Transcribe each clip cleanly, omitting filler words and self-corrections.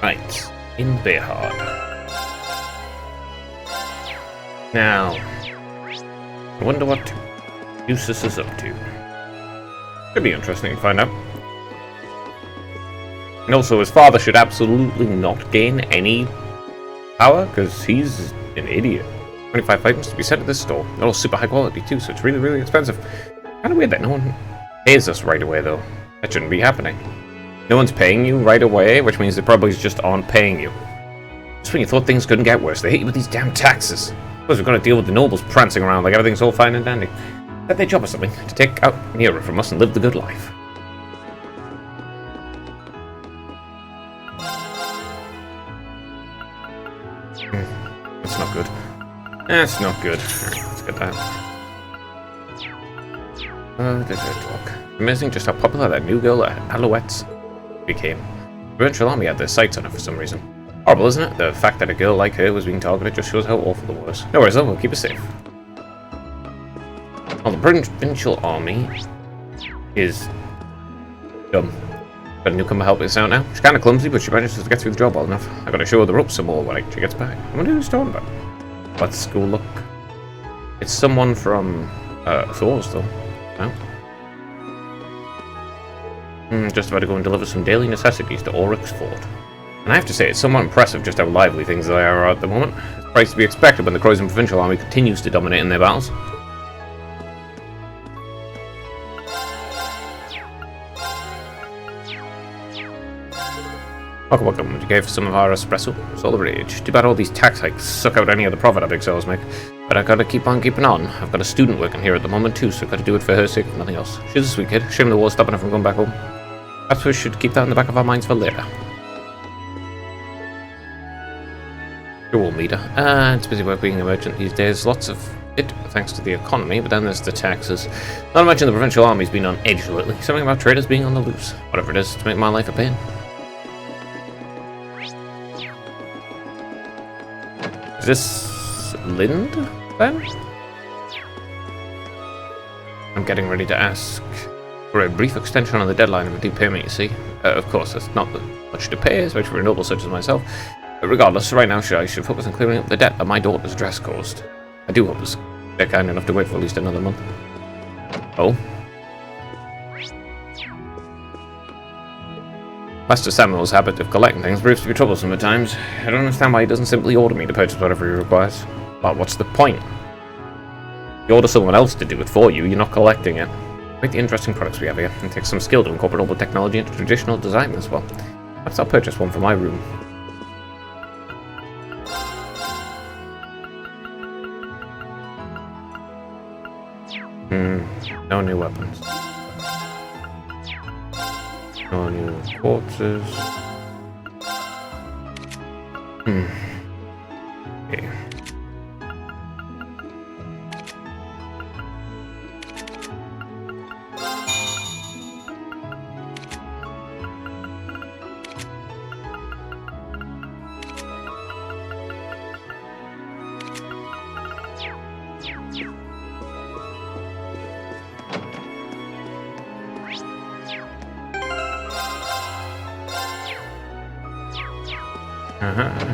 Right, in Behard. Now, I wonder what Eustace is up to. Could be interesting to find out. And also, his father should absolutely not gain any power, because he's an idiot. 25 items to be sent at this store. They're all super high quality too, so it's really, really expensive. Kind of weird that no one pays us right away, though. That shouldn't be happening. No one's paying you right away, which means they probably just aren't paying you. Just when you thought things couldn't get worse, they hit you with these damn taxes. Suppose we've got to deal with the nobles prancing around like everything's all fine and dandy. That their job or something, to take out Nero from us and live the good life. That's not good. That's not good. Let's get that. Talk. Amazing just how popular that new girl at Alouettes became. The Provincial Army had their sights on her for some reason. Horrible, isn't it? The fact that a girl like her was being targeted just shows how awful it was. No worries though, we'll keep her safe. Oh, the Provincial Army is dumb. Got a newcomer helping us out now. She's kind of clumsy, but she manages to get through the job well enough. I gotta show her the ropes some more when she gets back. I wonder who he's talking about. What's school look? It's someone from Thor's though. No? Just about to go and deliver some daily necessities to Oryx Fort. And I have to say, it's somewhat impressive just how lively things they are at the moment. It's price to be expected when the Croatian Provincial Army continues to dominate in their battles. Welcome. Would you care for some of our espresso? It's all the rage. Too bad all these tax hikes suck out any of the profit our big sales make. But I gotta keep on keeping on. I've got a student working here at the moment too, so I gotta do it for her sake, if nothing else. She's a sweet kid. Shame the war's stopping her from going back home. Perhaps we should keep that in the back of our minds for later. Sure, we'll meet her. It's busy work being a merchant these days. Lots of it, thanks to the economy, but then there's the taxes. Not to mention the Provincial Army's been on edge lately. Something about traders being on the loose. Whatever it is, to make my life a pain. Is this Lind, then? I'm getting ready to ask for a brief extension on the deadline of a due payment, you see. Of course, that's not much to pay, especially for a noble such as myself. But regardless, right now I should focus on clearing up the debt that my daughter's dress caused. I do hope they're kind enough to wait for at least another month. Oh? Master Samuel's habit of collecting things proves to be troublesome at times. I don't understand why he doesn't simply order me to purchase whatever he requires. But what's the point? You order someone else to do it for you, you're not collecting it. Quite the interesting products we have here, and it takes some skill to incorporate all the technology into traditional design as well. Perhaps I'll purchase one for my room. No new weapons. No new quarters. Okay.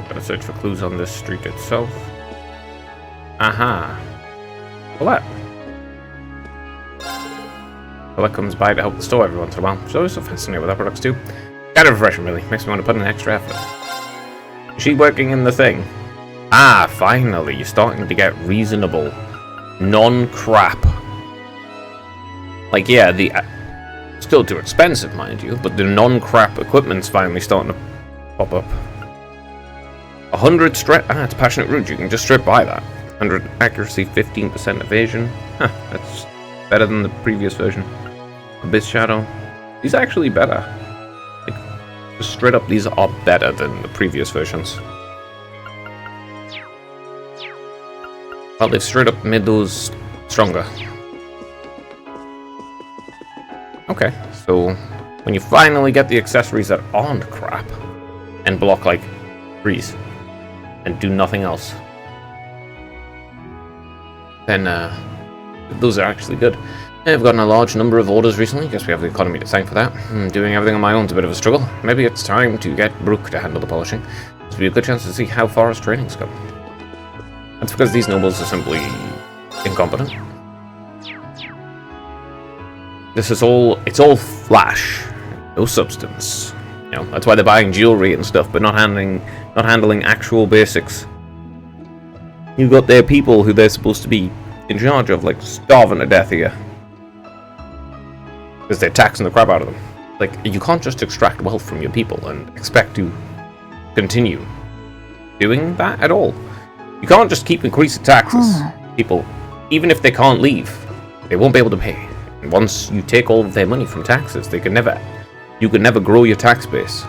Gotta search for clues on this street itself. Colette. Colette comes by to help the store every once in a while. She's always so fascinated with our products too. Kind of refreshing, really. Makes me want to put in an extra effort. Is she working in the thing? Finally, you're starting to get reasonable. Non-crap. Like, yeah, the... still too expensive, mind you, but the non-crap equipment's finally starting to pop up. 100 straight. It's Passionate Rouge. You can just straight buy that. 100 accuracy, 15% evasion. That's better than the previous version. Abyss Shadow. These are actually better. Like, just straight up, these are better than the previous versions. Well, they've straight up made those stronger. Okay, so when you finally get the accessories that aren't crap and block like freeze and do nothing else, then those are actually good. I've gotten a large number of orders recently. Guess we have the economy to thank for that. Doing everything on my own is a bit of a struggle. Maybe it's time to get Brooke to handle the polishing. This will be a good chance to see how far his training's come. That's because these nobles are simply incompetent. It's all flash, no substance. You know, that's why they're buying jewelry and stuff, but not handling actual basics. You've got their people who they're supposed to be in charge of, like, starving to death here. Because they're taxing the crap out of them. Like, you can't just extract wealth from your people and expect to continue doing that at all. You can't just keep increasing taxes. People, even if they can't leave, they won't be able to pay. And once you take all of their money from taxes, you can never grow your tax base.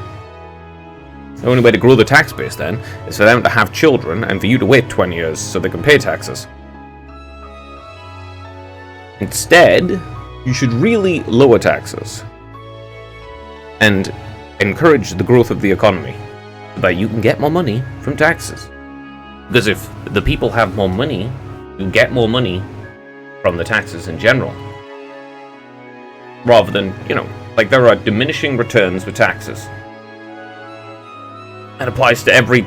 The only way to grow the tax base, then, is for them to have children and for you to wait 20 years so they can pay taxes. Instead, you should really lower taxes and encourage the growth of the economy so that you can get more money from taxes. Because if the people have more money, you get more money from the taxes in general. Rather than, like there are diminishing returns with taxes. That applies to every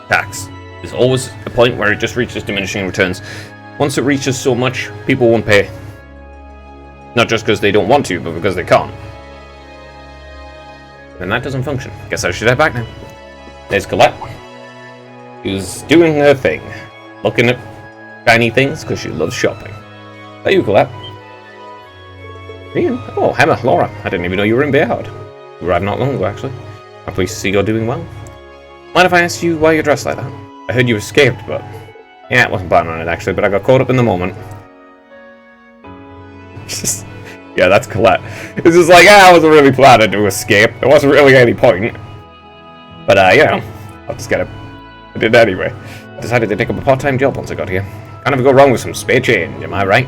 tax. There's always a point where it just reaches diminishing returns. Once it reaches so much, people won't pay. Not just because they don't want to, but because they can't. And that doesn't function. Guess I should head back now. There's Colette, who's doing her thing. Looking at shiny things because she loves shopping. Is that you, Colette? Ian? Oh, Emma, Laura. I didn't even know you were in Bearheart. You arrived not long ago, actually. I'm pleased to see you're doing well. Mind if I ask you why you're dressed like that? I heard you escaped, but... yeah, I wasn't planning on it, actually, but I got caught up in the moment. Yeah, that's Colette. It's just like, I wasn't really planning to escape. There wasn't really any point. But, I'll just get it. I did anyway. I decided to take up a part-time job once I got here. Can't ever go wrong with some spare change, am I right?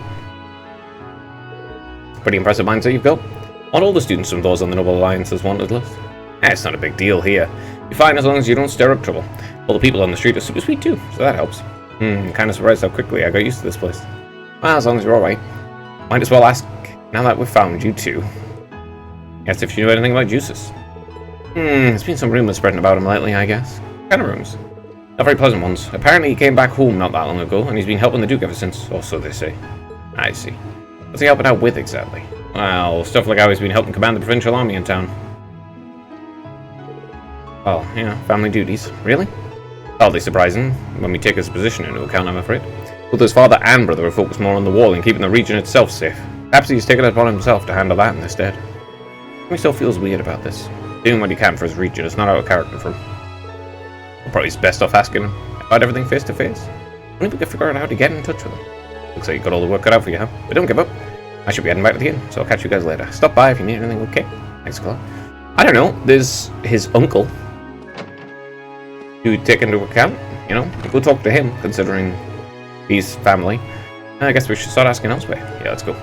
Pretty impressive mindset you've got. Not all the students from those on the Noble Alliance's wanted list. It's not a big deal here. You're fine as long as you don't stir up trouble. All the people on the street are super sweet too, so that helps. Kind of surprised how quickly I got used to this place. Well, as long as you're alright. Might as well ask, now that we've found you two. Asked if you knew anything about Jusis. There's been some rumors spreading about him lately, I guess. What kind of rumors? Not very pleasant ones. Apparently he came back home not that long ago, and he's been helping the Duke ever since, or so they say. I see. What's he helping out with, exactly? Well, stuff like how he's been helping command the provincial army in town. Well, family duties. Really? Hardly surprising, when we take his position into account, I'm afraid. Both his father and brother are focused more on the wall and keeping the region itself safe. Perhaps he's taken it upon himself to handle that instead. He still feels weird about this. Doing what he can for his region is not out of character for him. Probably best off asking him about everything face to face. Only we could figure out how to get in touch with him. Looks like you got all the work cut out for you, huh? But don't give up. I should be heading back to the inn, so I'll catch you guys later. Stop by if you need anything, okay? Thanks, Colette. I don't know, there's his uncle to take into account, Go talk to him, considering he's family. I guess we should start asking elsewhere. Yeah, let's go.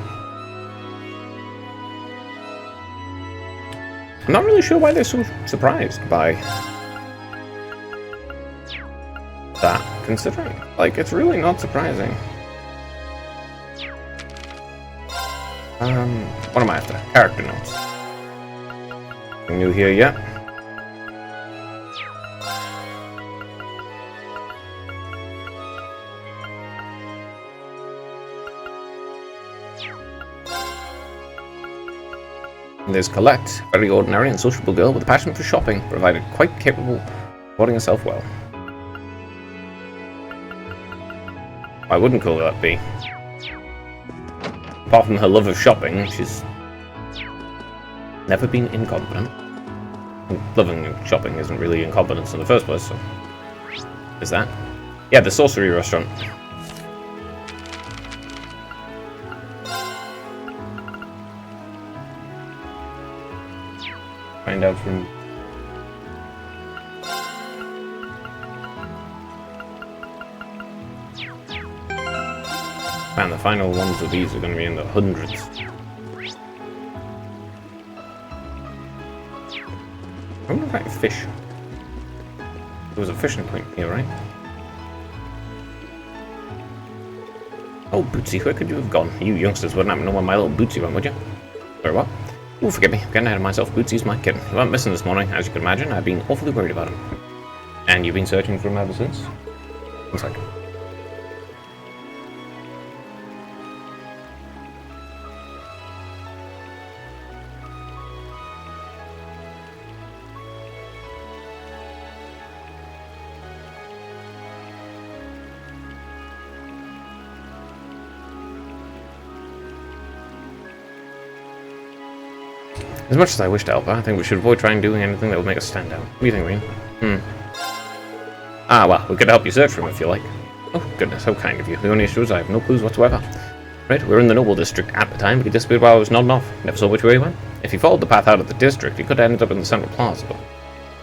I'm not really sure why they're so surprised by that, considering. Like, it's really not surprising. What am I after? Character notes. Anything new here yet? And there's Colette, very ordinary and sociable girl with a passion for shopping, provided quite capable of supporting herself well. Why wouldn't Colette be? Apart from her love of shopping, she's never been incompetent. Loving shopping isn't really incompetence in the first place, so... Is that? Yeah, the sorcery restaurant. Find out from... Man, the final ones of these are going to be in the hundreds. I wonder if I can fish. There was a fishing point here, right? Oh, Bootsy, where could you have gone? You youngsters wouldn't happen to know where my little Bootsy went, would you? Sorry, what? Oh, forgive me. I'm getting ahead of myself. Bootsy's my kitten. He went missing this morning. As you can imagine, I've been awfully worried about him. And you've been searching for him ever since? One second. As much as I wish to help, I think we should avoid trying doing anything that would make us stand out. What do you think, Reen? Ah, well, we could help you search for him if you like. Oh, goodness, how kind of you. The only issue is I have no clues whatsoever. Right, we were in the Noble District at the time, but he disappeared while I was nodding off. Never saw which way he went. If he followed the path out of the district, he could have ended up in the Central Plaza, but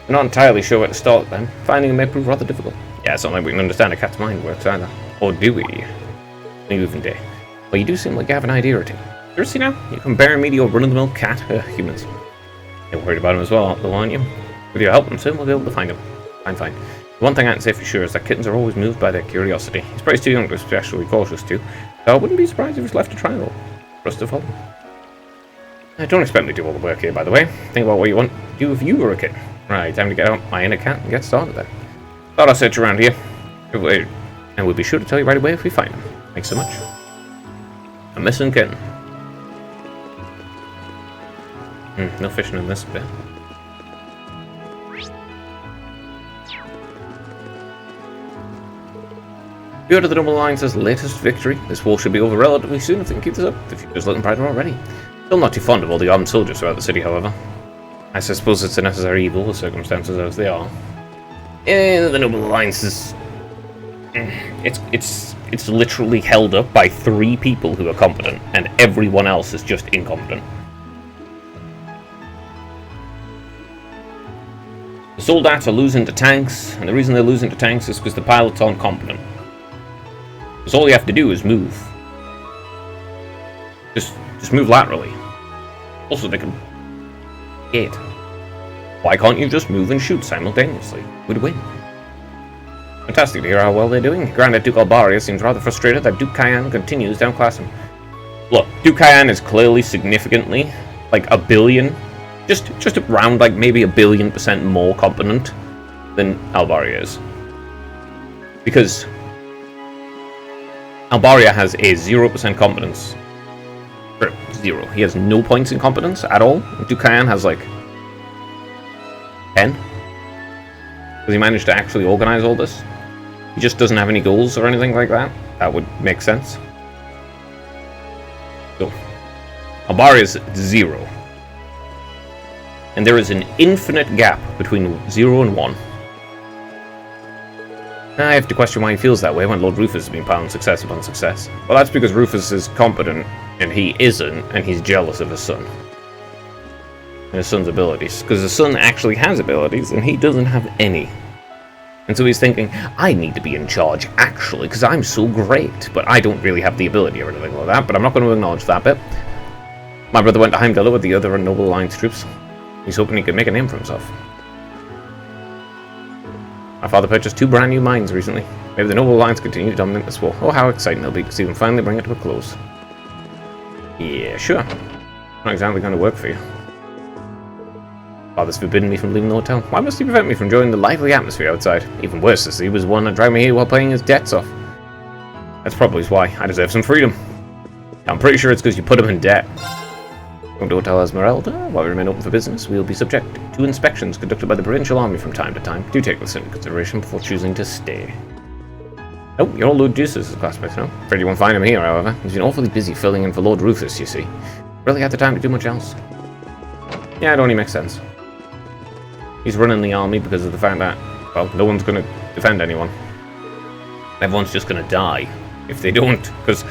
we're not entirely sure where to start then. Finding him may prove rather difficult. Yeah, it's not like we can understand a cat's mind works either. Or do we? You even dare. Well, you do seem like you have an idea or two. Seriously now? You compare me to your run-of-the-mill cat? Humans. You're worried about him as well, though, aren't you? With your help, I'm soon we'll be able to find him. Fine. The one thing I can say for sure is that kittens are always moved by their curiosity. He's probably too young to be especially cautious too, so I wouldn't be surprised if he's left a triangle for us to follow. Don't expect me to do all the work here, by the way. Think about what you want to do if you were a kitten. Right, time to get out my inner cat and get started then. Thought I'll search around here. And we'll be sure to tell you right away if we find him. Thanks so much. A missing kitten. No fishing in this bit. Due to the Noble Alliance's latest victory, this war should be over relatively soon if they can keep this up. The future's looking brighter already. Still not too fond of all the armed soldiers throughout the city, however. I suppose it's a necessary evil, the circumstances as they are. The Noble Alliance is... It's literally held up by 3 people who are competent, and everyone else is just incompetent. The soldats are losing to tanks, and the reason they're losing to tanks is because the pilots aren't competent. Because all you have to do is move. Just move laterally. Also, they can hit. Why can't you just move and shoot simultaneously? We'd win. Fantastic to hear how well they're doing. Grand Duke Albaria seems rather frustrated that Duke Cayenne continues to outclass him. Look, Duke Cayenne is clearly significantly, like, a billion, just around, like, maybe 1 billion% more competent than Albaria is. Because Albaria has a 0% competence. 0. He has no points in competence at all. Duke Cayenne has, like, 10. Because he managed to actually organize all this. He just doesn't have any goals or anything like that. That would make sense. So, Albaria is 0. And there is an infinite gap between 0 and 1. I have to question why he feels that way when Lord Rufus has been piling success upon success. Well, that's because Rufus is competent, and he isn't, and he's jealous of his son. And his son's abilities. Because his son actually has abilities, and he doesn't have any. And so he's thinking, I need to be in charge, actually, because I'm so great. But I don't really have the ability or anything like that, but I'm not going to acknowledge that bit. My brother went to Heimdall with the other Noble Alliance troops. He's hoping he could make a name for himself. My father purchased 2 brand new mines recently. Maybe the Noble Alliance continue to dominate this war. Oh, how exciting it'll be to see them finally bring it to a close. Yeah, sure. Not exactly going to work for you. Father's forbidden me from leaving the hotel. Why must he prevent me from enjoying the lively atmosphere outside? Even worse is he was one that dragged me here while paying his debts off. That's probably why. I deserve some freedom. I'm pretty sure it's because you put him in debt. Going to Hotel Esmeralda, while we remain open for business, we will be subject to inspections conducted by the Provincial Army from time to time. Do take this into consideration before choosing to stay. Oh, you're all Lord Deuce's classmates now. Afraid you won't find him here, however. He's been awfully busy filling in for Lord Rufus, you see. Really had the time to do much else. Yeah, it only makes sense. He's running the army because of the fact that, well, no one's going to defend anyone. Everyone's just going to die if they don't, because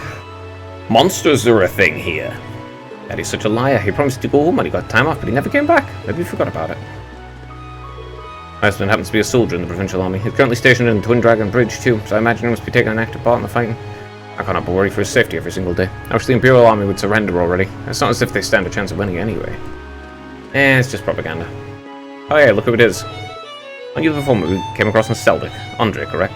monsters are a thing here. Daddy's such a liar. He promised to go home when he got time off, but he never came back. Maybe he forgot about it. My husband happens to be a soldier in the Provincial Army. He's currently stationed in Twin Dragon Bridge too, so I imagine he must be taking an active part in the fighting. I can't help but worry for his safety every single day. I wish the Imperial Army would surrender already. It's not as if they stand a chance of winning anyway. It's just propaganda. Oh yeah, look who it is. Aren't you the former we came across in Seldic? Andre, correct?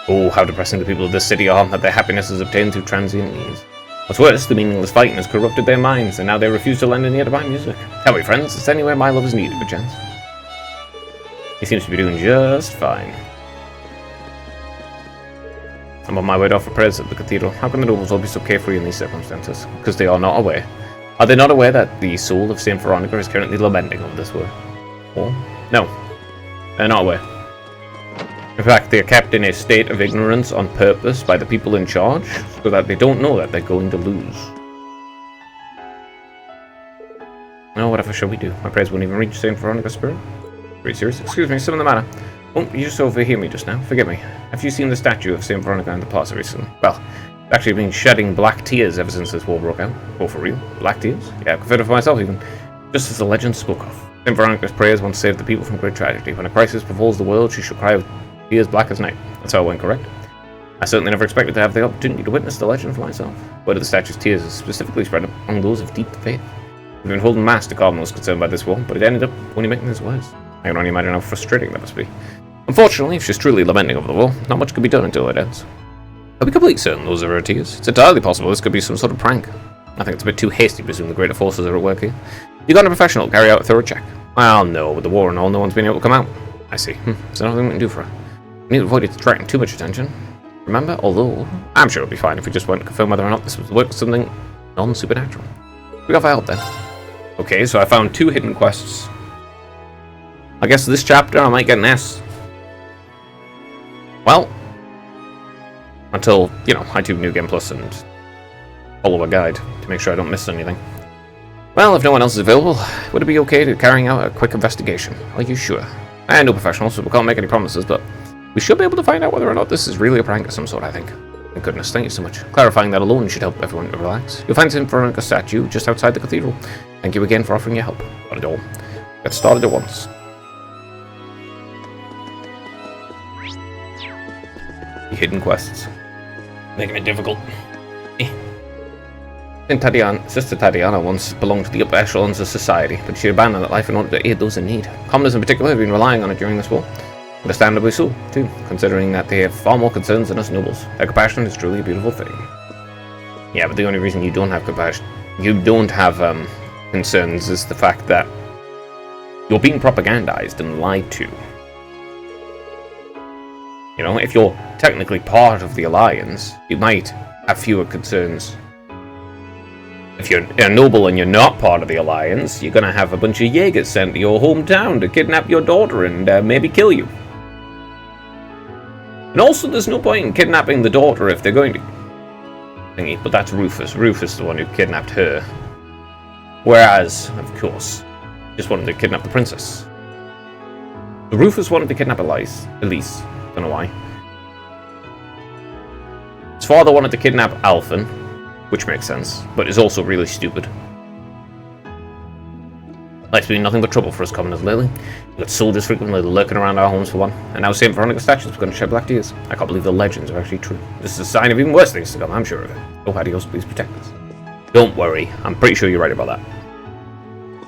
Oh, how depressing the people of this city are, that their happiness is obtained through transient means. What's worse, the meaningless fighting has corrupted their minds, and now they refuse to lend an ear to my music. Tell me, friends, is there anywhere my love is needed, perchance? He seems to be doing just fine. I'm on my way to offer prayers at the cathedral. How can the nobles all be so carefree in these circumstances? Because they are not aware. Are they not aware that the soul of Saint Veronica is currently lamenting over this war? Or? No. They're not aware. In fact, they are kept in a state of ignorance on purpose by the people in charge, so that they don't know that they're going to lose. No, whatever shall we do? My prayers won't even reach Saint Veronica's spirit. Pretty serious. Excuse me, something the matter. Oh, you just overhear me just now. Forgive me. Have you seen the statue of Saint Veronica in the plaza recently? Well, it's actually been shedding black tears ever since this war broke out. Oh, for real? Black tears? Yeah, I confirmed it for myself even. Just as the legend spoke of. Saint Veronica's prayers once saved the people from great tragedy. When a crisis befalls the world, she shall cry with tears black as night. That's how it went, correct? I certainly never expected to have the opportunity to witness the legend for myself. Word of the statue's tears is specifically spread among those of deep faith. We've been holding mass to calm those concerned by this war, but it ended up only making this worse. I can only imagine how frustrating that must be. Unfortunately, if she's truly lamenting over the war, not much can be done until it ends. I'll be completely certain those are her tears. It's entirely possible this could be some sort of prank. I think it's a bit too hasty to assume the greater forces are at work here. You got a professional to carry out a thorough check. Well, no, with the war and all, no one's been able to come out. I see. There's nothing we can do for her. We need to avoid it attracting too much attention. Remember, although, I'm sure it'll be fine if we just went to confirm whether or not this was the work of something non-supernatural. We got for help then. Okay, so I found 2 hidden quests. I guess this chapter I might get an S. Well, until, you know, I do New Game Plus and follow a guide to make sure I don't miss anything. Well, if no one else is available, would it be okay to carrying out a quick investigation? Are you sure? I am no professional, so we can't make any promises, but we should be able to find out whether or not this is really a prank of some sort, I think. Thank goodness, thank you so much. Clarifying that alone should help everyone to relax. You'll find Saint Veronica's statue just outside the cathedral. Thank you again for offering your help. Not at all. Get started at once. The hidden quests. Making it difficult. Sister Tatiana once belonged to the upper echelons of society, but she abandoned that life in order to aid those in need. Commoners in particular have been relying on it during this war. Understandably so, too, considering that they have far more concerns than us nobles. Their compassion is truly a beautiful thing. Yeah, but the only reason you don't have compassion, concerns is the fact that you're being propagandized and lied to. You know, if you're technically part of the Alliance, you might have fewer concerns. If you're a noble and you're not part of the Alliance, you're gonna have a bunch of Jaegers sent to your hometown to kidnap your daughter and maybe kill you. And also, there's no point in kidnapping the daughter if they're going to thingy, but that's Rufus. Rufus is the one who kidnapped her. Whereas, of course, just wanted to kidnap the princess. So Rufus wanted to kidnap Elise. Don't know why. His father wanted to kidnap Alphen, which makes sense, but is also really stupid. Life's been nothing but trouble for us commoners lately. We've got soldiers frequently lurking around our homes for one, and now Saint Veronica's statue's begun to shed black tears. I can't believe the legends are actually true. This is a sign of even worse things to come, I'm sure of it. Oh, Adios, please protect us. Don't worry, I'm pretty sure you're right about that.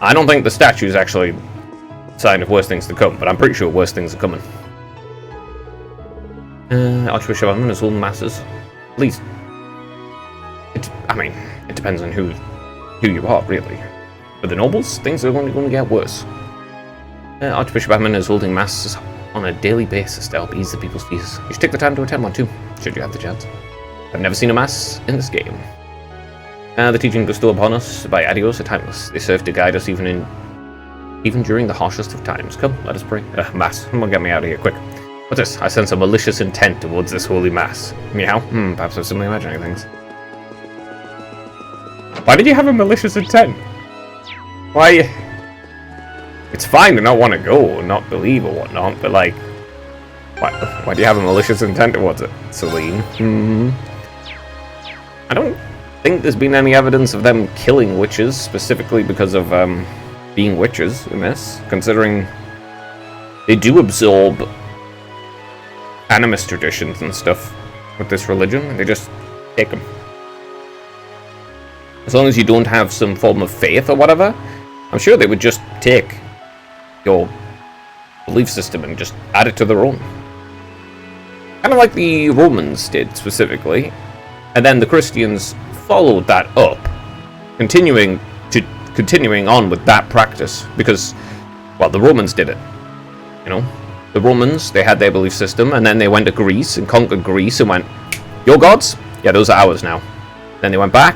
I don't think the statue's actually a sign of worse things to come, but I'm pretty sure worse things are coming. Archbishop Edmund is holding masses. At least, it depends on who you are, really. For the nobles, things are only going to get worse. Archbishop Edmund is holding masses on a daily basis to help ease the people's fears. You should take the time to attend one too, should you have the chance. I've never seen a mass in this game. The teachings bestowed upon us by Adios are timeless. They serve to guide us even during the harshest of times. Come, let us pray. Mass, come on, get me out of here, quick. What's this? I sense a malicious intent towards this holy mass. Meow? Perhaps I'm simply imagining things. Why did you have a malicious intent? Why? It's fine to not want to go or not believe or whatnot, but like, why do you have a malicious intent towards it, Celine? I don't think there's been any evidence of them killing witches specifically because of being witches in this, considering they do absorb animist traditions and stuff with this religion. They just take them. As long as you don't have some form of faith or whatever, I'm sure they would just take your belief system and just add it to their own. Kind of like the Romans did, specifically. And then the Christians followed that up, continuing on with that practice. Because, well, the Romans did it. You know? The Romans, they had their belief system, and then they went to Greece and conquered Greece and went, your gods? Yeah, those are ours now. Then they went back.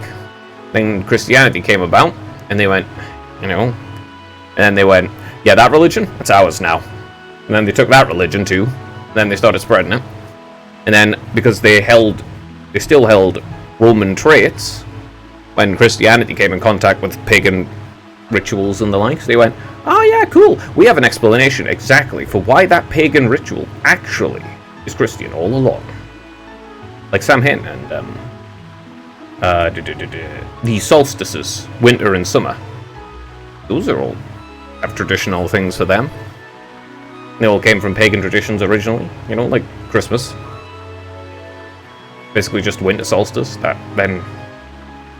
Then Christianity came about, and they went, you know, and then they went, yeah, that religion, that's ours now. And then they took that religion too. Then they started spreading it. And then, because they still held Roman traits, when Christianity came in contact with pagan rituals and the likes, they went, oh yeah, cool, we have an explanation exactly for why that pagan ritual actually is Christian all along. Like Samhain and the solstices, winter and summer. Those are all have traditional things for them. They all came from pagan traditions originally, you know, like Christmas. Basically just winter solstice, that then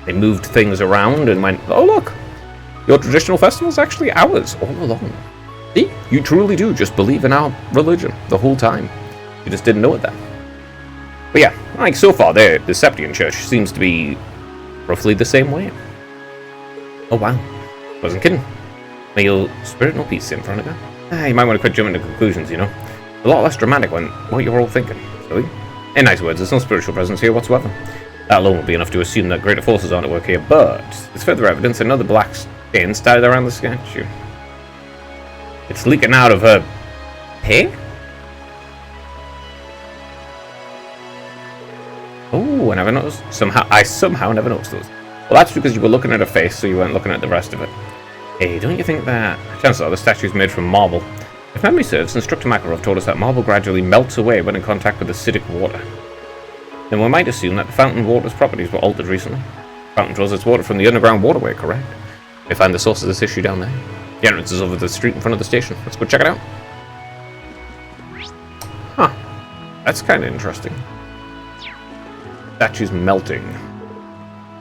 they moved things around and went, oh look, your traditional festival's actually ours all along. See, you truly do just believe in our religion the whole time. You just didn't know it then. But yeah, like so far, the Septian Church seems to be roughly the same way. Oh wow, wasn't kidding. May your spirit no peace in front of you. You might want to quit jumping to conclusions, you know. A lot less dramatic when what you're all thinking, silly. In nice words, there's no spiritual presence here whatsoever. That alone would be enough to assume that greater forces aren't at work here, but there's further evidence another black stain started around the statue. It's leaking out of her pig? Oh, I never noticed. I somehow never noticed those. Well, that's because you were looking at her face, so you weren't looking at the rest of it. Hey, don't you think that... Chances are the statue's made from marble. If memory serves, Instructor Makarov told us that marble gradually melts away when in contact with acidic water. Then we might assume that the fountain water's properties were altered recently. The fountain draws its water from the underground waterway, correct? We find the source of this issue down there. The entrance is over the street in front of the station. Let's go check it out. Huh. That's kind of interesting. Statue's melting.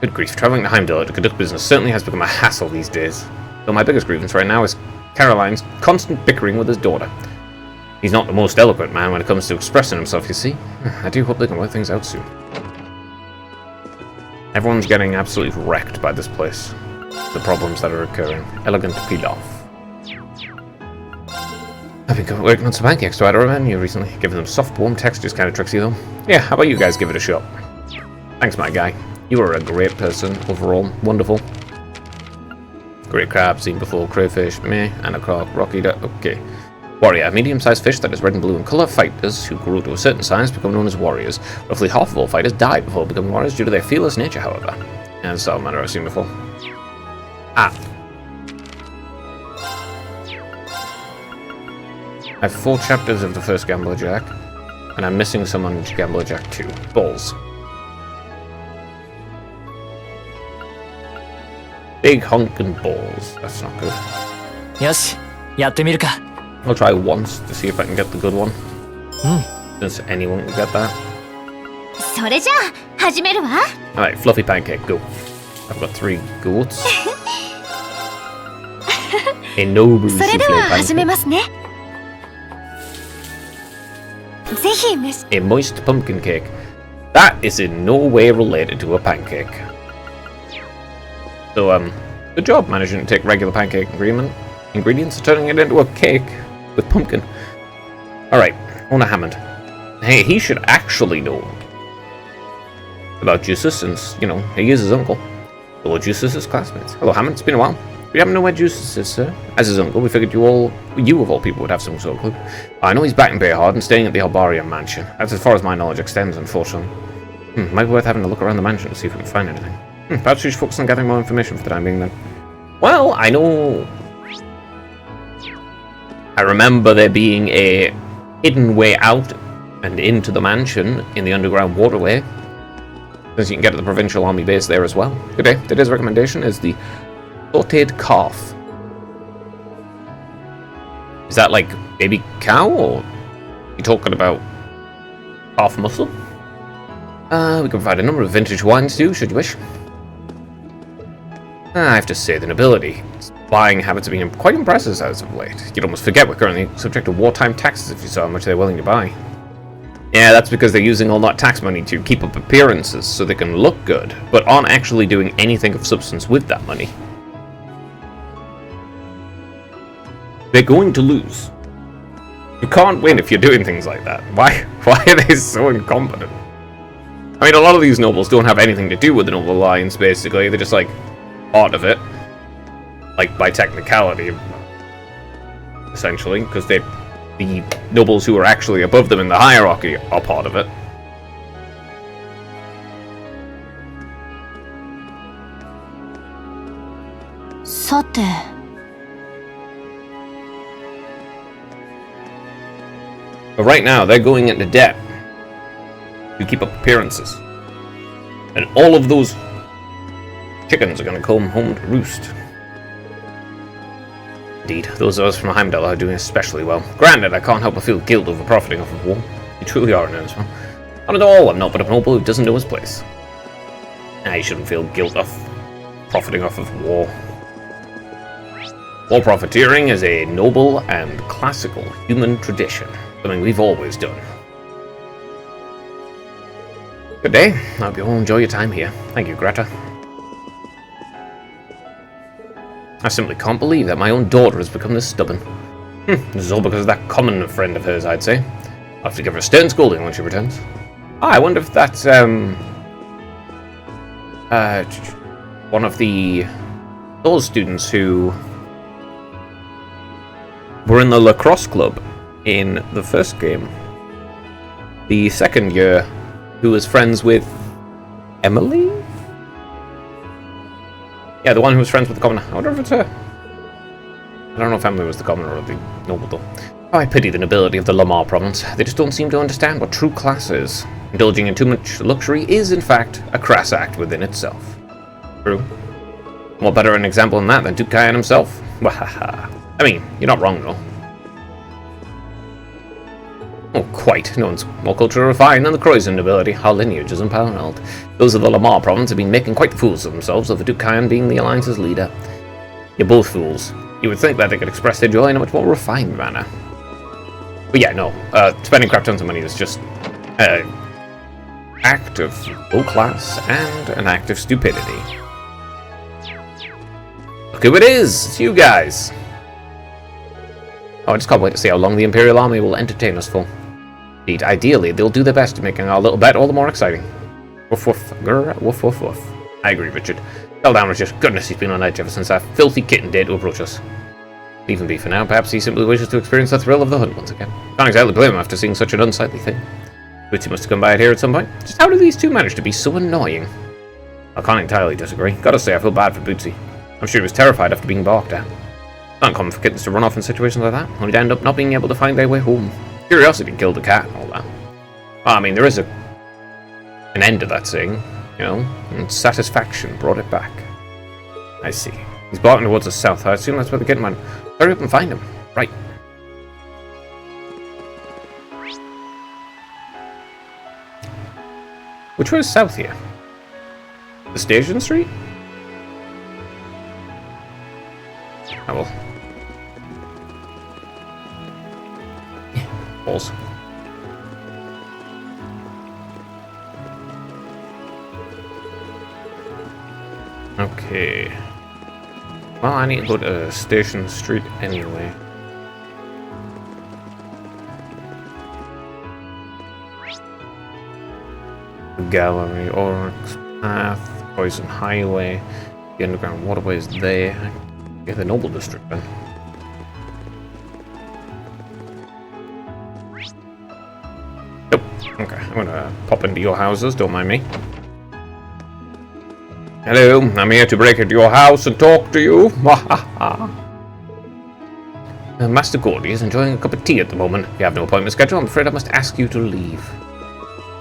Good grief, travelling to Heimdall to conduct business certainly has become a hassle these days. Though my biggest grievance right now is Caroline's constant bickering with his daughter. He's not the most eloquent man when it comes to expressing himself, you see. I do hope they can work things out soon. Everyone's getting absolutely wrecked by this place. The problems that are occurring. Elegant pilaf. I've been working on some pancakes to add to our menu recently. Giving them soft, warm textures kind of tricksy though. Yeah, how about you guys give it a shot? Thanks, my guy. You are a great person overall. Wonderful. Great crab, seen before. Crayfish, meh. And a rocky duck. Okay. Warrior, a medium-sized fish that is red and blue in color. Fighters who grow to a certain size become known as warriors. Roughly half of all fighters die before becoming warriors due to their fearless nature, however. And salamander I've seen before. Ah. I have 4 chapters of the first Gambler Jack, and I'm missing some on Gambler Jack 2. Balls. Big honking balls. That's not good. Yoshi, やってみるか. I'll try once to see if I can get the good one. Does anyone get that? それじゃあ始めるわ. Alright, fluffy pancake, go. I've got 3 goats. A noble それで souffle は始め pancake. ますね. ぜひ召し A moist pumpkin cake. That is in no way related to a pancake. So, good job managing to take regular pancake ingredients and turning it into a cake with pumpkin. Alright, Owner Hammond. Hey, he should actually know about Juices since, you know, he is his uncle. Hello, Juices, his classmates. Hello, Hammond, it's been a while. We haven't known where Juices is, sir. As his uncle, we figured you of all people would have some sort of clue. I know he's back in Bayhard and staying at the Albarian mansion. That's as far as my knowledge extends, unfortunately. Might be worth having a look around the mansion to see if we can find anything. Perhaps we should focus on gathering more information for the time being then. Well, I know... I remember there being a hidden way out and into the mansion in the underground waterway. Since you can get to the provincial army base there as well. Good day. Today's recommendation is the sauteed calf. Is that like baby cow, or are you talking about calf muscle? We can provide a number of vintage wines too, should you wish. I have to say, the nobility. Buying habits have been quite impressive as of late. You'd almost forget we're currently subject to wartime taxes if you saw how much they're willing to buy. Yeah, that's because they're using all that tax money to keep up appearances so they can look good, but aren't actually doing anything of substance with that money. They're going to lose. You can't win if you're doing things like that. Why are they so incompetent? I mean, a lot of these nobles don't have anything to do with the Noble Alliance, basically. They're just, like, part of it. Like, by technicality, essentially, because the nobles who are actually above them in the hierarchy are part of it. But right now, they're going into debt to keep up appearances. And all of those chickens are going to come home to roost. Indeed, those of us from Heimdall are doing especially well. Granted, I can't help but feel guilt over profiting off of war. You truly are an earnest one. Not at all, I'm not but a noble who doesn't know his place. You shouldn't feel guilt of profiting off of war. War profiteering is a noble and classical human tradition, something we've always done. Good day. I hope you all enjoy your time here. Thank you, Greta. I simply can't believe that my own daughter has become this stubborn. This is all because of that common friend of hers, I'd say. I'll have to give her a stern scolding when she returns. I wonder if that's, one of those students who were in the lacrosse club in the first game. The second year, who was friends with Emily? Yeah, the one who was friends with the commoner. I wonder if it's her. I don't know if Emily was the commoner or the noble, though. Oh, I pity the nobility of the Lamar province. They just don't seem to understand what true class is. Indulging in too much luxury is, in fact, a crass act within itself. True. What better an example than that than Duke Kyan himself? Wahaha. I mean, you're not wrong, though. Oh, quite. No one's more culturally refined than the Croydon nobility. Our lineage is unparalleled. Those of the Lamar province have been making quite the fools of themselves, over Duke Kyan being the Alliance's leader. You're both fools. You would think that they could express their joy in a much more refined manner. But yeah, no. Spending crap tons of money is just an act of low class and an act of stupidity. Look who it is! It's you guys! Oh, I just can't wait to see how long the Imperial Army will entertain us for. Indeed, ideally, they'll do their best to making our little bet all the more exciting. Woof woof, grr, woof woof woof. I agree, Richard. Tell down, Richard. Goodness, he's been on edge ever since that filthy kitten dared to approach us. Leave him be for now. Perhaps he simply wishes to experience the thrill of the hunt once again. Can't exactly blame him after seeing such an unsightly thing. Bootsy must have come by it here at some point. Just how do these two manage to be so annoying? I can't entirely disagree. Gotta say, I feel bad for Bootsy. I'm sure he was terrified after being barked at. It's not common for kittens to run off in situations like that, only to end up not being able to find their way home. Curiosity killed the cat and all that. Well, I mean, there is an end to that saying, you know, and satisfaction brought it back. I see. He's barking towards the south. I assume that's where the kitten went. Hurry up and find him. Right. Which way is south here? The Station Street? Oh well. Balls. Okay. Well, I need to go to Station Street anyway. Gallery, Oryx Path, Poison Highway, the underground waterways there. Yeah, the Noble District then. Oh, okay, I'm gonna pop into your houses, don't mind me. Hello, I'm here to break into your house and talk to you. Master Gordy is enjoying a cup of tea at the moment. If you have no appointment scheduled, I'm afraid I must ask you to leave.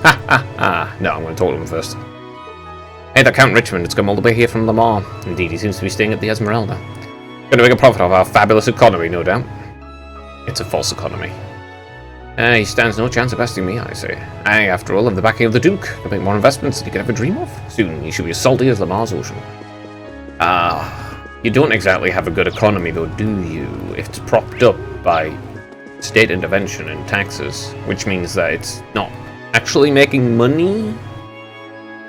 No, I'm going to talk to him first. Hey, that Count Richmond has come all the way here from Lamar. Indeed, he seems to be staying at the Esmeralda. Going to make a profit of our fabulous economy, no doubt. It's a false economy. He stands no chance of besting me, I say. I, after all, have the backing of the Duke. Can make more investments than he could ever dream of. Soon, he should be as salty as Lamar's ocean. You don't exactly have a good economy, though, do you? If it's propped up by state intervention and taxes, which means that it's not actually making money,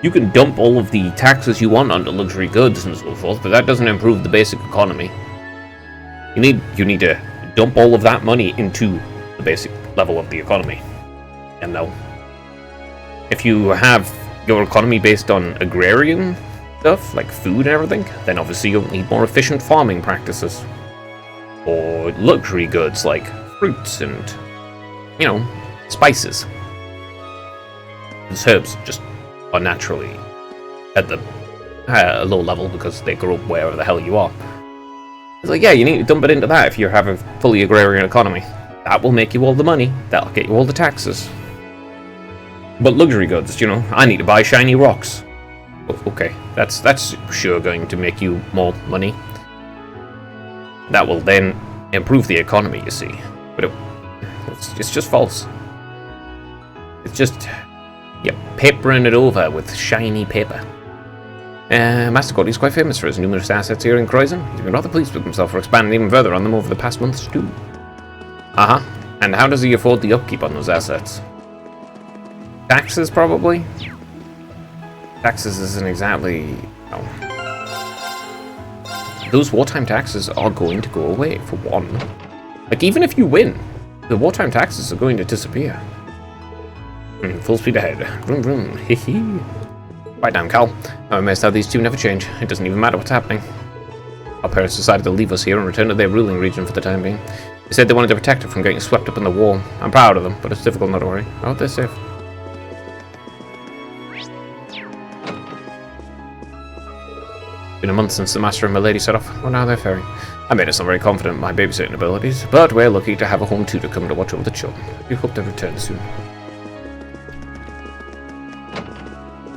you can dump all of the taxes you want onto luxury goods and so forth, but that doesn't improve the basic economy. You need to dump all of that money into the basic level of the economy. And now, if you have your economy based on agrarian stuff, like food and everything, then obviously you'll need more efficient farming practices. Or luxury goods like fruits and, you know, spices. These herbs just are naturally at the low level because they grow up wherever the hell you are. It's like, yeah, you need to dump it into that if you have a fully agrarian economy. That will make you all the money. That'll get you all the taxes. But luxury goods, you know, I need to buy shiny rocks. Okay, that's sure going to make you more money. That will then improve the economy, you see. But it's just false. It's just, you're papering it over with shiny paper. Master Gordy's quite famous for his numerous assets here in Croydon. He's been rather pleased with himself for expanding even further on them over the past months too. And how does he afford the upkeep on those assets? Taxes, probably? Taxes isn't exactly... no. Those wartime taxes are going to go away, for one. Like, even if you win, the wartime taxes are going to disappear. Full speed ahead. Vroom vroom. Hee. Right down, Cal. I'm amazed how these two never change. It doesn't even matter what's happening. Our parents decided to leave us here and return to their ruling region for the time being. They said they wanted to protect it from getting swept up in the war. I'm proud of them, but it's difficult not to worry. I hope they're safe. Been a month since the Master and my lady set off. Well, now they're faring. I made us not very confident in my babysitting abilities, but we're lucky to have a home tutor come to watch over the children. We hope to return soon.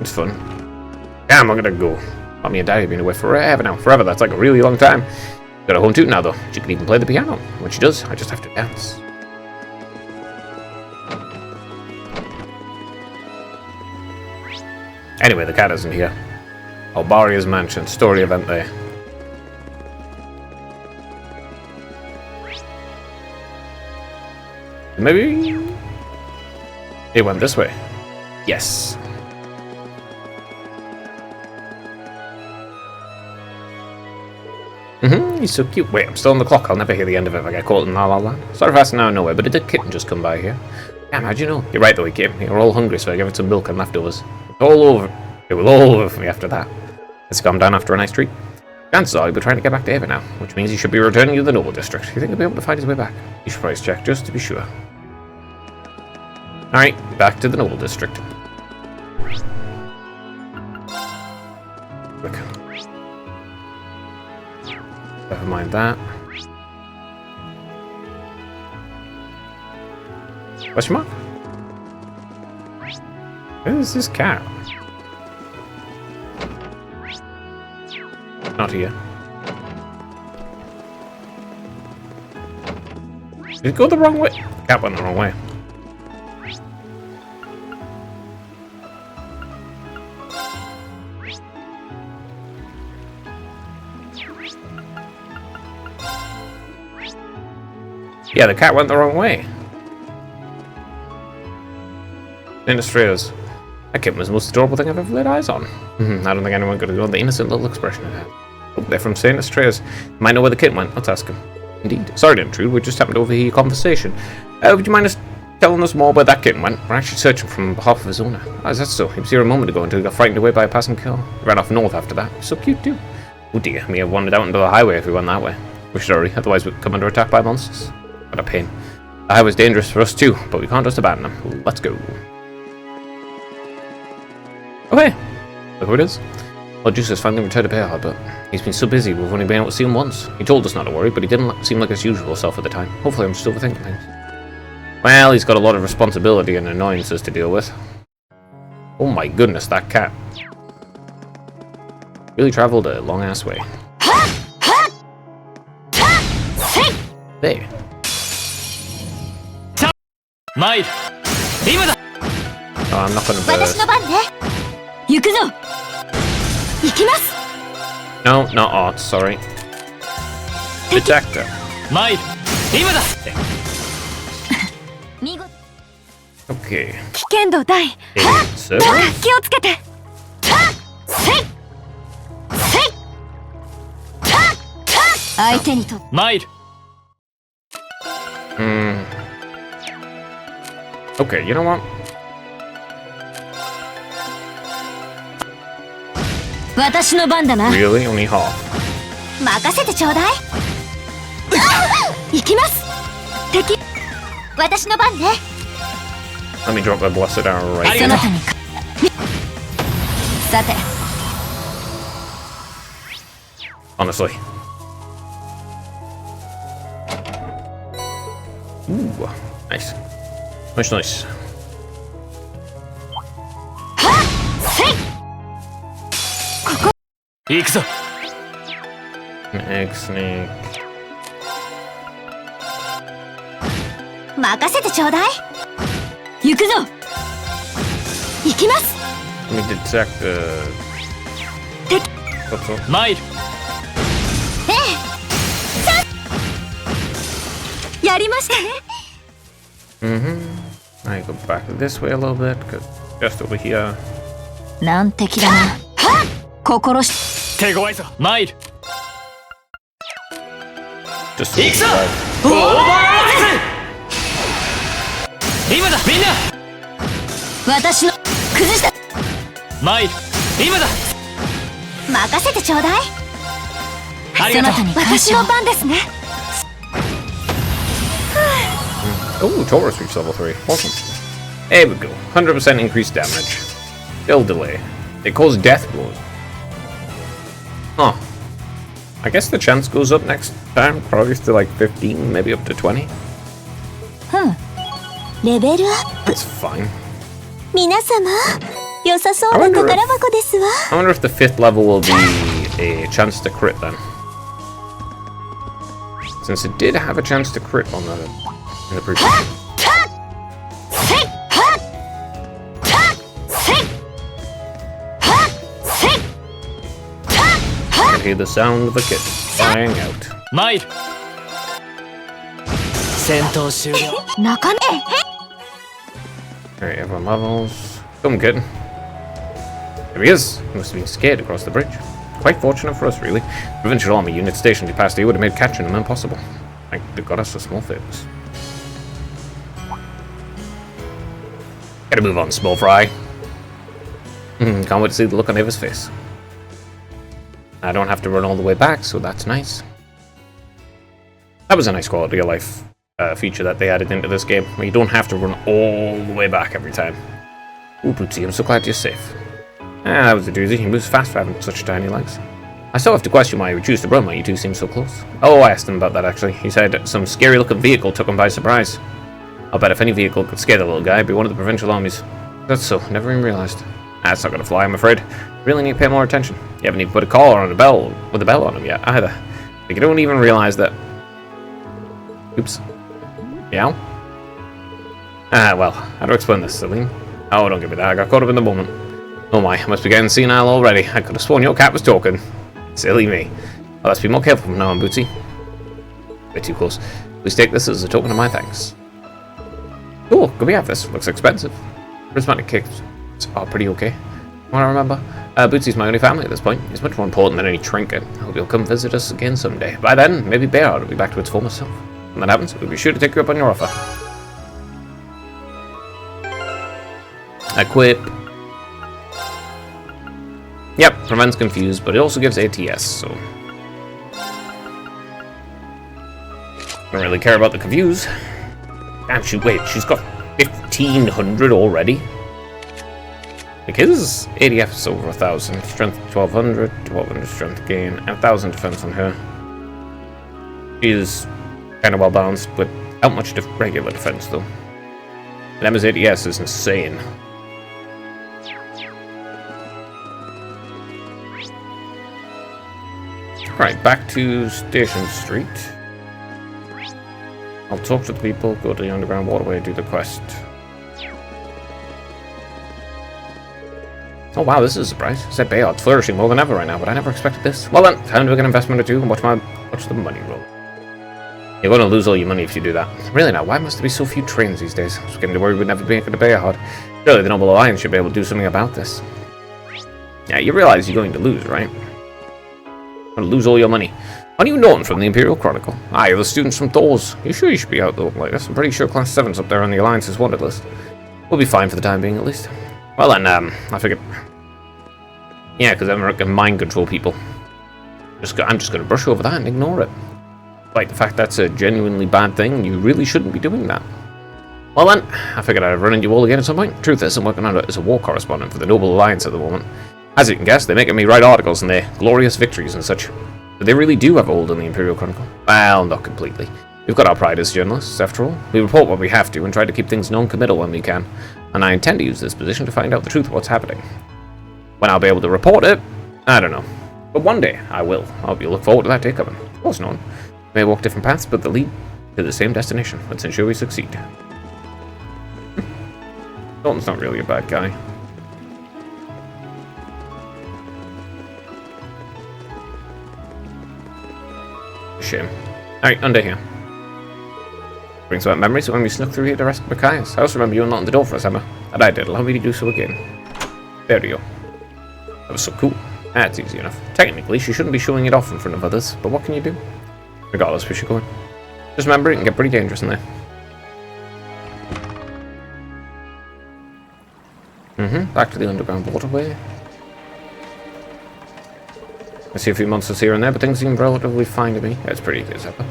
It's fun. Damn, I'm gonna go. Mommy and Daddy have been away forever now. Forever, that's like a really long time. Got a home tutor now, though. She can even play the piano. When she does, I just have to dance. Anyway, the cat isn't here. Albaria's mansion. Story event there. Maybe... it went this way. Yes. He's so cute. Wait, I'm still on the clock. I'll never hear the end of it if I get caught in La La Land. Sort of fast now nowhere, but did the kitten just come by here? Damn, how'd you know? You're right though, he came. We were all hungry, so I gave it some milk and leftovers. All over. It was all over for me after that. Let's calm down after a nice treat. Chances are he'll be trying to get back to Ava now, which means he should be returning to the Noble District. You think he'll be able to find his way back? You should price check, just to be sure. Alright, back to the Noble District. Quick. Never mind that. Question mark? Who is this cat? Not here. Did it go the wrong way? The cat went the wrong way. Yeah, the cat went the wrong way. Innistra's. That kitten was the most adorable thing I've ever laid eyes on. I don't think anyone could have known the innocent little expression it had. Oh, they're from St. Astraeus. Might know where the kitten went. Let's ask him. Indeed. Sorry to intrude. We just happened to overhear your conversation. Would you mind us telling us more where that kitten went? We're actually searching from behalf of his owner. Oh, is that so? He was here a moment ago until he got frightened away by a passing car. He ran off north after that. He's so cute too. Oh dear, we have wandered out into the highway if we went that way. We should hurry, otherwise we'd come under attack by monsters. What a pain. The highway's dangerous for us too, but we can't just abandon him. Let's go. Okay. Look who it is. Well, Juice has finally returned to Bear, but he's been so busy we've only been able to see him once. He told us not to worry, but he didn't seem like his usual self at the time. Hopefully I'm just overthinking things. Well, he's got a lot of responsibility and annoyances to deal with. Oh my goodness, that cat. Really travelled a long-ass way. There. Oh, I'm not gonna burst. No, not art, sorry. Detector. Okay. 危険度大。 So, 気をつけて。はっせいせいはっ相手にと参る。 okay, you know what? 私の番だな。 Really? Only half. 任せてちょうだい。行きます。敵。私の番ね。 Let me drop the blessed arrow right そ here. なたにか。さて。 Honestly. Ooh, nice. Nice, nice. せい。行くぞ。 An egg snake. 任せてちょうだい。行くぞ。行きます。 Let me detect the. What's up? 参る。やりましたね。 I go back this way a little bit, cause just over here. 難敵だな。心し。手強いぞ。参る。 Just to 行くぞ。 survive. オーバー今だみんな。私の崩した。参る。今だ。任せてちょうだい。ありがとう。私の番ですね。 Oh, Taurus reached level 3. Awesome. There we go. 100% increased damage. Still delay. They cause death blows. Huh. I guess the chance goes up next time, probably to like 15, maybe up to 20. レベルアップ。 That's fine. 皆様、良さそうな宝箱ですわ。 I wonder if the 5th level will be a chance to crit then. Since it did have a chance to crit on that in the previous. I can hear the sound of a kitten flying out. 参る。戦闘終了。中根。 Alright, everyone levels. Come kitten. There he is. He must have been scared across the bridge. Quite fortunate for us, really. Provincial army units stationed past here would have made catching him impossible. Like, they got us a small favors. Gotta move on, small fry. Can't wait to see the look on Ava's face. I don't have to run all the way back, so that's nice. That was a nice quality of life feature that they added into this game, where you don't have to run all the way back every time. Ooh, Bootsy, I'm so glad you're safe. That was a doozy. He moves fast for having such tiny legs. I still have to question why he refused to run when you two seem so close. Oh, I asked him about that actually. He said some scary looking vehicle took him by surprise. I'll bet if any vehicle could scare the little guy, it'd be one of the provincial armies. That's so, never even realized. That's not gonna fly, I'm afraid. Really need to pay more attention. You haven't even put a collar on a bell with a bell on him yet, either. Like, you don't even realize that. Oops. Yeah? Well, how do I explain this, Celine? Oh, don't give me that, I got caught up in the moment. Oh my, I must be getting senile already. I could have sworn your cat was talking. Silly me. Well, let's be more careful from now on, Bootsy. A bit too close. Please take this as a token of my thanks. Cool, could we have this? Looks expensive. Prismatic kicks are pretty okay. Wanna remember? Bootsy's my only family at this point. He's much more important than any trinket. I hope you'll come visit us again someday. By then, maybe Bayard will be back to its former self. When that happens, we'll be sure to take you up on your offer. Equip. Yep, prevents confuse, but it also gives ATS, so... Don't really care about the confuse. Damn, wait, she's got 1,500 already? Like his ADF is over 1,000, strength 1,200, 1,200 strength gain, and 1,000 defense on her. She is kind of well balanced, but out much regular defense though. And Emma's ADS is insane. Right, back to Station Street. I'll talk to the people, go to the underground waterway, do the quest. Oh wow, this is a surprise. I said Bayard's flourishing more than ever right now, but I never expected this. Well then, time to make an investment or two and watch the money roll. You're going to lose all your money if you do that. Really now, why must there be so few trains these days? I was getting to worry we'd never be able to pay a hard. Surely the Noble Alliance should be able to do something about this. Yeah, you realize you're going to lose, right? You're going to lose all your money. Aren't you Norton from the Imperial Chronicle? Ah, you're the students from Thor's. You sure you should be out though like this? I'm pretty sure Class 7's up there on the Alliance's wanted list. We'll be fine for the time being, at least. Well then, I figured... Yeah, because I can mind control people. I'm just going to brush over that and ignore it. Like the fact that's a genuinely bad thing, you really shouldn't be doing that. Well then, I figured I'd run into you all again at some point. Truth is, I'm working on it as a war correspondent for the Noble Alliance at the moment. As you can guess, they're making me write articles on their glorious victories and such. But they really do have a hold on the Imperial Chronicle. Well, not completely. We've got our pride as journalists, after all. We report what we have to and try to keep things non-committal when we can. And I intend to use this position to find out the truth of what's happening. When I'll be able to report it, I don't know. But one day, I will. I hope you look forward to that day coming. Of course, Norton. We may walk different paths, but they lead to the same destination. Let's ensure we succeed. Norton's not really a bad guy. Shame. Alright, under here. Brings back memories of when we snuck through here to rescue Machias. I also remember you unlocking the door for us, Emma. And I did. Allow me to do so again. There we go. That was so cool. That's easy enough. Technically, she shouldn't be showing it off in front of others, but what can you do? Regardless, we should go in. Just remember, it can get pretty dangerous in there. Back to the underground waterway. I see a few monsters here and there, but things seem relatively fine to me. Yeah, it's pretty good, Zappa.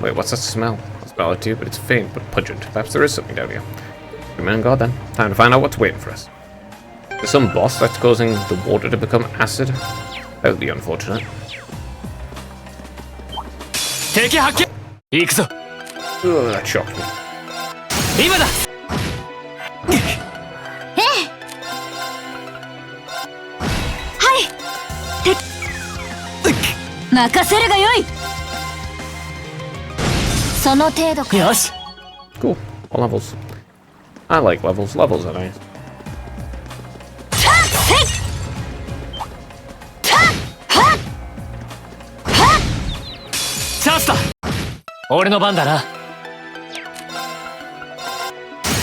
Wait, what's that smell? I smell it too, but it's faint but pungent. Perhaps there is something down here. Remain on guard then. Time to find out what's waiting for us. There's some boss that's causing the water to become acid. That would be unfortunate. Ugh, that shocked me. 任せるがよい。その程度か。よし。Cool. All levels. I like levels. Levels are nice. チャンスだ。俺の番だな。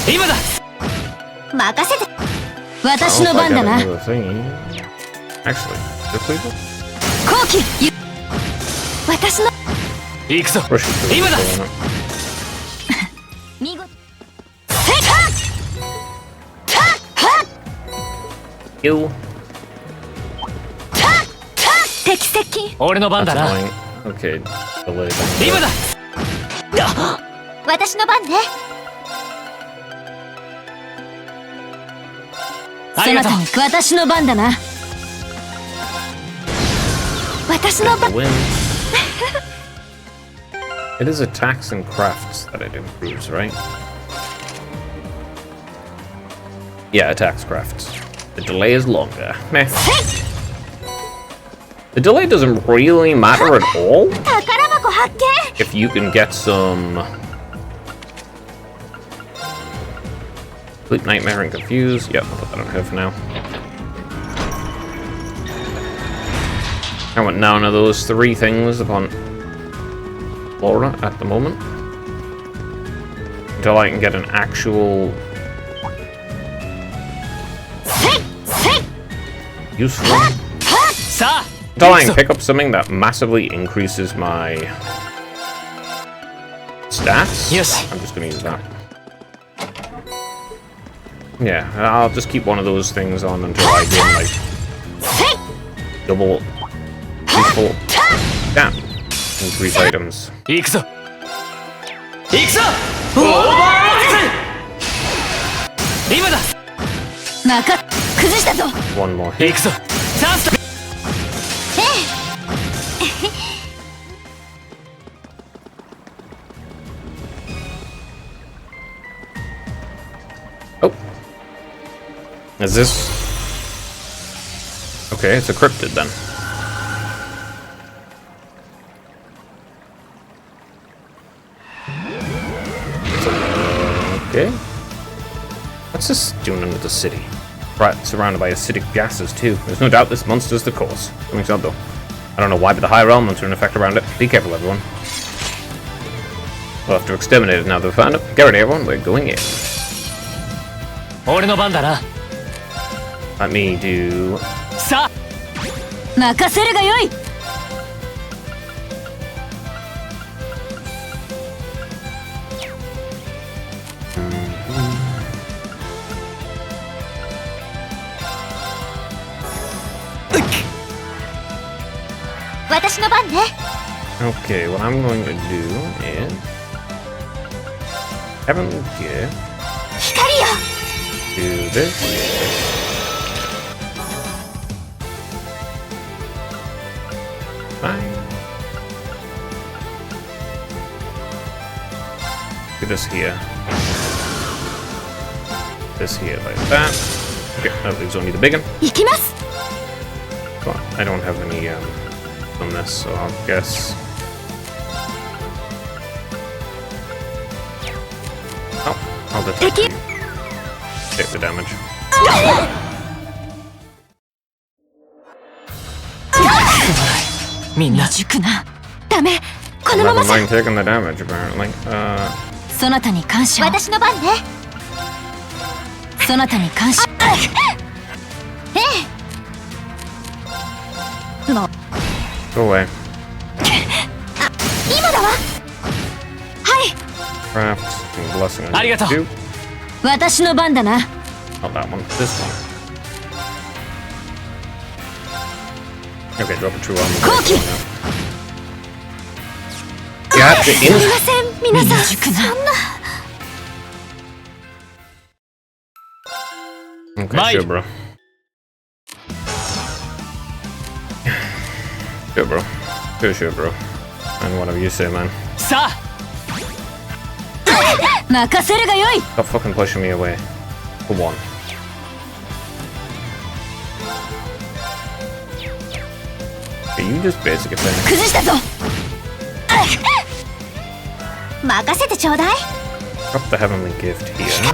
今だ。任せて。私の番だな。 Actually, this 後期。私の。行くぞ。今だ。見事。You. 敵接近。俺の番だな。Okay. 今だ。私の番ね。そなたに私の番だな。私の番。It is attacks and crafts that it improves, right? Yeah, attacks, crafts. The delay is longer. Meh. The delay doesn't really matter at all. If you can get some... Sleep, Nightmare, and Confuse. Yep, I'll put that on here for now. I want none of those three things upon Laura at the moment. Until I can get an actual... useful... Until I can pick up something that massively increases my... stats? Yes. I'm just gonna use that. Yeah, I'll just keep one of those things on until I gain, like... double... useful... damn. Increase items. 行くぞ。行くぞ。オーバー今だ。崩したぞ。 One more hit. 行くぞ。チャンスだ。Oh. Is this... Okay, it's a cryptid then. Okay. What's this doing under the city? Right, surrounded by acidic gases too. There's no doubt this monster's the cause. Something's up though. I don't know why, but the higher elements are in effect around it. Be careful, everyone. We'll have to exterminate it now that we've found it. Get ready, everyone. We're going in. 俺の番だな。 Let me do... さあ、任せるがよい。私の番ね。 Okay, what I'm going to do is... Heavenly Gift. 光よ。 Do this. Fine. Do this here. This here like that. Okay, that leaves only the big one. 行きます。 Well, I don't have any on this, so I'll guess. Oh, I'll detect you. Take the damage. みんな。未熟な。ダメ。このま Never まじゃ。 mind taking the damage, apparently. そなたに感謝。私の番ね。そなたに感謝。ええ。もう。 Go away. 今だわ。はい。 Craft and blessing on ありがとう。 you. 私の番だな。 Not that one. This one. Okay, drop a true armor. Corky! You have to すみません、皆さん。そんな。 Okay, Mike. sure, bro. Sure, bro. Sure, bro. And whatever you say, man. さあ、任せるがよい。 Stop fucking pushing me away. For one. Okay, you just basic attack. 崩したぞ。任せてちょうだい。 Drop the heavenly gift here.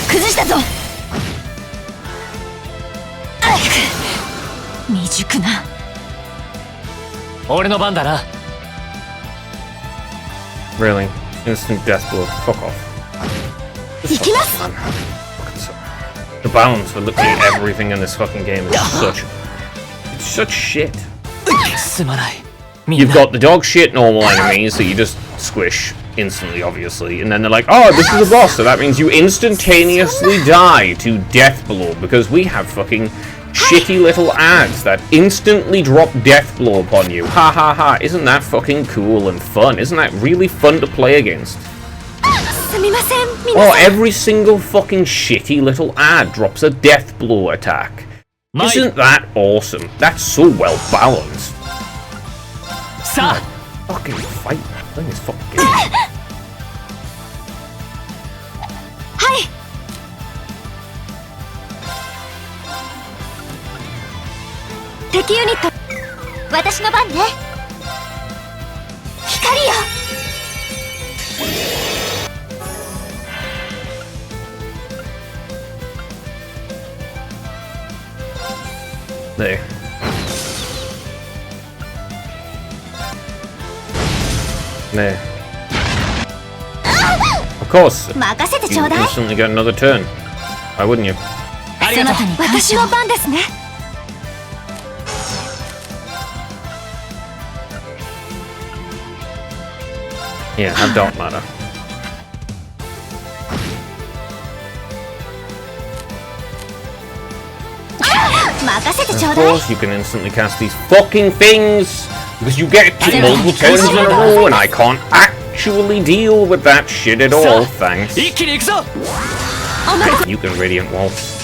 崩したぞ。未熟な。俺の番だな。 Really? Instant death blow. Fuck off. 行きます。 Man. Fucking so. The balance for literally everything in this fucking game is such... It's such shit. すまない。みん You've な。 got the dog shit normal enemies that you just squish instantly, obviously, and then they're like, oh, this is a boss, so that means you instantaneously die to death blow, because we have fucking shitty little ads that instantly drop death blow upon you. Ha ha ha, isn't that fucking cool and fun? Isn't that really fun to play against? すみません、皆 Oh, さん。 every single fucking shitty little ad drops a death blow attack. Mike. Isn't that awesome? That's so well balanced. さあ、 Fucking fight. That thing is fucking... はい。敵ユニット。私の番ね。光よ。 There. There. Of course. 任せてち You ょうだい。 instantly get another turn. Why wouldn't you? ありがとう。私の番ですね。 Yeah, that don't matter. 任せてちょう Of だい。 course, you can instantly cast these fucking things because you get to multiple turns in a row, and I can't actually deal with that shit at all. Thanks. 一気に行くぞ。 You can Radiant Waltz.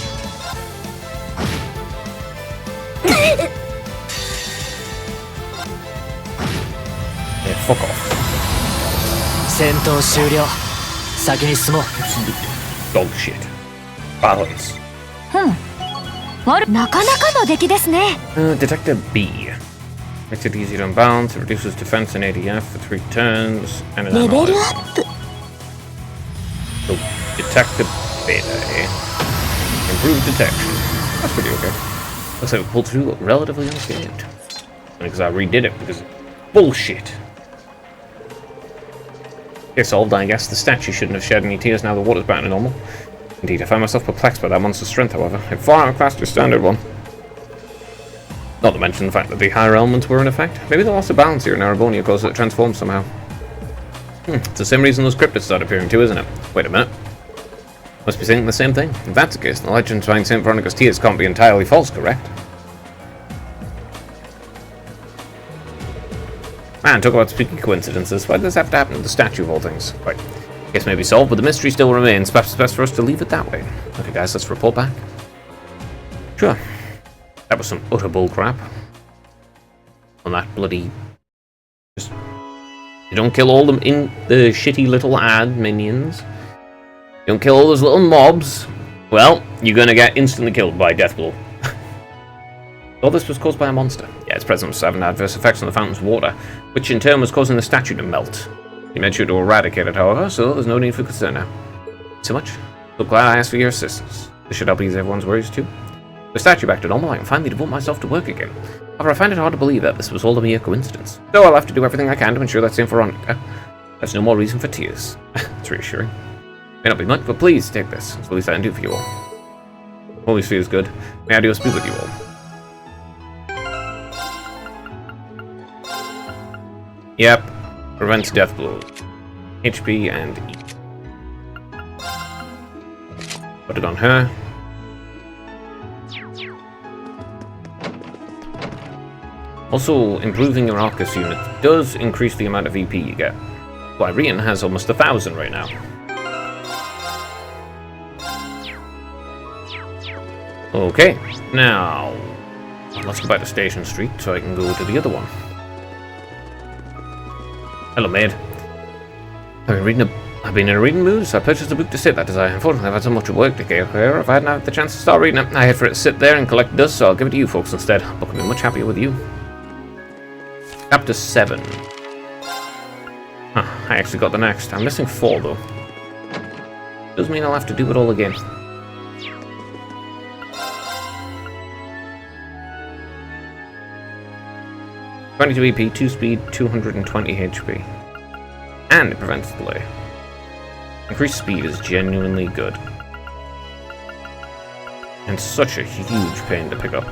Yeah, fuck off. 戦闘終了。先に進もう。 Dog shit. Balance. なかなかの出来ですね。 Detector B. Makes it easy to unbalance, it reduces defense and ADF for 3 turns, and an レベル analyze. アップ。 So, Detector Beta, eh? Improved detection. That's pretty okay. Looks like we pulled through relatively unscathed. because I redid it, because bullshit. Okay, solved. I guess the statue shouldn't have shed any tears now the water's back to normal. Indeed, I found myself perplexed by that monster's strength, however. It far outclassed your standard one. Not to mention the fact that the higher elements were in effect. Maybe the loss of balance here in Erebonia caused it to transform somehow. It's the same reason those cryptids start appearing too, isn't it? Wait a minute. Must be saying the same thing. If that's the case, the legend behind St. Veronica's tears can't be entirely false, correct? Man, talk about spooky coincidences. Why does this have to happen to the statue of all things? Right. Guess maybe solved, but the mystery still remains. Perhaps it's best for us to leave it that way. Okay, guys, let's report back. Sure. That was some utter bullcrap. On that bloody... Just... You don't kill all them in the shitty little ad minions. You don't kill all those little mobs. Well, you're gonna get instantly killed by Deathblow. All this was caused by a monster. Yeah, its presence was having adverse effects on the fountain's water, which in turn was causing the statue to melt. He made sure to eradicate it, however, so there's no need for concern now. So much. So glad I asked for your assistance. This should help ease everyone's worries too. The statue back to normal, I can finally devote myself to work again. However, I find it hard to believe that this was all a mere coincidence. So I'll have to do everything I can to ensure that St. Veronica has no more reason for tears. It's reassuring. May not be much, but please take this. It's the least I can do for you all. Holy feels good. May I do a speak with you all? Yep. Prevents death blows. HP and E. Put it on her. Also, improving your Arcus unit does increase the amount of EP you get. Lyrian has almost 1,000 right now. Okay, now let's go back to Station Street so I can go to the other one. Hello, maid. I've been in a reading mood, so I purchased a book to sit that desire. Unfortunately, I've had so much work to get here. If I hadn't had the chance to start reading it, I had for it to sit there and collect dust, so I'll give it to you folks instead. The book will be much happier with you. Chapter 7. Huh, I actually got the next. I'm missing 4, though. Does mean I'll have to do it all again. (22 EP, 2 speed, 220 HP. And it prevents delay. Increased speed is genuinely good. And such a huge pain to pick up.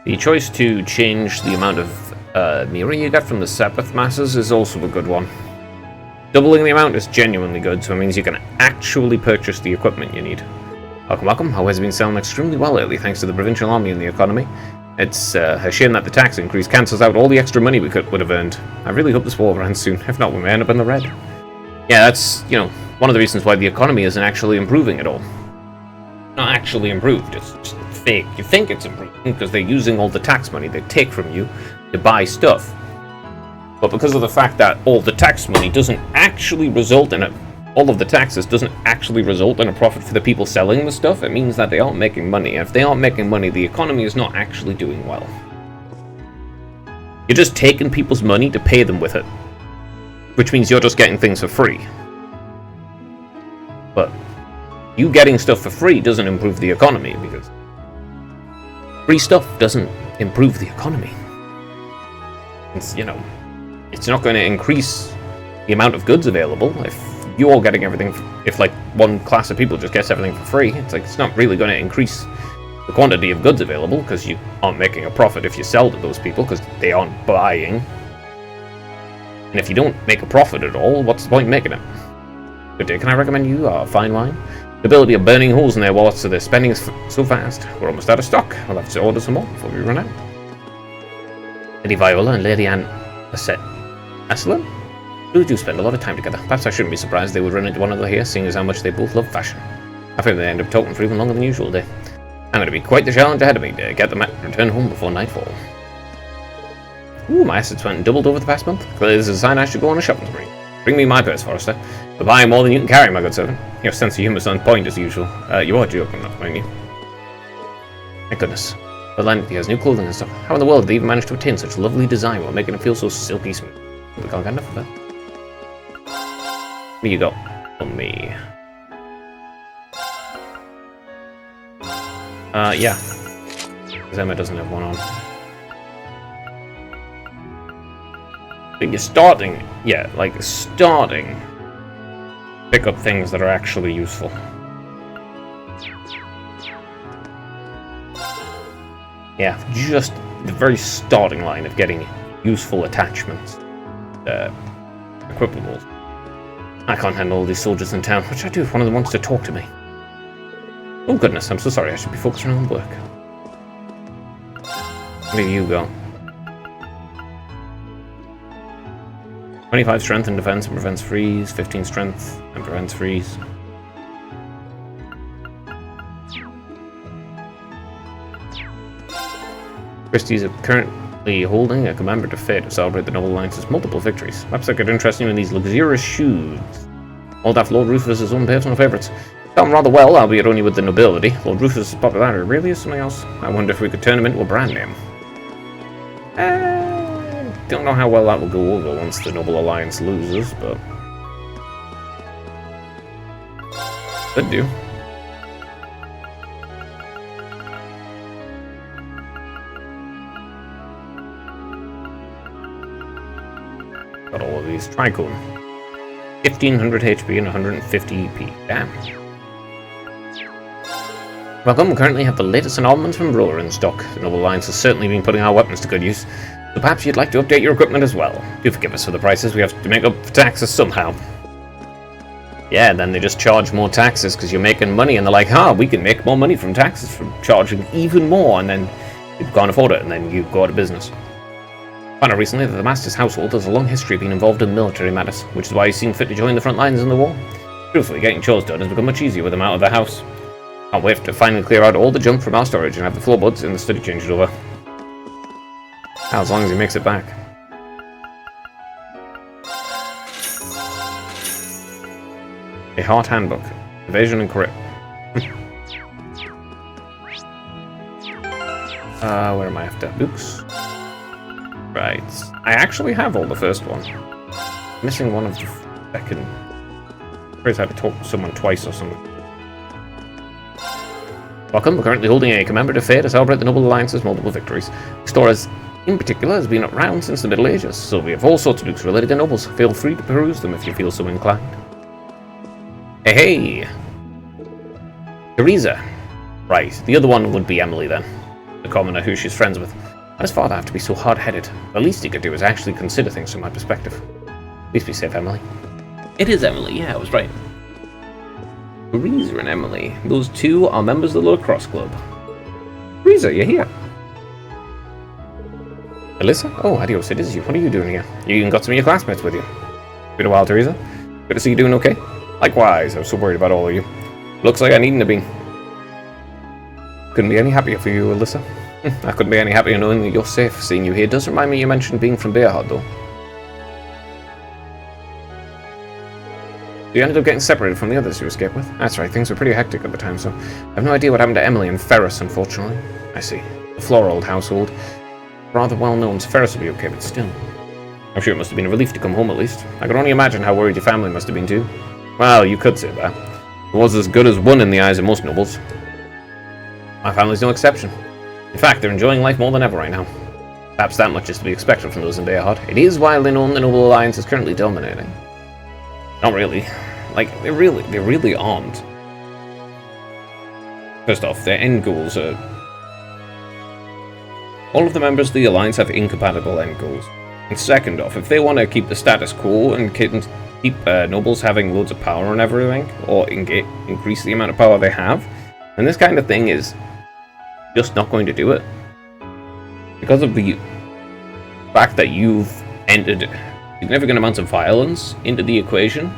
The choice to change the amount of mirror you get from the Sepith masses is also a good one. Doubling the amount is genuinely good, so it means you can actually purchase the equipment you need. Welcome, welcome. Always been selling extremely well lately thanks to the provincial army and the economy. It's a shame that the tax increase cancels out all the extra money we would have earned. I really hope this war ends soon, if not we may end up in the red. Yeah, that's, one of the reasons why the economy isn't actually improving at all. Not actually improved, it's just fake. You think it's improving because they're using all the tax money they take from you to buy stuff. But because of the fact that all the tax money doesn't actually result in all of the taxes doesn't actually result in a profit for the people selling the stuff, it means that they aren't making money. And if they aren't making money, the economy is not actually doing well. You're just taking people's money to pay them with it. Which means you're just getting things for free. But you getting stuff for free doesn't improve the economy, because free stuff doesn't improve the economy. It's, it's not going to increase the amount of goods available if you're getting everything. If like one class of people just gets everything for free, it's not really going to increase the quantity of goods available, because you aren't making a profit if you sell to those people, because they aren't buying. And if you don't make a profit at all, what's the point in making it? Good day, can I recommend you fine wine? The ability of burning holes in their wallets so their spending is so fast. We're almost out of stock. We'll have to order some more before we run out. Lady Viola and Lady Anne Aslan? Really do spend a lot of time together. Perhaps I shouldn't be surprised they would run into one another here, seeing as how much they both love fashion. I think they end up talking for even longer than usual day. I'm going to be quite the challenge ahead of me to get them to return home before nightfall. Ooh, my assets went and doubled over the past month. Clearly this is a sign I should go on a shopping spree. Bring me my purse, Forrester. But buying more than you can carry, my good servant. Your sense of humour's on point as usual. You are joking, not mind you. Thank goodness. The land has new clothing and stuff. How in the world did they even manage to attain such lovely design while making it feel so silky smooth? We can't get enough of that. Here you go. On me. Yeah. Because Emma doesn't have one on. But you're starting, yeah, like starting. Pick up things that are actually useful. Yeah, just the very starting line of getting useful attachments. Equipables. I can't handle all these soldiers in town. What should I do if one of them wants to talk to me? Oh goodness, I'm so sorry. I should be focusing on work. Where you go? 25 strength and defense and prevents freeze. 15 strength and prevents freeze. Christie's currently holding a commemorative fair to celebrate the Noble Alliance's multiple victories. Perhaps I could interest you in these luxurious shoes. Old Lord Rufus is own personal favourites. Got him rather well, albeit only with the nobility. Lord Rufus' popularity really is something else. I wonder if we could turn him into a brand name. Don't know how well that will go over once the Noble Alliance loses, but... could do. Got all of these. Tricone. 1500 HP and 150 EP. Damn. Welcome, we currently have the latest armaments from Roller in stock. The Noble Alliance has certainly been putting our weapons to good use. So perhaps you'd like to update your equipment as well. Do forgive us for the prices, we have to make up for taxes somehow. Yeah, then they just charge more taxes because you're making money, and they're like, we can make more money from taxes from charging even more, and then you can't afford it, and then you go out of business. I found out recently that the Master's household has a long history of being involved in military matters, which is why he's seen fit to join the front lines in the war. Truthfully, getting chores done has become much easier with him out of the house. Can't wait to finally clear out all the junk from our storage and have the floorboards in the study changed over. As long as he makes it back. A Heart Handbook. Evasion and Crit. Where am I after? Books. Right. I actually have all the first one. Missing one of the second. I suppose I had to talk to someone twice or something. Welcome, we're currently holding a commemorative fair to celebrate the Noble Alliance's multiple victories. The store in particular has been around since the Middle Ages, so we have all sorts of books related to nobles. Feel free to peruse them if you feel so inclined. Hey! Teresa. Right, the other one would be Emily then. The commoner who she's friends with. Why does father have to be so hard-headed? The least he could do is actually consider things from my perspective. Please be safe, Emily. It is Emily, yeah, I was right. Teresa and Emily. Those two are members of the lacrosse club. Teresa, you're here. Alyssa? Oh, adios, it is you. What are you doing here? You even got some of your classmates with you. Been a while, Teresa. Good to see you doing okay. Likewise, I was so worried about all of you. Looks like I needn't have been. Couldn't be any happier for you, Alyssa. I couldn't be any happier knowing that you're safe. Seeing you here does remind me you mentioned being from Bearheart, though. You ended up getting separated from the others you escaped with? That's right, things were pretty hectic at the time, so I have no idea what happened to Emily and Ferris, unfortunately. I see. The Florold household. Rather well known, so Ferris will be okay, but still. I'm sure it must have been a relief to come home, at least. I can only imagine how worried your family must have been, too. Well, you could say that. It was as good as one in the eyes of most nobles. My family's no exception. In fact, they're enjoying life more than ever right now. Perhaps that much is to be expected from those in Bearheart. It is widely known the Noble Alliance is currently dominating. Not really. Like, they really aren't. First off, their end goals are... all of the members of the Alliance have incompatible end goals. And second off, if they want to keep the status quo and keep nobles having loads of power and everything, or increase the amount of power they have, then this kind of thing is just not going to do it. Because of the fact that you've entered significant amounts of violence into the equation,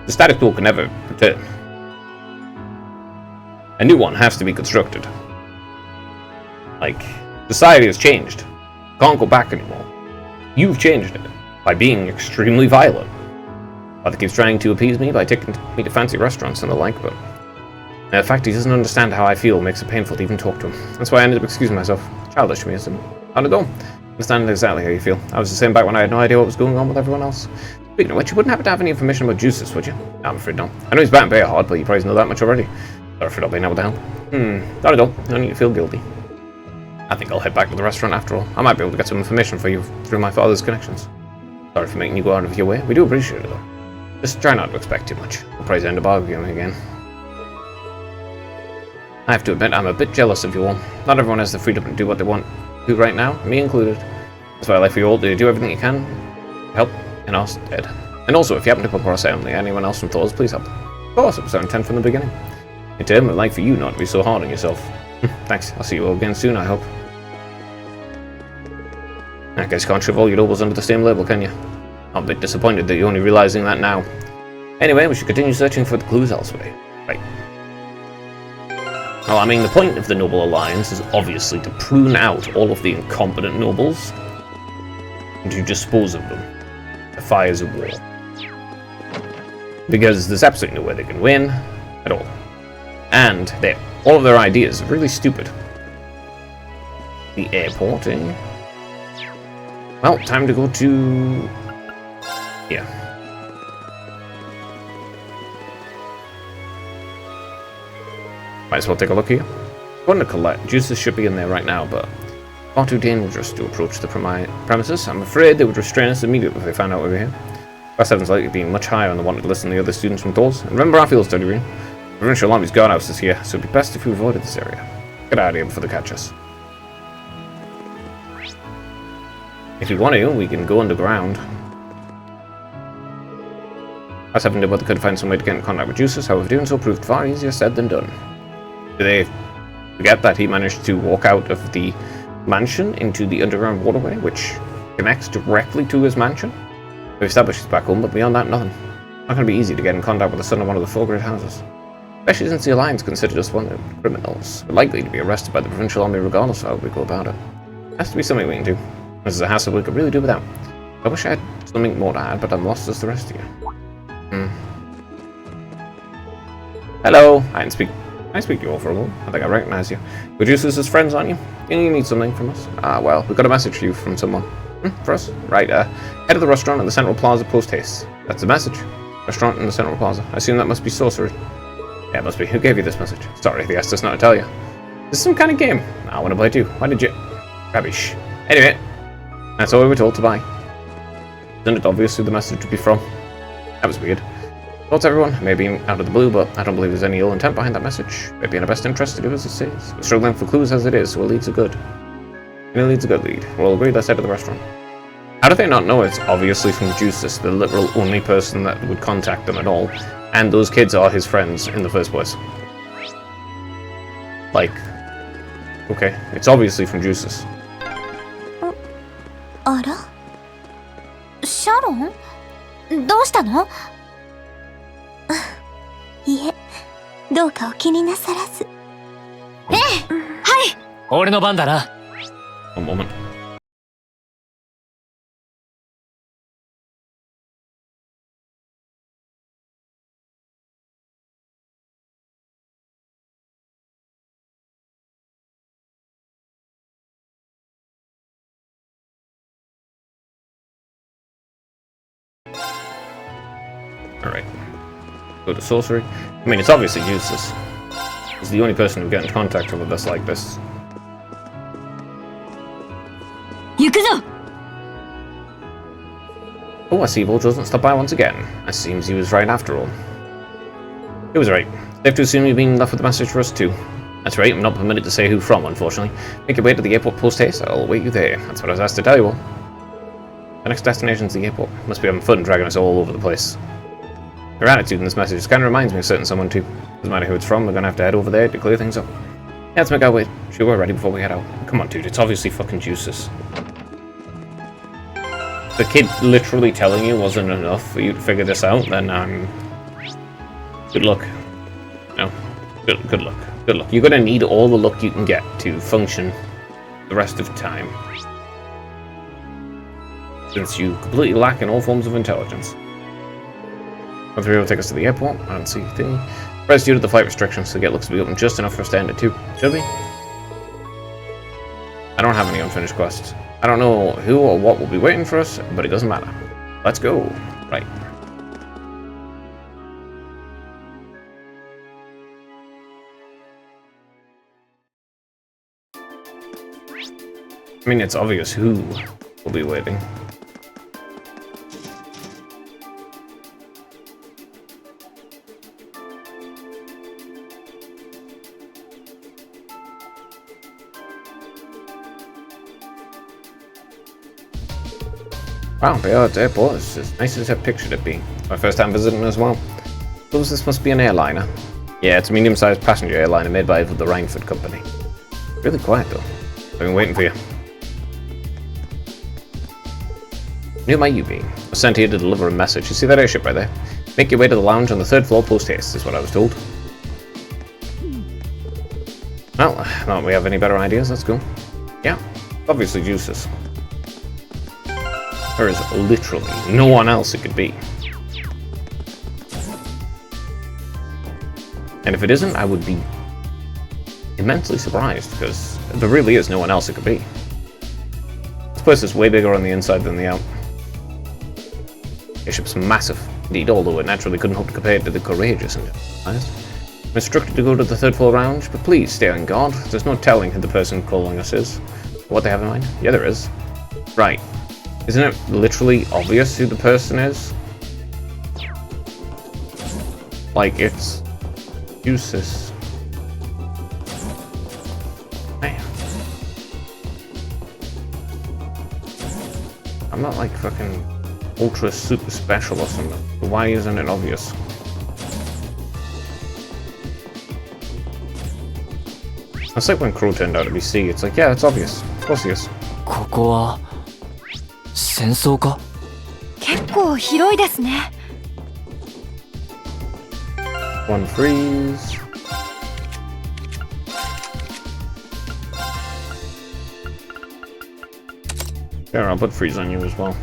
the status quo can never return. A new one has to be constructed. Like, society has changed. Can't go back anymore. You've changed it by being extremely violent. Father keeps trying to appease me by taking me to fancy restaurants and the like, but The fact he doesn't understand how I feel makes it painful to even talk to him. That's why I ended up excusing myself. Childish me, isn't it? How'd it go? Understand exactly how you feel. I was the same back when I had no idea what was going on with everyone else. Speaking of which, you wouldn't happen to have any information about Juices, would you? No, I'm afraid not. I know he's batting very hard, but you probably know that much already. Sorry for not being able to help. Not at all. No need to feel guilty. I think I'll head back to the restaurant after all. I might be able to get some information for you through my father's connections. Sorry for making you go out of your way. We do appreciate it, though. Just try not to expect too much. We'll probably end up arguing again. I have to admit, I'm a bit jealous of you all. Not everyone has the freedom to do what they want to right now, me included. That's why I like for you all to do everything you can to help in our stead. And also, if you happen to come across anyone else from Thor's, please help. Of course, it was our intent from the beginning. In turn, I'd like for you not to be so hard on yourself. Thanks. I'll see you all again soon, I hope. I guess you can't shove all your nobles under the same label, can you? I'm a bit disappointed that you're only realizing that now. Anyway, we should continue searching for the clues elsewhere. Right. Well, I mean, the point of the Noble Alliance is obviously to prune out all of the incompetent nobles and to dispose of them. The fires of war. Because there's absolutely no way they can win at all. And all of their ideas are really stupid. The airport, eh? Well, time to go to... yeah. Might as well take a look here. Going to collect. Juices should be in there right now, but far too dangerous to approach the premises. I'm afraid they would restrain us immediately if they found out we were here. Class 7's likely being much higher on the wanted list than the other students from Thor's. And remember our field study room. The Provincial Army's guardhouse is here, so it'd be best if we avoided this area. Get out of here before they catch us. If you want to, we can go underground. Class 7 did what they could to find some way to get in contact with Juices, however doing so proved far easier said than done. Do they forget that he managed to walk out of the mansion into the underground waterway, which connects directly to his mansion? We've established he's back home, but beyond that, nothing. Not going to be easy to get in contact with the son of one of the four great houses. Especially since the Alliance considered us one of the criminals. We're likely to be arrested by the Provincial Army regardless of how we go about it. Has to be something we can do. This is a hassle we could really do without. I wish I had something more to add, but I'm lost as the rest of you. Hello. I speak to you all for a moment. I think I recognize you. We're Juices as friends, aren't you? You need something from us? Ah, well, we got a message for you from someone. For us? Right, head of the restaurant at the Central Plaza post haste. That's the message. Restaurant in the Central Plaza. I assume that must be sorcery. Yeah, it must be. Who gave you this message? Sorry, they asked us not to tell you. This is some kind of game. I want to play too. Why did you... rubbish. Anyway, that's all we were told to buy. Isn't it obvious who the message would be from? That was weird. Thoughts everyone, maybe out of the blue, but I don't believe there's any ill intent behind that message. Maybe in our best interest to do as it says. We're struggling for clues as it is, so it leads a good. And it leads a good lead. We'll agree let's head to the restaurant. How do they not know it's obviously from Juices, the literal only person that would contact them at all, and those kids are his friends in the first place? Like, okay, it's obviously from Juices. あらシャロンどうしたのいえ、どうかお気になさらず。ええ、はい。俺の番だな。One moment. Alright. Go to sorcery. I mean, it's obviously useless. He's the only person who get in contact with us like this. 行くぞ! Oh, I see Volge doesn't stop by once again. It seems he was right after all. He was right. Safe to assume you've been left with a message for us too. That's right, I'm not permitted to say who from, unfortunately. Make your way to the airport post-haste, I'll await you there. That's what I was asked to tell you all. The next destination's the airport. Must be having fun dragging us all over the place. Your attitude in this message kind of reminds me of certain someone too. Doesn't matter who it's from, we're gonna have to head over there to clear things up. Yeah, let's make our way. Sure, we're ready before we head out. Come on, dude, it's obviously fucking Juices. The kid literally telling you wasn't enough for you to figure this out, then, good luck. No. Good luck. Good luck. You're gonna need all the luck you can get to function the rest of time. Since you completely lack in all forms of intelligence. One 3 will take us to the airport. I don't see anything. Press due to the flight restrictions, the gate looks to be open just enough for us to end it too. Should we? I don't have any unfinished quests. I don't know who or what will be waiting for us, but it doesn't matter. Let's go. Right. I mean, it's obvious who will be waiting. Wow, Bayard's airport is as nice as I pictured it being. My first time visiting as well. Suppose this must be an airliner. Yeah, it's a medium-sized passenger airliner made by the Rhineford Company. Really quiet though. I've been waiting for you. Who might you be? I was sent here to deliver a message. You see that airship right there? Make your way to the lounge on the 3rd floor post-haste, is what I was told. Well, not that we have any better ideas, let's go. Yeah, obviously Juices. There is literally no one else it could be. And if it isn't, I would be immensely surprised, because there really is no one else it could be. This place is way bigger on the inside than the out. The ship's massive, indeed, although it naturally couldn't hope to compare it to the Courageous in size. I'm instructed to go to the 3rd floor lounge, but please stay on guard. There's no telling who the person calling us is. What they have in mind? Yeah, there is. Right. Isn't it literally obvious who the person is? Like, it's Juices. Man. I'm not like fucking ultra super special or something. Why isn't it obvious? It's like when Crow turned out to be C. It's like, yeah, it's obvious. Of course he is. ここは戦争か？結構広いですね。One freeze. Sure, I'll put freeze on you as well.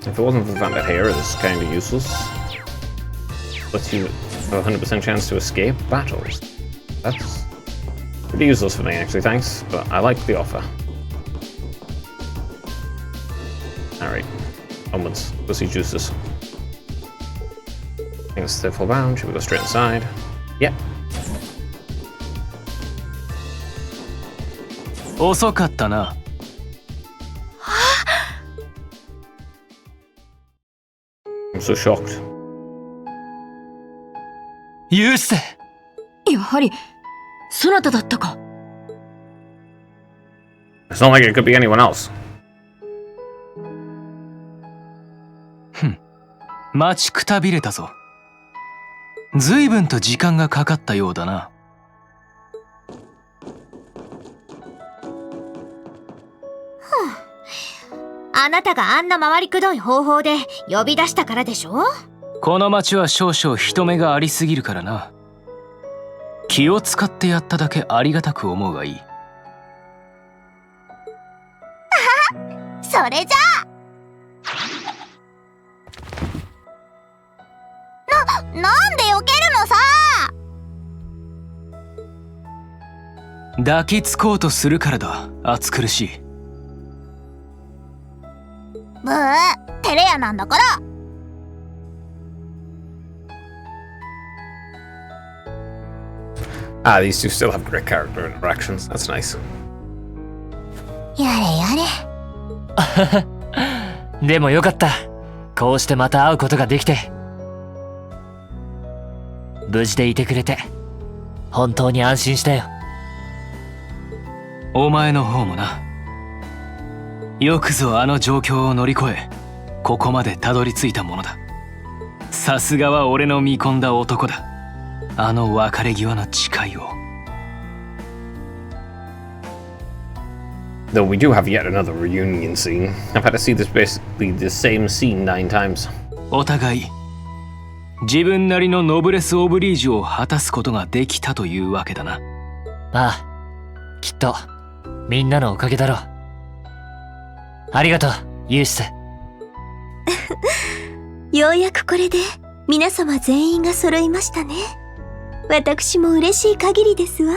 If it wasn't for Vandit Hair, it's kind of useless. Lets you have a 100% chance to escape battles. That's pretty useless for me, actually, thanks, but I like the offer. Alright, onwards. Go see Juices. I think it's the full round. Should we go straight inside? Yep. 遅かったな。I'm so shocked. ユース。やはりそなただったか。It's not like it could be anyone else. 待ちくたびれたぞ。随分と時間がかかったようだな。あなたがあんな回りくどい方法で呼び出したからでしょ。この町は少々人目がありすぎるからな。気を使ってやっただけありがたく思うがいい。それじゃあなんで避けるのさ。抱きつこうとするからだ。暑苦しい。ブー、照れ屋なんだから。Ah, these two still have great character interactions. That's nice. やれやれ。でもよかった。こうしてまた会うことができて。無事でいてくれて本当に安心したよ。お前の方もな。よくぞあの状況を乗り越えここまでたどり着いたものだ。さすがは俺の見込んだ男だ。あの別れ際の誓いを。Though we do have yet another reunion scene. I've had to see this basically the same scene 9 times. お互い自分なりのノブレス・オブリージュを果たすことができたというわけだな。ああ、きっと、みんなのおかげだろう。ありがとう、ユーシス。ようやくこれで皆様全員が揃いましたね。私も嬉しい限りですわ。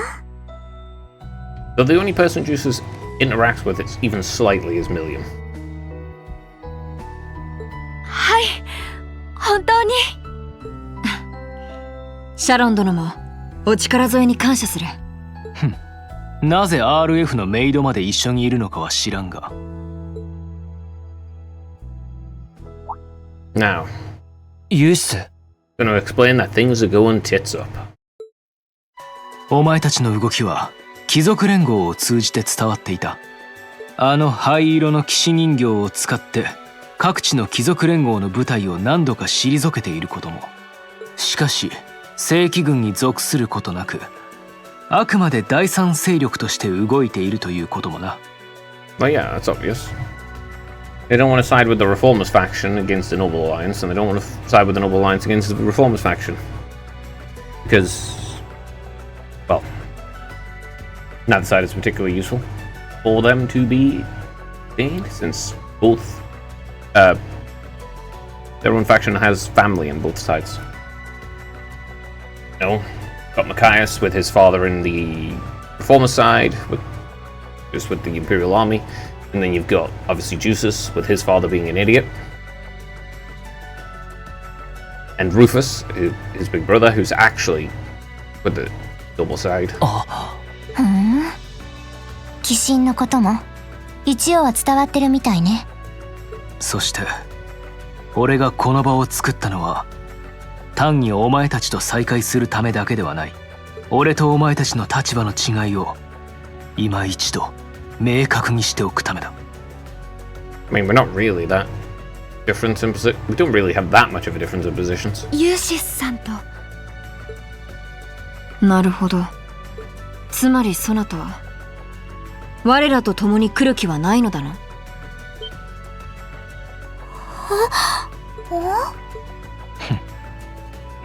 Though the only person Juices interacts with it even slightly is Milliam. はい、本当に。シャロン殿もお力添えに感謝する。なぜ RF のメイドまで一緒にいるのかは知らんが。Now, ユーシス。 gonna explain that things are going tits up. お前たちの動きは貴族連合を通じて伝わっていた。あの灰色の騎士人形を使って各地の貴族連合の部隊を何度か退けていることも。しかし正規軍に属することなく、あくまで第三勢力として動いているということもな。Well, yeah, that's obvious. They don't want to side with the Reformers faction against the Noble Alliance, and they don't want to side with the Noble Alliance against the Reformers faction. Because, well, neither side is particularly useful for them to be in, since both, their own faction has family on both sides. You know, got Machias with his father in the Reformer side, just with the Imperial Army. And then you've got, obviously, Juices, with his father being an idiot. And Rufus, his big brother, who's actually with the Noble side. ふん。鬼神のことも一応は伝わってるみたいね。そして俺がこの場を作ったのは単にお前たちと再会するためだけではない。俺とお前たちの立場の違いを今一度明確にしておくためだ。I mean, we're not really that different in position. We don't really have that much of a difference in positions. ユーシスさんと。なるほど。つまりそなたは我らと共に来る気はないのだな。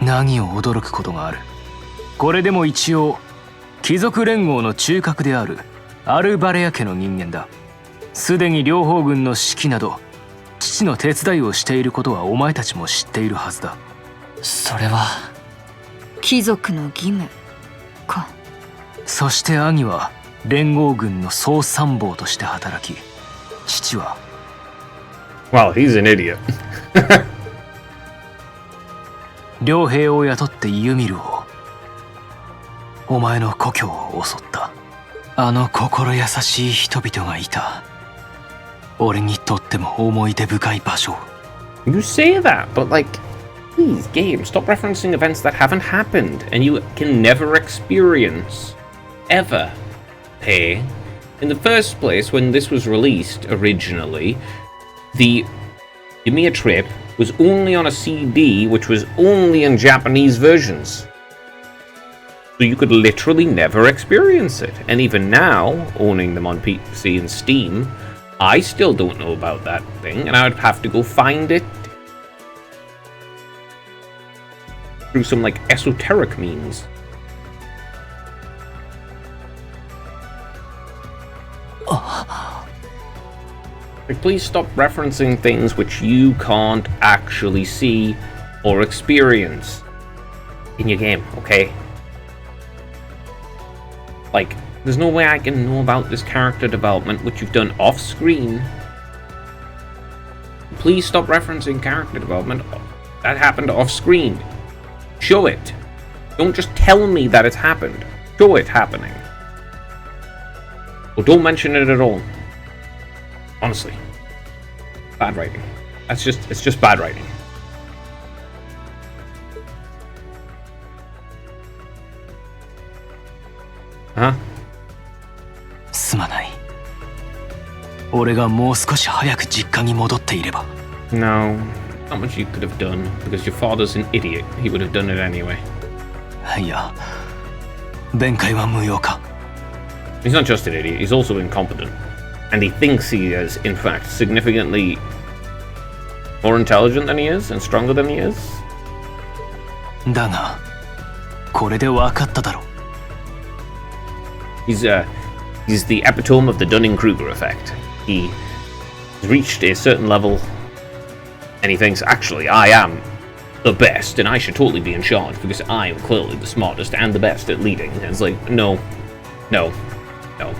何を驚くことがある。これでも一応貴族連合の中核であるアルバレア家の人間だ。すでに両方軍の指揮など父の手伝いをしていることはお前たちも知っているはずだ。それは貴族の義務か。そして兄は連合軍の総参謀として働き、父は Well, he's an idiot. 両兵を雇ってユミルを、お前の故郷を襲った。あの心優しい人々がいた。俺にとっても思い出深い場所。 You say that, but like, please, game, stop referencing events that haven't happened and you can never experience. Ever. Hey, in the first place, when this was released originally, the Yumiya trip was only on a CD, which was only in Japanese versions. So you could literally never experience it. And even now, owning them on PC and Steam, I still don't know about that thing, and I would have to go find it through some, like, esoteric means. Like, please stop referencing things which you can't actually see or experience in your game, okay? Like, there's no way I can know about this character development which you've done off-screen. Please stop referencing character development that happened off-screen. Show it. Don't just tell me that it's happened. Show it happening. Or don't mention it at all. Honestly. Bad writing. It's just bad writing. Huh? すまない。俺がもう少し早く実家に戻っていれば。No. Not much you could have done, because your father's an idiot. He would have done it anyway. いや、弁解は無用か。He's not just an idiot, he's also incompetent. And he thinks he is, in fact, significantly more intelligent than he is and stronger than he is. だが、これで分かっただろう。He's He's the epitome of the Dunning-Kruger effect. He has reached a certain level, and he thinks, actually, I am the best, and I should totally be in charge, because I am clearly the smartest and the best at leading. And it's like, no.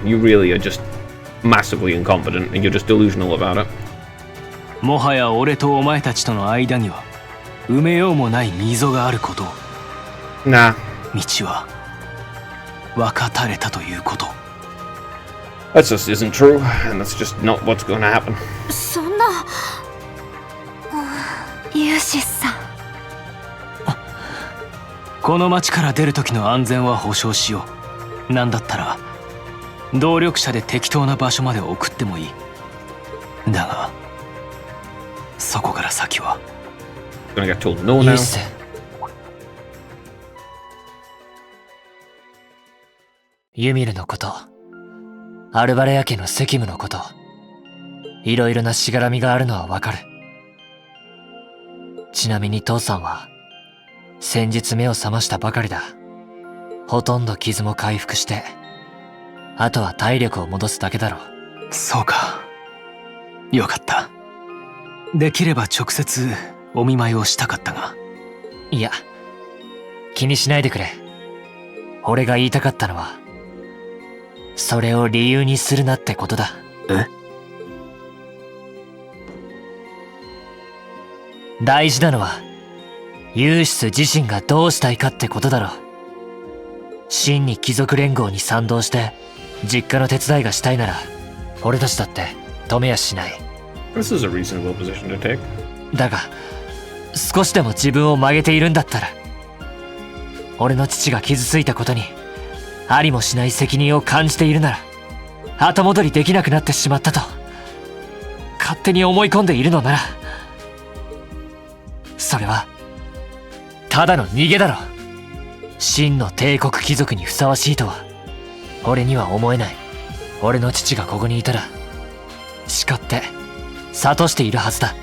You really are just massively incompetent, and you're just delusional about it. もはや俺とお前たちとの間には埋めようもない溝があることを。Nah. 道は分かたれたということ。That just isn't true, and that's just not what's going to happen. そんなユーシスさん、この町から出る時の安全は保証しよう。なんだったら動力車で適当な場所まで送ってもいい。だがそこから先は Gonna get told no ユ now. ース、ユミルのこと、アルバレア家の責務のこと、いろいろなしがらみがあるのはわかる。ちなみに父さんは先日目を覚ましたばかりだ。ほとんど傷も回復して、あとは体力を戻すだけだろう。そうか、よかった。できれば直接お見舞いをしたかったが。いや、気にしないでくれ。俺が言いたかったのは、それを理由にするなってことだ。え？大事なのは、ユーシス自身がどうしたいかってことだろう。真に貴族連合に賛同して、実家の手伝いがしたいなら、俺たちだって止めやしない。This is a reasonable position to take. だが、少しでも自分を曲げているんだったら、俺の父が傷ついたことに、ありもしない責任を感じているなら、後戻りできなくなってしまったと、勝手に思い込んでいるのなら、それは、ただの逃げだろ。真の帝国貴族にふさわしいとは、俺には思えない。俺の父がここにいたら、叱って、諭しているはずだ。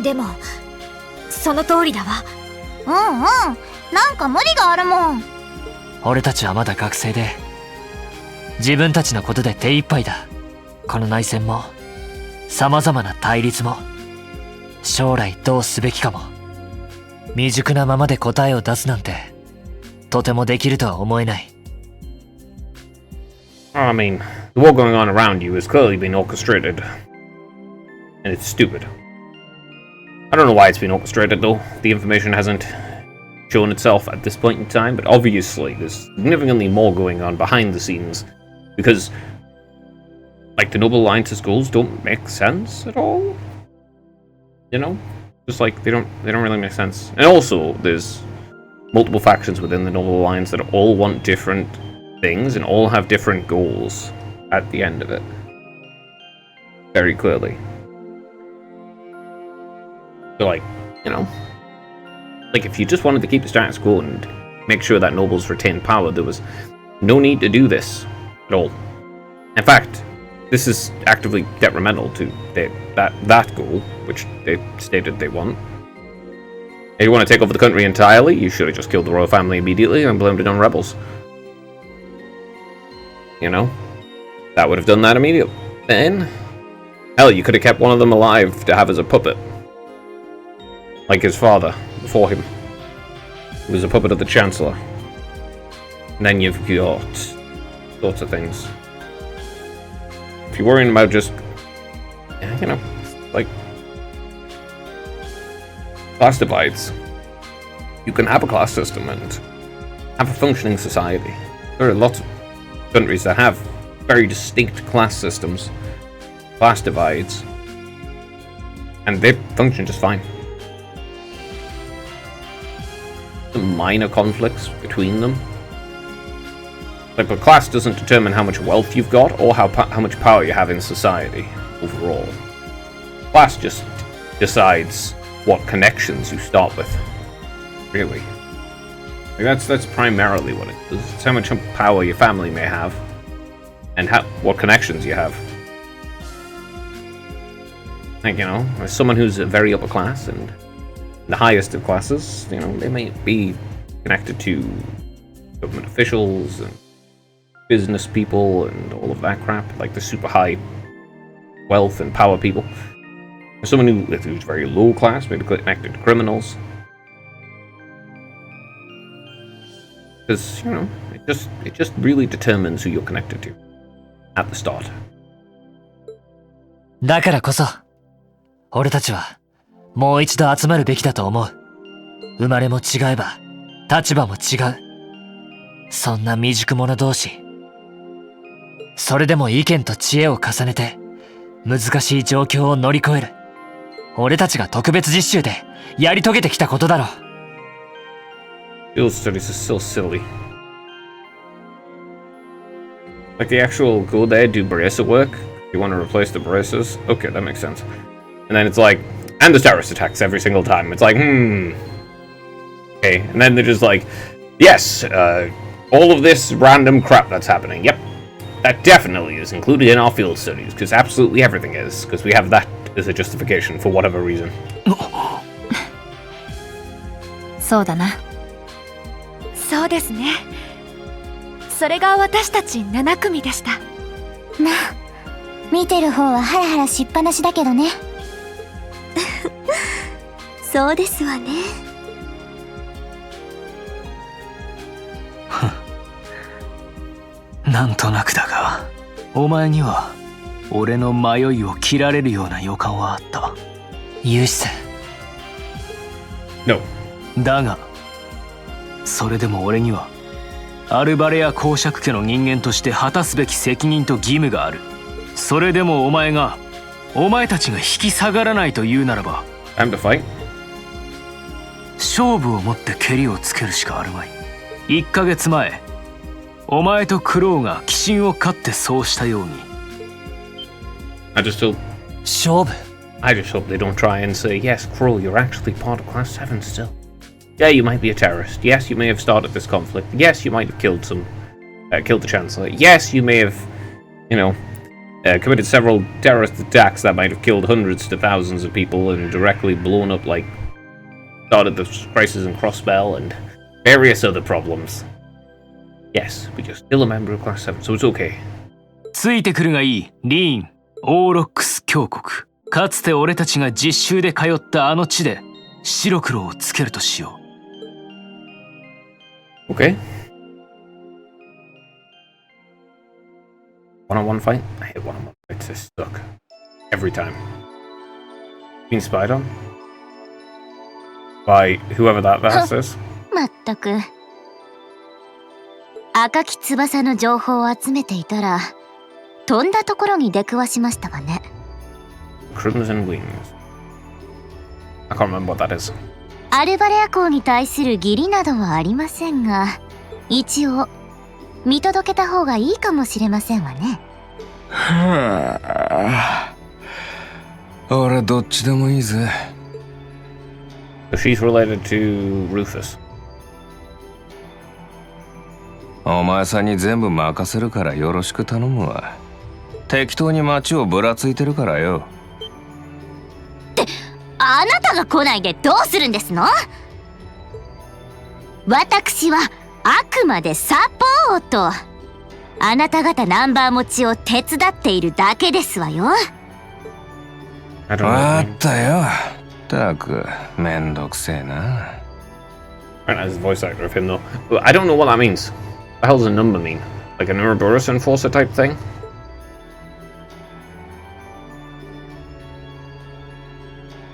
でもその通りだわ。なんか無理があるもん。俺たちはまだ学生で、自分たちのことで手一杯だ。この内戦も、様々な対立も、将来どうすべきかも、未熟なままで答えを出すなんて、とてもできるとは思えない。I mean, the war going on around you has clearly been orchestrated. And it's stupid. I don't know why it's been orchestrated though. The information hasn't shown itself at this point in time, but obviously there's significantly more going on behind the scenes. Because, like, the Noble Alliance's goals don't make sense at all. You know? Just like, they don't really make sense. And also, there's multiple factions within the Noble Alliance that all want different things and all have different goals at the end of it. Very clearly. So, like, you know, like if you just wanted to keep the status quo and make sure that nobles retain power, there was no need to do this at all. In fact, this is actively detrimental to that goal, which they stated they want. If you want to take over the country entirely, you should have just killed the royal family immediately and blamed it on rebels. You know? That would have done that immediately. Then, hell, you could have kept one of them alive to have as a puppet. Like his father, before him. He was a puppet of the Chancellor. And then you've got sorts of things. If you're worrying about just, you know, like, class divides, you can have a class system and have a functioning society. There are lots of countries that have very distinct class systems, class divides, and they function just fine. The minor conflicts between them. Like, but class doesn't determine how much wealth you've got or how much power you have in society overall. Class just decides what connections you start with. Really. Like, that's primarily what it is. It's how much power your family may have and what connections you have. Like, you know, as someone who's very upper class and the highest of classes, you know, they may be connected to government officials and business people and all of that crap, like the super high wealth and power people. For someone who's very low class, maybe connected to criminals. Because, you know, it just really determines who you're connected to at the start. だからこそ、俺たちはもう一度集まるべきだと思う。生まれも違えば、立場も違う。そんな未熟者同士。それでも意見と知恵を重ねて、難しい状況を乗り越える。俺たちが特別実習でやり遂げてきたことだろう。Field studies are so silly. Like the actual go there, do bracer work. You want to replace the bracers? Okay, that makes sense. And then it's like, and the terrorist attacks every single time. It's like, okay. And then they're just like, yes, all of this random crap that's happening. Yep, that definitely is included in our field studies, because absolutely everything is, because we have that as a justification for whatever reason. そうだな。そうですね。それが私たち7組でした。まあ、見てる方はハラハラしっぱなしだけどね。そうですわね。なんとなくだが、お前には俺の迷いを切られるような予感はあった。ユース。No. だが、それでも俺にはアルバレア公爵家の人間として果たすべき責任と義務がある。それでもお前たちが引き下がらないというならば、 Time to fight. 勝負をもってケリをつけるしかあるまい。1ヶ月前、お前とクロウが鬼神を狩ってそうしたように。I just hope 勝負 I just hope they don't try and say, yes, Crow, you're actually part of Class 7 still. Yeah, you might be a terrorist. Yes, you may have started this conflict. Yes, you might have killed the Chancellor. Yes, you may have, committed several terrorist attacks that might have killed hundreds to thousands of people and directly blown up, started the crisis in Crossbell and various other problems. Yes, but you're still a member of Class 7, so it's okay. ついてくるがいい、リーン、オーロックス教国。かつて俺たちが実習で通ったあの地で白黒をつけるとしよう。Okay. One-on-one fight? I hate one-on-one fights. They suck. Every time. Being spied on? By whoever that is. まったく。赤き翼の情報を集めていたら、飛んだところに出くわしましたわね。Crimson Wings. I can't remember what that is. アルバレア公に対する義理などはありませんが、一応見届けた方がいいかもしれませんわね。俺どっちでもいいぜ。So she's related to Rufus. お前さんに全部任せるからよろしく頼むわ。適当に街をぶらついてるからよ。あなたが来ないでどうするんですの？私はあくまでサポート。あなた方ナンバー持ちを手伝っているだけですわよ。I don't know. わかったよ。ったくめんどくせえな。I don't know, as a voice actor of him though. I don't know what that means. What the hell does a number mean? Like an Ouroboros enforcer type thing?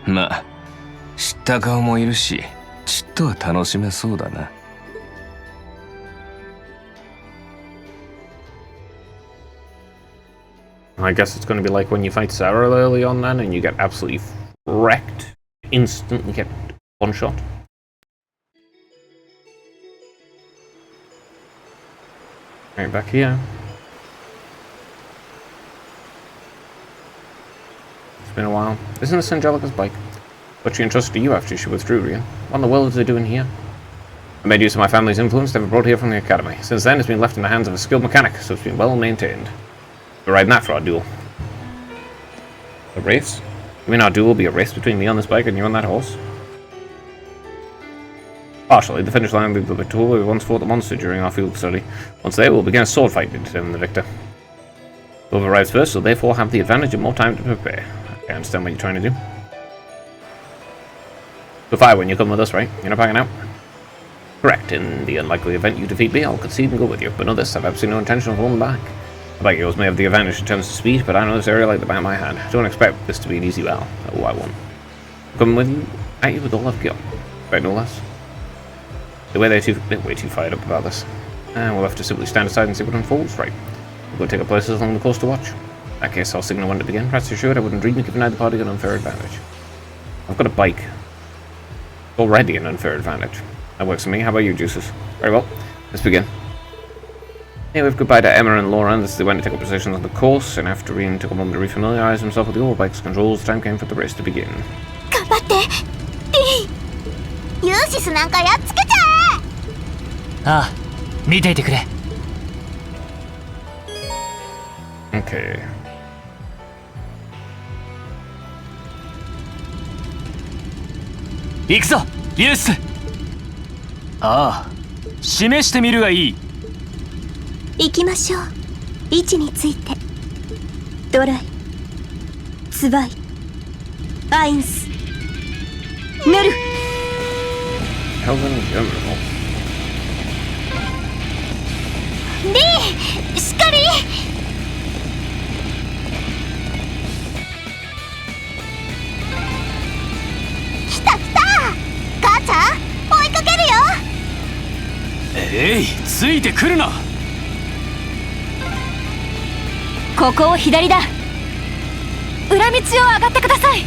まあ知った顔もいるしちっとは楽しめそうだな。I guess it's going to be like when you fight Sarah early on then and you get absolutely wrecked. Instantly get one shot. Right back here. It's been a while. Isn't this Angelica's bike? But she entrusted to you after she withdrew, Rian. What in the world is they doing here? I made use of my family's influence they were brought here from the academy. Since then, it's been left in the hands of a skilled mechanic, so it's been well maintained. We're riding that for our duel. A race? You mean our duel will be a race between me on this bike and you on that horse? Partially, the finish line will be the tool we once fought the monster during our field study. Once there, we'll begin a sword fight to determine the victor. Whoever arrives first will therefore have the advantage of more time to prepare. I understand what you're trying to do. So fire when you come with us, right? You're not backing out? Correct. In the unlikely event you defeat me, I'll concede and go with you. But know this, I've absolutely no intention of holding back. The bike girls may have the advantage in terms of speed, but I know this area like the back of my hand. Don't expect this to be an easy battle. Oh, I won't. I'm coming with you, at you with all I've got. Right, no less. They're way too fired up about this. And we'll have to simply stand aside and see what unfolds, right? We'll go take our places along the coast to watch. In that case, I'll signal when to begin. Rest assured, I wouldn't dream of giving either party an unfair advantage. I've got a bike. Already an unfair advantage. That works for me. How about you, Juices? Very well. Let's begin. Hey, wave goodbye to Emma and Lauren as they went to take up positions on the course, and after Rian took a moment to refamiliarize himself with the old bike's controls, the time came for the race to begin. 頑張ってリン、ユーシスなんかやっつけちゃああ、見ていてくれ。Okay. 行くぞユース。ああ、示してみるがいい。行きましょう。位置について。ドライ、ツバイ、アインス、ヌル。 Hell's in German. リン、しっかり。来た来た。母ちゃん、追いかけるよ。えい、ついてくるな。ここを左だ。裏道を上がってください。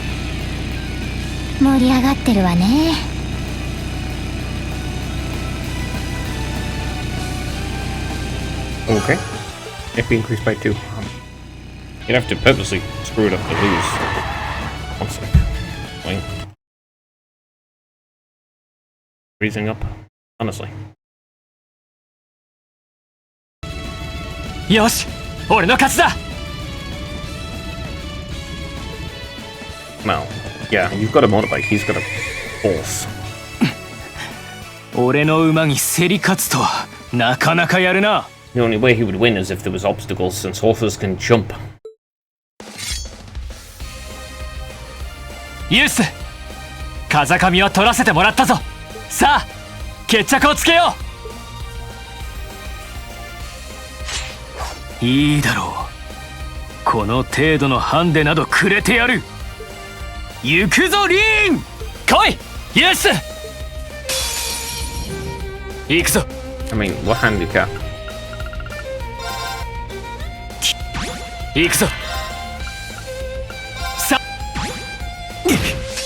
盛り上がってるわね。Okay. FP increased by 2. You'd have to purposely screw it up to lose. One sec. Wait. Freezing up. Honestly. よし、俺の勝ちだ。Well, yeah, you've got a motorbike, he's got a horse. 俺の馬に競り勝つとはなかなかやるな。The only way he would win is if there was obstacles, since horses can jump. ユース、風上を取らせてもらったぞ。さあ、決着をつけよう。いいだろう。この程度のハンデなどくれてやる。行くぞリーン。来いユース。行くぞ。 I mean, what handicap? 行くぞ。さ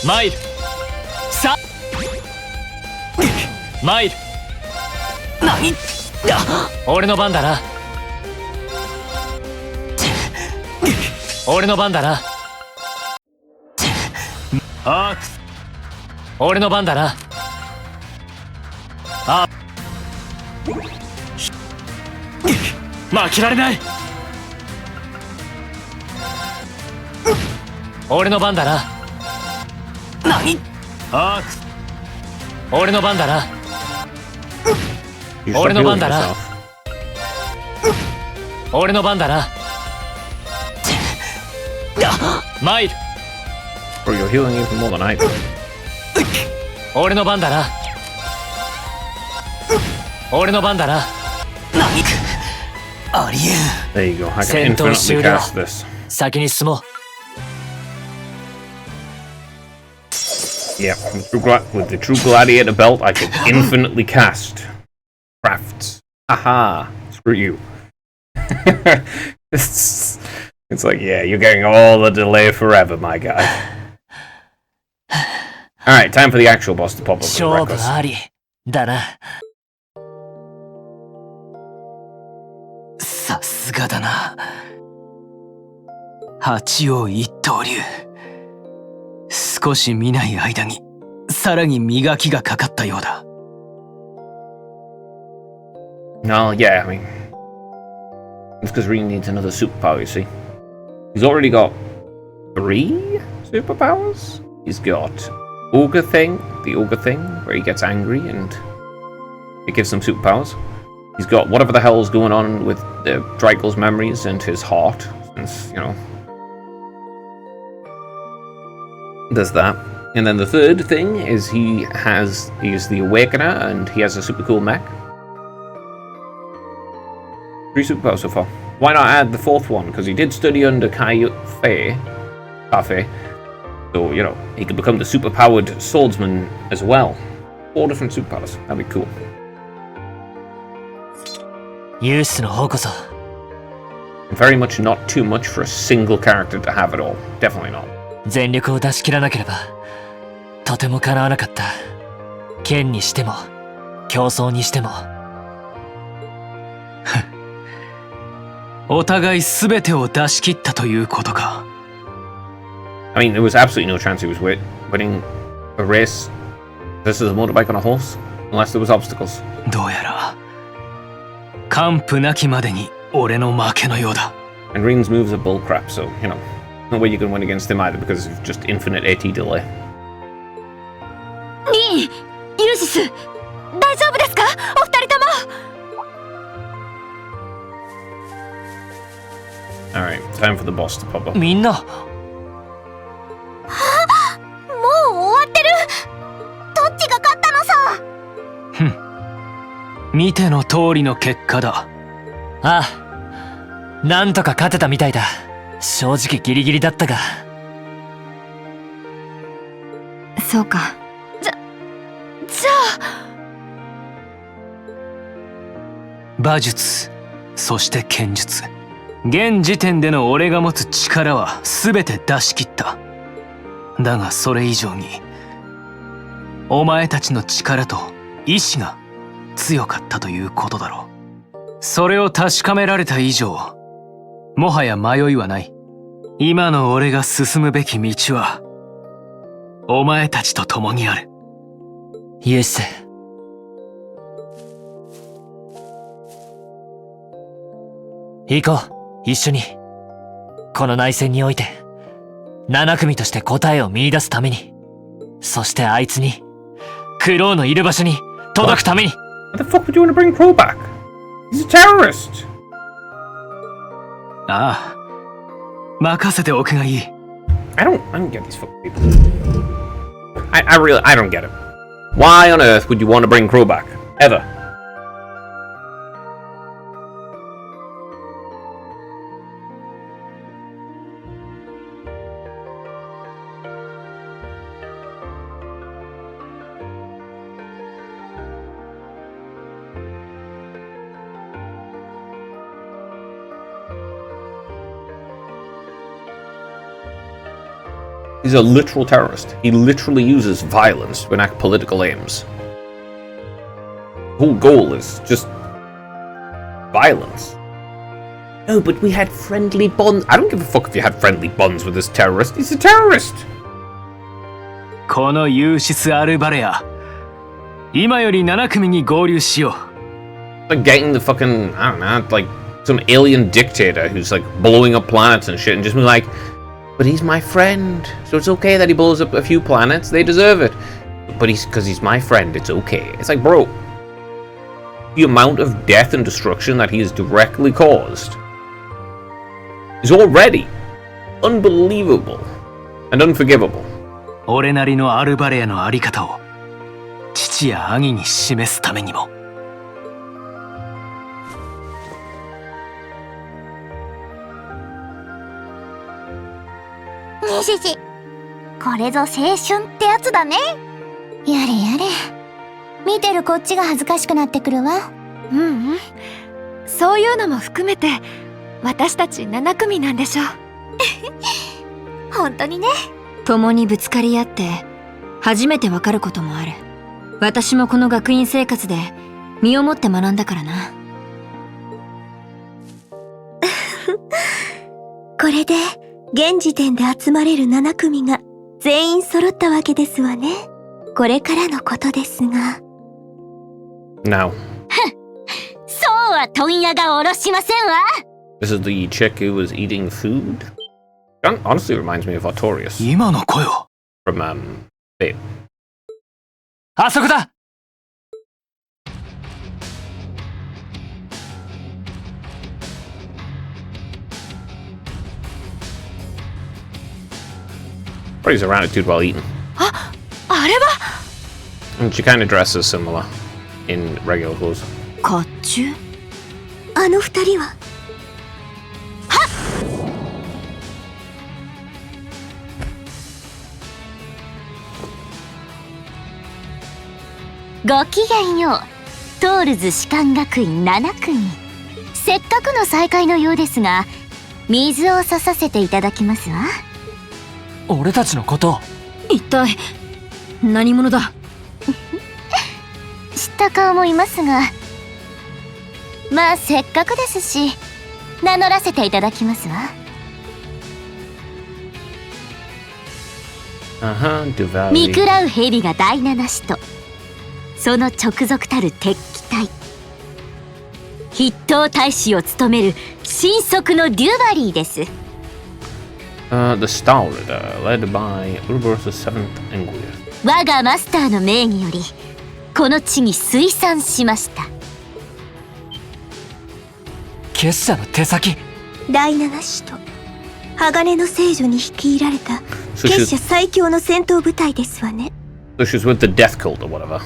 マイル。さマイル。何俺の番だな。俺の番だな。あー俺の番だな。あ負けられない。俺の番だな。何あ俺の番だな。 You stop 俺の番 healing だな。 yourself. 俺の番だな。マイル。 Bro, you're healing even more than I do. 俺の番だな。俺の番だな。何ありえん。 There you go, I can 戦闘 infinitely 終了。 cast this. 先に進もう。 Yeah, with the true gladiator belt, I can infinitely cast crafts. Aha! Screw you. it's like, yeah, you're getting all the delay forever, my guy. Alright, time for the actual boss to pop up. 勝負ありだな。さすがだな。八王一刀流。少し見ない間にさらに磨きがかかったようだ。No, yeah, I mean, it's because Reen needs another superpower, you see. He's already got 3 superpowers. He's got ogre thing, where he gets angry and it gives him superpowers. He's got whatever the hell's going on with Drakel's memories and his heart, since, you know. There's that. And then the third thing is he is the Awakener and he has a super cool mech. 3 superpowers so far. Why not add the 4th one? Because he did study under Cafe. So, you know, he could become the super-powered swordsman as well. 4 different superpowers. That'd be cool. ユースの方こそ Very much not too much for a single character to have it all. Definitely not. 全力を出し切らなければとても叶わなかった。剣にしても競争にしても。お互い全てを出し切ったということか。I mean, there was absolutely no chance he was winning a race. This is a motorbike on a horse, unless there was obstacles. どうやら完膚なきまでに俺の負けのようだ。 And Reen's moves are bullcrap, so, you know, no way you can win against him either because of just infinite AT delay. リン、ユーシス、大丈夫ですか？お二人とも。Alright, time for the boss to pop up. みんなもう終わってる。どっちが勝ったのさ。見ての通りの結果だ。ああ、なんとか勝てたみたいだ。正直ギリギリだったが。そうか。じゃあ馬術、そして剣術。現時点での俺が持つ力は全て出し切った。だがそれ以上に、お前たちの力と意志が強かったということだろう。それを確かめられた以上、もはや迷いはない。今の俺が進むべき道は、お前たちと共にある。ユース。行こう。一緒に。この内戦において7組として答えを見出すために、そしてあいつにクロウのいる場所に届くために。 What the fuck would you want to bring Crow back? He's a terrorist! ああ、任せておくがいい。I don't get these fucking people. I don't get it. Why on earth would you want to bring Crow back? Ever? He's a literal terrorist. He literally uses violence to enact political aims. The whole goal is just violence. No, but we had friendly bonds. I don't give a fuck if you had friendly bonds with this terrorist. He's a terrorist. このユーシス・アルバレア、今より7組に合流しよう。 Like getting the fucking, I don't know, like some alien dictator who's like blowing up planets and shit and just be like, but he's my friend, so it's okay that he blows up a few planets. They deserve it. But because he's my friend, it's okay. It's like, bro, the amount of death and destruction that he has directly caused is already unbelievable and unforgivable. 俺なりのアルバレアのあり方を父や兄に示すためにも。にしし、これぞ青春ってやつだね。やれやれ、見てるこっちが恥ずかしくなってくるわ。そういうのも含めて私たち7組なんでしょ。本当にね。共にぶつかり合って初めてわかることもある。私もこの学院生活で身をもって学んだからな。これで現時点で集まれる7組が全員揃ったわけですわね。これからのことですが。Now, そうは問屋がおろしませんわ。 this is the chick who was eating food. Honestly, reminds me of Artorias 今の声は from Fate. あそこだ。 Praise her attitude while eating. あれは And she kind of dresses similar in regular clothes. 甲冑？あの二人はごきげんよう。トールズ士官学院7組。せっかくの再会のようですが、水をささせていただきますわ。俺たちのことを。一体何者だ？知った顔もいますが、まあせっかくですし、名乗らせていただきますわ。Duvali. 見食らう蛇が第七使徒、その直属たる鉄騎隊、筆頭大使を務める神速のデュバリーです。The Star Rider, led by Uroboros VII Enguir. 我がマスターの命によりこの地に推参しました。結社の手先。第七使徒鋼の聖女に率いられた結社最強の戦闘部隊ですわね。 So she's with the Death Cult or whatever.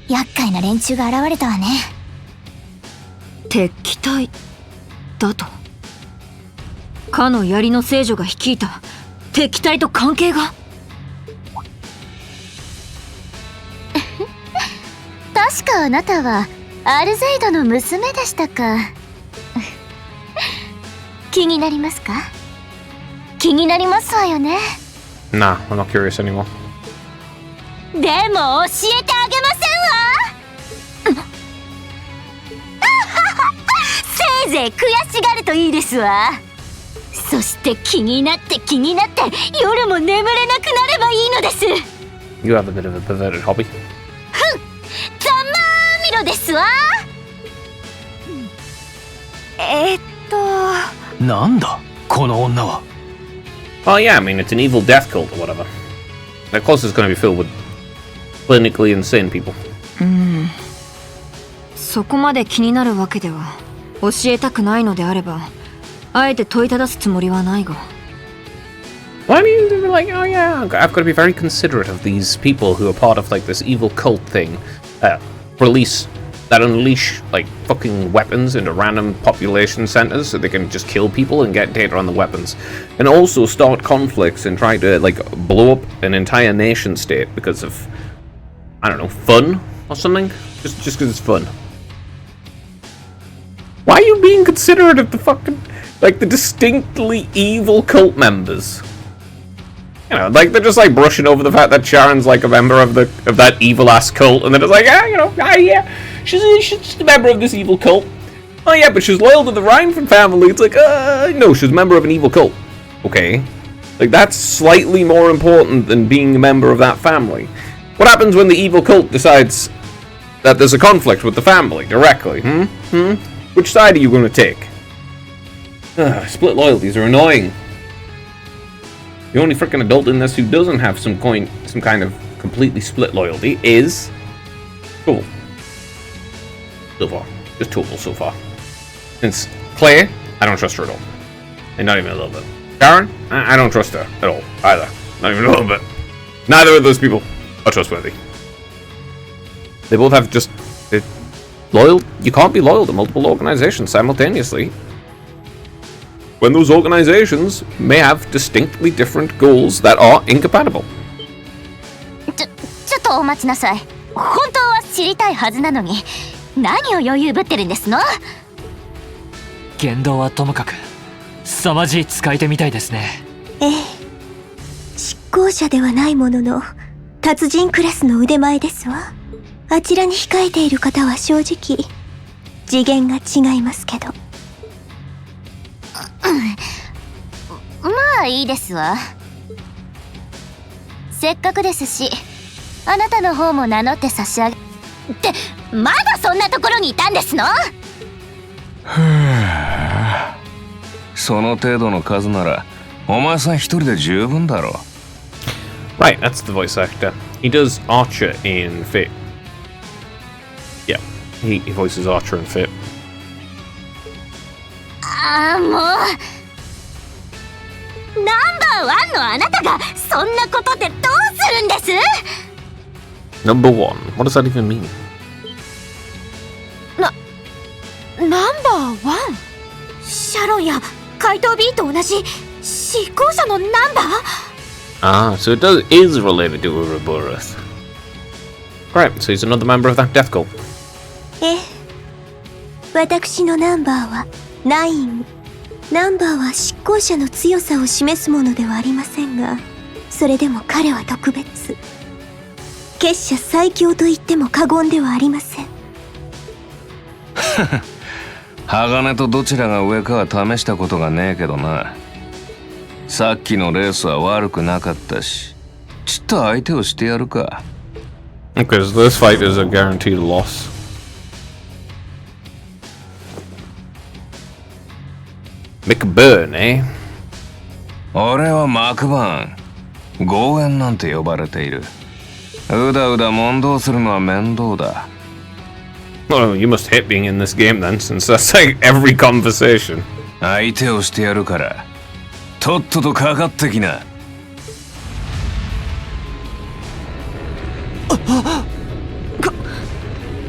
厄介な連中が現れたわね。鉄騎隊だと？かの槍の聖女が率いた鉄騎隊と関係が？確かあなたはアルゼイドの娘でしたか。気になりますか？気になりますわよね。 Nah, I'm not curious anymore. でも教えてあげませんわ。せいぜい悔しがるといいですわ。そして気になって夜も眠れなくなればいいのです。 You have a bit of a perverted hobby. ざまーみろですわ。なんだこの女は。 Oh yeah, I mean it's an evil death cult or whatever. Of course it's going to be filled with clinically insane people. そこまで気になるわけでは。教えたくないのであればあえて問いただすつもりはないが。 Why do you be like, oh yeah, I've got to be very considerate of these people who are part of like this evil cult thing, that unleash like fucking weapons into random population centers so they can just kill people and get data on the weapons, and also start conflicts and try to like blow up an entire nation state because of, I don't know, fun or something, just because it's fun. Why are you being considerate of the fucking, like, the distinctly evil cult members? You know, like, they're just, like, brushing over the fact that Sharon's, like, a member of that evil-ass cult, and they're just like, yeah, she's just a member of this evil cult. Oh, yeah, but she's loyal to the Reinfeld family. It's like, no, she's a member of an evil cult. Okay. Like, that's slightly more important than being a member of that family. What happens when the evil cult decides that there's a conflict with the family directly, Which side are you going to take? Split loyalties are annoying. The only freaking adult in this who doesn't have some kind of completely split loyalty is Toval. So far. Just Toval so far. Since Claire, I don't trust her at all. And not even a little bit. Sharon, I don't trust her at all, either. Not even a little bit. Neither of those people are trustworthy. They both have just... loyal. You can't be loyal to multiple organizations simultaneously. When those organizations may have distinctly different goals that are incompatible. ちょっとお待ちなさい。本当は知りたいはずなのに、何を余裕ぶってるんですの？言動はともかく凄まじい使い手みたいですね。ええ、執行者ではないものの達人クラスの腕前ですわ。あちらに控えている方は正直次元が違いますけど。まあいいですわ。せっかくですし、あなたの方も名乗って差し上げってまだそんなところにいたんですの？その程度の数ならお前さん一人で十分だろう。Right, that's the voice actor. He does Archer in Fate. Yeah, he voices Archer in Fate. ああ、もうナンバーワンのあなたがそんなことでどうするんです？ Number one. What does that even mean? ナンバーワン？シャロンや怪盗 B と同じ執行者のナンバー？ Ah, so it is related to Ouroboros. Right, so he's another member of that death cult. ええ、私のナンバーは9。ナンバーは執行者の強さを示すものではありませんが、それでも彼は特別。結社最強と言っても過言ではありません。鋼とどちらが上かは試したことがねえけどな。さっきのレースは悪くなかったし、ちっと相手をしてやるか。Because this fight is a guaranteed loss. McBurn, eh? 俺はマクバーン。豪縁なんて呼ばれている。うだうだ問答するのは面倒だ。Well, you must hate being in this game then, since that's like every conversation. 相手をしてやるから、とっととかかってきな。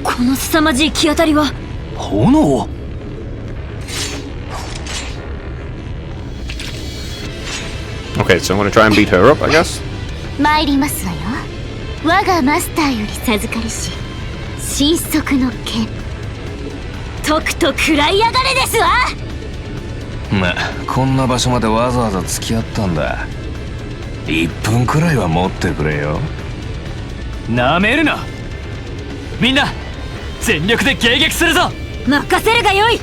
この凄まじい気当たりは炎？ Okay, so I'm gonna try and beat her up, I guess. 参りますわよ。我がマスターより授かりし神速の剣、とくと食らいやがれですわ。まあ、こんな場所までわざわざ付き合ったんだ。1分くらいは持ってくれよ。なめるな。みんな全力で迎撃するぞ。任せるがよい。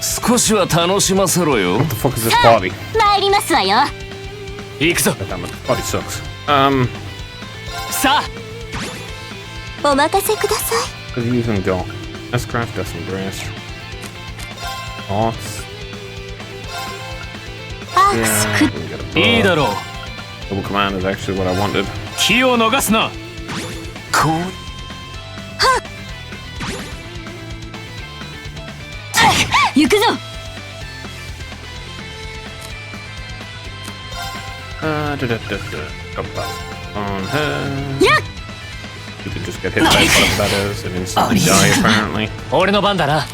少しは楽しませろよ。 What the fuck is this party? 参りますわよ。行くぞ。 God damn it, this party sucks. さあ。お任せください。 Where do you even go? S-Craft, Death and Grace. Arts. アーク Yeah, ス I ク can get a いいだ bow. ろう。 Double command is actually what I wanted. 気を逃すな。こう行くぞ。Got that on her. Yeah. You can just get hit by whatever that is and instantly die, apparently. 俺の番だな。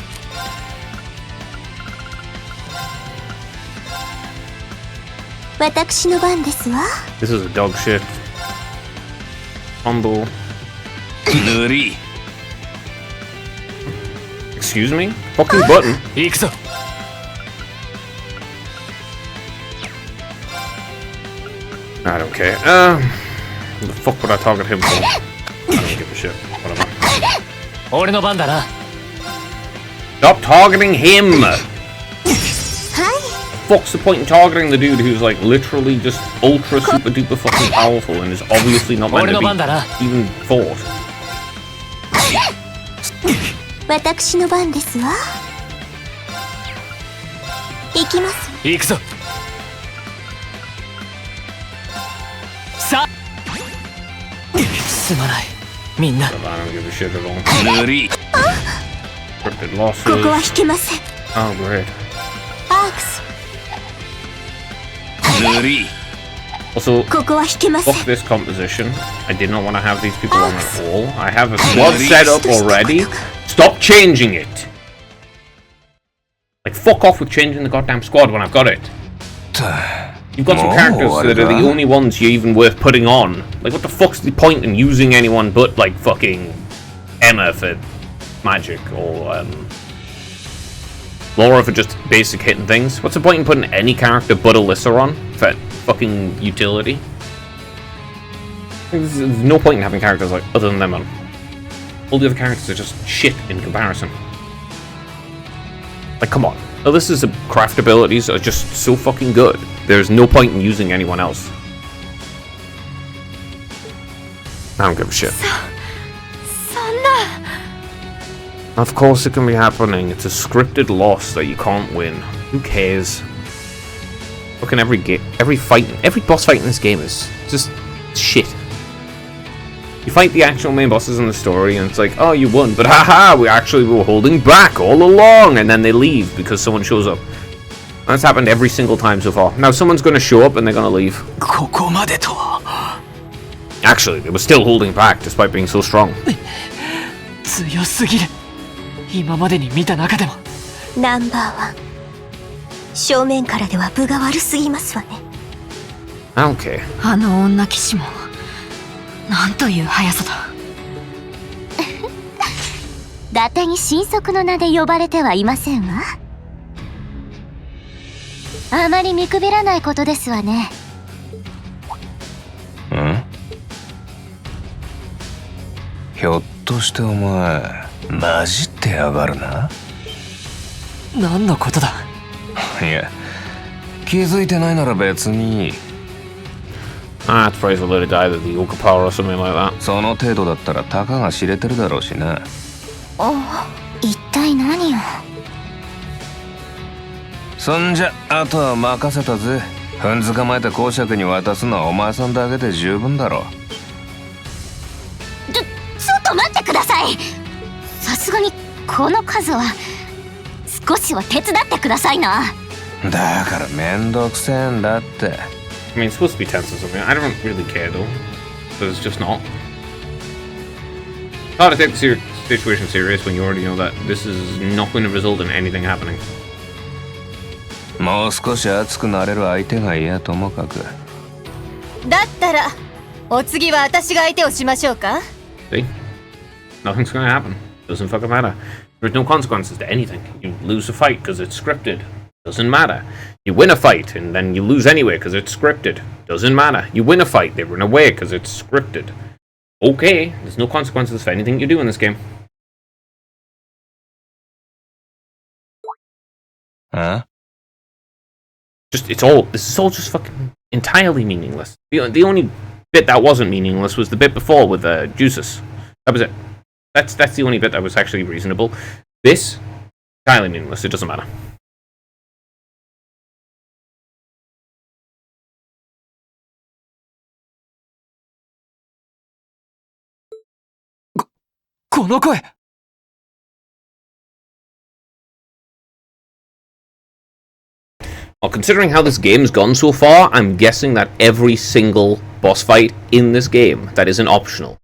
私の番ですわ。 This is a dog shit. Humble. 塗り。 Excuse me? Fucking button. 行くぞ。 I don't care. The fuck would I target him for? I don't give a shit. Whatever. 俺の番だな。 Stop targeting him! はい。 Fuck's the point in targeting the dude who's like literally just ultra super duper fucking powerful and is obviously not meant 俺 to の be 番だな。 even fought? 私の番ですわ。行きます。行くぞ。さあ。すまない。みんな。 I don't give a shit at all. 塗り。 Cryptid ここは losses. 引けません。 Oh, great. アークス、塗り。 Also, ここは引けません。 fuck this composition. I did not want to have these people on at all. I have a squad set up already. Stop changing it! Like, fuck off with changing the goddamn squad when I've got it. You've got some characters that are the only ones you're even worth putting on. Like, what the fuck's the point in using anyone but, like, fucking Emma for magic, or, Laura for just basic hitting things? What's the point in putting any character but Alyssa on for fucking utility? There's no point in having characters like other than them on. All the other characters are just shit in comparison. Like, come on. Alyssa's craft abilities are just so fucking good. There's no point in using anyone else. I don't give a shit. そんな。 Of course it can be happening. It's a scripted loss that you can't win. Who cares? Fucking Fucking every fight, every boss fight in this game is just shit. You fight the actual main bosses in the story, and it's like, oh, you won, but haha, we were holding back all along, and then they leave because someone shows up. And that's happened every single time so far. Now someone's going to show up and they're going to leave. ここまでとは Actually, they were still holding back despite being so strong. 強すぎる。今までに見た中でも。ナンバーワン。正面からでは分が悪すぎますわね。Okay. あの女騎士もなんという速さだ。伊達に神速の名で呼ばれてはいませんわ。あまり見くびらないことですわね。ん？ひょっとしてお前混じってやがるな。何のことだ。いや、気づいてないなら別に。It's probably a little die that the Yoka power or something like that. その程度だったらたかが知れてるだろうしな。一体何を。そんじゃあとは任せたぜ。踏んづかまえて公爵に渡すのはお前さんだけで十分だろ。ちょっと待ってください。さすがにこの数は少しは手伝ってくださいな。だからめんどくせえんだって。I mean, it's supposed to be tense or something. I don't really care though, because it's just not. It's hard to take the situation serious when you already know that this is not going to result in anything happening. もう少し熱くなれる相手がいやともかく。だったらお次は私が相手をしましょうか。 See? Nothing's going to happen. Doesn't fucking matter. There's no consequences to anything. You lose a fight because it's scripted. Doesn't matter. You win a fight and then you lose anyway because it's scripted. Doesn't matter. You win a fight, they run away because it's scripted. Okay, there's no consequences for anything you do in this game. Huh? This is all just fucking entirely meaningless. The only bit that wasn't meaningless was the bit before with Juices. That was it. That's the only bit that was actually reasonable. This, entirely meaningless. It doesn't matter. この声。Well, considering how this game's gone so far, I'm guessing that every single boss fight in this game that isn't optional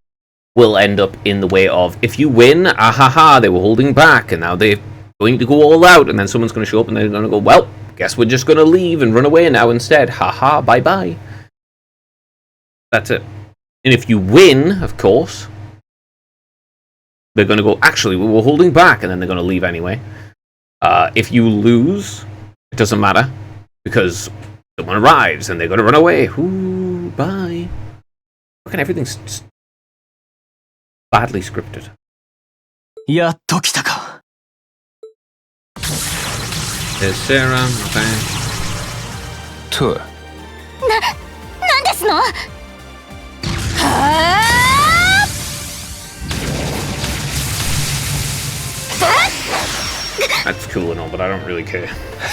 will end up in the way of, if you win, ahaha, they were holding back, and now they're going to go all out, and then someone's going to show up and they're going to go, well, guess we're just going to leave and run away now instead. Haha, bye-bye. That's it. And if you win, of course, they're going to go, actually, we were holding back, and then they're going to leave anyway. If you lose, it doesn't matter, because someone arrives and they're going to run away. Ooh, bye. Fucking everything's just badly scripted. やっと来たか。There's Sarah, okay. と。なんですの。That's cool and all, but I don't really care.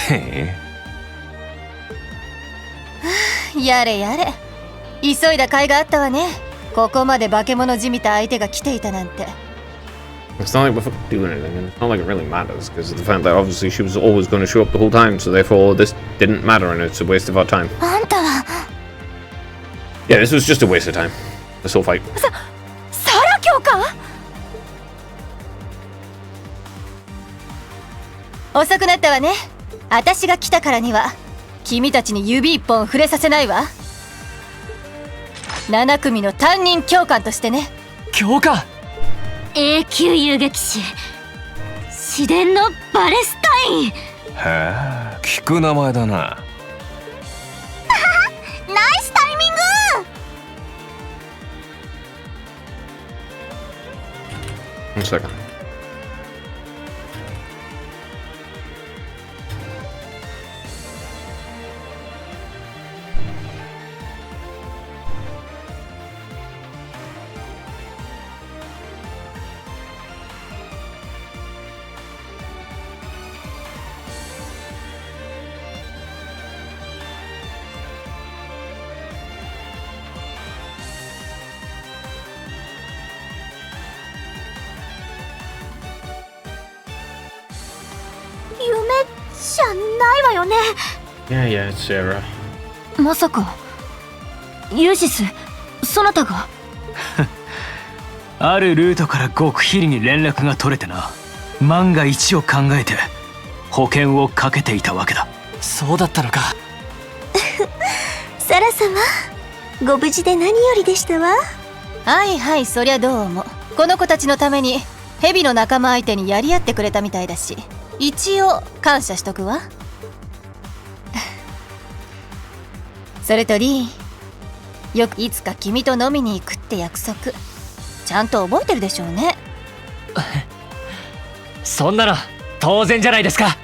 へえ。やれやれ。急いだ甲斐があったわね。ここまで化け物じみた相手が来ていたなんて。It's not like we're fucking doing anything, and it's not like it really matters, because of the fact that obviously she was always going to show up the whole time, so therefore this didn't matter and it's a waste of our time. あんたは Yeah, this was just a waste of time. This whole fight. サラ教か。遅くなったわね。私が来たからには君たちに指一本触れさせないわ。7組の担任教官としてね。教官。永久遊撃士市電のバレスタイン。へえ、聞く名前だな。ナイスタイミング。One second. 夢じゃないわよね。 Yeah, yeah, it's Sarah. まさかユーシスそなたが。あるルートから極秘裏に連絡が取れてな。万が一を考えて保険をかけていたわけだ。そうだったのか。サラ様、ご無事で何よりでしたわ。はいはい、そりゃどうも。この子たちのためにヘビの仲間相手にやり合ってくれたみたいだし、一応感謝しとくわ。それとリー、よくいつか君と飲みに行くって約束ちゃんと覚えてるでしょうね。そんなの当然じゃないですか。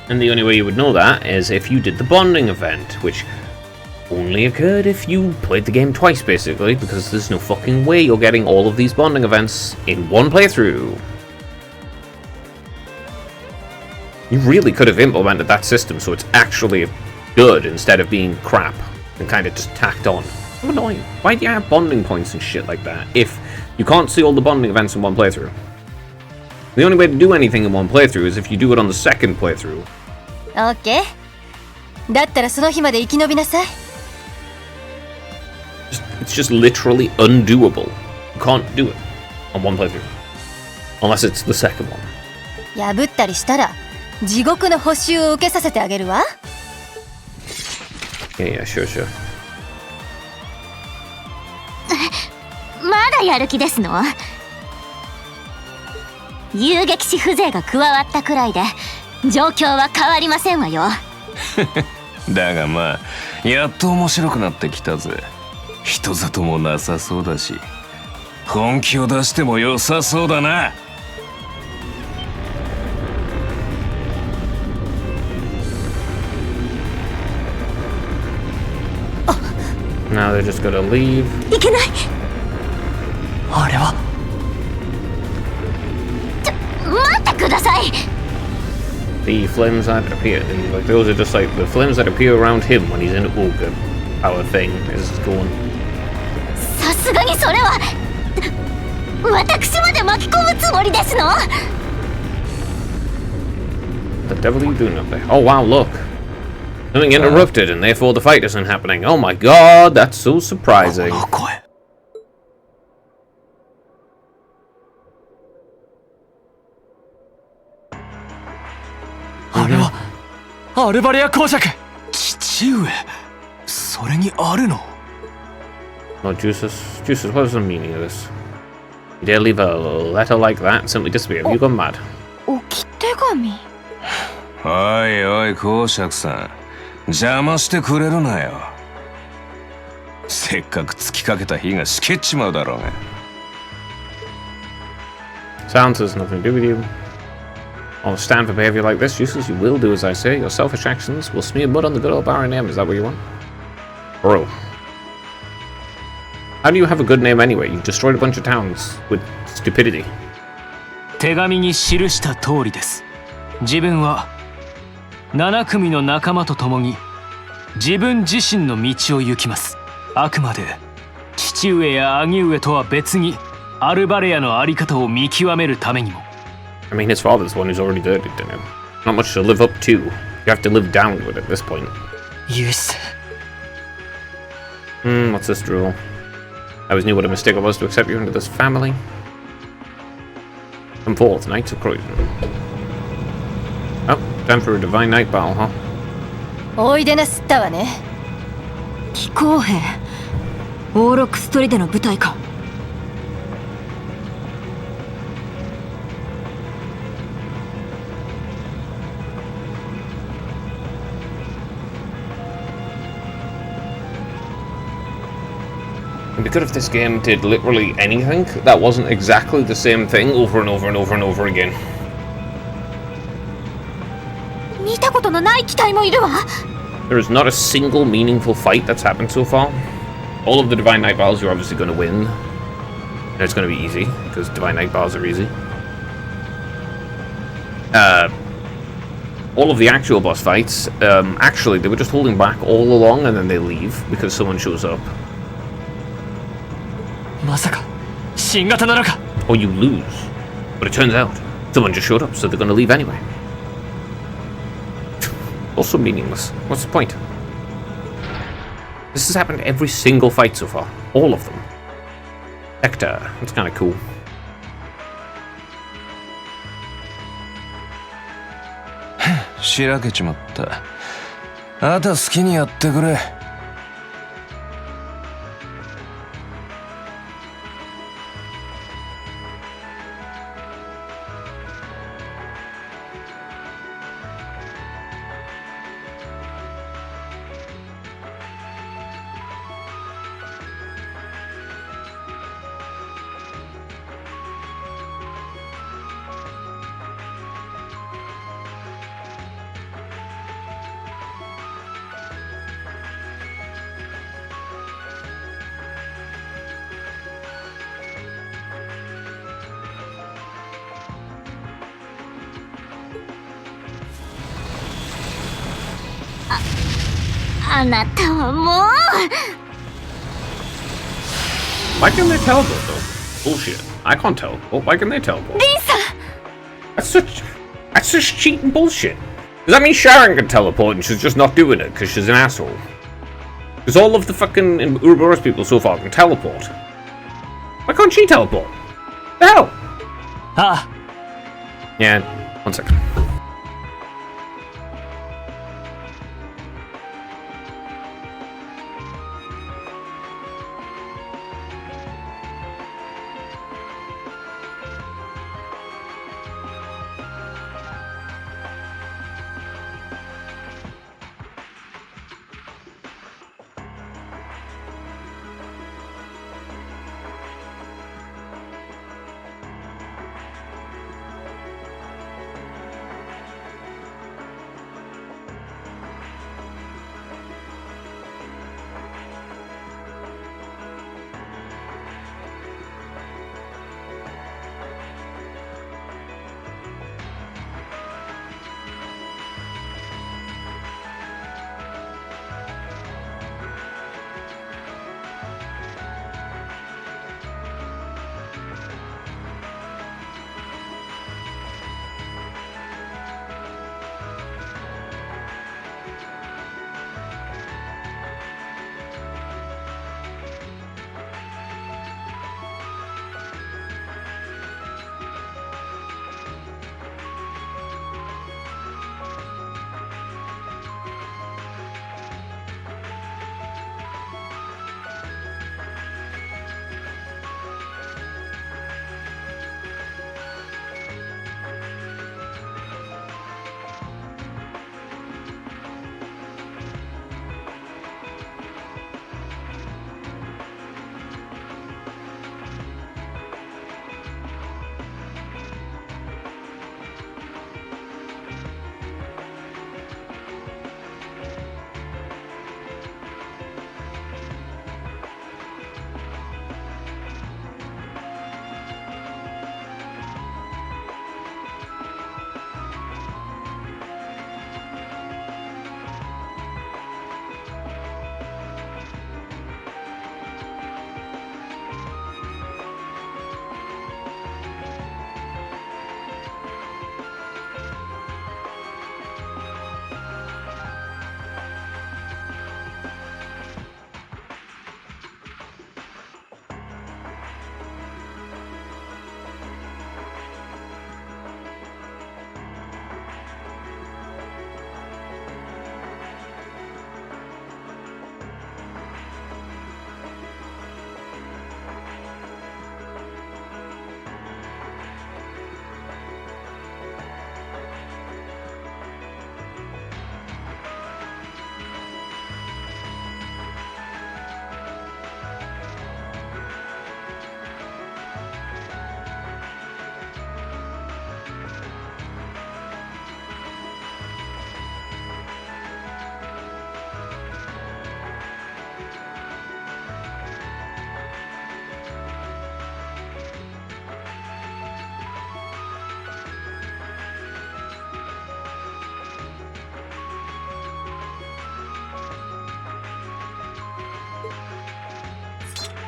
And the only way you would know that is if you did the bonding event, which only occurred if you played the game twice, basically, because there's no fucking way you're getting all of these bonding events in one playthrough. You really could have implemented that system so it's actually good instead of being crap and kind of just tacked on. So annoying. Why do you have bonding points and shit like that if you can't see all the bonding events in one playthrough? The only way to do anything in one playthrough is if you do it on the second playthrough. オッケー。だったらその日まで生き延びなさい。It's just literally undoable. You can't do it on one playthrough. Unless it's the second one. 破ったりしたら地獄の補習を受けさせてあげるわ。Yeah, sure, sure. まだやる気ですの？遊撃士風情が加わったくらいで状況は変わりませんわよ。だがまあやっと面白くなってきたぜ。人里もなさそうだし本気を出しても良さそうだな。Now they're just gonna leave. いけない。あれは待ってください。 The flames that appear, like those are just like the flames that appear around him when he's in ogre power thing is going. さすがにそれは私まで巻き込むつもりですの？ The devil are you doing up there? Oh wow, look. Something interrupted and therefore the fight isn't happening. Oh my god, that's so surprising. この声。あれはアルバレア公爵。父上、それにあるの？ No, Juices, what is the meaning of this? You dare leave a letter like that and simply disappear? Have you gone mad? 置き手紙。おいおい公爵さん、邪魔してくれるなよ。せっかく突きかけた火がしけっちまうだろうが。Sounds has nothing to do with you. I'll stand for behavior like this, Juices. You will do as I say. Your selfish actions will smear mud on the good old Baron name. Is that what you want? Bro. How do you have a good name anyway? You've destroyed a bunch of towns with stupidity. 手紙に記した通りです。自分は7組の仲間と共に自分自身の道を行きます。あくまで父上や兄上とは別にアルバレアのあり方を見極めるためにも。I mean, his father's the one who's already dirtied to him. Not much to live up to. You have to live down with it at this point. ユース。 What's this drool? I always knew what a mistake it was to accept you into this family. Come forth, Knights of Croydon. Oh, time for a divine night battle, huh? おいでなすったわね。飛行兵オーロックストリでの舞台か。It'd be good if this game did literally anything that wasn't exactly the same thing over and over and over and over again. 見たことのない機体もいるわ。There is not a single meaningful fight that's happened so far. All of the Divine Night battles you're obviously going to win. And it's going to be easy, because Divine Night battles are easy. All of the actual boss fights, actually, they were just holding back all along and then they leave because someone shows up. まさか新型なのか。 Or you lose. But it turns out, someone just showed up, so they're going to leave anyway. Also meaningless. What's the point? This has happened every single fight so far. All of them. Hector. That's kind of cool. Huh. しらけちまった。あと好きにやってくれ。あなたはもう Why can they teleport though? Bullshit. I can't teleport. Why can they teleport? リンさん That's such cheating bullshit. Does that mean Sharon can teleport and she's just not doing it because she's an asshole? Because all of the fucking Ouroboros people so far can teleport. Why can't she teleport? The hell? あ Yeah, 1 second.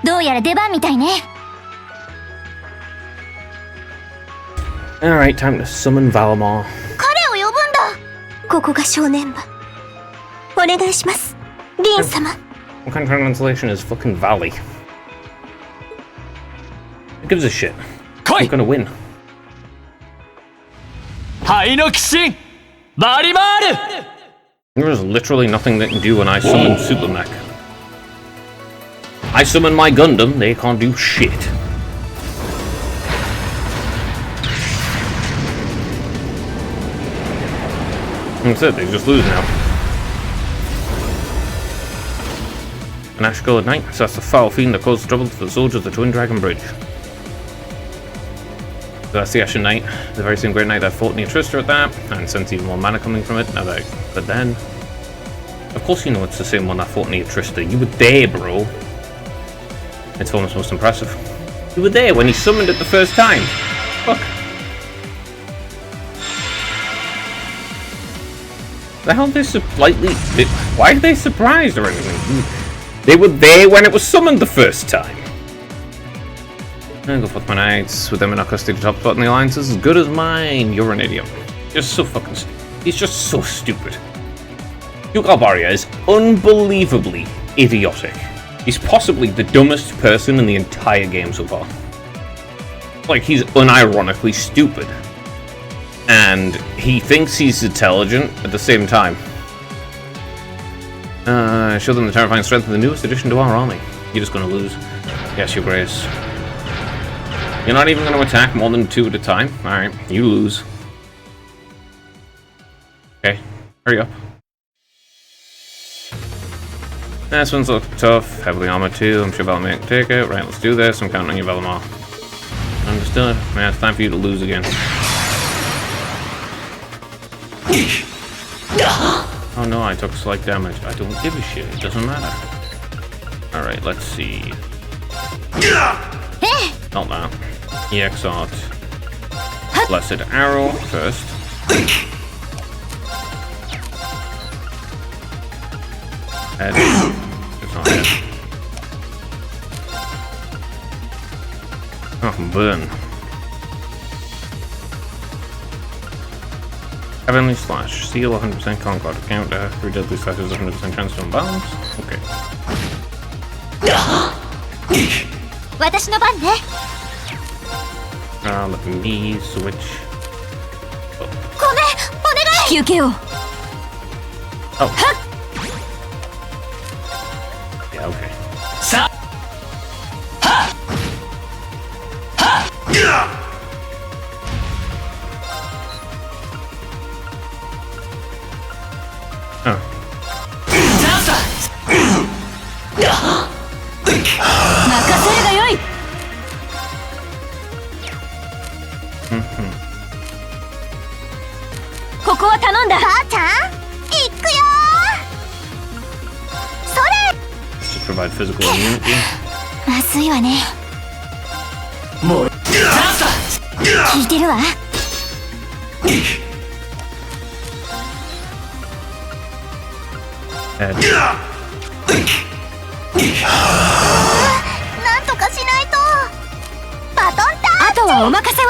どうやら出番みたいね。 Alright, time to summon Valamar. 彼を呼ぶんだ。ここが正念場。お願いします、リン様。 What kind of translation is fucking Valley? Who gives a shit? 来 Who's い gonna win? 灰の鬼神バリマール There is literally nothing they can do when I summon Super Mech. I summon my Gundam, they can't do shit. That's it, they just lose now. An Ash Gull at night, so that's the foul fiend that caused trouble for the soldiers of the Twin Dragon Bridge. So that's the Ashen Knight, the very same Great Knight that fought near Trista at that, and sent even more mana coming from it. Now that, but then, of course you know it's the same one that fought near Trista. You were there, bro. It's almost most impressive. You were there when he summoned it the first time. Fuck. The hell they slightly? Why are they surprised or anything? They were there when it was summoned the first time. I'm gonna go fuck my knights with them in our custody top spot in the alliance is as good as mine. You're an idiot. You're so fucking stupid. He's just so stupid. Duke Albaria is unbelievably idiotic. He's possibly the dumbest person in the entire game so far. Like, he's unironically stupid. And he thinks he's intelligent at the same time. Show them the terrifying strength of the newest addition to our army. You're just gonna lose. Yes, your grace. You're not even gonna attack more than 2 at a time? Alright, you lose. Okay, hurry up. This one's looking tough. Heavily armored too. I'm sure Velamir can take it. Right, let's do this. I'm counting on you, Velamir. Understood. Man, it's time for you to lose again. Oh no, I took slight damage. I don't give a shit. It doesn't matter. Alright, let's see. Not that. EX Art. Blessed Arrow first. Head. It's not head. Oh, burn. Heavenly Slash. Seal 100% Concord. Counter. 3 deadly slashes, 100% chance to unbalance. Okay. 私の番ね。 Let me switch. ごめん、お願い。引き受けよう。 Oh. Yeah, okay. さはは Oh. チャンスだ任せるがよい。ここは頼んだ。母ちゃん、行くよー。それ。Just provide physical immunity. まずいわね。もうチャンスだ聞いてるわ。 Head. なんとかしないと。バトンタッチ。あとはお任せを。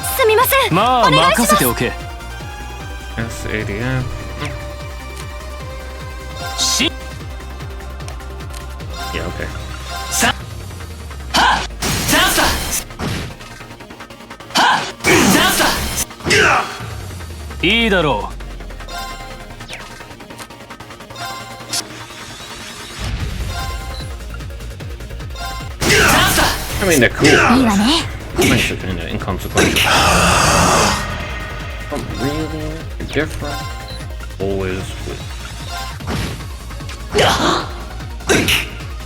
すみません。まあ任せておけ。 SADF. し Yeah, okay. さはチャンスだはチャンスだいいだろう。 I mean, they're cool. いいわね。 Nice, kind of inconsequential. But really, they're different. Always with.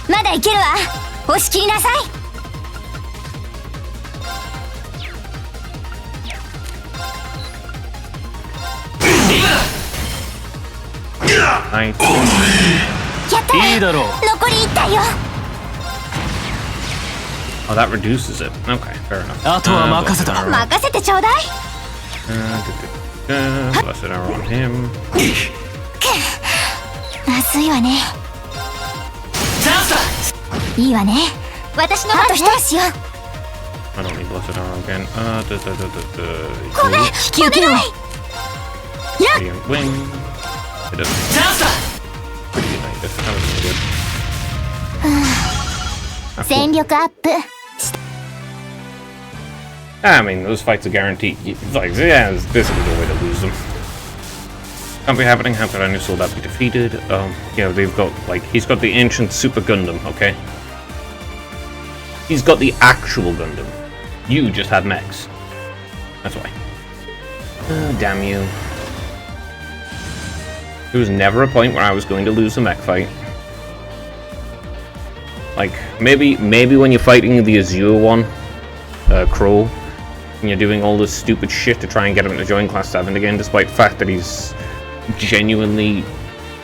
まだいけるわ。押し切りなさい。 Nice. やったわ。いいだろう。残り1体よ。 Oh, that reduces it. Okay, fair enough. あとは任せた。 任せてちょうだい。 Blessed arrow on him. まずいわね。 チャンスだ いいわね。私のあと一押しよ。I don't need Blessed Arrow again.引き受けろ。 Radiant Wing. It doesn't. Pretty United. That was really good. I 戦力アップ。 mean, those fights are guaranteed. Like, yeah, it's basically the way to lose them. Can't be happening. How could I new soul that be defeated? Yeah, they've got, like, he's got the ancient Super Gundam, okay? He's got the actual Gundam. You just had mechs. That's why. Oh, damn you. There was never a point where I was going to lose a mech fight. Like, maybe when you're fighting the Azure one, Crow, and you're doing all this stupid shit to try and get him to join Class 7 again, despite the fact that he's genuinely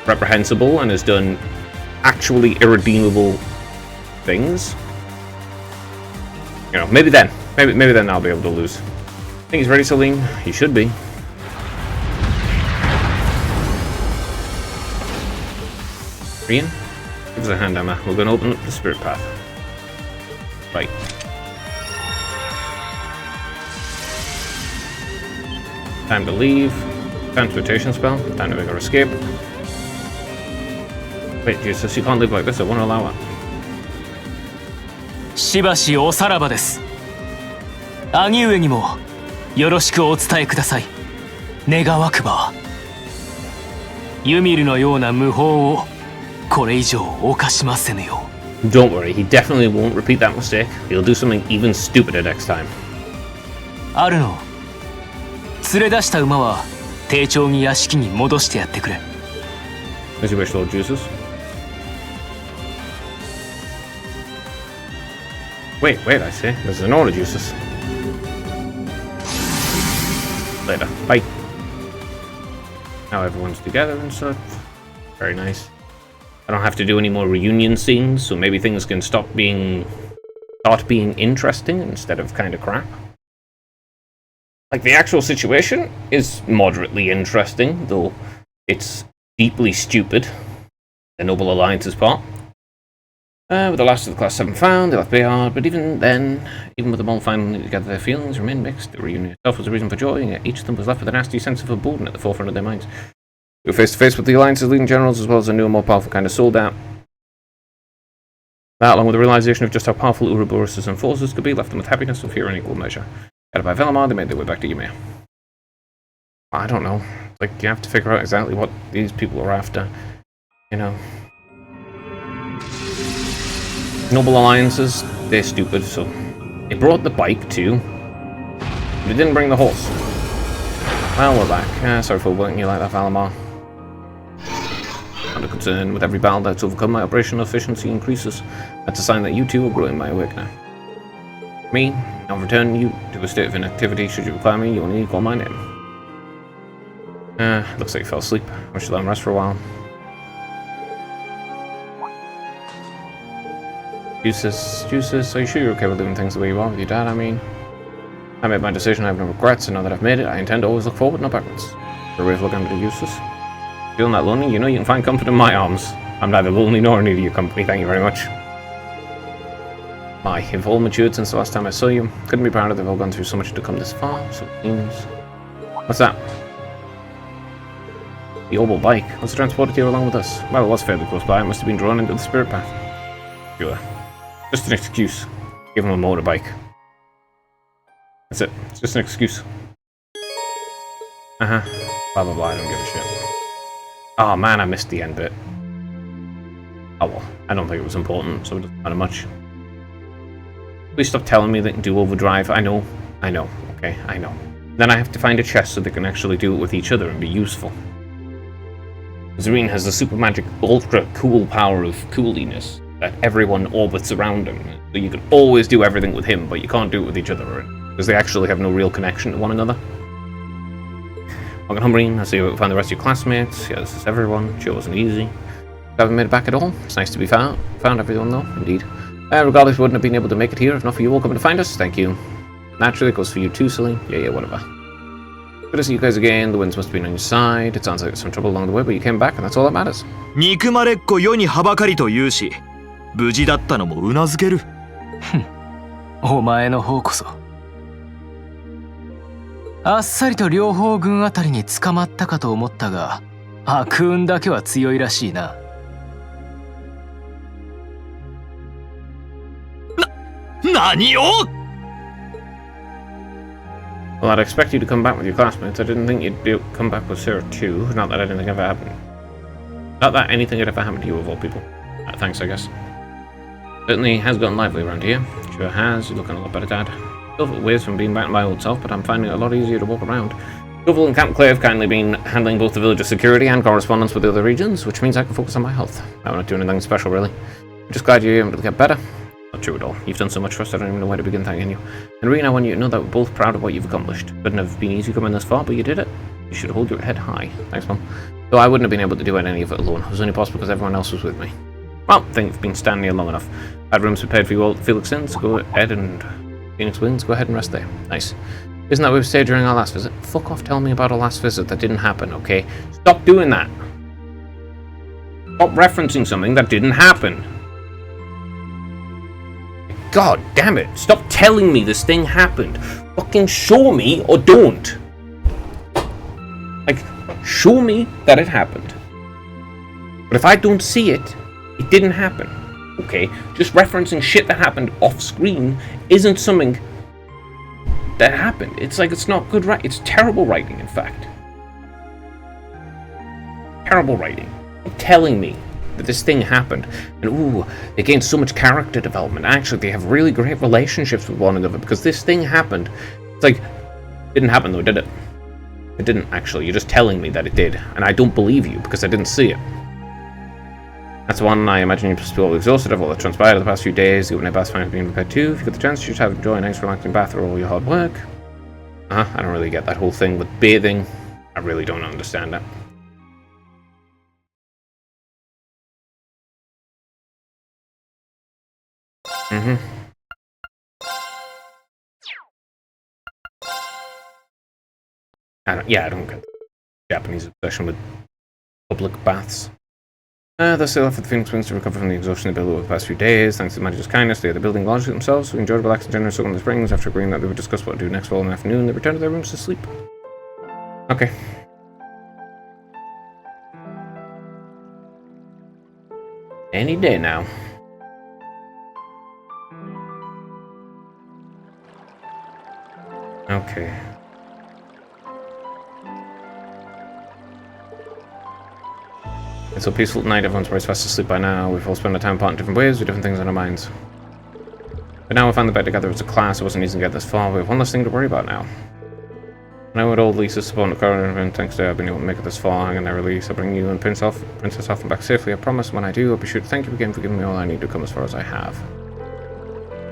reprehensible and has done actually irredeemable things. You know, maybe then I'll be able to lose. I think he's ready, Celine. He should be. Rian, give us a hand, Emma. We're going to open up the spirit path. Right. Time to leave. Transportation spell. Time to make our escape. Wait, Jesus, you can't live like this. I won't allow it. しばしおさらばです。兄上にもよろしくお伝えください。願わくば。ユミルのような無法をこれ以上犯しませぬよう。 Don't worry, he definitely won't repeat that mistake. He'll do something even stupider next time. あるの。連れ出した馬は丁重に屋敷に戻してやってくれ。 As you wish, Lord Jesus. Wait, I see. There's an order, Jesus. Later. Bye. Now everyone's together and such. Very nice. I don't have to do any more reunion scenes, so maybe things can start being interesting instead of kind of crap. Like, the actual situation is moderately interesting, though it's deeply stupid. The Noble Alliance's part. With the last of the Class 7 found, they left Bayard, but even then, even with them all finally together, their feelings remained mixed. The reunion itself was a reason for joy, and yet each of them was left with a nasty sense of foreboding at the forefront of their minds. We were face to face with the Alliance's leading generals, as well as a new and more powerful kind of soldier. That, along with the realization of just how powerful Ouroboros' enforcers could be, left them with happiness and fear in equal measure. Guided by Velamar, they made their way back to Ymir. I don't know. Like, you have to figure out exactly what these people are after. You know. Noble Alliances, they're stupid, so they brought the bike too. But they didn't bring the horse. Well, we're back. Sorry for working you like that, Valamar. Under concern, with every battle that's overcome, my operational efficiency increases. That's a sign that you two are growing my awake now. Me, I'll return you to a state of inactivity. Should you require me, you only need to call my name. Looks like you fell asleep. I should let him rest for a while. Juices, are you sure you're okay with doing things the way you are with your dad? I mean, I made my decision, I have no regrets, and now that I've made it, I intend to always look forward, not backwards. Your way of looking at it, Eustace. Feeling that lonely, you know you can find comfort in my arms. I'm neither lonely nor needy your company, thank you very much. My, you've all matured since the last time I saw you. Couldn't be prouder they've all gone through so much to come this far, so it seems. What's that? The Orbital bike. What's transported here along with us? Well, it was fairly close by, it must have been drawn into the spirit path. Sure. Just an excuse. Give him a motorbike. That's it. It's just an excuse. Blah blah blah, I don't give a shit. Oh man, I missed the end bit. Oh well, I don't think it was important, so it doesn't matter much. Please stop telling me they can do overdrive. I know, okay, I know. Then I have to find a chest so they can actually do it with each other and be useful. Zareen has the super magic ultra cool power of cooliness that everyone orbits around him. So you can always do everything with him, but you can't do it with each other, because they actually have no real connection to one another. Welcome home, Reen. I see you found the rest of your classmates. Yeah, this is everyone. Sure wasn't easy. Haven't made it back at all. It's nice to be found. Found everyone though, indeed. Regardless, we wouldn't have been able to make it here if not for you all coming to find us. Thank you. Naturally, it goes for you too, Celine. Yeah, whatever. Good to see you guys again. The winds must have been on your side. It sounds like there's some trouble along the way, but you came back, and that's all that matters. 憎まれっ子世にはばかりと言うし、無事だったのもうなずける。お前の方こそ。あっさりと両方軍あたりに捕まったかと思ったが、悪運だけは強いらしいな。何を Well, I'd expect you to come back with your classmates. I didn't think you'd come back with Sarah too. Not that anything ever happened. Not that anything had ever happened to you of all people. Thanks, I guess. Certainly has gotten lively around here. Sure has. You're looking a lot better, Dad. Still a ways from being back to my old self, but I'm finding it a lot easier to walk around. Gouville and Camp Clay have kindly been handling both the village's security and correspondence with the other regions, which means I can focus on my health. I'm not doing anything special, really. I'm just glad you're able to get better. Not true at all. You've done so much for us, I don't even know where to begin thanking you. And Reen, I want you to know that we're both proud of what you've accomplished. Couldn't have been easy coming this far, but you did it. You should hold your head high. Thanks, Mum. Though I wouldn't have been able to do any of it alone. It was only possible because everyone else was with me. Well, I think you've been standing here long enough. I had rooms prepared for you all at Felix Inns. Go ahead and... Phoenix Winds, go ahead and rest there. Nice. Isn't that where we stayed during our last visit? Fuck off telling me about our last visit. That didn't happen, okay? Stop doing that. Stop referencing something that didn't happen. God damn it. Stop telling me this thing happened. Fucking show me or don't. Like, show me that it happened. But if I don't see it, it didn't happen. Okay? Just referencing shit that happened off screen isn't something that happened. It's like, it's not good writing. It's terrible writing, in fact. Terrible writing. Telling me that this thing happened, and ooh, they gained so much character development. Actually, they have really great relationships with one another because this thing happened. It's like, it didn't happen though, did it? It didn't actually. You're just telling me that it did, and I don't believe you because I didn't see it. That's one I imagine you're supposed to be all exhausted of all that transpired the past few days. The opening bath's finally being prepared too. If you get the chance, you should have enjoy a nice relaxing bath for all your hard work. I don't really get that whole thing with bathing. I really don't understand that. I don't get the Japanese obsession with public baths. They're still left for the Phoenix Winds to recover from the exhaustion they built over the past few days. Thanks to the manager's kindness, they had the building largely to themselves. We enjoyed a relaxing dinner soak in the springs. After agreeing that they would discuss what to do next fall in the afternoon, they returned to their rooms to sleep. Okay. Any day now. Okay. It's so peaceful tonight, everyone's probably fast asleep by now. We've all spent our time apart in different ways with different things on our minds. But now we find the bed together as a class. It wasn't easy to get this far. We have one less thing to worry about now. Now with old Lisa's support in the corner, and thanks to her, I've been able to make it this far. Hang in there, release. I'll bring you and Princess off and back safely. I promise. When I do, I'll be sure to thank you again for giving me all I need to come as far as I have.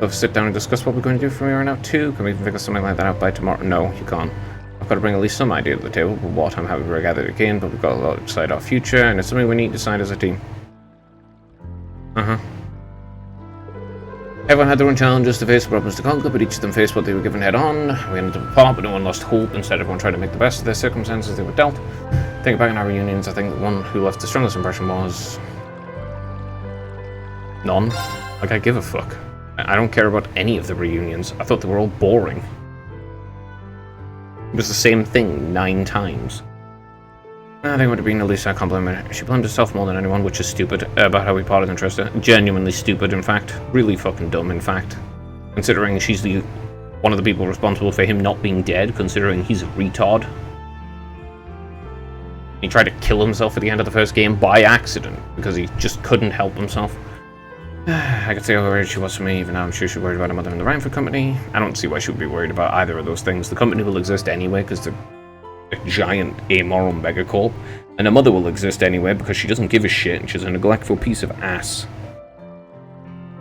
Let's sit down and discuss what we're going to do from here on out too. Can we even figure something like that out by tomorrow? No, you can't. I've got to bring at least some idea to the table, but what I'm happy we're gathered again, but we've got a lot to decide our future, and it's something we need to decide as a team. Everyone had their own challenges to face, problems to conquer, but each of them faced what they were given head on. We ended up apart, but no one lost hope. Instead, everyone tried to make the best of their circumstances they were dealt. Thinking back on our reunions, I think the one who left the strongest impression was... none. Like, I give a fuck. I don't care about any of the reunions. I thought they were all boring. It was the same thing 9 times. I think it would have been at least a compliment. She blamed herself more than anyone, which is stupid, about how we parted in Trista. Genuinely stupid, in fact. Really fucking dumb, in fact. Considering she's one of the people responsible for him not being dead, considering he's a retard. He tried to kill himself at the end of the first game by accident, because he just couldn't help himself. I could see how worried she was for me, even now I'm sure she's worried about her mother and the Rhineford Company. I don't see why she would be worried about either of those things. The company will exist anyway, because they're a giant amoral megacorp, and her mother will exist anyway, because she doesn't give a shit, and she's a neglectful piece of ass.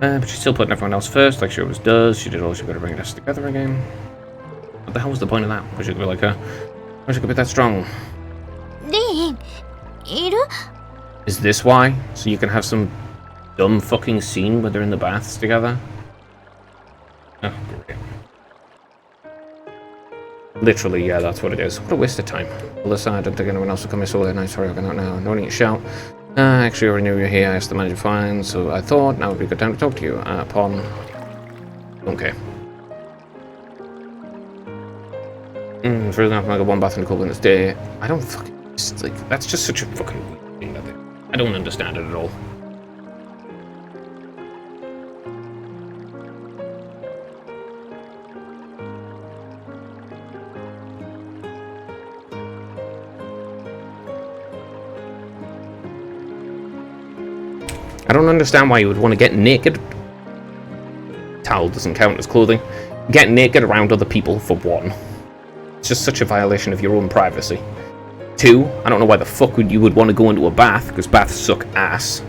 But she's still putting everyone else first, like she always does. She did all she could to bring us together again. What the hell was the point of that? Wish I could be like her. Wish I could be that strong. Is this why? So you can have some dumb fucking scene where they're in the baths together? Oh, great. Literally, yeah, that's what it is. What a waste of time. Listen, I don't think anyone else will come here so late night. Sorry, I got out now. No need to shout. Actually, I already knew you were here. I asked the manager fine, so I thought now would be a good time to talk to you. Don't care. It's really not like a one bath in the cold in this day. I don't fucking... It's like, that's just such a fucking weird thing that I don't understand it at all. I don't understand why you would want to get naked. Towel doesn't count as clothing. Get naked around other people, for one. It's just such a violation of your own privacy. 2, I don't know why the fuck you would want to go into a bath, because baths suck ass.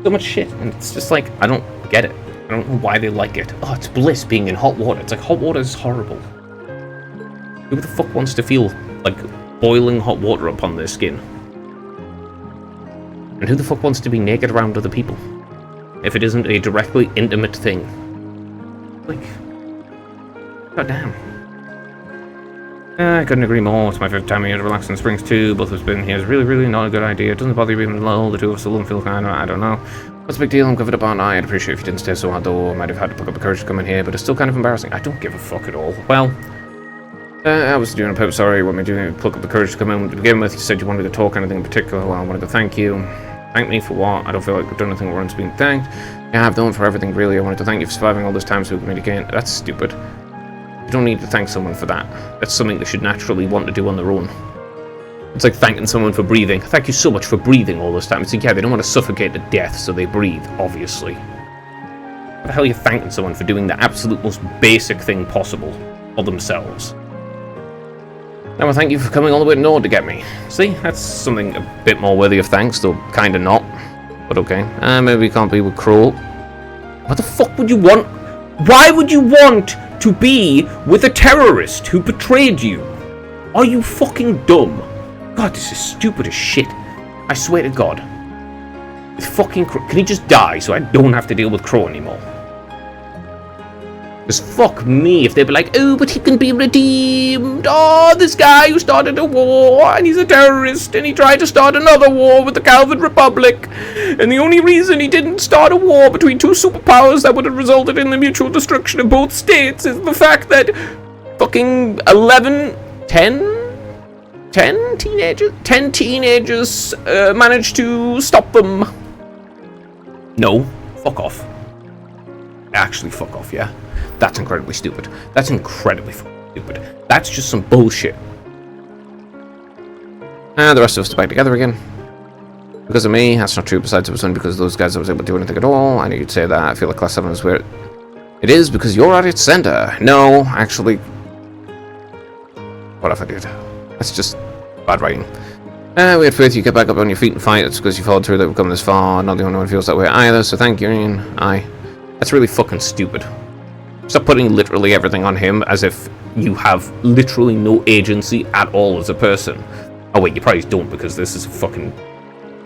So much shit, and it's just like, I don't get it. I don't know why they like it. Oh, it's bliss being in hot water. It's like, hot water is horrible. Who the fuck wants to feel like boiling hot water upon their skin? And who the fuck wants to be naked around other people? If it isn't a directly intimate thing. Like, goddamn. I couldn't agree more. It's my favorite time of year to relax in the springs too. Both of us been here. It's really, really not a good idea. It doesn't bother you even low. The two of us alone feel kind of, I don't know. What's the big deal? I'm covered up all night. I'd appreciate if you didn't stay so hard though. I might have had to pick up the courage to come in here, but it's still kind of embarrassing. I don't give a fuck at all. Well, I was doing a purpose. Sorry, what made you pluck up the courage to come in to begin with? You said you wanted to talk anything in particular. Well, I wanted to thank you. Thank me for what? I don't feel like I've done anything warrants being thanked. Yeah, I've done for everything, really. I wanted to thank you for surviving all this time so we can meet again. That's stupid. You don't need to thank someone for that. That's something they should naturally want to do on their own. It's like thanking someone for breathing. Thank you so much for breathing all this time. It's like, yeah, they don't want to suffocate to death, so they breathe, obviously. What the hell are you thanking someone for doing the absolute most basic thing possible for themselves? Now, I thank you for coming all the way to Nord to get me. See, that's something a bit more worthy of thanks, though kind of not. But okay. Maybe we can't be with Crow. What the fuck would you want? Why would you want to be with a terrorist who betrayed you? Are you fucking dumb? God, this is stupid as shit. I swear to God. With fucking Crow. Can he just die so I don't have to deal with Crow anymore? Because fuck me if they'd be like, oh, but he can be redeemed. Oh, this guy who started a war and he's a terrorist and he tried to start another war with the Calvin Republic. And the only reason he didn't start a war between two superpowers that would have resulted in the mutual destruction of both states is the fact that fucking 10 teenagers managed to stop them. No, fuck off. Actually, fuck off, yeah? That's incredibly stupid. That's incredibly stupid. That's just some bullshit. And the rest of us are back together again. Because of me, that's not true. Besides, it was only because of those guys I was able to do anything at all. I knew you'd say that. I feel like Class 7 is where it is because you're at its center. No, actually. What if I did? That's just bad writing. We had faith you get back up on your feet and fight. It's because you followed through that we've come this far. Not the only one who feels that way either, so thank you, Ian. Aye. That's really fucking stupid. Stop putting literally everything on him as if you have literally no agency at all as a person. Oh wait, you probably don't because this is fucking...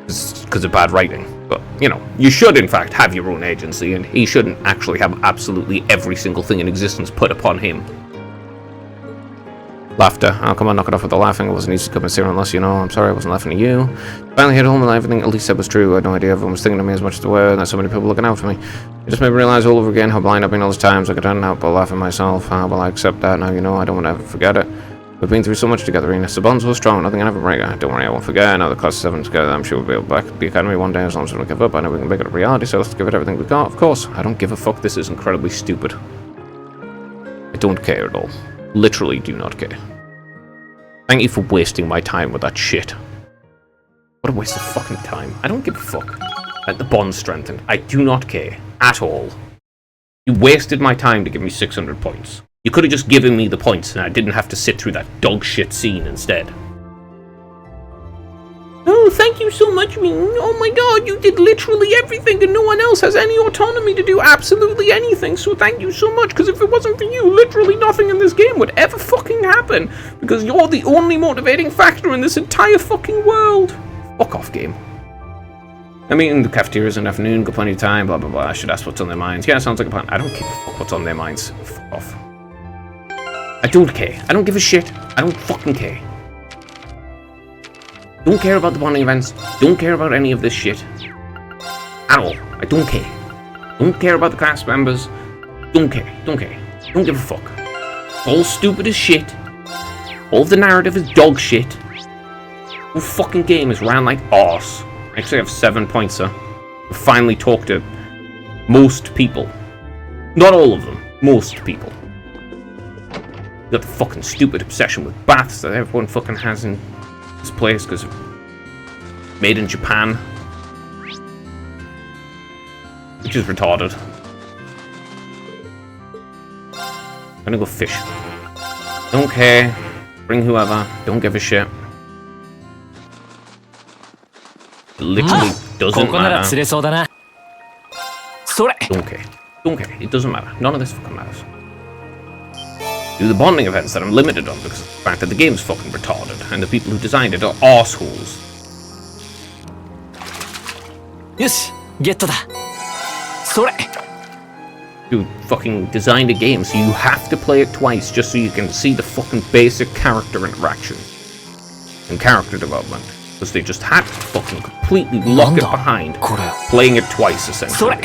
because of bad writing. But, you know, you should in fact have your own agency and he shouldn't actually have absolutely every single thing in existence put upon him. Laughter. Oh, come on, knock it off with the laughing. It wasn't easy to come and see unless, you know, I'm sorry I wasn't laughing at you. Finally hit home and everything at least said was true. I had no idea everyone was thinking of me as much as they were, and there's so many people looking out for me. It just made me realize all over again how blind I've been all those times. I couldn't help but laugh at myself. Well, I accept that now, you know, I don't want to ever forget it. We've been through so much together, Enos. The bond's so strong, nothing can ever break it. Don't worry, I won't forget. Now the Class 7 together, I'm sure we'll be able to back the Academy one day as long as we don't give up. I know we can make it a reality, so let's give it everything we got. Of course, I don't give a fuck. This is incredibly stupid. I don't care at all. Literally do not care. Thank you for wasting my time with that shit. What a waste of fucking time. I don't give a fuck. The bond strengthened. I do not care. At all. You wasted my time to give me 600 points. You could have just given me the points and I didn't have to sit through that dog shit scene instead. Oh, thank you so much, Ming. Oh my god, you did literally everything and no one else has any autonomy to do absolutely anything, so thank you so much, because if it wasn't for you, literally nothing in this game would ever fucking happen, because you're the only motivating factor in this entire fucking world. Fuck off, game. I mean, in the cafeterias in the afternoon, got plenty of time, blah blah blah, I should ask what's on their minds. Yeah, sounds like a plan. I don't give a fuck what's on their minds. Fuck off. I don't care. I don't give a shit. I don't fucking care. Don't care about the bonding events. Don't care about any of this shit. At all. I don't care. Don't care about the class members. Don't care. Don't care. Don't give a fuck. All stupid as shit. All of the narrative is dog shit. The fucking game is ran like arse. I actually have 7 points, sir. I finally talked to most people. Not all of them. Most people. Got the fucking stupid obsession with baths that everyone fucking has in this place because made in Japan. Which is retarded. I'm gonna go fish. Don't care. Bring whoever. Don't give a shit. It literally こ doesn't こなら matter. 釣れそうだな。それ Don't care. Don't care. It doesn't matter. None of this fucking matters. Do the bonding events that I'm limited on because of the fact that the game's fucking retarded and the people who designed it are arseholes. よし、ゲットだ。それ Who fucking designed a game so you have to play it twice just so you can see the fucking basic character interaction and character development. Because they just had to fucking completely lock it Wanda. behind Correct. playing it twice, essentially.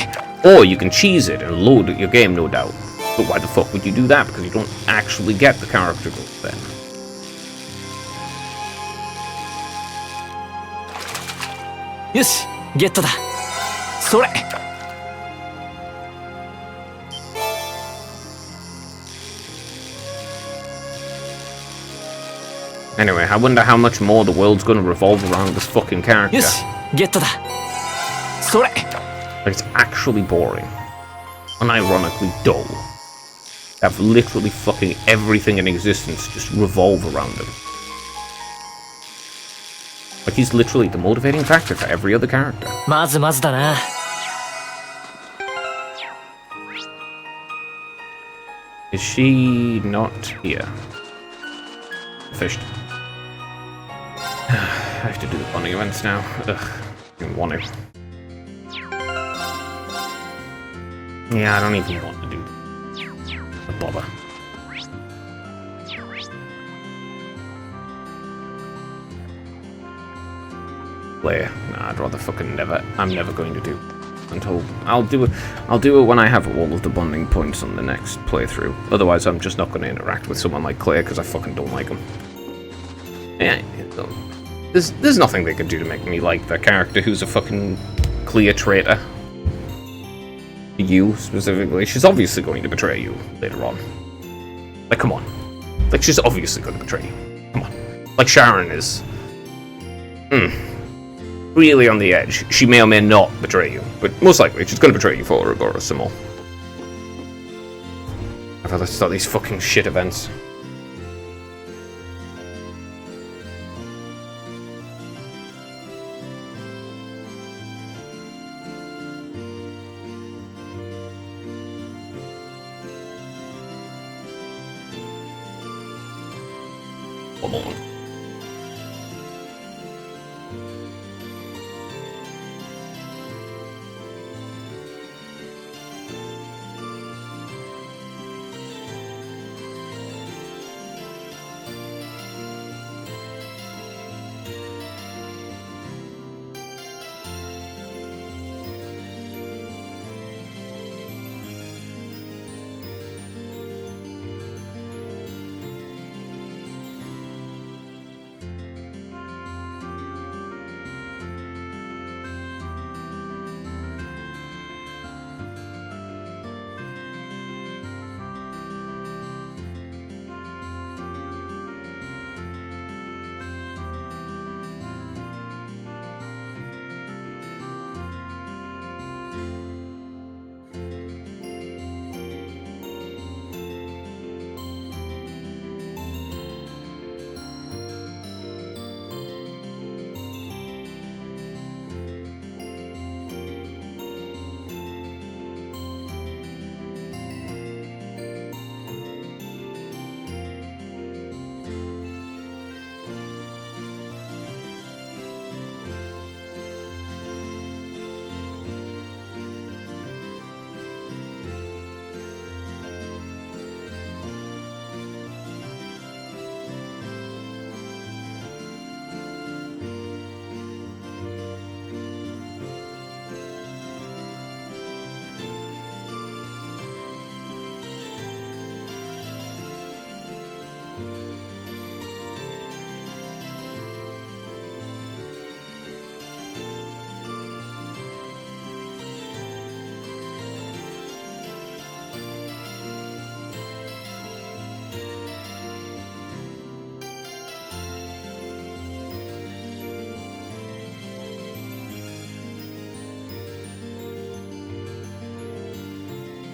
Or you can cheese it and load your game, no doubt. But why the fuck would you do that? Because you don't actually get the character growth then. Yes, ゲットだ。それ Anyway, I wonder how much more the world's gonna revolve around this fucking character. よし、ゲットだ。それ Like, it's actually boring. Unironically dull. Have literally fucking everything in existence just revolve around him. Like, he's literally the motivating factor for every other character. まずまずだな。Is she not here? Fished. I have to do the bonding events now. Ugh, I don't want to. Yeah, I don't even want to do the bother. Play. Nah, I'd rather fucking never. I'm never going to do until I'll do it when I have all of the bonding points on the next playthrough. Otherwise, I'm just not going to interact with someone like Claire because I fucking don't like him. Yeah, there's nothing they could do to make me like the character who's a fucking clear traitor. You specifically, she's obviously going to betray you later on. Like, come on. Like, she's obviously going to betray you. Come on. Like Sharon is. Really on the edge. She may or may not betray you, but most likely she's going to betray you for Ouroboros some more. I've had to start these fucking shit events. Come on.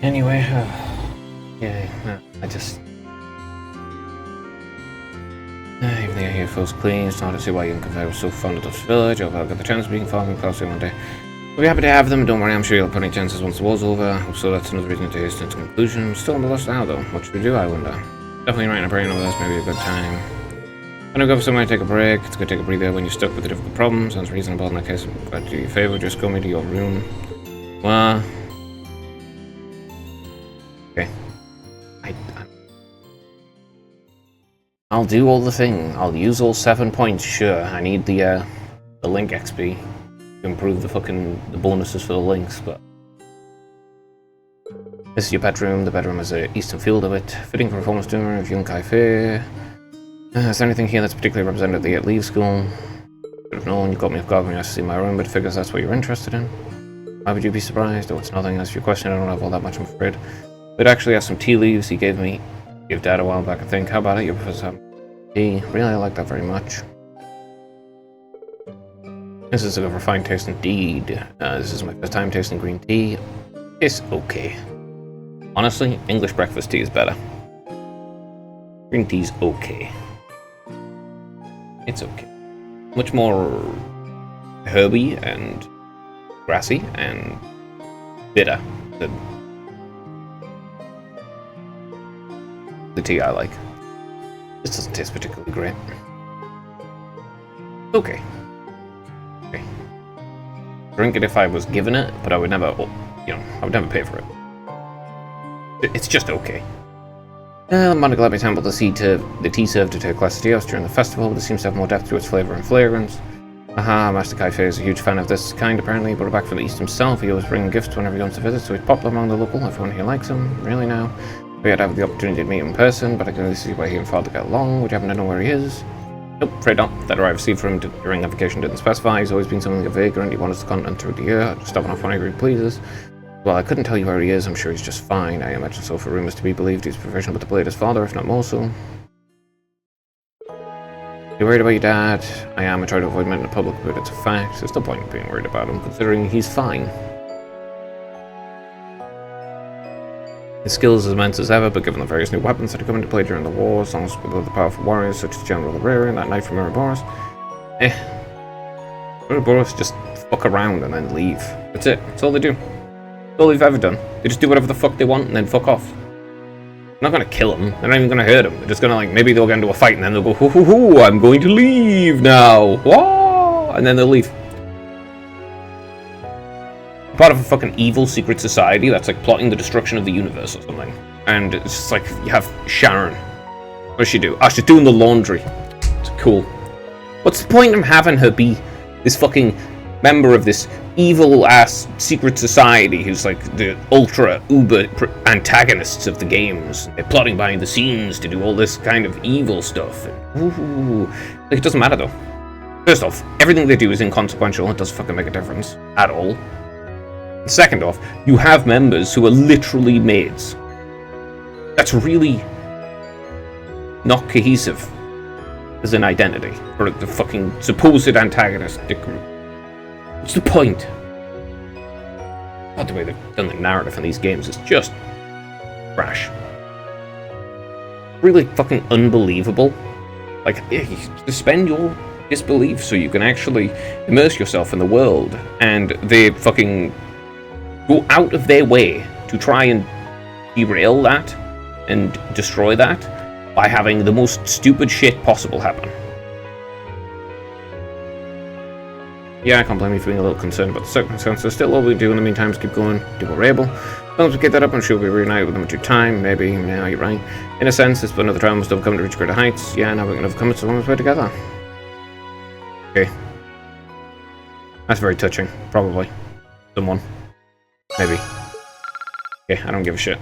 Anyway, yeah, I just... even the air here feels clean, it's hard to see why you and Convey were so fond of this village. I hope I'll get the chance of being farming closely one day. We'll be happy to have them, don't worry, I'm sure you'll have plenty of chances once the war's over. So that's another reason to hasten its conclusion. Still on the list now, though. What should we do, I wonder? Definitely writing a brain over this, maybe a good time. I'm gonna go for somewhere to take a break. It's good to take a breather when you're stuck with a difficult problem. Sounds reasonable in that case. I'm glad to do you a favor, just go me to your room. Well... okay. I'll do all the thing. I'll use all 7 points, sure. I need the link XP to improve the bonuses for the links, but... this is your bedroom. The bedroom has an eastern field of it. Fitting for a former student of Yunkai Fair. Is there anything here that's particularly represented at the Leave School? Should have known. You got me off guard when you asked to see my room, but figures that's what you're interested in. Why would you be surprised? Oh, it's nothing. That's your question. I don't have all that much, I'm afraid. But actually has some tea leaves he gave Dad a while back, I think. How about it? You prefer some tea? Really, I like that very much. This is a refined taste indeed. This is my first time tasting green tea. It's okay. Honestly, English breakfast tea is better. Green tea's okay. It's okay. Much more herby and grassy and bitter than the tea I like. This doesn't taste particularly great. Okay. Okay. Drink it if I was given it, but I would never, I would never pay for it. It's just okay. Monica let me sample the tea served at her class tea house during the festival. This seems to have more depth to its flavor and fragrance. Aha, Master Kai Fei is a huge fan of this kind, apparently. He brought it back from the East himself. He always brings gifts whenever he comes to visit, so he's popular among the local. Everyone here likes him. Really now? We had to have the opportunity to meet him in person, but I can only see why he and Father get along. Would you happen to know where he is? Nope, afraid not. The letter I received from him during a vacation didn't specify. He's always been something of a vagrant. He wanders the continent through the year, stopping off whenever he pleases. Well, I couldn't tell you where he is. I'm sure he's just fine. I imagine so for rumors to be believed. He's professional with the blade his father, if not more so. You're worried about your dad? I am. I try to avoid mentioning it in public, but it's a fact. There's no point in being worried about him, considering he's fine. His skills as immense as ever, but given the various new weapons that have come into play during the war, as long as with other powerful warriors such as General Ararian, that knight from Ouroboros, Ouroboros just fuck around and then leave. That's it. That's all they do. That's all they've ever done. They just do whatever the fuck they want and then fuck off. They're not gonna kill him. They're not even gonna hurt him. They're just gonna, maybe they'll get into a fight and then they'll go, hoo hoo hoo, I'm going to leave now. Whoa! And then they'll leave. Part of a fucking evil secret society that's like plotting the destruction of the universe or something. And it's just like, you have Sharon. What does she do? Oh, she's doing the laundry. It's cool. What's the point of having her be this fucking member of this evil-ass secret society who's like the ultra-uber antagonists of the games? They're plotting behind the scenes to do all this kind of evil stuff. Ooh. Like, it doesn't matter though. First off, everything they do is inconsequential. It doesn't fucking make a difference at all. Second off, you have members who are literally maids. That's really not cohesive as an identity for the fucking supposed antagonistic group. What's the point? Not the way they've done the narrative in these games is just trash. Really fucking unbelievable. Like, suspend your disbelief so you can actually immerse yourself in the world, and they fucking go out of their way to try and derail that and destroy that by having the most stupid shit possible happen. Yeah, I can't blame you for being a little concerned about the circumstances. Still, all we do in the meantime is keep going, do what we're able. As long as we get that up, I'm sure we'll be reunited with them in due time. Maybe, yeah, you're right. In a sense, it's another time we'll still come to reach greater heights. Yeah, now we're going to overcome it so long as we're together. Okay. That's very touching. Probably. Someone. Maybe. Okay, I don't give a shit.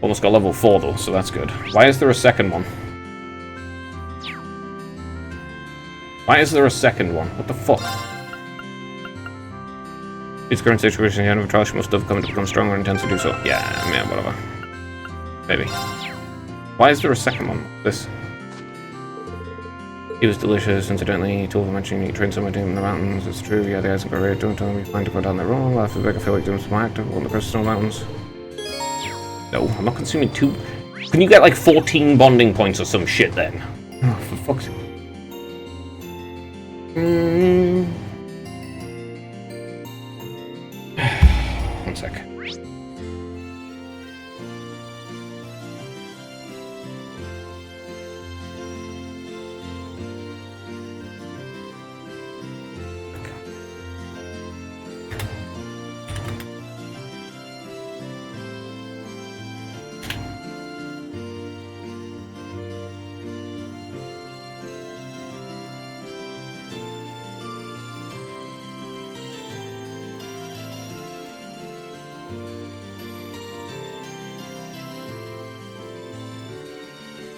Almost got level 4 though, so that's good. Why is there a second one? Why is there a second one? What the fuck? Its current situation at the end of a trial, she must have come to become stronger and intense to do so. Yeah, whatever. Maybe. Why is there a second one? This. It was delicious, incidentally. Two of them mentioned you trained someone in the mountains. It's true, yeah, the guys in Korea don't tell me plan to go down the road. I feel like doing some active on the Crystal Mountains. No, I'm not consuming 2. Can you get like 14 bonding points or some shit then? Oh, for fuck's sake. One sec.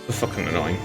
That's fucking annoying.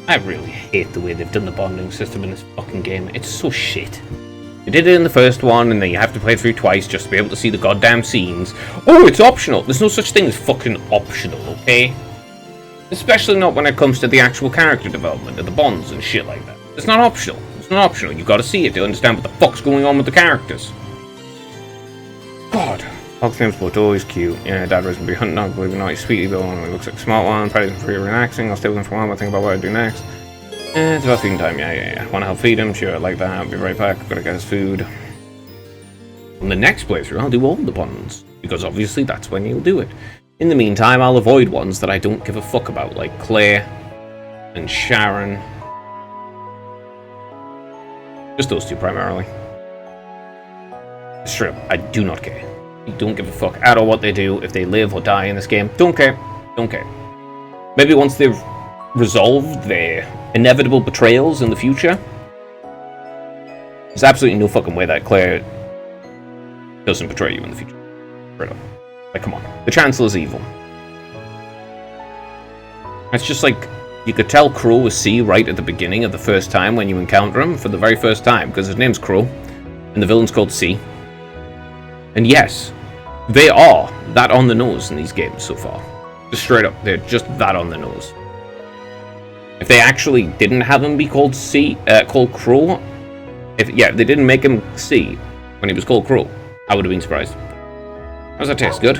I really hate the way they've done the bonding system in this fucking game. It's so shit. They did it in the first one, and then you have to play it through twice just to be able to see the goddamn scenes. Oh, it's optional. There's no such thing as fucking optional, okay? Especially not when it comes to the actual character development and the bonds and shit like that. It's not optional. It's not optional. You've got to see it to understand what the fuck's going on with the characters. God. Fox name's both always cute. Yeah, Dad raised me to be hunting dog, believe it or not, he's sweetie though, and he looks like a smart one. Probably isn't pretty relaxing. I'll stay with him for a while, but think about what I do next. It's about feeding time, yeah. Wanna help feed him? Sure, I like that. I'll be right back. Gotta get his food. On the next playthrough, I'll do all the bonds, because obviously that's when you'll do it. In the meantime, I'll avoid ones that I don't give a fuck about, like Claire and Sharon. Just those two primarily. Straight up, I do not care. I don't give a fuck at all what they do, if they live or die in this game. Don't care. Don't care. Maybe once they've resolved their inevitable betrayals in the future. There's absolutely no fucking way that Claire doesn't betray you in the future. Straight up. Like, come on. The Chancellor's evil. It's just like, you could tell Crow was C right at the beginning of the first time when you encounter him, for the very first time, because his name's Crow, and the villain's called C. And yes, they are that on the nose in these games so far. Just straight up, they're just that on the nose. If they actually didn't have him be called called Crow, if they didn't make him C when he was called Crow, I would have been surprised. How's that taste? Good?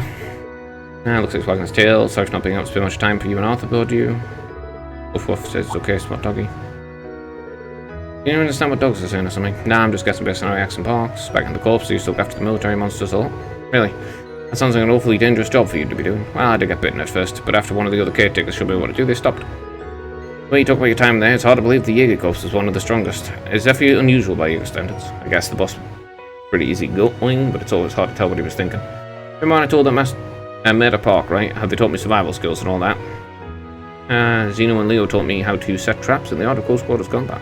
Looks like he's wagging his tail. Sorry for not being able to spend much time for you and Arthur, but do you? Woof woof says it's okay, smart doggy. You don't understand what dogs are saying or something? Nah, I'm just guessing based on how he acts in parks. Back in the corps, you still look after the military monsters a lot. Really? That sounds like an awfully dangerous job for you to be doing. Well, I did get bitten at first, but after one of the other caretakers showed me what to do, they stopped. When you talk about your time there, it's hard to believe the Jaeger Corps is one of the strongest. It's definitely unusual by Jaeger standards. I guess the boss was pretty easy going, but it's always hard to tell what he was thinking. Remember when I told them Meta Park, right? How they taught me survival skills and all that? Zeno and Leo taught me how to set traps in the art of close quarters combat.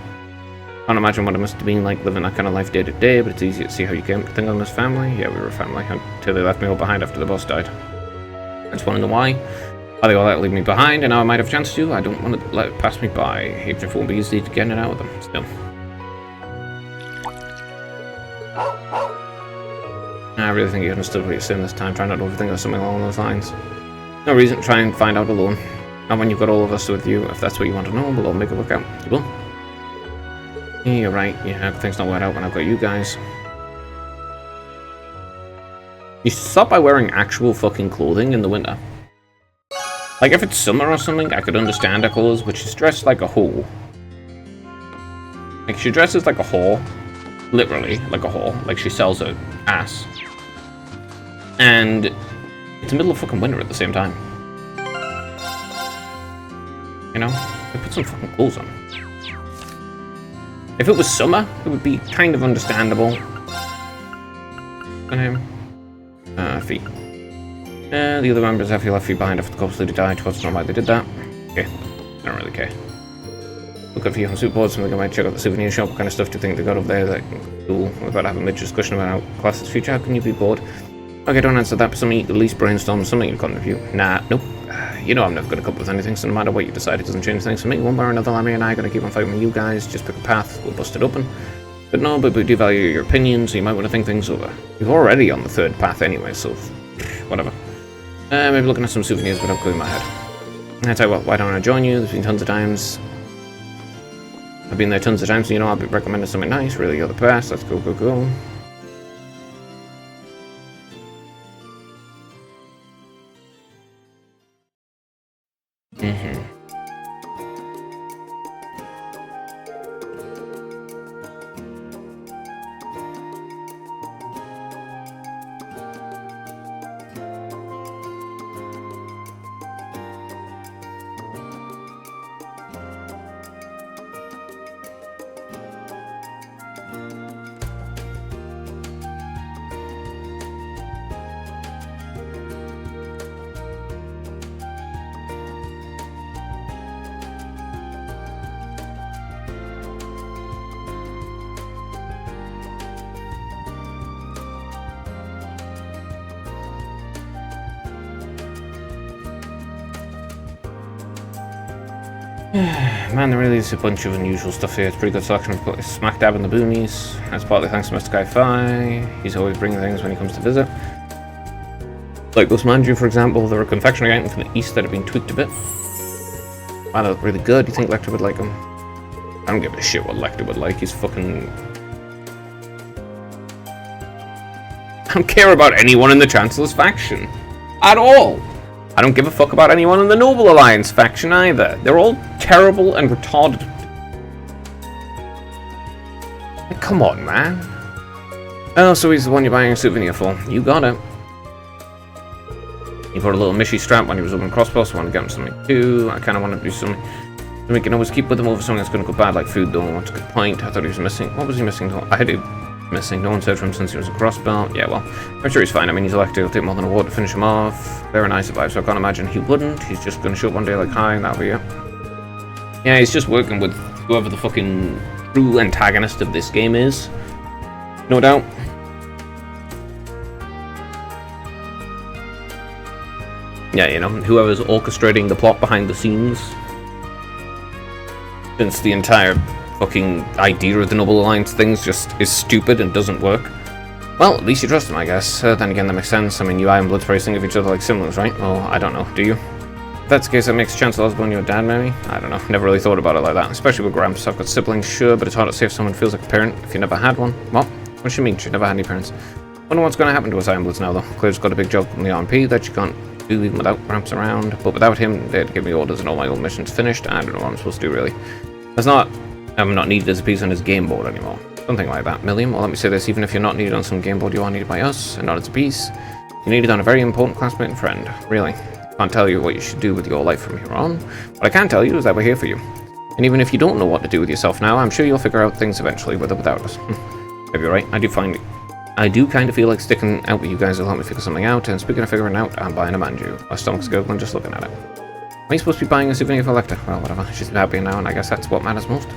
Can't imagine what it must have been like living that kind of life day to day, but it's easy to see how you came to think on this family. Yeah, we were a family until they left me all behind after the boss died. I just want to know why. Are they all that leave me behind, and now I might have a chance to? I don't want to let it pass me by, even if it won't be easy to get it out of them. Still. I really think you understood what you're saying this time. Try not to overthink or something along those lines. No reason to try and find out alone. Not when you've got all of us with you. If that's what you want to know, we'll all make it work out. You will. Yeah, you're right. Yeah, everything's not worked out when I've got you guys. You should stop by wearing actual fucking clothing in the winter. Like, if it's summer or something, I could understand her clothes, but she's dressed like a hoe. Like, she dresses like a whore. Literally, like a whore. Like, she sells her ass. And it's the middle of fucking winter at the same time. You know? They put some fucking clothes on. If it was summer, it would be kind of understandable. Feet. The other members have you left feet behind after the corpse lady died. What's not why they did that? Okay, I don't really care. Look up for you on soup board, something I might check out the souvenir shop. What kind of stuff do you think they got over there that cool? We're about to have a mid-discussion about how class's future. How can you be bored? Okay, don't answer that, but something you could at least brainstorm, something you contribute. Nah, nope. You know I'm never going to come up with anything, so no matter what you decide, it doesn't change things for me. One way or another, Lammy and I are going to keep on fighting with you guys. Just pick a path, we'll bust it open. But no, but we do value your opinions, so you might want to think things over. You're already on the third path anyway, so whatever. Maybe looking at some souvenirs without clearing my head. I tell you what, why don't I join you? There's been tons of times. I've been there tons of times, so you know I'll be recommending something nice. Really, you're the best. Let's go, go, go. Man, there really is a bunch of unusual stuff here. It's a pretty good selection of smack dab in the boonies. That's partly thanks to Mr. Kai-Fi. He's always bringing things when he comes to visit. Like this manju, for example. They're a confectionery item from the east that have been tweaked a bit. Wow, they look really good. Do you think Lecter would like them? I don't give a shit what Lecter would like. He's fucking... I don't care about anyone in the Chancellor's faction. At all. I don't give a fuck about anyone in the Noble Alliance faction either. They're all terrible and retarded. Like, come on, man. Oh, so he's the one you're buying a souvenir for. You got it. He bought a little Mishi strap when he was opening crossbow, so I want to get him something too. I kind of want to do something. We can always keep with him over something that's going to go bad, like food, though. That's a good point. I thought he was missing. What was he missing? I had it missing. No one said for him since he was a crossbow. Yeah, well, I'm sure he's fine. I mean, he's elected. It'll take more than a war to finish him off. Very nice survive, so I can't imagine he wouldn't. He's just going to show up one day like, hi, and that'll be it. Yeah, he's just working with whoever the fucking true antagonist of this game is. No doubt. Yeah, you know, whoever's orchestrating the plot behind the scenes. Since the entire fucking idea of the Noble Alliance things just is stupid and doesn't work. Well, at least you trust them, I guess. Then again, that makes sense. I mean, you Iron Bloods probably think of each other like siblings, right? Well, I don't know. Do you? If that's the case, that makes Chancellor Osborne your dad, maybe? I don't know. Never really thought about it like that. Especially with Gramps. I've got siblings, sure, but it's hard to say if someone feels like a parent if you never had one. What? What do you mean she never had any parents? Wonder what's going to happen to us Iron Bloods now, though. Claire's got a big job from the RMP that she can't do even without Gramps around. But without him, they'd give me orders and all my old missions finished. I don't know what I'm supposed to do, really. I'm not needed as a piece on his game board anymore. Something like that. Milliam, well, let me say this, even if you're not needed on some game board, you are needed by us, and not as a piece. You're needed on a very important classmate and friend. Really. Can't tell you what you should do with your life from here on. What I can tell you is that we're here for you. And even if you don't know what to do with yourself now, I'm sure you'll figure out things eventually, with or without us. Maybe you're right. I do kind of feel like sticking out with you guys will help me figure something out, and speaking of figuring out, I'm buying a manju. My stomach's gurgling just looking at it. Am I supposed to be buying a souvenir for Lecter? Well, whatever. She's happy now, and I guess that's what matters most.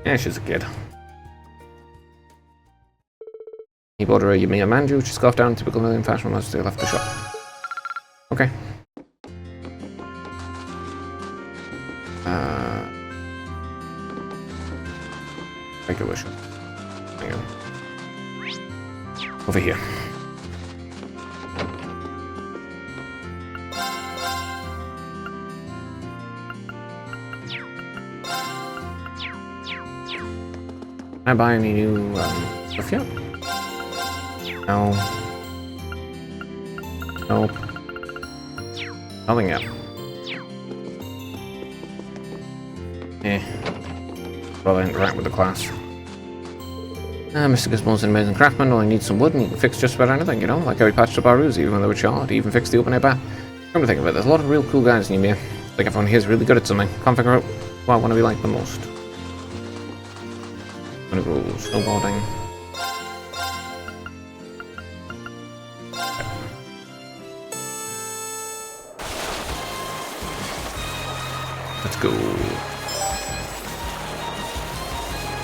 Yeah, she's a kid. He bought her a Yamiya Manju, which scarfed down in typical million fashion once they left the shop. Okay. Make a wish. Hang on. Over here. Can I buy any new stuff yet? No. Nope. Nothing yet. Well, I interact with the class. Mr. Gizmo's an amazing craftsman. Only needs some wood and he can fix just about anything, you know? Like how he patched up our roofs even when they were charred. He even fixed the open air bar. Come to think of it, there's a lot of real cool guys in Ymir. Like everyone here is really good at something. Can't figure out what I want to be like the most. I'm gonna go snowboarding. Let's go.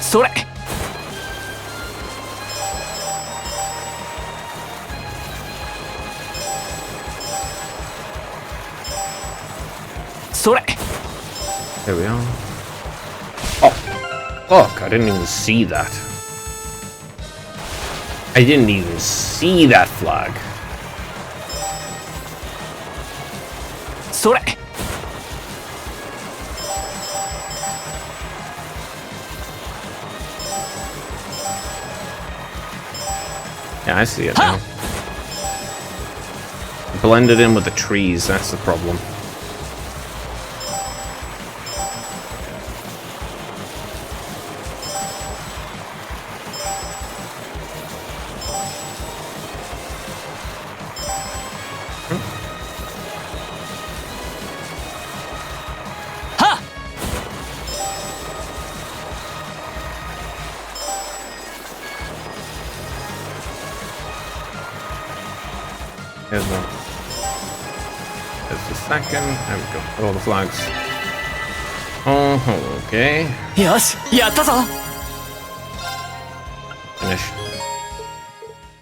それそれ There we are. Oh, fuck! I didn't even see that. I didn't even see that flag. それ Yeah, I see it now. Blended in with the trees, that's the problem. There's one. There's the second. There we go. Got all the flags. Oh, okay. よしやったぞ Finish.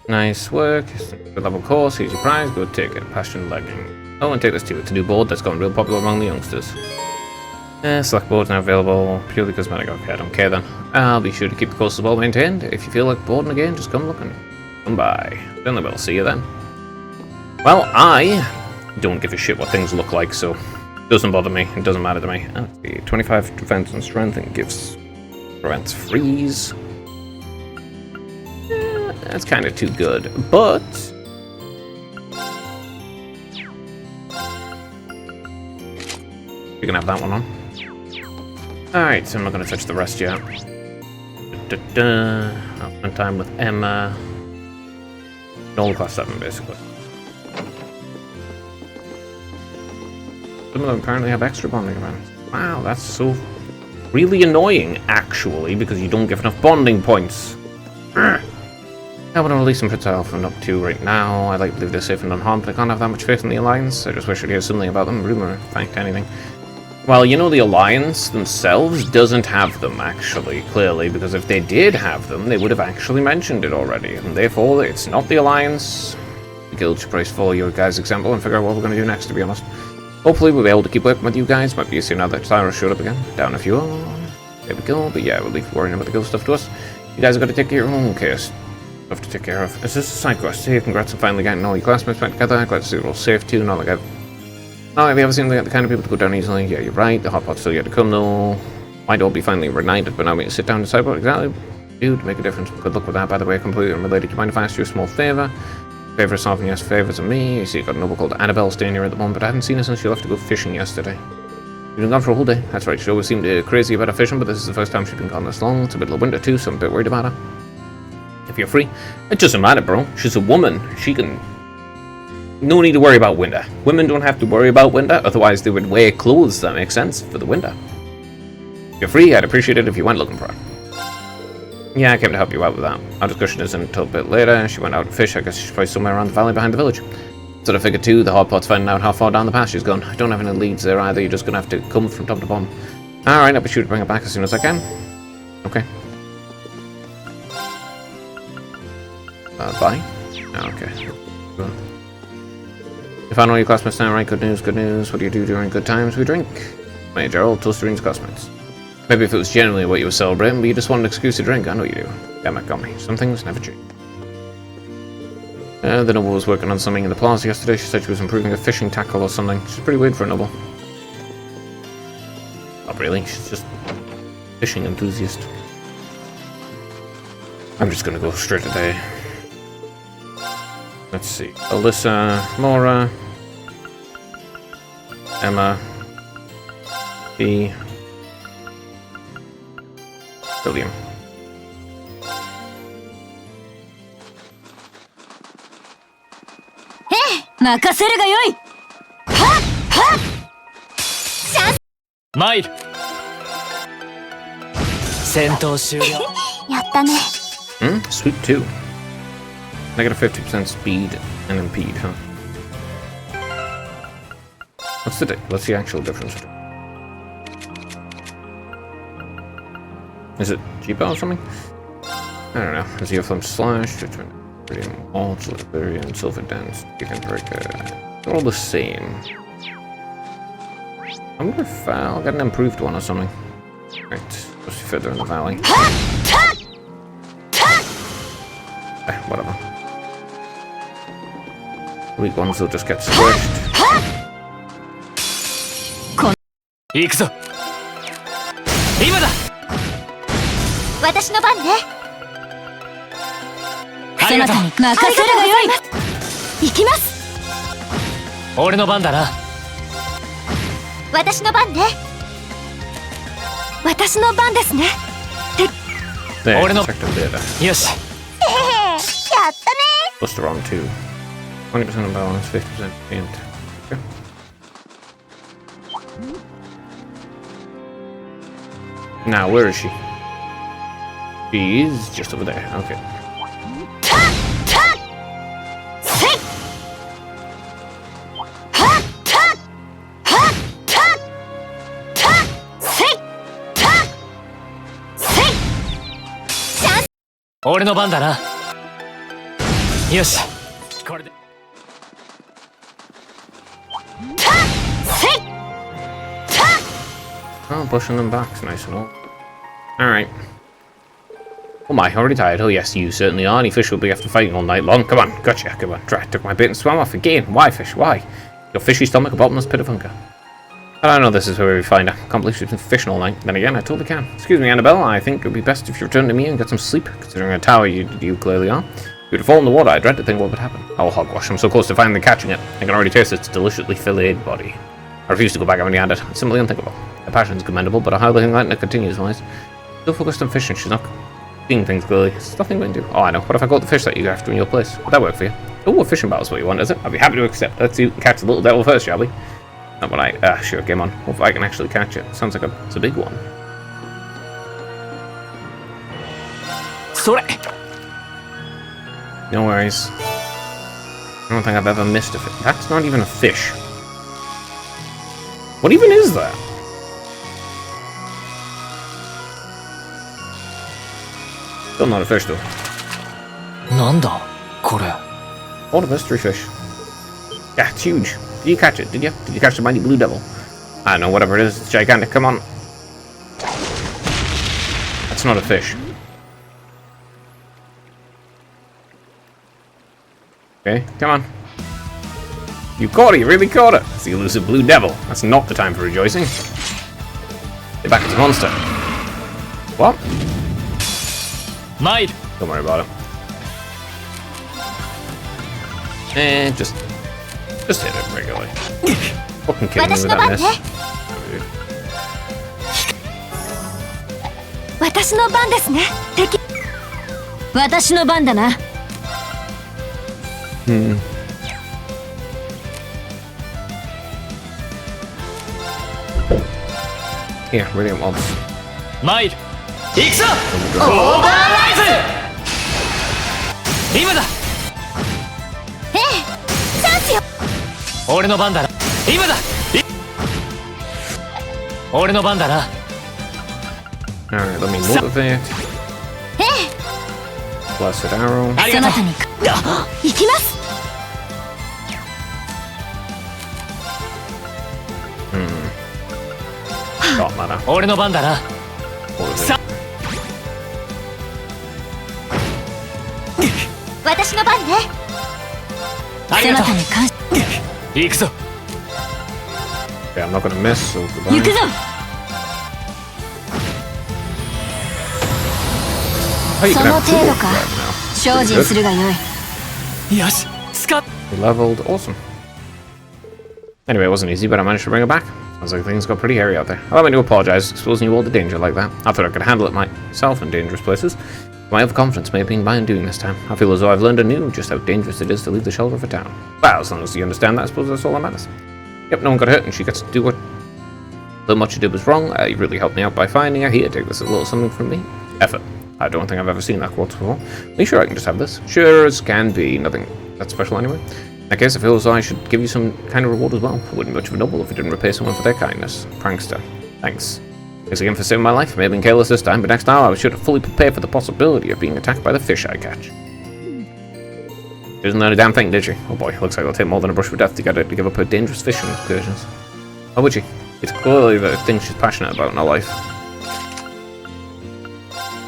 Nice work. Good level course. Here's your prize. Good ticket. Passion legging. Oh, and take this too. It's a new board that's gotten real popular among the youngsters. Select board's now available. Purely cosmetic. Okay, I don't care then. I'll be sure to keep the courses well maintained. If you feel like boarding again, just come looking. Come by. Certainly will. See you then. Well, I don't give a shit what things look like, so it doesn't bother me. It doesn't matter to me. Let's see. 25 defense and strength and prevents freeze. That's kind of too good, but you can have that one on. Alright, so I'm not going to touch the rest yet. I'll spend time with Emma. All class 7, basically. Some of them apparently have extra bonding events. Wow, that's so really annoying, actually, because you don't give enough bonding points. I want to release some for Alpha and up to right now. I'd like to believe they're safe and unharmed, but I can't have that much faith in the Alliance. I just wish I'd hear something about them, rumor, fact, anything. Well, you know, the Alliance themselves doesn't have them, actually, clearly, because if they did have them, they would have actually mentioned it already, and therefore, it's not the Alliance. The Guild should probably follow your guys' example and figure out what we're going to do next, to be honest. Hopefully we'll be able to keep working with you guys. Might be easier now that Cyrus showed up again. Down a few. There we go. But yeah, we'll leave worrying about the guild stuff to us. You guys have got to take care of your own case. Stuff to take care of. Is this a side quest? Hey, congrats on finally getting all your classmates back together. Glad to see they're all safe too. Not like they ever seem like the kind of people to go down easily. Yeah, you're right. The hotpot's still yet to come though. Might all be finally reunited, but now we need to sit down and decide what exactly do to make a difference. Good luck with that, by the way. Completely unrelated. Do you mind if I ask you a small favour? Favours often, yes, favours of me. You see, you've got a noble called Annabelle staying here at the moment, but I haven't seen her since she left to go fishing yesterday. She's been gone for a whole day. That's right, she always seemed crazy about her fishing, but this is the first time she's been gone this long. It's a middle of winter too, so I'm a bit worried about her. If you're free, it doesn't matter, bro. She's a woman. She can... No need to worry about winter. Women don't have to worry about winter, otherwise they would wear clothes that make sense for the winter. If you're free, I'd appreciate it if you went looking for her. Yeah, I came to help you out with that. Our discussion isn't until a bit later. She went out to fish. I guess she's probably somewhere around the valley behind the village. So I figured too, the hotpot's finding out how far down the path she's gone. I don't have any leads there either. You're just going to have to come from top to bottom. Alright, I'll be sure to bring her back as soon as I can. Okay. Bye? Oh, okay. Good. You found all your classmates now, right? Good news, good news. What do you do during good times? We drink. Hey, Gerald, toast to classmates. Maybe if it was genuinely what you were celebrating, but you just wanted an excuse to drink. I know you do. Damn it, got me. Some things never change. The noble was working on something in the plaza yesterday. She said she was improving a fishing tackle or something. She's pretty weird for a noble. Not really. She's just a fishing enthusiast. I'm just gonna go straight to day. Let's see. Alyssa, Mora, Emma, B, William. Mile! 戦闘終了。やったね。 Sweet 2. Negative 50% speed and impede, huh? What's the actual difference? Is it cheapo or something? I don't know. Is the Flame Slash, Iridium Alt, Iridium Silver Dance, Chicken Breaker. They're all the same. I wonder if I'll get an improved one or something. Right, supposed to be further in the valley. Whatever. Weak ones will just get squished. 行くぞ。今だ。私の番ね。ありがとう。任せるがよい。行きます。俺の番だな。私の番ね。私の番ですね。There, Or no. protective data. よし。やったね。 Buster on 2. 20% of balance, 50% int. Okay. Now, where is she? She's just over there. Okay. Ore no ban da na. Yoshi. Kore de. Oh, pushing them back is nice and all. Alright. Oh my, already tired. Oh yes, you certainly are. Any fish will be after fighting all night long. Come on, gotcha. Come on, try. Took my bait and swam off again. Why, fish? Why? Your fishy stomach, a bottomless pit of hunger. I don't know this is where we find her. Can't believe she's been fishing all night. Then again, I totally can. Excuse me, Annabelle. I think it would be best if you return to me and get some sleep, considering a tower you clearly are. If you would fall in the water, I dread to think what would happen. I'll hogwash. I'm so close to finally catching it. I can already taste its deliciously filleted body. I refuse to go back empty-handed. It's simply unthinkable. Her passion is commendable, but I highly think that it continues, wise. Still focused on fishing. She's not seeing things clearly. There's nothing we can do. Oh, I know. What if I caught the fish that you got after in your place? Would that work for you? Oh, a fishing battle is what you want, is it? I'd be happy to accept. Let's see, catch the little devil first, shall we? Not when I... sure, game on. Hope I can actually catch it. Sounds like it's a big one. Sore. No worries. I don't think I've ever missed a fish. That's not even a fish. What even is that? Still not a fish, though. なんだこれ。 What a mystery fish. Yeah, it's huge. Did you catch it? Did you? Did you catch the mighty blue devil? I don't know, whatever it is. It's gigantic. Come on. That's not a fish. Okay, come on. You caught it. You really caught it. It's the elusive blue devil. That's not the time for rejoicing. Get back, it's a monster. What? Mile. Don't worry about it. Just hit it regularly. Fucking kidding me with that miss. 私の番ですね。敵。私の番だな。Yeah, Radiant Mobs. マイル。行くぞ。オーバーライズ。今だ。チャンスよ。俺の番だな。今だ。俺の番だな。Alright, let me motivate. Blessed arrow. そなたに行きます。 Got mana. 俺の番だな。 Motivate. 私の番ね。ありがとそなたに感謝。う。行くぞ。 Okay, I'm not gonna miss, so 行く goodbye. ぞ。 Oh, you そ can の have 程 two 度 of か。 that now. 精進するがよい。よし、使っ We leveled. Awesome. Anyway, it wasn't easy, but I managed to bring it back. Sounds like things got pretty hairy out there. Allow me to apologize, exposing you all to danger like that. I thought I could handle it myself in dangerous places. My overconfidence may have been my undoing this time. I feel as though I've learned anew just how dangerous it is to leave the shelter of a town. Well, as long as you understand that, I suppose that's all that matters. Yep, no one got hurt, and she gets to do what... Though much you did was wrong, you really helped me out by finding her. Here, take this as a little something from me. Effort. I don't think I've ever seen that quartz before. Are you sure I can just have this? Sure as can be. Nothing that special anyway. In that case, I feel as though I should give you some kind of reward as well. It wouldn't be much of a double if you didn't repay someone for their kindness. Prankster. Thanks. Thanks again for saving my life. I may have been careless this time, but next time I should have fully prepared for the possibility of being attacked by the fish I catch. Didn't learn a damn thing, did she? Oh boy, looks like it'll take more than a brush with death to get her to give up her dangerous fishing excursions. How would she? It's clearly the thing she's passionate about in her life.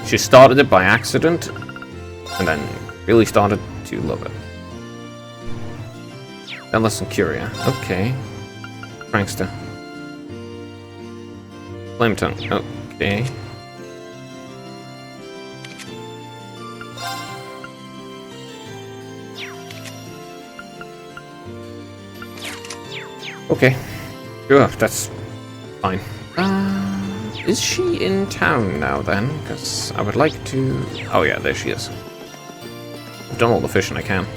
She started it by accident, and then really started to love it. Endless and Curia. Okay. Prankster. Flame Tongue. Okay. Okay. Sure, that's fine. Is she in town now then? Because I would like to... Oh yeah, there she is. I've done all the fishing I can.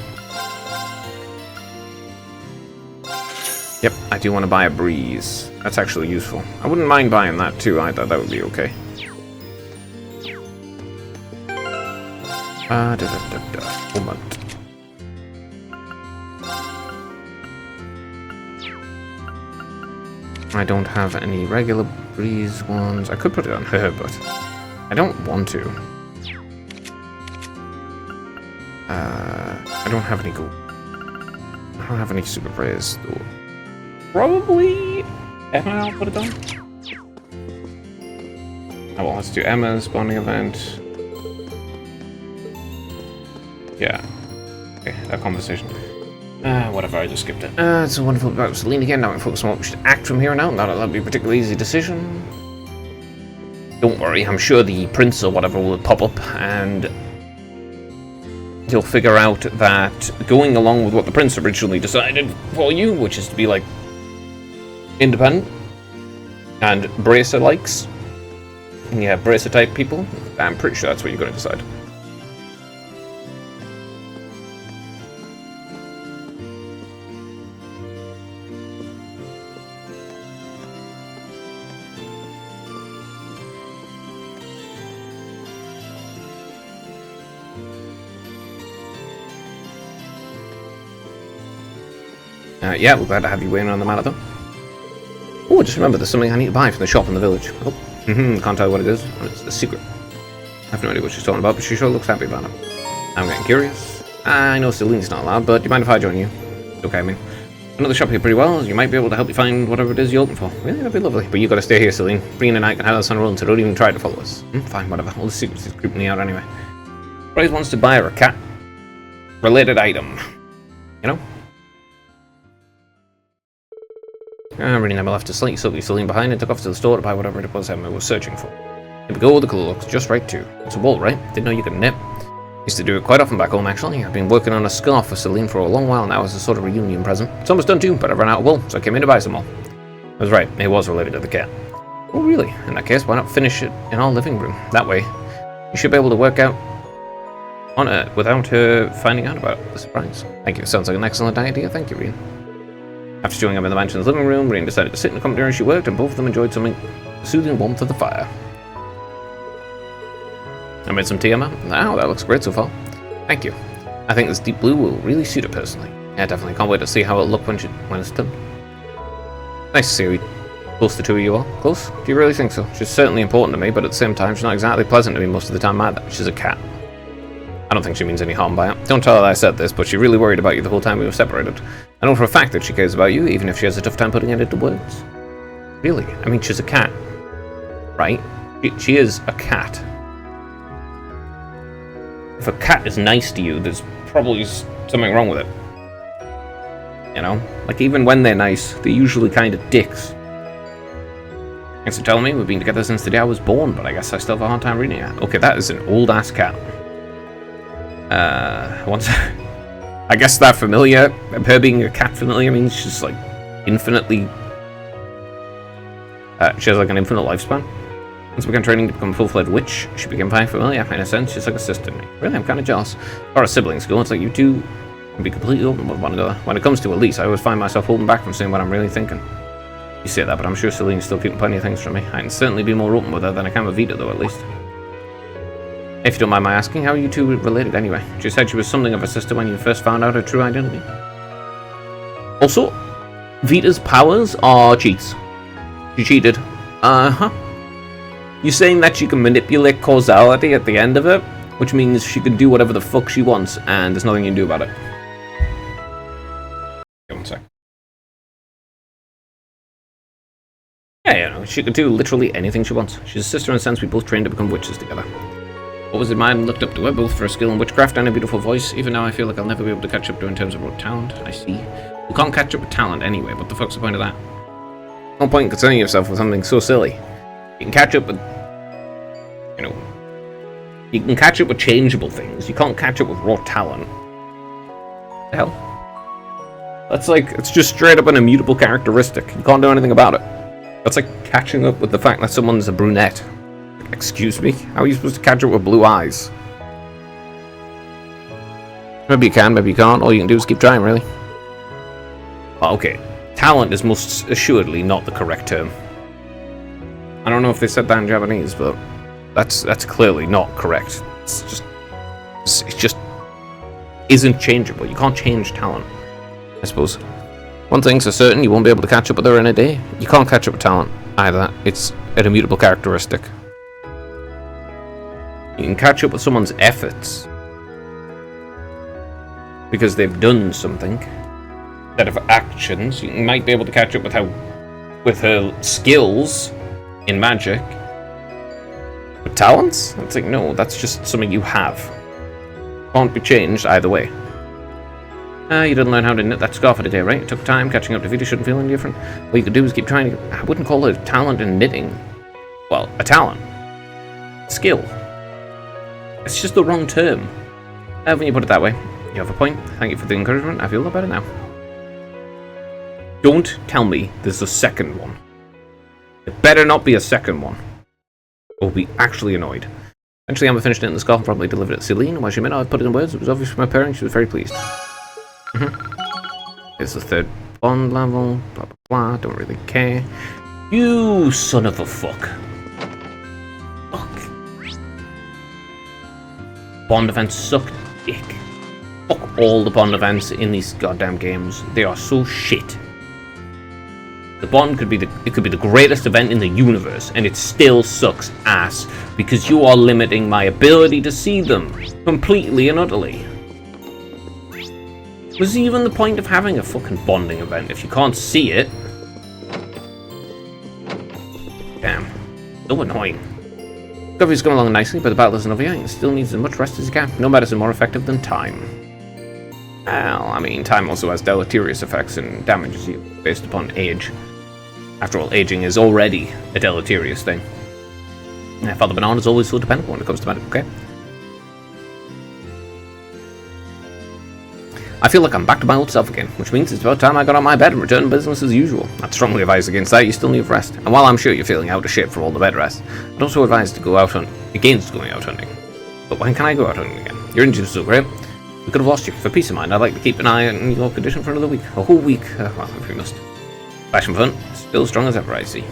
Yep, I do want to buy a breeze. That's actually useful. I wouldn't mind buying that too either, that would be okay. Moment. I don't have any regular breeze ones. I could put it on her, but I don't want to. I don't have any gold. I don't have any super praise though. Probably Emma, I'll put it on. Oh well, let's do Emma's bonding event. Yeah. Okay, that conversation. Whatever, I just skipped it. It's a wonderful about Celine again. Now I can focus on what we should act from here on out. That'll be a particularly easy decision. Don't worry, I'm sure the prince or whatever will pop up and he'll figure out that going along with what the prince originally decided for you, which is to be like independent and bracer likes. Yeah, bracer type people. I'm pretty sure that's what you're going to decide. Yeah, we're glad to have you waiting on the matter, though. Oh, just remember, there's something I need to buy from the shop in the village. Oh, can't tell you what it is. It's a secret. I have no idea what she's talking about, but she sure looks happy about it. I'm getting curious. I know Celine's not allowed, but do you mind if I join you? Okay, I mean, I know the shop here pretty well. You might be able to help you find whatever it is you're looking for. Really, that'd be lovely. But you gotta stay here, Celine. Breen and I can have us on our own, so don't even try to follow us. Fine, whatever. All the secrets is creeping me out anyway. Bryce wants to buy her a cat-related item. You know? Really never left asleep, so Celine behind and took off to the store to buy whatever it was Emma was searching for. Here we go, the colour looks just right too. It's a wool, right? Didn't know you could knit. Used to do it quite often back home actually. I've been working on a scarf for Celine for a long while now as a sort of reunion present. It's almost done too, but I've run out of wool, so I came in to buy some more. I was right, it was related to the cat. Oh really? In that case, why not finish it in our living room? That way, you should be able to work out on it without her finding out about the surprise. Thank you, sounds like an excellent idea, thank you, Reen. After joining up in the mansion's living room, Reen decided to sit in the company where she worked, and both of them enjoyed something soothing warmth of the fire. I made some tea, Emma. Wow, that looks great so far. Thank you. I think this deep blue will really suit her personally. Yeah, definitely. Can't wait to see how it'll look when it's done. Nice to see you Close the two of you are? Close? Do you really think so? She's certainly important to me, but at the same time, she's not exactly pleasant to me most of the time either. She's a cat. I don't think she means any harm by it. Don't tell her that I said this, but she really worried about you the whole time we were separated. I know for a fact that she cares about you, even if she has a tough time putting it into words. Really? I mean, she's a cat. Right? She is a cat. If a cat is nice to you, there's probably something wrong with it. You know? Like, even when they're nice, they're usually kind of dicks. Thanks for telling me we've been together since the day I was born, but I guess I still have a hard time reading it. Okay, that is an old-ass cat. Once... I guess that familiar, her being a cat familiar means she's, like, infinitely... she has, like, an infinite lifespan. Once I began training to become a full-fledged witch, she became fine familiar. In a sense, she's like a sister to me. Really, I'm kind of jealous. Or a sibling school, it's like you two can be completely open with one another. When it comes to Elise, I always find myself holding back from saying what I'm really thinking. You say that, but I'm sure Celine's still keeping plenty of things from me. I can certainly be more open with her than I can with Vita, though, at least. If you don't mind my asking, how are you two related anyway? She said she was something of a sister when you first found out her true identity. Also, Vita's powers are cheats. She cheated. Uh-huh. You're saying that she can manipulate causality at the end of it, which means she can do whatever the fuck she wants, and there's nothing you can do about it. Okay, one sec. Yeah, you know, she could do literally anything she wants. She's a sister in a sense we both trained to become witches together. Always admired and looked up to her, both for her skill in witchcraft and a beautiful voice. Even now I feel like I'll never be able to catch up to her in terms of raw talent. I see. You can't catch up with talent anyway, what the fuck's the point of that? No point in concerning yourself with something so silly. You can catch up with... You know... You can catch up with changeable things. You can't catch up with raw talent. What the hell? That's like... It's just straight up an immutable characteristic. You can't do anything about it. That's like catching up with the fact that someone's a brunette. Excuse me? How are you supposed to catch up with blue eyes? Maybe you can, maybe you can't. All you can do is keep trying, really. Oh, okay. Talent is most assuredly not the correct term. I don't know if they said that in Japanese, but that's clearly not correct. It just isn't changeable. You can't change talent, I suppose. One thing's for certain, you won't be able to catch up with her in a day. You can't catch up with talent either. It's an immutable characteristic. You can catch up with someone's efforts because they've done something. Instead of actions, you might be able to catch up with her skills in magic. But talents? It's like, no, that's just something you have. Can't be changed either way. You didn't learn how to knit that scarf in a day, right? It took time. Catching up to Vita shouldn't feel any different. All you could do is keep trying to... I wouldn't call it talent in knitting. Well, a talent. Skill. It's just the wrong term. When you put it that way. You have a point. Thank you for the encouragement. I feel a lot better now. Don't tell me there's a second one. It better not be a second one. I'll be actually annoyed. Eventually, Emma finished knitting the scarf and probably delivered it to Celine. While she may not have put it in words, it was obvious from her pairing. She was very pleased. Here's the third bond level. Blah, blah, blah. Don't really care. You son of a fuck. Fuck. Bond events suck dick. Fuck all the bond events in these goddamn games. They are so shit. The bond could be the greatest event in the universe, and it still sucks ass because you are limiting my ability to see them completely and utterly. What's even the point of having a fucking bonding event if you can't see it? Damn. So annoying. Recovery's going along nicely, but the battle isn't over yet. It still needs as much rest as you can. No medicine more effective than time. Well, I mean, time also has deleterious effects and damages you based upon age. After all, aging is already a deleterious thing. Father Bernard is always so dependable when it comes to medical care. I feel like I'm back to my old self again, which means it's about time I got on my bed and returned to business as usual. I'd strongly advise against that. You still need rest. And while I'm sure you're feeling out of shape from all the bed rest, I'd also advise to go out against going out hunting. But when can I go out hunting again? Your injuries are so great. We could have lost you. For peace of mind, I'd like to keep an eye on your condition for another week. A whole week. Well, if we must. Fashion fun. Still strong as ever, I see.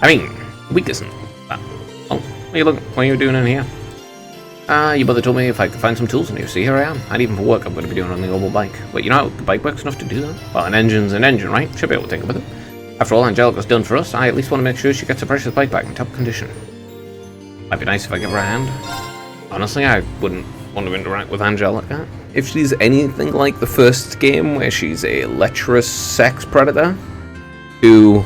I mean, a week isn't that. Oh, what are you doing in here? Your brother told me if I could find some tools in here, so here I am. And even for work, I'm going to be doing on the oval bike. Wait, you know how the bike works enough to do that? Well, an engine's an engine, right? Should be able to take it with it. After all Angelica's done for us, I at least want to make sure she gets her precious bike back in top condition. Might be nice if I give her a hand. Honestly, I wouldn't want to interact with Angelica. If she's anything like the first game, where she's a lecherous sex predator who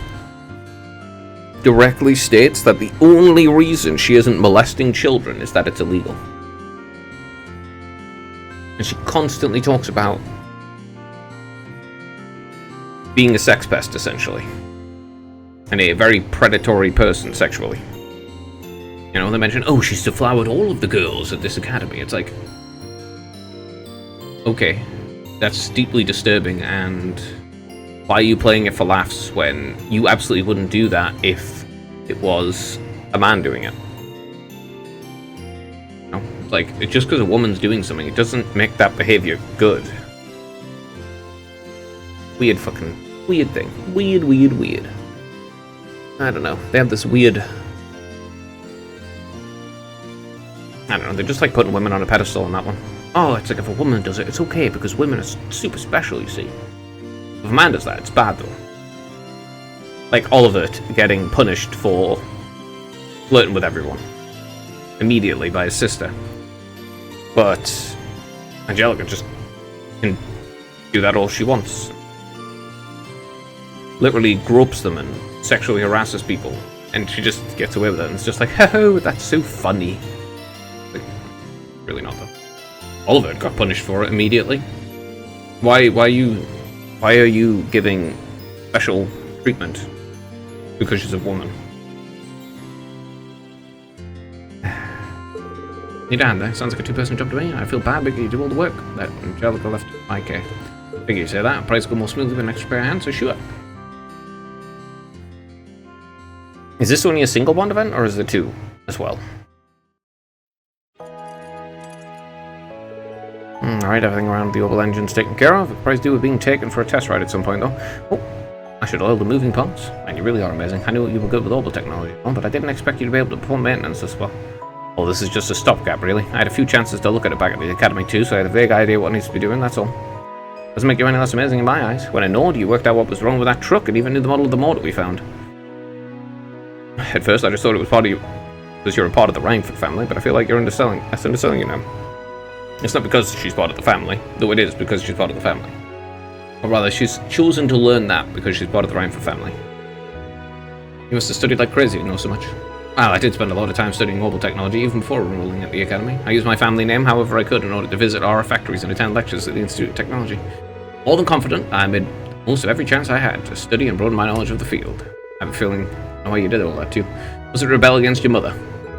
directly states that the only reason she isn't molesting children is that it's illegal. And she constantly talks about being a sex pest, essentially. And a very predatory person sexually. You know, they mention, oh, she's deflowered all of the girls at this academy. It's like, okay, that's deeply disturbing, and why are you playing it for laughs when you absolutely wouldn't do that if it was a man doing it? You know, it's like, just because a woman's doing something, it doesn't make that behavior good. Weird thing. Weird. I don't know. They have this weird... I don't know, they're just like putting women on a pedestal on that one. Oh, it's like if a woman does it, it's okay because women are super special, you see. If a man does that, it's bad though. Like Oliver getting punished for flirting with everyone immediately by his sister. But Angelica just can do that all she wants. Literally gropes them and sexually harasses people, and she just gets away with it, and it's just like, oh, that's so funny. Like, really not though. Oliver got punished for it immediately. Why are you giving special treatment because she's a woman? Need a hand there. Sounds like a two-person job to me. I feel bad because you do all the work that Angelica left my care. Figure you say that. Price go more smoothly with an extra pair of hands, so sure. Is this only a single bond event, or is it two as well? Alright, everything around the Opal engine's taken care of. It probably due with being taken for a test ride at some point, though. Oh, I should oil the moving parts. Man, you really are amazing. I knew you were good with Opal technology, but I didn't expect you to be able to perform maintenance as well. Well, this is just a stopgap, really. I had a few chances to look at it back at the academy, too, so I had a vague idea what needs to be doing, that's all. Doesn't make you any less amazing in my eyes. When I knowed, you worked out what was wrong with that truck and even knew the model of the motor we found. At first, I just thought it was part of you, because you're a part of the Rainford family, but I feel like you're underselling you now. It's not because she's part of the family, though it is because she's part of the family. Or rather, she's chosen to learn that because she's part of the Rainford family. You must have studied like crazy to know so much. Well, I did spend a lot of time studying mobile technology even before enrolling at the academy. I used my family name however I could in order to visit our factories and attend lectures at the Institute of Technology. More than confident, I made most of every chance I had to study and broaden my knowledge of the field. I have a feeling I know why you did all that too. Was it rebel against your mother?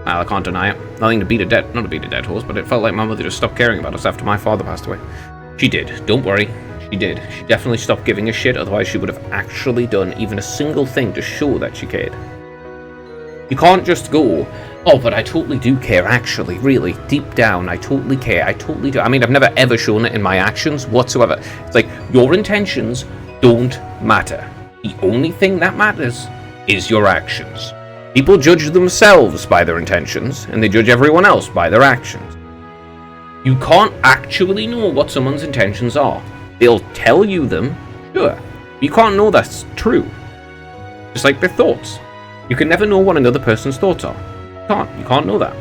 Well, I can't deny it. Nothing to beat a dead, not to beat a dead horse, but it felt like my mother just stopped caring about us after my father passed away. She did. Don't worry. She did. She definitely stopped giving a shit, otherwise she would have actually done even a single thing to show that she cared. You can't just go, oh, but I totally do care, actually, really, deep down, I totally care, I totally do. I mean, I've never ever shown it in my actions whatsoever. It's like, your intentions don't matter. The only thing that matters is your actions. People judge themselves by their intentions, and they judge everyone else by their actions. You can't actually know what someone's intentions are. They'll tell you them, sure. But you can't know that's true. Just like their thoughts. You can never know what another person's thoughts are. You can't know that.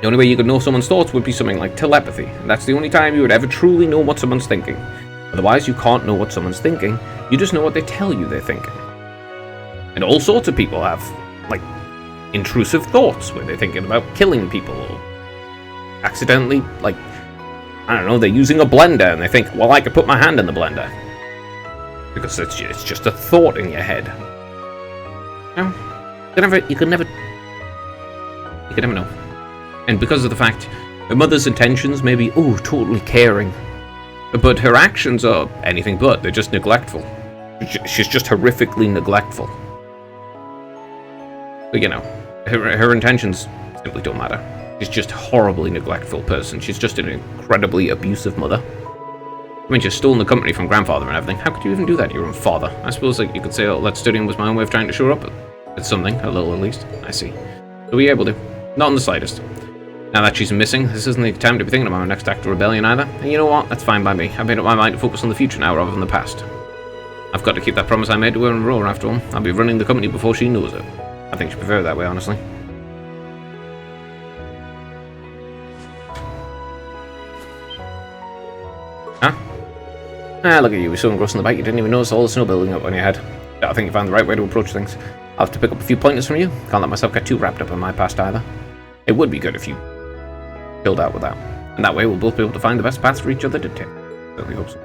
The only way you could know someone's thoughts would be something like telepathy, and that's the only time you would ever truly know what someone's thinking. Otherwise, you can't know what someone's thinking, you just know what they tell you they're thinking. And all sorts of people have, like, intrusive thoughts where they're thinking about killing people or accidentally, like, I don't know, they're using a blender and they think, well, I could put my hand in the blender. Because it's just a thought in your head. You can never know. And because of the fact her mother's intentions may be, oh, totally caring, but her actions are anything but. They're just neglectful. She's just horrifically neglectful. But, you know, her intentions simply don't matter. She's just a horribly neglectful person. She's just an incredibly abusive mother. I mean, she's stolen the company from grandfather and everything. How could you even do that to your own father? I suppose, like, you could say, oh, that studying was my own way of trying to shore up at something, a little at least. I see. So were you able to? Not in the slightest. Now that she's missing, this isn't the time to be thinking about my next act of rebellion either. And you know what? That's fine by me. I've made up my mind to focus on the future now rather than the past. I've got to keep that promise I made to her and Aurora after all. I'll be running the company before she knows it. I think she'd prefer it that way, honestly. Huh? Ah, look at you. You're so engrossed in the bike you didn't even notice all the snow building up on your head. I think you found the right way to approach things. I'll have to pick up a few pointers from you. Can't let myself get too wrapped up in my past either. It would be good if you chilled out with that. And that way we'll both be able to find the best paths for each other to take. Certainly hope so.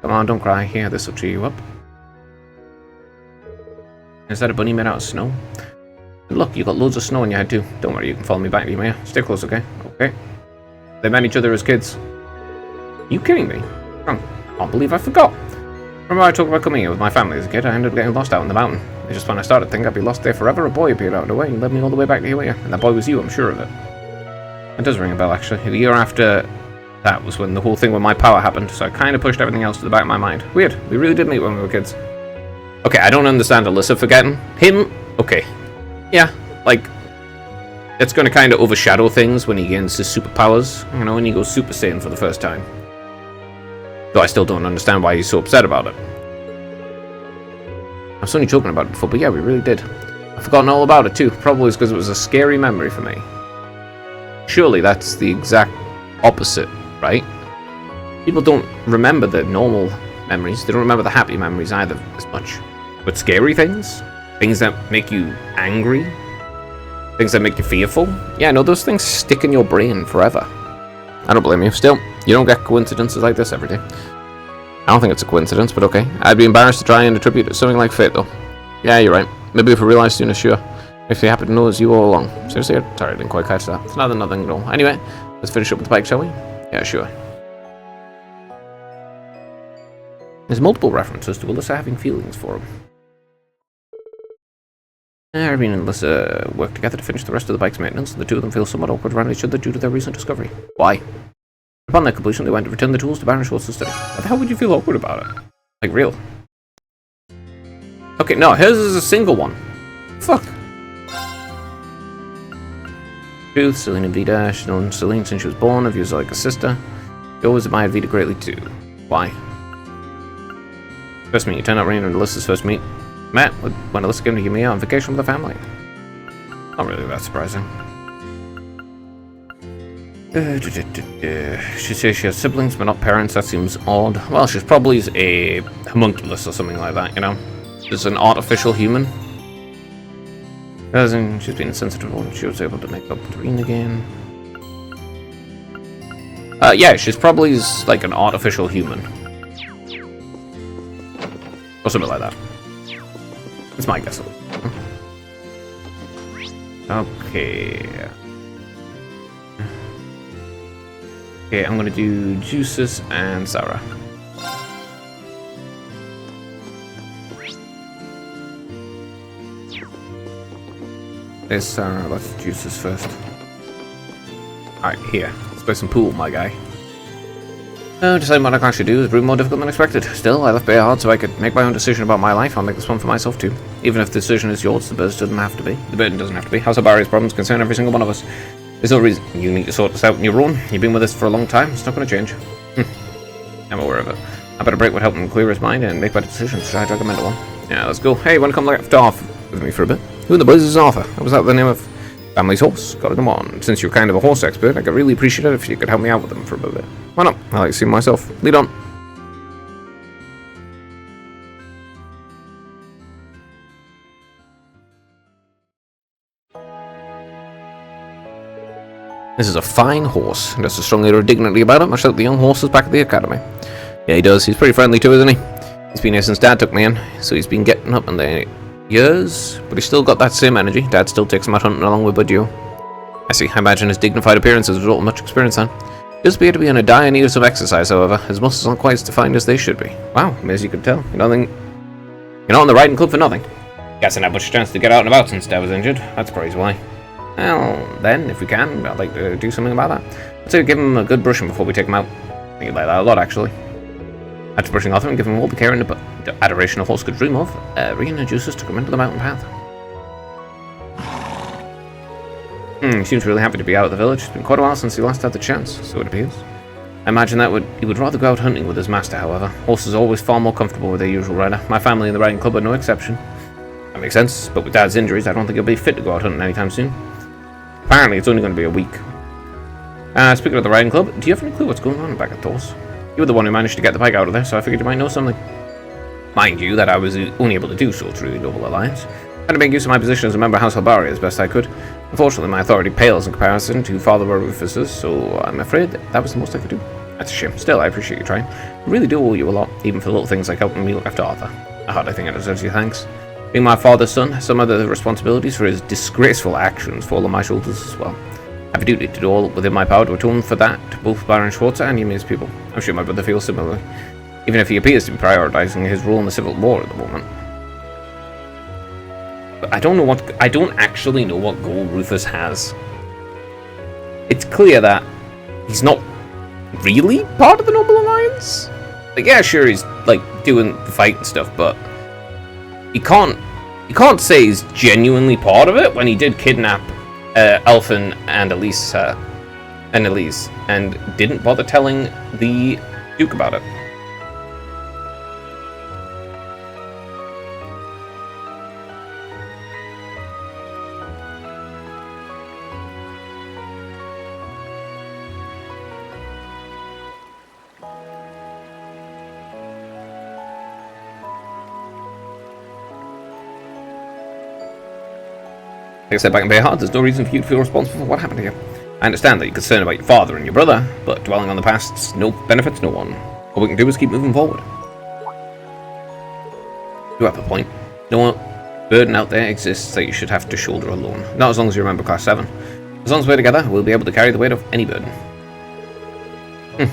Come on, don't cry. Here, this will cheer you up. Is that a bunny made out of snow? And look, you've got loads of snow on your head too. Don't worry, you can follow me back to you, Maya. Stay close, okay? Okay. They met each other as kids. Are you kidding me? I can't believe I forgot. Remember I talked about coming here with my family as a kid? I ended up getting lost out in the mountain. It's just when I started thinking I'd be lost there forever, a boy appeared out of the way and led me all the way back to here. And that boy was you, I'm sure of it. It does ring a bell, actually. The year after that was when the whole thing with my power happened, so I kind of pushed everything else to the back of my mind. Weird. We really did meet when we were kids. Okay, I don't understand Alyssa forgetting. Him? Okay. Yeah, like, it's going to kind of overshadow things when he gains his superpowers, you know, when he goes Super Saiyan for the first time. Though I still don't understand why he's so upset about it. I was only joking about it before, but yeah, we really did. I've forgotten all about it too. Probably because it was a scary memory for me. Surely that's the exact opposite, right? People don't remember the normal memories. They don't remember the happy memories either as much. But scary things? Things that make you angry? Things that make you fearful? Yeah, no, those things stick in your brain forever. I don't blame you. Still, you don't get coincidences like this every day. I don't think it's a coincidence, but okay. I'd be embarrassed to try and attribute it to something like fate, though. Yeah, you're right. Maybe if I realized sooner, sure. If they happen to know it's you all along. Seriously, sorry, I didn't quite catch that. It's nothing at all. Anyway, let's finish up with the bike, shall we? Yeah, sure. There's multiple references to Alyssa having feelings for him. Irene and Alyssa work together to finish the rest of the bike's maintenance, and the two of them feel somewhat awkward around each other due to their recent discovery. Why? Upon their completion, they went to return the tools to Baron Schwartz's study. How the hell would you feel awkward about it? Like, real? Okay, no, hers is a single one. Fuck. Truth, Celine and Vida. She's known Celine since she was born, views her like a sister. She always admired Vida greatly too. Why? First meet, you turned out Rain and Alyssa's first meet. Met when Alyssa came to Yumiya on vacation with her family. Not really that surprising. She says she has siblings, but not parents. That seems odd. Well, she's probably a homunculus or something like that, you know? She's an artificial human. She's been insensitive when she was able to make up with Reen again. Yeah, she's probably like an artificial human. Or something like that. That's my guess. Okay. Okay, I'm gonna do Juices and Sarah. There's Sarah, let's do Juices first. Alright, here. Let's play some pool, my guy. Deciding what I can actually do is proving more difficult than expected. Still, I left Bear hard so I could make my own decision about my life. I'll make this one for myself too. Even if the decision is yours, the burden doesn't have to be. The burden doesn't have to be. House of Barry's problems concern every single one of us. There's no reason you need to sort this out on your own. You've been with us for a long time. It's not going to change. I'm aware of it. A better break would help him clear his mind and make better decisions. Should I drag him into one? Yeah, let's go. Hey, wanna come left off with me for a bit? Who in the blazes is Arthur? Was that the name of family's horse? Got him on. Since you're kind of a horse expert, I could really appreciate it if you could help me out with them for a bit. Why not? I like to see myself. Lead on. This is a fine horse, and has a strong air of dignity about it, much like the young horses back at the academy. Yeah, he does. He's pretty friendly too, isn't he? He's been here since Dad took me in, so he's been getting up in the years, but he's still got that same energy. Dad still takes him out hunting along with Budju. I see. I imagine his dignified appearance is a result of much experience then. He does appear to be in a dire need of some exercise, however. His muscles aren't quite as defined as they should be. Wow, as you could tell. You're not in the riding club for nothing. Guessing I had much chance to get out and about since Dad was injured. That's probably why. Well, then, if we can, I'd like to do something about that. I'd say give him a good brushing before we take him out. I think he'd like that a lot, actually. After brushing Arthur and giving him all the care and the adoration a horse could dream of, Reen and Juices took him into the mountain path. He seems really happy to be out of the village. It's been quite a while since he last had the chance, so it appears. I imagine he would rather go out hunting with his master, however. Horses are always far more comfortable with their usual rider. My family and the riding club are no exception. That makes sense, but with Dad's injuries, I don't think he'll be fit to go out hunting anytime soon. Apparently, it's only going to be a week. Speaking of the riding club, do you have any clue what's going on back at Thor's? You were the one who managed to get the bike out of there, so I figured you might know something. Mind you, that I was only able to do so through the Noble Alliance. I had to make use of my position as a member of House Albari as best I could. Unfortunately, my authority pales in comparison to Father Rufus's, so I'm afraid that was the most I could do. That's a shame. Still, I appreciate you trying. I really do owe you a lot, even for little things like helping me look after Arthur. I hardly think I deserve your thanks. Being my father's son, some of the responsibilities for his disgraceful actions fall on my shoulders as well. I have a duty to do all within my power to atone for that to both Baron Schwarzer and Ymir's people. I'm sure my brother feels similarly, even if he appears to be prioritizing his role in the civil war at the moment. But I don't actually know what goal Rufus has. It's clear that he's not really part of the Noble Alliance. Like, yeah, sure, he's like doing the fight and stuff, but he can't say he's genuinely part of it when he did kidnap Elfin and Elise and didn't bother telling the Duke about it. Like I said back in Bayhard, there's no reason for you to feel responsible for what happened here. I understand that you're concerned about your father and your brother, but dwelling on the past benefits no one. All we can do is keep moving forward. You have a point. No burden out there exists that you should have to shoulder alone. Not as long as you remember Class 7. As long as we're together, we'll be able to carry the weight of any burden.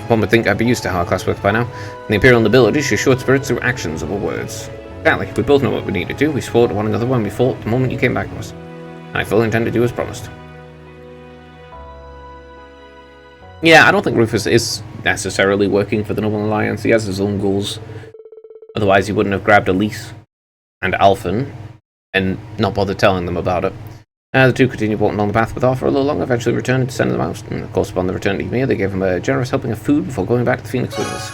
One would think I'd be used to how our class works by now. And the Imperial nobility should show its spirits through actions over words. Exactly. We both know what we need to do. We swore to one another when we fought the moment you came back to us. And I fully intend to do as promised. Yeah, I don't think Rufus is necessarily working for the Noble Alliance. He has his own goals. Otherwise, he wouldn't have grabbed Elise and Alphen and not bothered telling them about it. The two continued walking along the path with Arthur a little longer, eventually returned to send them out. And of course, upon the return to Ymir, they gave him a generous helping of food before going back to the Phoenix Wings.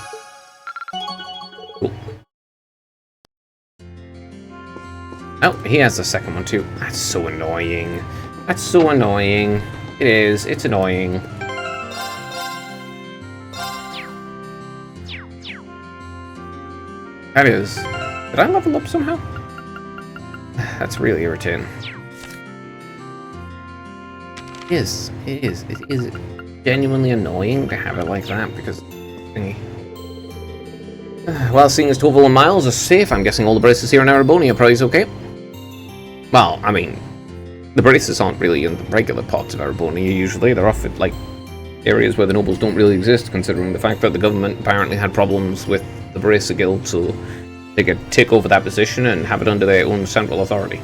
Cool. Oh, he has the second one too. That's so annoying. That's so annoying. It is. It's annoying. That is. Did I level up somehow? That's really irritating. It is. It is. It is genuinely annoying to have it like that because thingy. Well, seeing as Torval and Miles are safe, I'm guessing all the braces here in Araboni are probably okay. Well, I mean, the braces aren't really in the regular parts of Araboni usually. They're off at, like, areas where the nobles don't really exist, considering the fact that the government apparently had problems with the Bracer Guild, so they could take over that position and have it under their own central authority.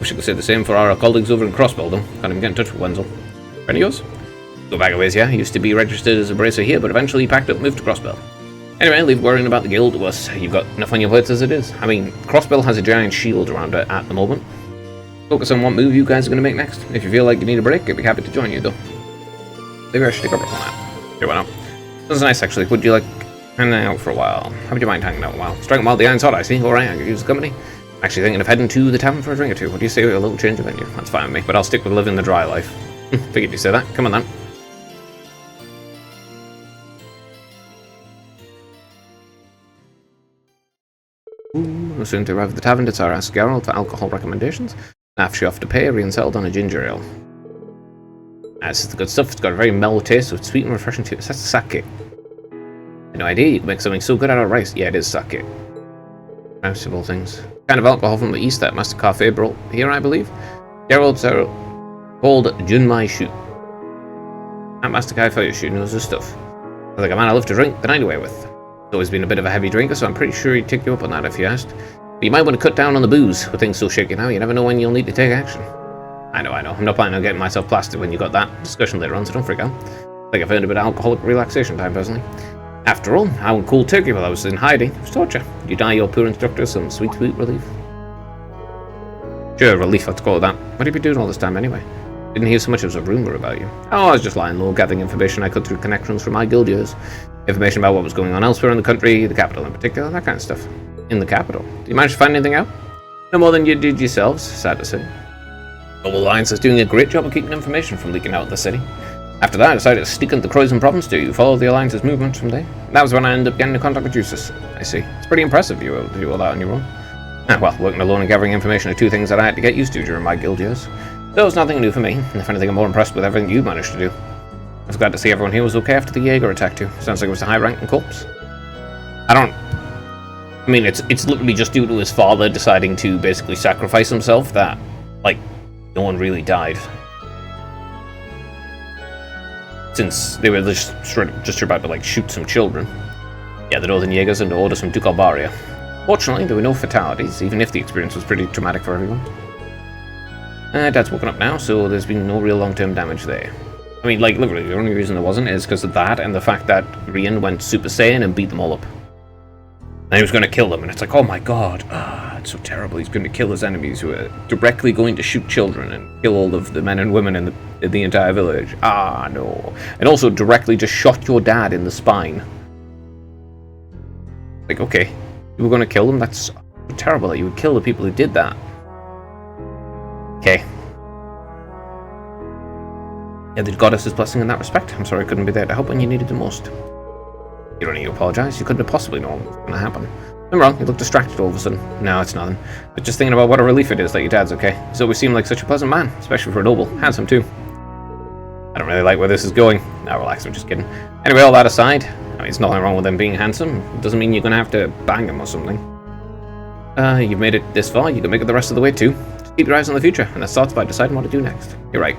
Wish I could say the same for our colleagues over in Crossbell, though. Can't even get in touch with Wenzel. Friend of yours? Go back a ways, yeah. He used to be registered as a bracer here, but eventually he packed up and moved to Crossbell. Anyway, leave worrying about the guild to us. You've got enough on your plates as it is. I mean, Crossbell has a giant shield around it at the moment. Focus on what move you guys are going to make next. If you feel like you need a break, I'd be happy to join you, though. Maybe I should take a break on that. Sure, why not? Sounds nice, actually. Would you like hanging out for a while? How would you mind hanging out a while? Striking while the iron's hot, I see. Alright, I could use the company. I'm actually thinking of heading to the tavern for a drink or two. What do you say with a little change of venue? That's fine with me, but I'll stick with living the dry life. Figured you say that. Come on, then. Soon to arrive at the tavern to Tsar ask Geralt for alcohol recommendations. After she offered to pay, Rian on a ginger ale. This is the good stuff. It's got a very mellow taste with sweet and refreshing taste. That's sake. I had no idea you could make something so good out of rice. Yeah, it is sake. Most of all things. Kind of alcohol from the east that Master Cafe brought here, I believe. Geralt's are called Junmai Shu. That Master Cafe Shu knows his stuff. Sounds like a man I love to drink, the night away with. He's always been a bit of a heavy drinker, so I'm pretty sure he'd take you up on that if you asked. But you might want to cut down on the booze. With things so shaky now, you never know when you'll need to take action. I know. I'm not planning on getting myself plastered when you got that discussion later on, so don't freak out. I think I've earned a bit of alcoholic relaxation time, personally. After all, I went cold turkey while I was in hiding. It was torture. You die your poor instructor some sweet relief. Sure, relief, let's call it that. What have you been doing all this time, anyway? Didn't hear so much as a rumor about you. Oh, I was just lying low, gathering information I could through connections from my guild years. Information about what was going on elsewhere in the country, the capital in particular, that kind of stuff. In the capital. Did you manage to find anything out? No more than you did yourselves, sad to say. Global Alliance is doing a great job of keeping information from leaking out of the city. After that, I decided to sneak into Croydon province to follow the Alliance's movement from there. That was when I ended up getting in contact with Jusis. I see. It's pretty impressive you were able to do all that on your own. Well, working alone and gathering information are two things that I had to get used to during my guild years. So it's nothing new for me, and if anything, I'm more impressed with everything you managed to do. I was glad to see everyone here was okay after the Jaeger attack too. Sounds like it was a high-ranking corpse. I mean, it's literally just due to his father deciding to basically sacrifice himself that, like, no one really died. Since they were just about to, like, shoot some children. Yeah, the Northern Jaegers and order some Ducal Barrier. Fortunately, there were no fatalities, even if the experience was pretty traumatic for everyone. Dad's woken up now, so there's been no real long-term damage there. I mean, like, literally, the only reason there wasn't is because of that and the fact that Rian went Super Saiyan and beat them all up. And he was going to kill them, and it's like, oh my god, it's so terrible. He's going to kill his enemies who are directly going to shoot children and kill all of the men and women in the entire village. No. And also directly just shot your dad in the spine. Like, okay, you were going to kill them? That's terrible that you would kill the people who did that. Okay. Yeah, the goddess's blessing in that respect. I'm sorry I couldn't be there to help when you needed the most. You don't need to apologize. You couldn't have possibly known what was going to happen. I'm wrong. You look distracted all of a sudden. No, it's nothing. But just thinking about what a relief it is that your dad's okay. He's always seemed like such a pleasant man, especially for a noble. Handsome, too. I don't really like where this is going. Now, relax. I'm just kidding. Anyway, all that aside, I mean, there's nothing wrong with him being handsome. It doesn't mean you're going to have to bang him or something. You've made it this far. You can make it the rest of the way, too. Just keep your eyes on the future, and that starts by deciding what to do next. You're right.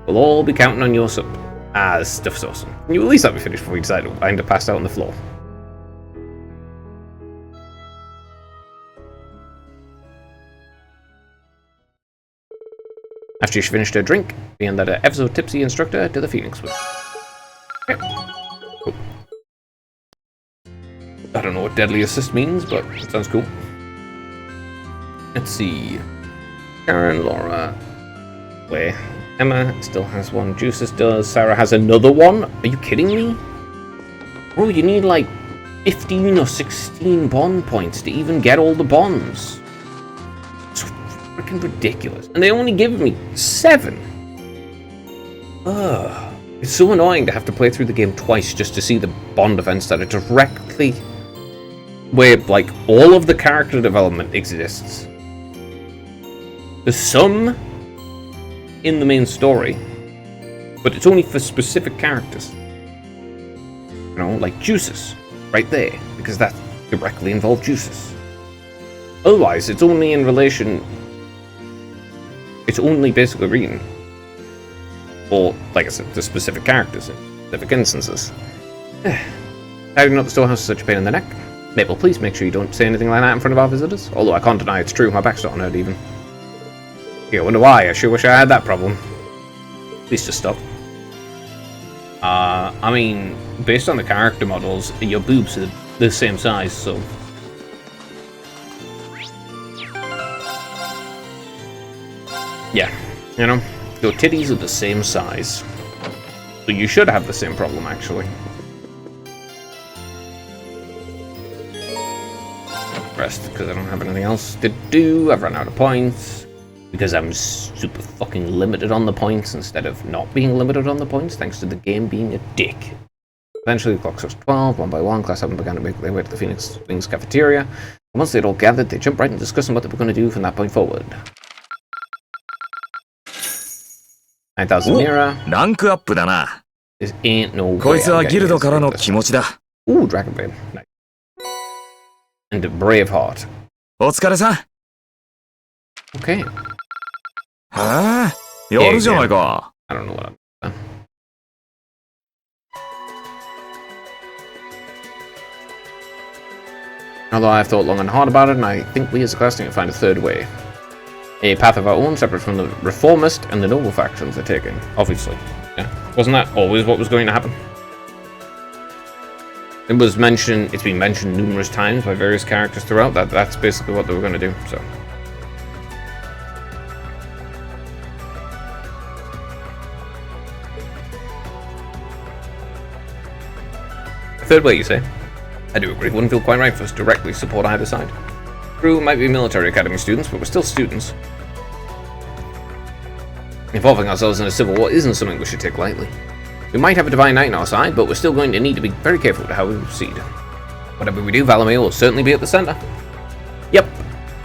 We'll all be counting on your sub. This stuff's awesome. Can you at least let me finish before we decide I end up passed out on the floor? After she finished her drink, we handed her ever so tipsy instructor to the Phoenix Wing. Okay. Cool. I don't know what Deadly Assist means, but it sounds cool. Let's see. Karen, Laura, where? Emma still has one. Juices does. Sarah has another one. Are you kidding me? Bro, you need like 15 or 16 bond points to even get all the bonds. It's freaking ridiculous. And they only give me 7. Ugh. It's so annoying to have to play through the game twice just to see the bond events that are directly where, like, all of the character development exists. There's some in the main story, but it's only for specific characters. You know, like Juices, right there, because that directly involved Juices. Otherwise, it's only in relation... It's only basically reading. Or, like I said, the specific characters in specific instances. Tidying up the storehouse is such a pain in the neck. Maple, please make sure you don't say anything like that in front of our visitors. Although I can't deny it's true, my back's not on it even. Yeah, I wonder why. I sure wish I had that problem. Please just stop. I mean, based on the character models, your boobs are the same size, so... Yeah, you know, your titties are the same size. So you should have the same problem, actually. Rest, because I don't have anything else to do. I've run out of points. Because I'm super fucking limited on the points instead of not being limited on the points, thanks to the game being a dick. Eventually, the clock starts 12, one by one. Class 7 began to make their way to the Phoenix Wings cafeteria. And once they'd all gathered, they jumped right into discussing what they were going to do from that point forward. 9,000 Mira. ランクアップだな。 This ain't no way こいつは I'm ギル getting ド this からの ridiculous. 気持ちだ。 Ooh, Dragon Blade. Nice. And Braveheart. お疲れさん。 Okay. はあ、やるじゃないか。 I don't know what I'm... Although I've thought long and hard about it, and I think we as a class need to find a third way. A path of our own, separate from the reformist and the noble factions are taking, obviously. Yeah. Wasn't that always what was going to happen? It was mentioned, it's been mentioned numerous times by various characters throughout that that's basically what they were going to do, so. Third way, you say? I do agree. Wouldn't feel quite right for us to directly support either side. True, might be military academy students, but we're still students. Involving ourselves in a civil war isn't something we should take lightly. We might have a divine knight on our side, but we're still going to need to be very careful with how we proceed. Whatever we do, Valamir will certainly be at the center. Yep,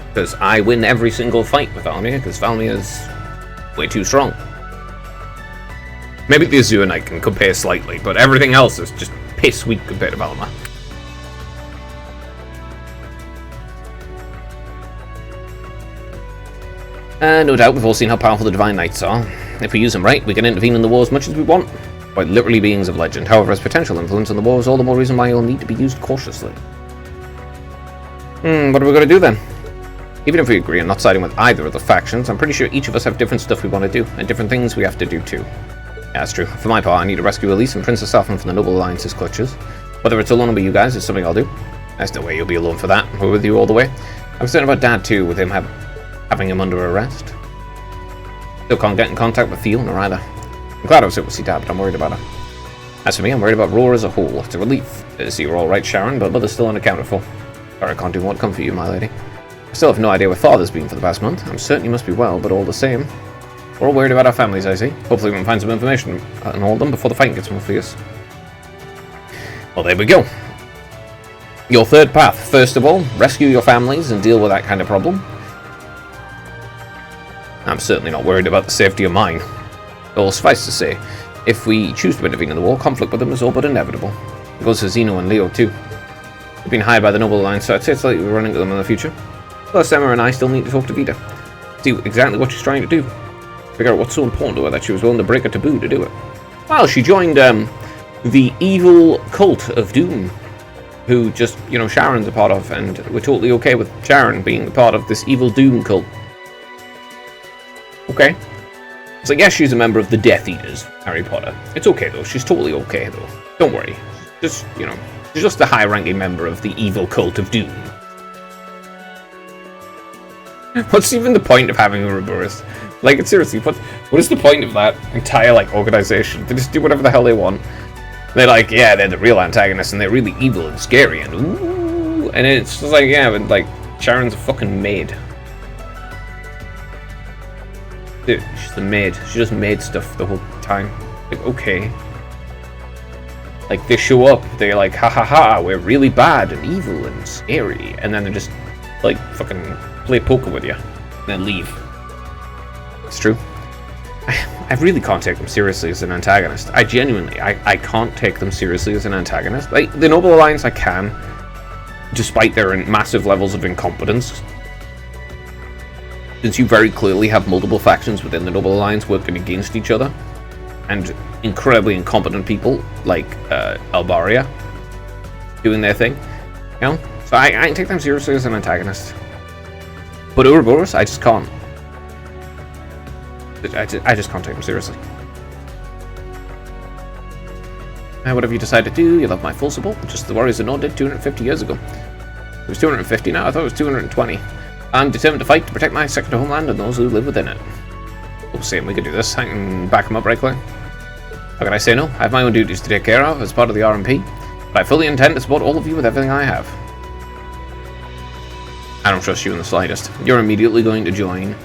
because I win every single fight with Valamir, because Valamir is way too strong. Maybe the Azure Knight can compare slightly, but everything else is just piss weak compared to Valamir. No doubt we've all seen how powerful the Divine Knights are. If we use them right, we can intervene in the war as much as we want. Quite literally beings of legend. However, his potential influence on the war is all the more reason why he'll need to be used cautiously. What are we going to do then? Even if we agree on not siding with either of the factions, I'm pretty sure each of us have different stuff we want to do, and different things we have to do too. Yeah, that's true. For my part, I need to rescue Elise and Princess Saffron from the Noble Alliance's clutches. Whether it's alone with you guys is something I'll do. There's no way you'll be alone for that. We're with you all the way. I'm concerned about Dad too, with him having him under arrest. Still can't get in contact with Fiona either. I'm glad I was able to see Dad, but I'm worried about her. As for me, I'm worried about Roar as a whole. It's a relief to see you're alright, Sharon, but Mother's still unaccounted for. Sorry I can't do more to comfort you, my lady. I still have no idea where Father's been for the past month. I'm certain you must be well, but all the same. We're all worried about our families, I see. Hopefully we can find some information on all of them before the fight gets more fierce. Well, there we go. Your third path. First of all, rescue your families and deal with that kind of problem. I'm certainly not worried about the safety of mine. Well, suffice to say, if we choose to intervene in the war, conflict with them is all but inevitable. It goes for Zeno and Leo too. They've been hired by the Noble Alliance, so I'd say it's likely we'll run into them in the future. Plus, Emma and I still need to talk to Vita. See exactly what she's trying to do. Figure out what's so important to her that she was willing to break a taboo to do it. Well, she joined the evil cult of Doom, who just, Sharon's a part of, and we're totally okay with Sharon being a part of this evil Doom cult. Okay. It's like, yes, she's a member of the Death Eaters, Harry Potter. It's okay, though. She's totally okay, though. Don't worry. Just, she's just a high-ranking member of the evil cult of Doom. What's even the point of having a Ouroboros? Like, seriously, what is the point of that entire, organization? They just do whatever the hell they want. They're like, yeah, they're the real antagonists, and they're really evil and scary, and ooh, and it's just like, yeah, but, Sharon's a fucking maid. Dude, she's the maid. She just made stuff the whole time. Okay. They show up, they're like, ha ha ha, we're really bad and evil and scary, and then they're just, fucking play poker with you, and then leave. It's true. I really can't take them seriously as an antagonist. I genuinely, I can't take them seriously as an antagonist. The Noble Alliance I can, despite their massive levels of incompetence. Since you very clearly have multiple factions within the Noble Alliance working against each other, and incredibly incompetent people like Albaria doing their thing, so I can take them seriously as an antagonist. But Ouroboros, I just can't. I just can't take them seriously. Whatever you decide to do, you'll have my full support, just as the Warriors of Nord did 250 years ago. It was 250 now, I thought it was 220. I'm determined to fight to protect my second homeland and those who live within it. Oh, Sam, we could do this. I can back him up right quick. How can I say no? I have my own duties to take care of as part of the RMP, but I fully intend to support all of you with everything I have. I don't trust you in the slightest. You're immediately going to join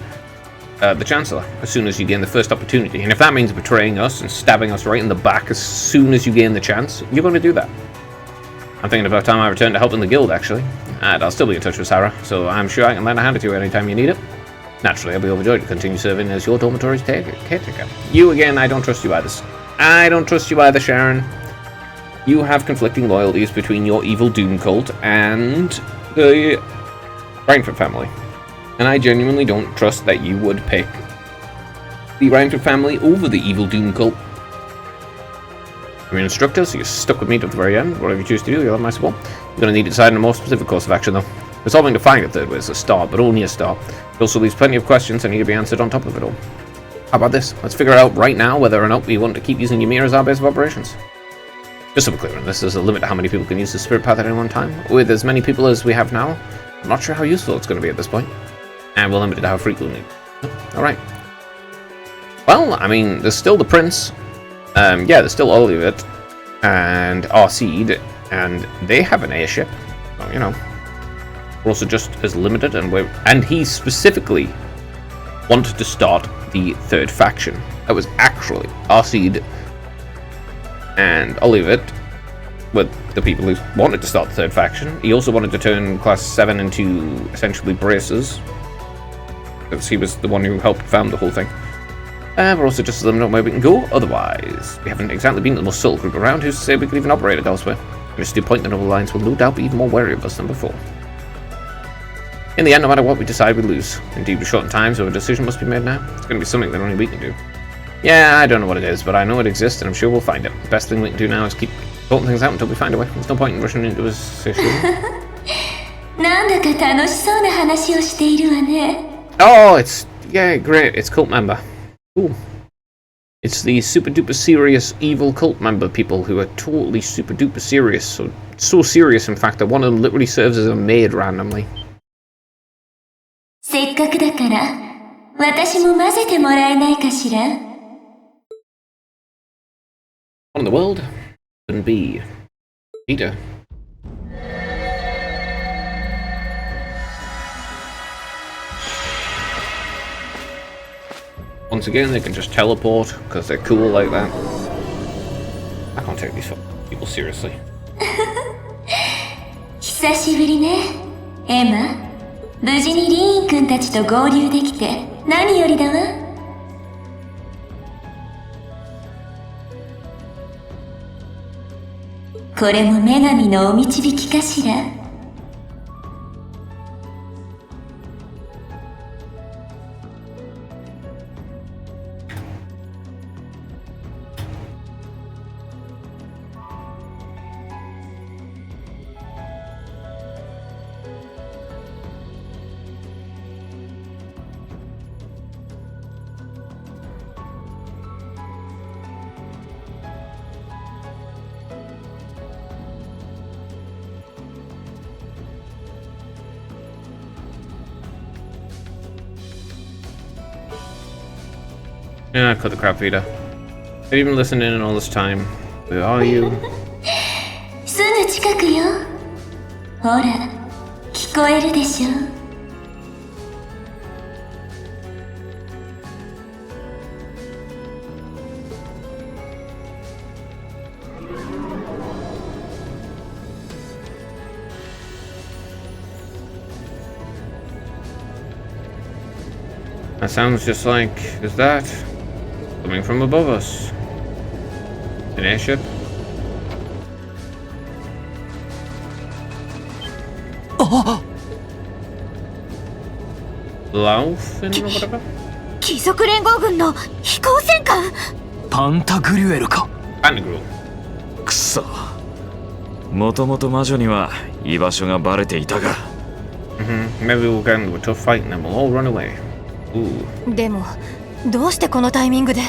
the Chancellor as soon as you gain the first opportunity, and if that means betraying us and stabbing us right in the back as soon as you gain the chance, you're going to do that. I'm thinking about time I return to helping the guild, actually. And I'll still be in touch with Sarah, so I'm sure I can lend a hand to you anytime you need it. Naturally, I'll be overjoyed to continue serving as your dormitory's caretaker. You, again, I don't trust you either. I don't trust you either, Sharon. You have conflicting loyalties between your evil Doom cult and the Rainford family. And I genuinely don't trust that you would pick the Rainford family over the evil Doom cult. I'm your instructor, so you're stuck with me to the very end. Whatever you choose to do, you'll have my support. You're going to need to decide on a more specific course of action, though. Resolving to find a third way is a start, but only a start. It also leaves plenty of questions that need to be answered on top of it all. How about this? Let's figure out right now whether or not we want to keep using Ymir as our base of operations. Just so we're clear on this, there's a limit to how many people can use the Spirit Path at any one time. With as many people as we have now, I'm not sure how useful it's going to be at this point. And we're limited to how frequently. Alright. Well, I mean, there's still the Prince. Yeah, there's still Olivet and Arseed and they have an airship. So, you know, we're also just as limited, and he specifically wanted to start the third faction. That was actually Arseed, and I'll leave it with the people who wanted to start the third faction. He also wanted to turn Class 7 into essentially braces, because he was the one who helped found the whole thing. We're also just as limited on where we can go, otherwise we haven't exactly been the most subtle group around. Who's to say we could even operate it elsewhere? Just to point the Noble Alliance will no doubt be even more wary of us than before. In the end, no matter what we decide, we lose. Indeed, with shortened time, so a decision must be made now. It's going to be something that only we can do. Yeah, I don't know what it is, but I know it exists, and I'm sure we'll find it. The best thing we can do now is keep sorting things out until we find a way. There's no point in rushing into this issue. なんだか楽しそうな話をしているわね。 Oh, yeah, great. It's cult member. Ooh. It's the super duper serious evil cult member people who are totally super duper serious. So serious, in fact, that one of them literally serves as a maid randomly. せっかくだから、私も混ぜてもらえないかしら。 On the world, and B. Peter. Once again, they can just teleport because they're cool like that. I can't take these people seriously. 久しぶりね、エマ。無事にリーン君たちと合流できて何よりだわ。これも女神のお導きかしら。Yeah, cut the crap, Vita. Have you been listening in all this time? Where are you? すぐ近くよ。ほら、聞こえるでしょ。That sounds just like, is that coming from above us? An airship? Laufin or whatever? 貴族連合軍の飛行戦艦。パンタグリュエルか。 Pantagruel. くそ、もともと魔女には居場所がバレていたが。 Maybe we'll get into a tough fight and then we'll all run away. Ooh. でもどうしてこのタイミングで。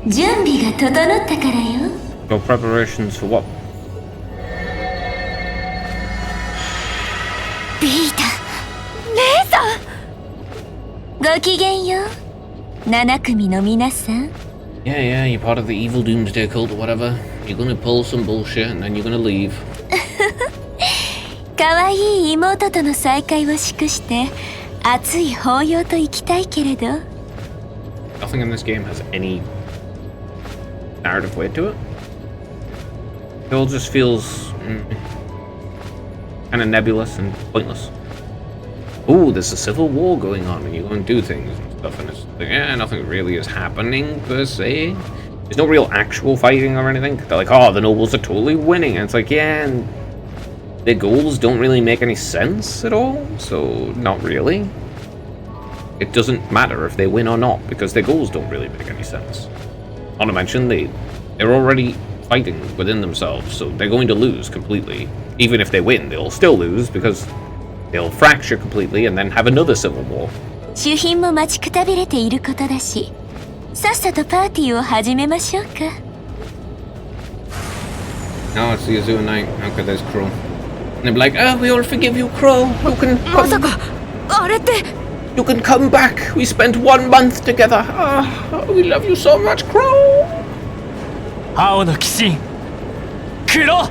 準備が整ったからよ。 Your preparations for what? ビータ、姉さん。ごきげんよう。7組の皆さん。 Yeah, you're part of the evil doomsday cult or whatever. You're gonna pull some bullshit and then you're gonna leave. かわいい妹との再会を祝して熱い抱擁と行きたいけれど。 Nothing in this game has any narrative weight to it. It all just feels kind of nebulous and pointless. Ooh, there's a civil war going on and you go and do things and stuff, and it's like, yeah, nothing really is happening per se. There's no real actual fighting or anything. They're like, oh, the nobles are totally winning, and it's like, yeah, and their goals don't really make any sense at all, so not really. It doesn't matter if they win or not, because their goals don't really make any sense. Not to mention, they're already fighting within themselves, so they're going to lose completely. Even if they win, they'll still lose, because they'll fracture completely and then have another civil war. 主賓も待ちくたびれていることだし、さっさとパーティーを始めましょうか。Now it's the Azure Knight. Okay, there's Crow. And they'll be like, oh, we all forgive you, Crow. You can まさ come, かあれって。 you can come back. We spent 1 month together. We love you so much, Crow. 青の鬼神黒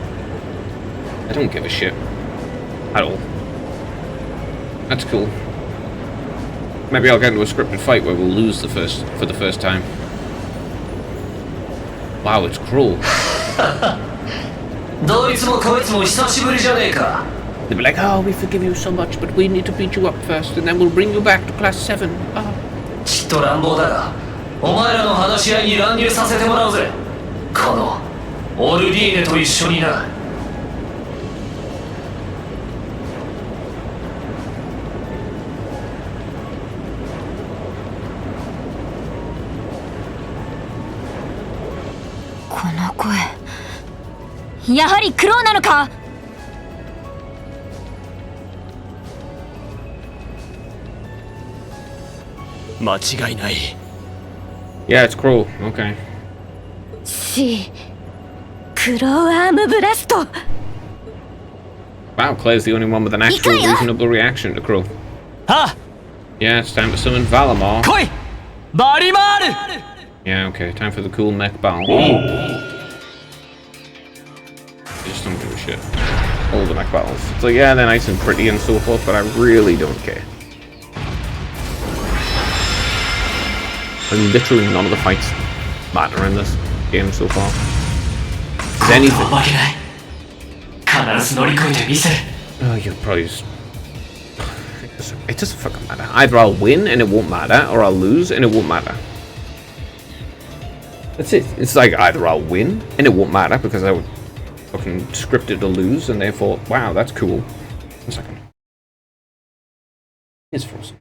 I don't give a shit. At all. That's cool. Maybe I'll get into a scripted fight where we'll lose for the first time. Wow, it's cruel. どいつもこいつも久しぶりじゃねえか。 They'll be like, oh, we forgive you so much, but we need to beat you up first, and then we'll bring you back to class 7. Oh. ちっと乱暴だが、お前らの話し合いに乱入させてもらうぜ。このオルディーネと一緒にな。この声、やはりクローなのか。間違いない。 Yeah, it's cruel. Okay. C クローアームブラスト。 Wow, Claire's the only one with an actual reasonable reaction to Crow. あ、 Yeah, it's time to summon Valamar. 来いバリマール。 Yeah, okay, time for the cool mech battle. Just don't give a shit. All the mech battles. It's like, yeah, they're nice and pretty and so forth, but I really don't care. And literally none of the fights matter in this game so far. Is anything? 負けない。必ず乗り越えてみせる。 Oh, you'll probably just... It doesn't fucking matter. Either I'll win and it won't matter, or I'll lose and it won't matter. That's it. It's like either I'll win and it won't matter because I would fucking scripted to lose and therefore, wow, that's cool. 1 second. It's frozen.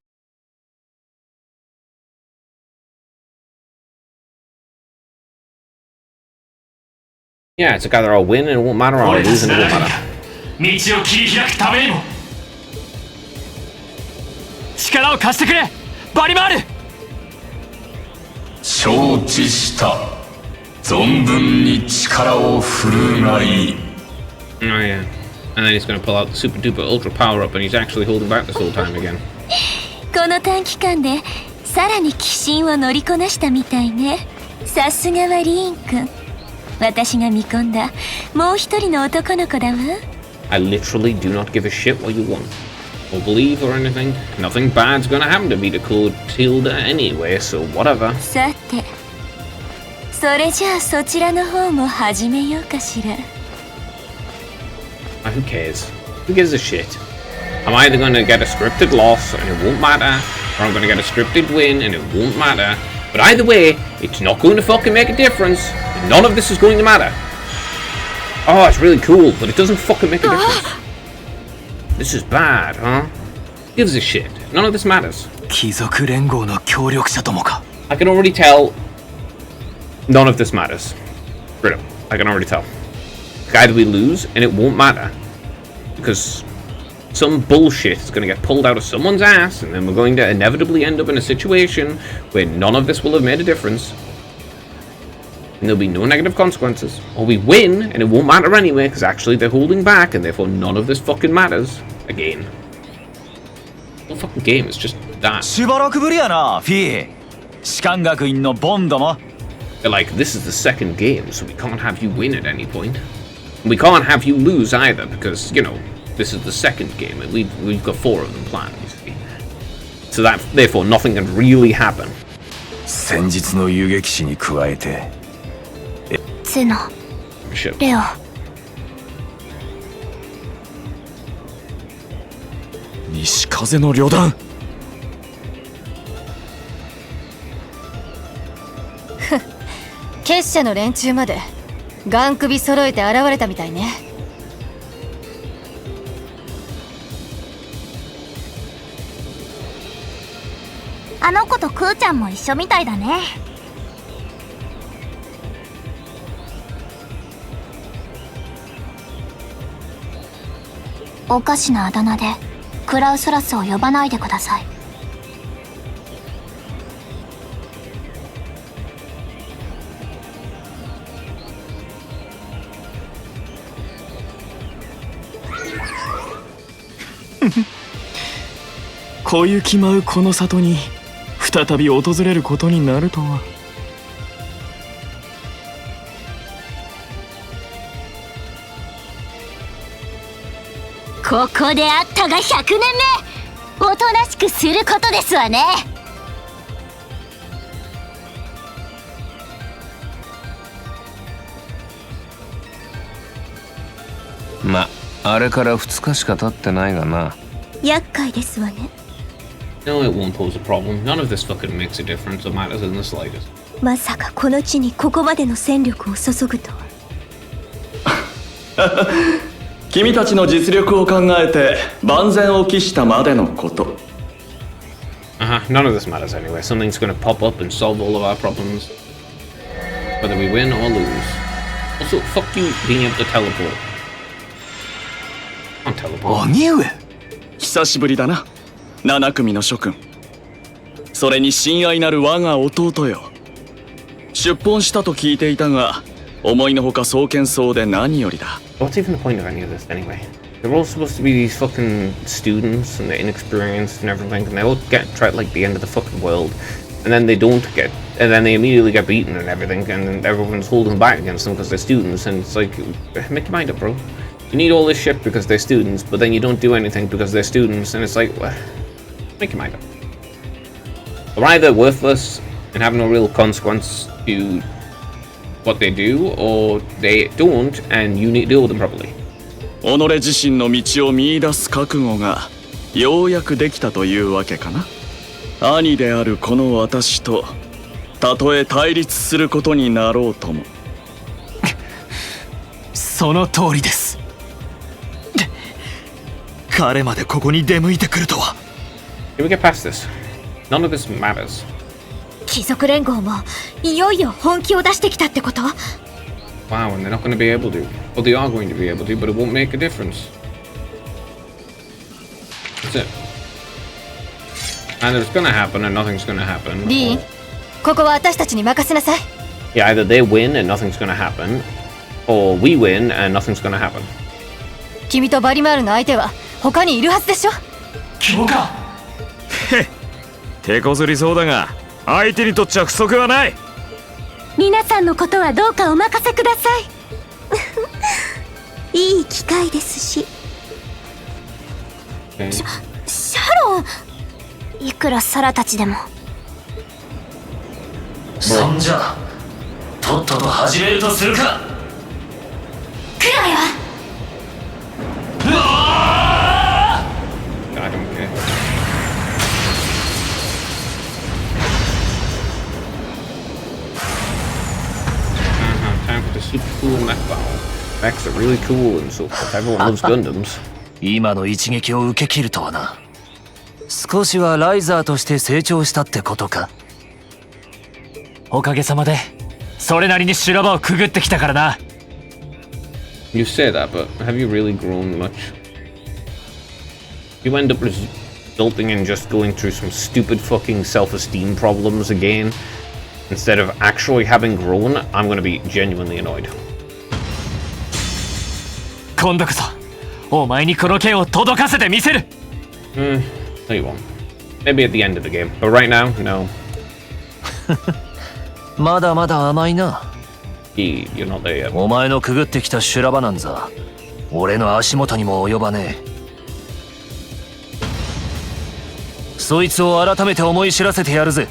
Yeah, it's like either I'll win and it won't matter, or I'll lose and it won't matter. 道を切り開くためにも力を貸してくれバリマール。承知した。存分に力を振るうがいい。 Oh yeah. And then he's gonna pull out the super duper ultra power up and he's actually holding back this whole time again. この短期間でさらに鬼神を乗りこなしたみたいね。さすがはリーン君。私が見込んだもう一人の男の子だわ。 I literally do not give a shit what you want. Or believe or anything. Nothing bad's gonna happen to Vita Clotilda anyway, so whatever. さて、それじゃあそちらの方も始めようかしら。Who cares? Who gives a shit? I'm either gonna get a scripted loss and it won't matter, or I'm gonna get a scripted win and it won't matter. But either way, it's not going to fucking make a difference. And none of this is going to matter. Oh, it's really cool, but it doesn't fucking make a difference. This is bad, huh? Who gives a shit? None of this matters. 貴族連合の協力者ともか。 I can already tell none of this matters. Straight up. I can already tell. Either we lose and it won't matter. Because some bullshit is going to get pulled out of someone's ass and then we're going to inevitably end up in a situation where none of this will have made a difference. And there'll be no negative consequences. Or we win and it won't matter anyway because actually they're holding back and therefore none of this fucking matters. Again. The whole fucking game is just that. しばらくぶりやな、フィー。士官学院のボンドも。 They're like, this is the second game, so we can't have you win at any point. We can't have you lose either, because, you know, this is the second game, and we've got 4 of them planned, you see. So that, therefore, nothing can really happen. 先日の遊撃士に加えて。ツノ、 Shit. レオ。西風の旅団。結社の連中までガン首揃えて現れたみたいね。あの子とクーちゃんも一緒みたいだね。おかしなあだ名でクラウスラスを呼ばないでください。小雪舞うこの里に再び訪れることになるとは。ここであったが100年目。おとなしくすることですわね。ま、あれから2日しか経ってないがな。厄介ですわね。No, it won't pose a problem. None of this fucking makes a difference or matters in the slightest. まさかこの地にここまでの戦力を注ぐとは。君たちの実力を考えて万全を期したまでのこと。None of this matters anyway. Something's gonna pop up and solve all of our problems. Whether we win or lose. Also, fuck you being able to teleport. I can't teleport. 兄上。久しぶりだな、7組の諸君。それに親愛なる我が弟よ。出奔したと聞いていたが、思いのほか壮健そうで何よりだ。What's even the point of any of this anyway? They're all supposed to be these fucking students and they're inexperienced and everything, and they all get tried like the end of the fucking world, and then they don't get, and then they immediately get beaten and everything, and then everyone's holding back against them because they're students, and it's like, make your mind up, bro. You need all this shit because they're students, but then you don't do anything because they're students, and it's like, well, make your mind up. They're either worthless and have no real consequence to what they do, or they don't, and you need to deal with them properly. 己自身の道を見出す覚悟がようやくできたというわけかな。兄であるこの私とたとえ対立することになろうとも。その通りです。彼までここに出向いてくるとは。Can we get past this? None of this matters. 貴族連合もいよいよ本気を出してきたってこと？ Wow, and they're not going to be able to. Well, they are going to be able to, but it won't make a difference. That's it. Either it's going to happen and nothing's going to happen. ディーン、ここは私たちに任せなさい。Yeah, either they win and nothing's going to happen, or we win and nothing's going to happen. 君とバリマールの相手は他にいるはずでしょ。教官。手こずりそうだが、相手にとっちゃ不足はない。皆さんのことはどうかお任せください。いい機会ですし。Okay. シャロン、いくらサラたちでも。そんじゃとっとと始めるとするか。クライは I don't care. Time for the super cool mech battle. Mechs are really cool and so forth. Everyone loves Gundams. 今の一撃を受け切るとはな。少しはライザーとして成長したってことか。おかげさまでそれなりに修羅場をくぐってきたからな。You say that, but have you really grown much? You end up resulting in just going through some stupid fucking self-esteem problems again. Instead of actually having grown, I'm going to be genuinely annoyed. 今度こそお前にこの剣を届かせてみせる。No, you won't. Maybe at the end of the game, but right now, no. まだまだ甘いな。You're not there yet. お前のくぐってきた修羅場なんざ俺の足元にも及ばねえ。そいつを改めて思い知らせてやるぜ。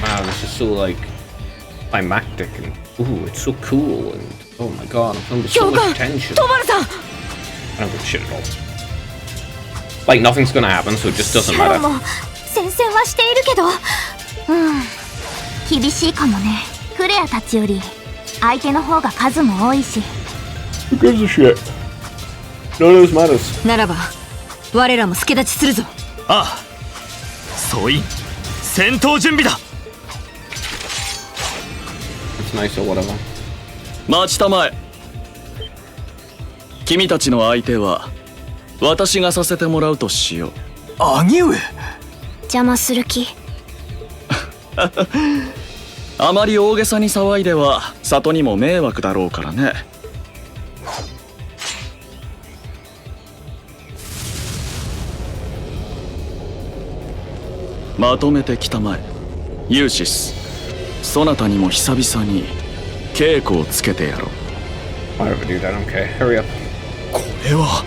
Wow, this is so like climactic and ooh, it's so cool and oh my god, I'm feeling so much tension. トバルさん。 I don't give a shit at all. Like nothing's gonna happen, so it just doesn't シャロ matter. ンも戦線はしているけど。厳しいかもね。クレアたちより相手の方が数も多いし。 Who gives a shit? None of this matters. ならば我らも助立ちするぞ。ああ。総員、戦闘準備だ。It's nice or whatever. 待ちたまえ。君たちの相手は私がさせてもらうとしよう。兄上。邪魔する気。あまり大げさに騒いでは里にも迷惑だろうからね。まとめてきたまえ、ユーシス。そなたにも久々に稽古をつけてやろう。 Whatever, dude, I don't care. Hurry up. これは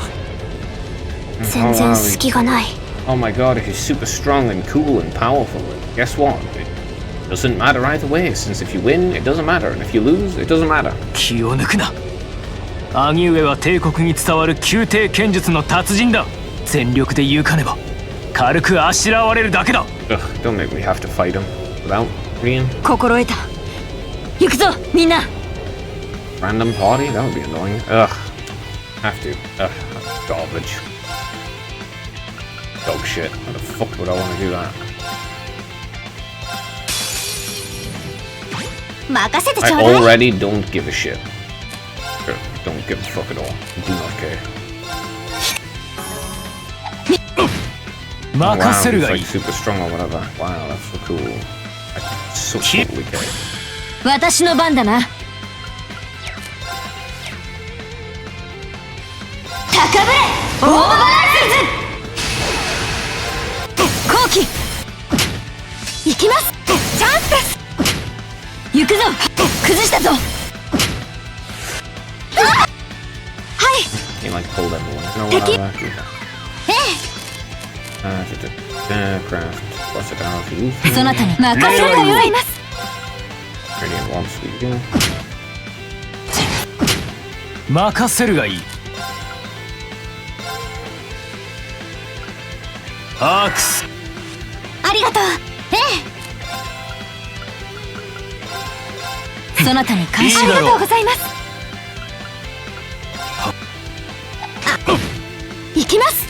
全然隙がない。 Oh my god, he's super strong and cool and powerful. And guess what? It doesn't matter either way, since if you win, it doesn't matter, and if you lose, it doesn't matter. 気を抜くな。兄上は帝国に伝わる宮廷剣術の達人だ。全力で言うかねば軽くあしらわれるだけだ。 Ugh, don't make me have to fight him without being 心得た。行くぞみんな。 random party. That would be annoying. Ugh, have to. Ugh, garbage. Dog shit. Why the fuck would I want to do that? 任せてち I ょうだい。 already don't give a shit. Don't give a fuck at all. Do not care. 任せる Wow, が he's いい。 like super strong or whatever. Wow, that's so cool. I so totally care. 私の番だな。高ぶれオーバーライズ後期行きます。チャンスです。行くぞ。崩したぞ。はい。 He like pulled everyone. No, Take it. Craft. Plus it down to you. そなたに任せてもらいます。 Radiant Wall Sweep again. 任せるがいい。アークス。ありがとう。そなたに感謝ありがとうございます。行きます。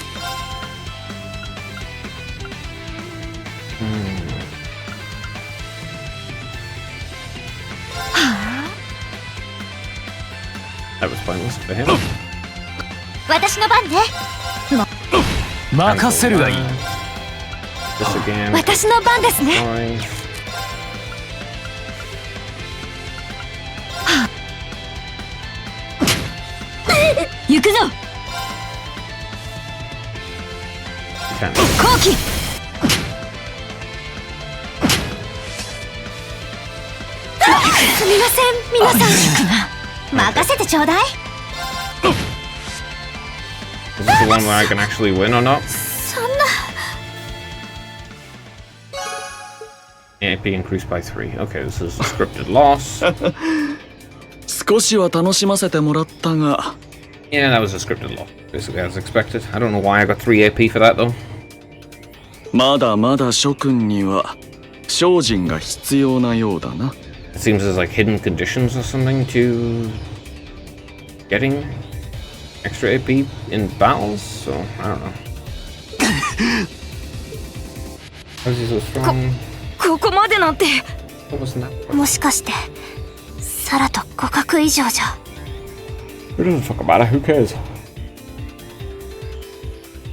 That was pointless for him. 私の番ね。任せるがいい。 This again. 私の番ですね。 Fine. 行くぞ。 Can't. 後期。すみません皆さん。行くな。任せてちょうだい。 Is this the one where I can actually win or not? そんな。 AP increased by 3. Okay, this is a scripted loss. 少しは楽しませてもらったが。 Yeah, that was a scripted loss. Basically as expected. I don't know why I got 3 AP for that though. まだまだ諸君には精進が必要なようだな。 It seems there's like hidden conditions or something to getting extra AP in battles, so I don't know. How is he so strong? ここまでなんて。 What was that? もしかしてサラと互角以上じゃ。 Who doesn't fuck about it? Who cares?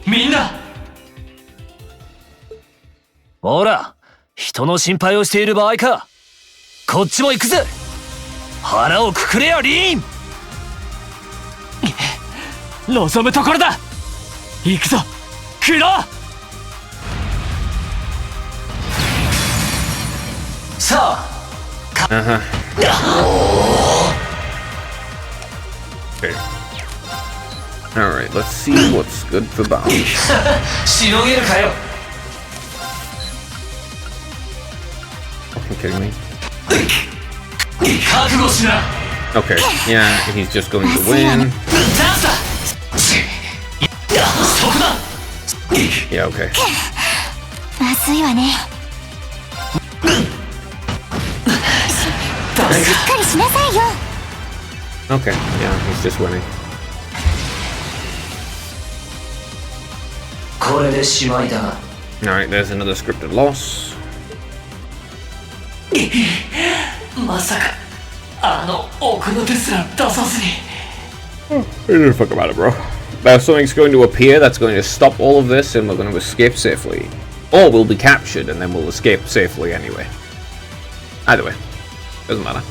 みんなほら、人の心配をしている場合か。こっちも行くぜ。腹をくくれよリーン。望むところだ。行くぞクロ。さあ Okay. Alright, let's see what's good for bounce. しのげるかよ。 Fucking kidding me? 覚悟しな。 Okay, yeah, he's just going to win. チャンスだ。そこだ。 Yeah, okay. まずいわね。しっかりしなさいよ。 Okay, yeah, he's just winning. これでしまいだな。 Alright, there's another scripted loss. まさかあの奥の手すら出さずに。 Who gives a fuck about it, bro? Now something's going to appear that's going to stop all of this and we're going to escape safely. Or we'll be captured and then we'll escape safely anyway. Either way. Doesn't matter.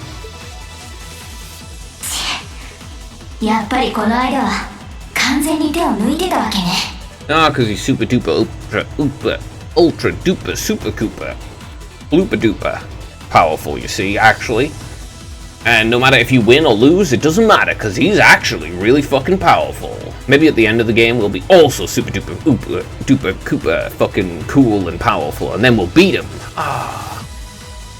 やっぱりこの間は完全に手を抜いてたわけね。Ah, because he's super duper ultra duper super cooper blooper duper powerful, you see, actually. And no matter if you win or lose, it doesn't matter, because he's actually really fucking powerful. Maybe at the end of the game we'll be also super duper duper cooper fucking cool and powerful, and then we'll beat him.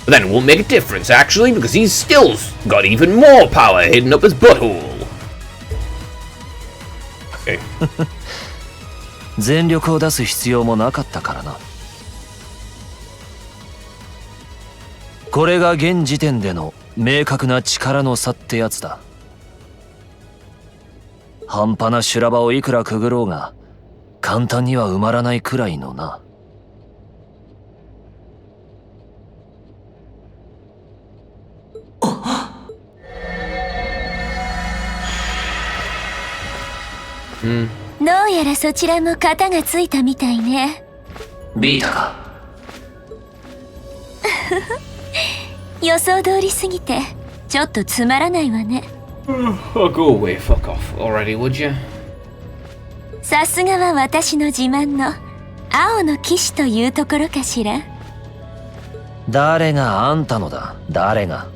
But then it won't make a difference, actually, because he's still got even more power hidden up his butthole. Okay. 全力を出す必要もなかったからな。これが現時点での明確な力の差ってやつだ。半端な修羅場をいくらくぐろうが簡単には埋まらないくらいのな。どうやらそちらも型がついたみたいね。ビータか。予想通りすぎてちょっとつまらないわね。Oh, go away, fuck off already, would you? さすがは私の自慢の青の騎士というところかしら。誰があんたのだ。誰が。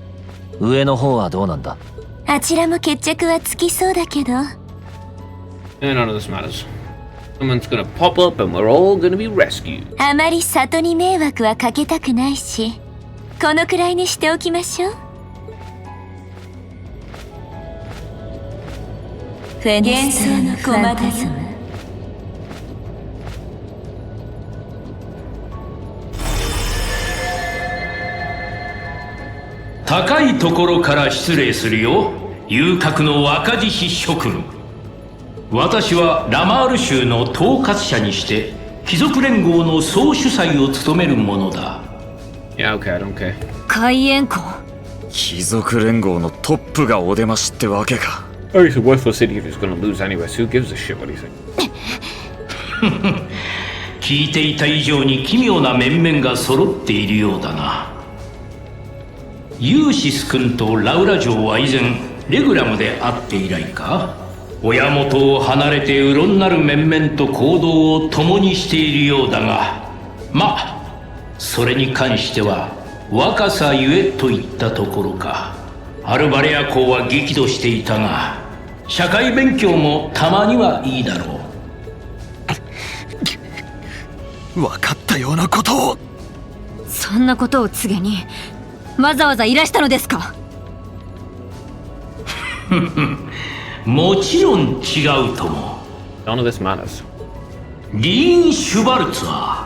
上の方はどうなんだ。あちらも決着はつきそうだけど。None of this matters. Someone's gonna pop up and we're all gonna be rescued. あまり里に迷惑はかけたくないし、このくらいにしておきましょう。幻想の駒だぞ。高いところから失礼するよ、遊郭の若獅子諸君。私はラマール州の統括者にして貴族連合の総主催を務めるものだ。Yeah, okay, I don't care. 海援校。貴族連合のトップがお出ましってわけか。Oh, he's a worthless idiot who's gonna lose anyway, so who gives a shit what he thinks? 聞いていた以上に奇妙な面々が揃っているようだな。ユーシス君とラウラ城は以前レグラムで会って以来か。親元を離れてうろんなる面々と行動を共にしているようだが、まあそれに関しては若さゆえといったところか。アルバレア公は激怒していたが、社会勉強もたまにはいいだろう。分かったようなことを。そんなことを告げにわざわざいらしたのですか。もちろん違うとも。 None of this matters. リーン・シュバルツァー、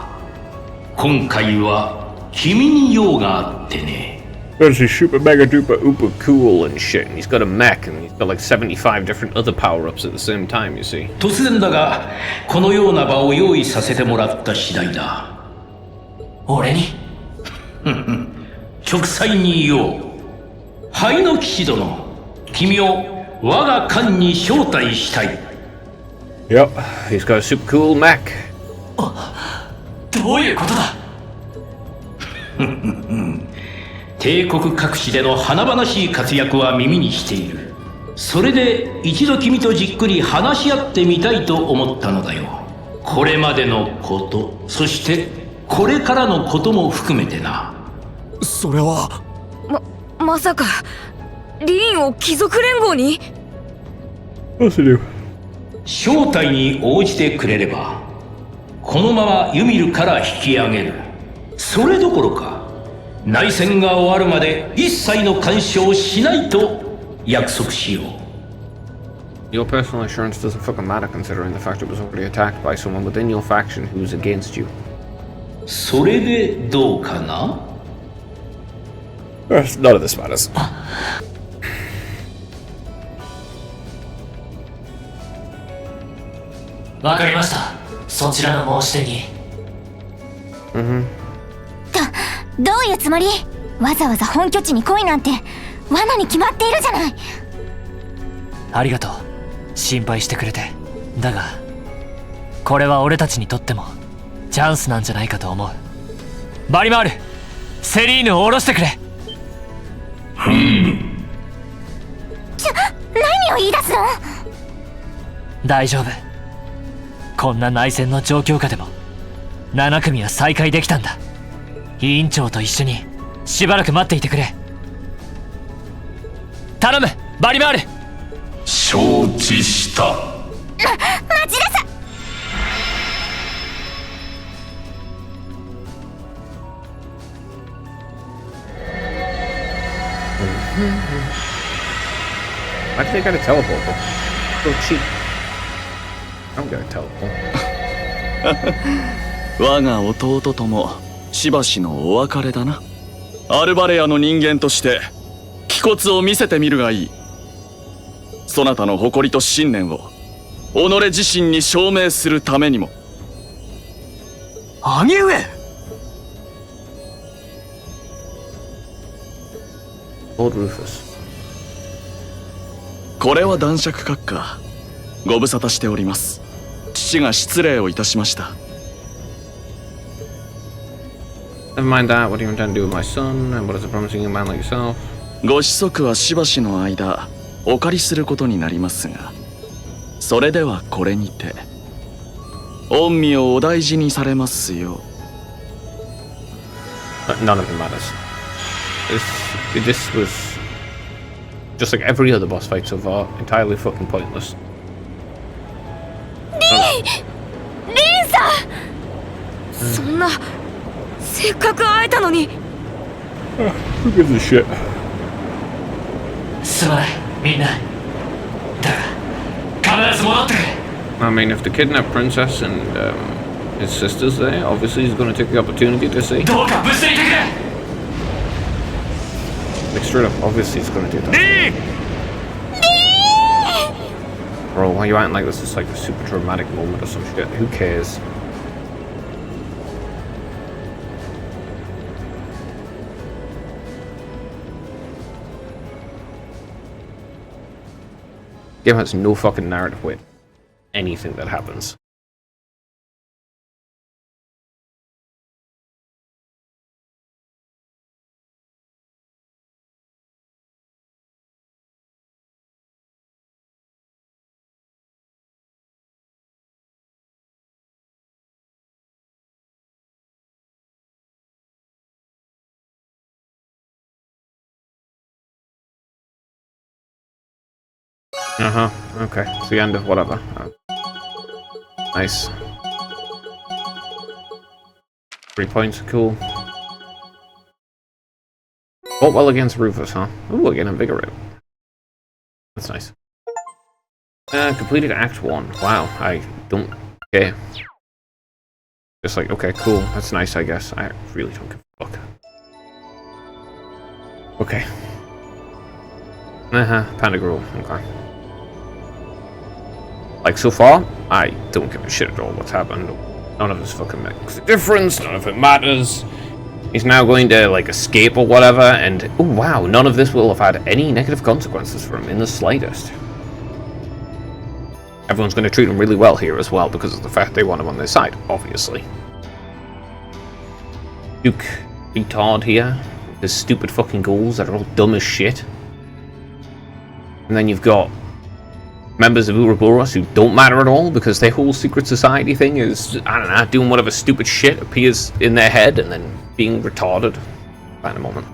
今回は君に用があってね。Because he's super mega duper uber cool and shit, and he's got a mech, and he's got like 75 different other power-ups at the same time, you see. 突然だが、このような場を用意させてもらった次第だ。俺に直裁に言おう。灰の騎士殿、君を我が艦に招待したい。Yep, he's got a super cool mech. どういうことだ。帝国各地での華々しい活躍は耳にしている。それで一度君とじっくり話し合ってみたいと思ったのだよ。これまでのこと、そしてこれからのことも含めてな。それはまさかリーンを貴族連合に。招待に応じてくれればこのままユミルから引き上げる。それどころか内戦が終わるまで一切の干渉をしないと約束しよう。 Your personal assurance doesn't fucking matter considering the fact it was already attacked by someone within your faction who's against you. それでどうかな。 None of this matters. わかりました。そちらの申し出に。どういうつもり。わざわざ本拠地に来いなんて罠に決まっているじゃない。ありがとう。心配してくれて。だがこれは俺たちにとってもチャンスなんじゃないかと思う。バリマール、セリーヌを下ろしてくれ。何を言い出すの？大丈夫。こんな内戦の状況下でも7組は再開できたんだ。委員長と一緒にしばらく待っていてくれ。頼む、バリバール。承知した。待ちなさい。Why did they get a teleport though? So cheap. I don't get a teleport. 我が弟ともしばしのお別れだな。アルバレアの人間として気骨を見せてみるがいい。そなたの誇りと信念を己自身に証明するためにも。兄上。Old Rufus. これは男爵閣下。ご無沙汰しております。父が失礼をいたしました。Never mind that. What do you intend to do with my son? And what is a promising young man like yourself? ご子息はしばしの間お借りすることになりますが、それではこれにて御身をお大事にされますよう。 None of it matters. This was just like every other boss fight so far, entirely fucking pointless. リンさん、そんな、せっかく会えたのに。Who gives a shit? すまない、みんな。だが、必ず戻ってくれ。I mean, if the kidnapped princess and his sister's there, obviously he's going to take the opportunity to see. どうか無事でいてくれ。Like straight up, obviously he's going to do that. Bro, why are you acting like this is like a super dramatic moment or some shit? Who cares? Game has no fucking narrative with anything that happens. Okay. It's the end of whatever. Nice. 3 points, cool. Fought well against Rufus, huh? Ooh, again, invigorate. That's nice. Completed Act 1. Wow, I don't care. Just like, okay, cool. That's nice, I guess. I really don't give a fuck. Okay. Panda Gruel. Okay. Like, so far, I don't give a shit at all what's happened. None of this fucking makes a difference. None of it matters. He's now going to, like, escape or whatever, and, oh wow, none of this will have had any negative consequences for him in the slightest. Everyone's going to treat him really well here as well, because of the fact they want him on their side, obviously. Duke retard here, with his stupid fucking goals that are all dumb as shit. And then you've got members of Ouroboros who don't matter at all because their whole secret society thing is, I don't know, doing whatever stupid shit appears in their head and then being retarded at a moment.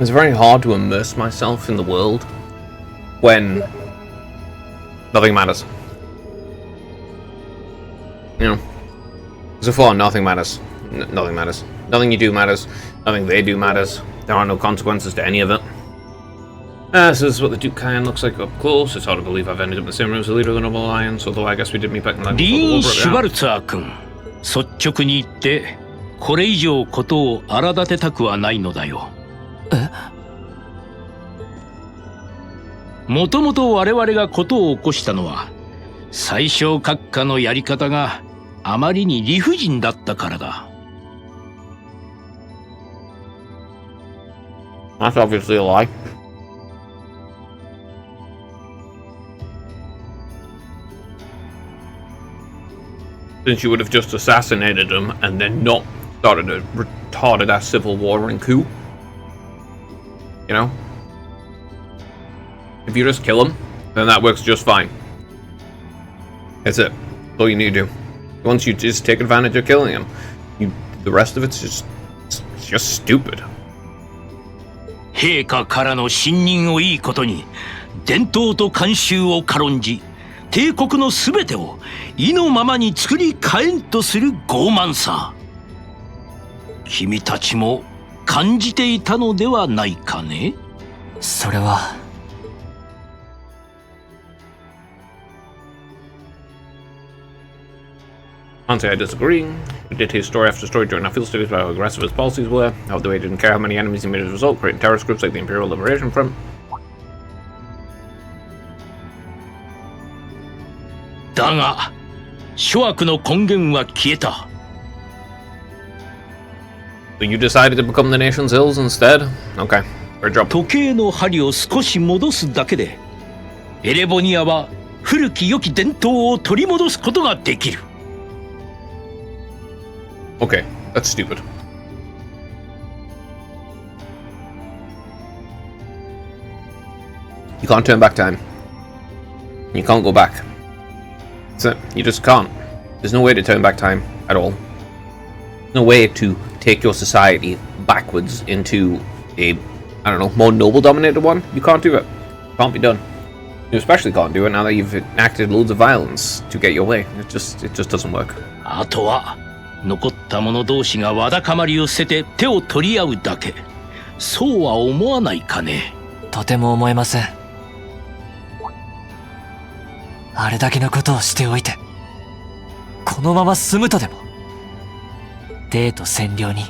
It's very hard to immerse myself in the world when nothing matters. You know, so far nothing matters. Nothing matters. Nothing you do matters. Nothing they do matters. There are no consequences to any of it. So this is what the Duke Kyan looks like up close. It's hard to believe I've ended up in the same room as the leader of the Noble Alliance, although I guess we did meet back in London. ディーン・シュバルツァー君、率直に言ってこれ以上ことを荒立てたくはないのだよ。もともと我々がことを起こしたのは最小閣下のやり方があまりに理不尽だったからだ。That's obviously a lie. Since you would have just assassinated him and then not started a retarded ass civil war and coup. You know? If you just kill him, then that works just fine. That's it. That's all you need to do. Once you just take advantage of killing him, the rest of it's just stupid. 陛下からの信任をいいことに伝統と慣習を軽んじ帝国のすべてを意のままに作り変えんとする傲慢さ、君たちも感じていたのではないかね。それはCan't say I disagree. We did his story after story during our field studies about how aggressive his policies were, how the way he didn't care how many enemies he made as a result, creating terrorist groups like the Imperial Liberation Front. だが諸悪の根源は消えた。So you decided to become the nation's ills instead? Okay, fair job. 時計の針を少し戻すだけでエレボニアは古き良き伝統を取り戻すことができる。Okay, that's stupid. You can't turn back time. You can't go back. That's it. You just can't. There's no way to turn back time at all. No way to take your society backwards into a, I don't know, more noble-dominated one. You can't do it. Can't be done. You especially can't do it now that you've enacted loads of violence to get your way. It just doesn't work. あとは残った者同士がわだかまりを捨てて手を取り合うだけ。そうは思わないかね。とても思えません。あれだけのことをしておいてこのまま済むとでも。帝都占領に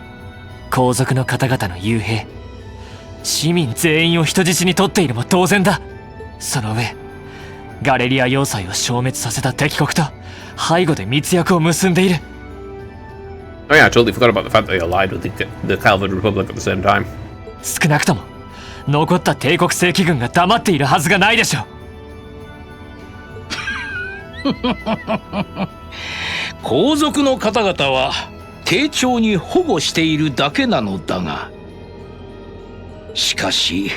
皇族の方々の幽閉、市民全員を人質に取っているも当然だ。その上ガレリア要塞を消滅させた敵国と背後で密約を結んでいる。Oh yeah, I totally forgot about the fact that they allied with the Calvin Republic at the same time. 少なくとも残った帝国正規軍が黙っているはずがないでしょう。皇族の方々は丁重に保護しているだけなのだが、しかし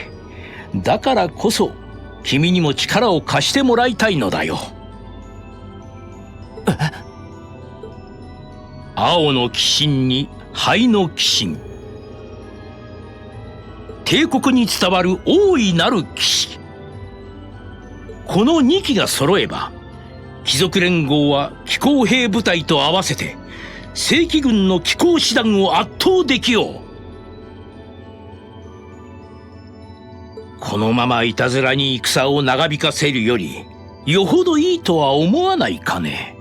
だからこそ君にも力を貸してもらいたいのだよ。青の鬼神に灰の鬼神、帝国に伝わる大いなる騎士、この2機が揃えば貴族連合は騎行兵部隊と合わせて正規軍の騎行師団を圧倒できよう。このままいたずらに戦を長引かせるよりよほどいいとは思わないかね。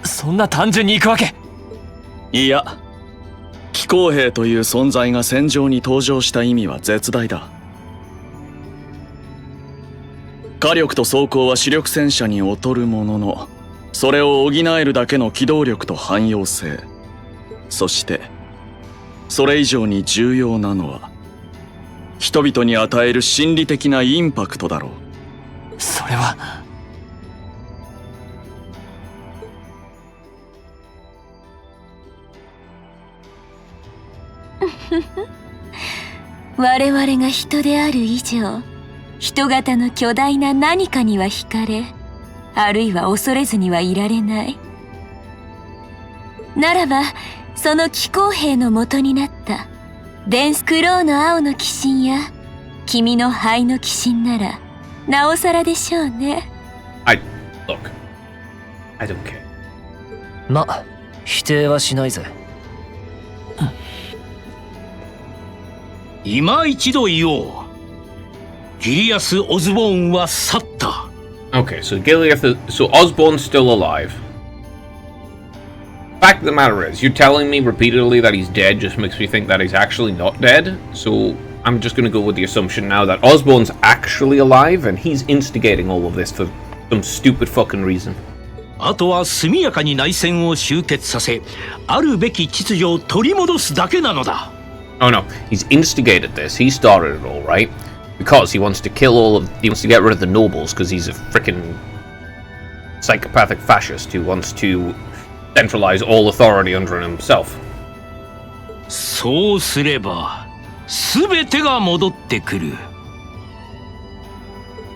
そんな単純に行くわけ。いや、騎行兵という存在が戦場に登場した意味は絶大だ。火力と装甲は主力戦車に劣るものの、それを補えるだけの機動力と汎用性、そしてそれ以上に重要なのは人々に与える心理的なインパクトだろう。それは我々が人である以上人型の巨大な何かには惹かれ、あるいは恐れずにはいられない。ならば、その騎行兵の元になったデンスクローの青の鬼神や君の灰の鬼神ならなおさらでしょうね。Look, I don't care. ま、否定はしないぜ。今一度言おう。ギリアス・オズボーンは去った。Okay, so so Osborn's still alive. Fact of the matter is, you're telling me repeatedly that he's dead just makes me think that he's actually not dead. So I'm just gonna go with the assumption now that Osborn's actually alive and he's instigating all of this for some stupid fucking reason. あとは速やかに内戦を終結させ、あるべき秩序を取り戻すだけなのだ。Oh no, he's instigated this. He started it all, right? Because he wants to he wants to get rid of the nobles because he's a freaking psychopathic fascist who wants to centralize all authority under himself. そうすれば、すべてが戻ってくる。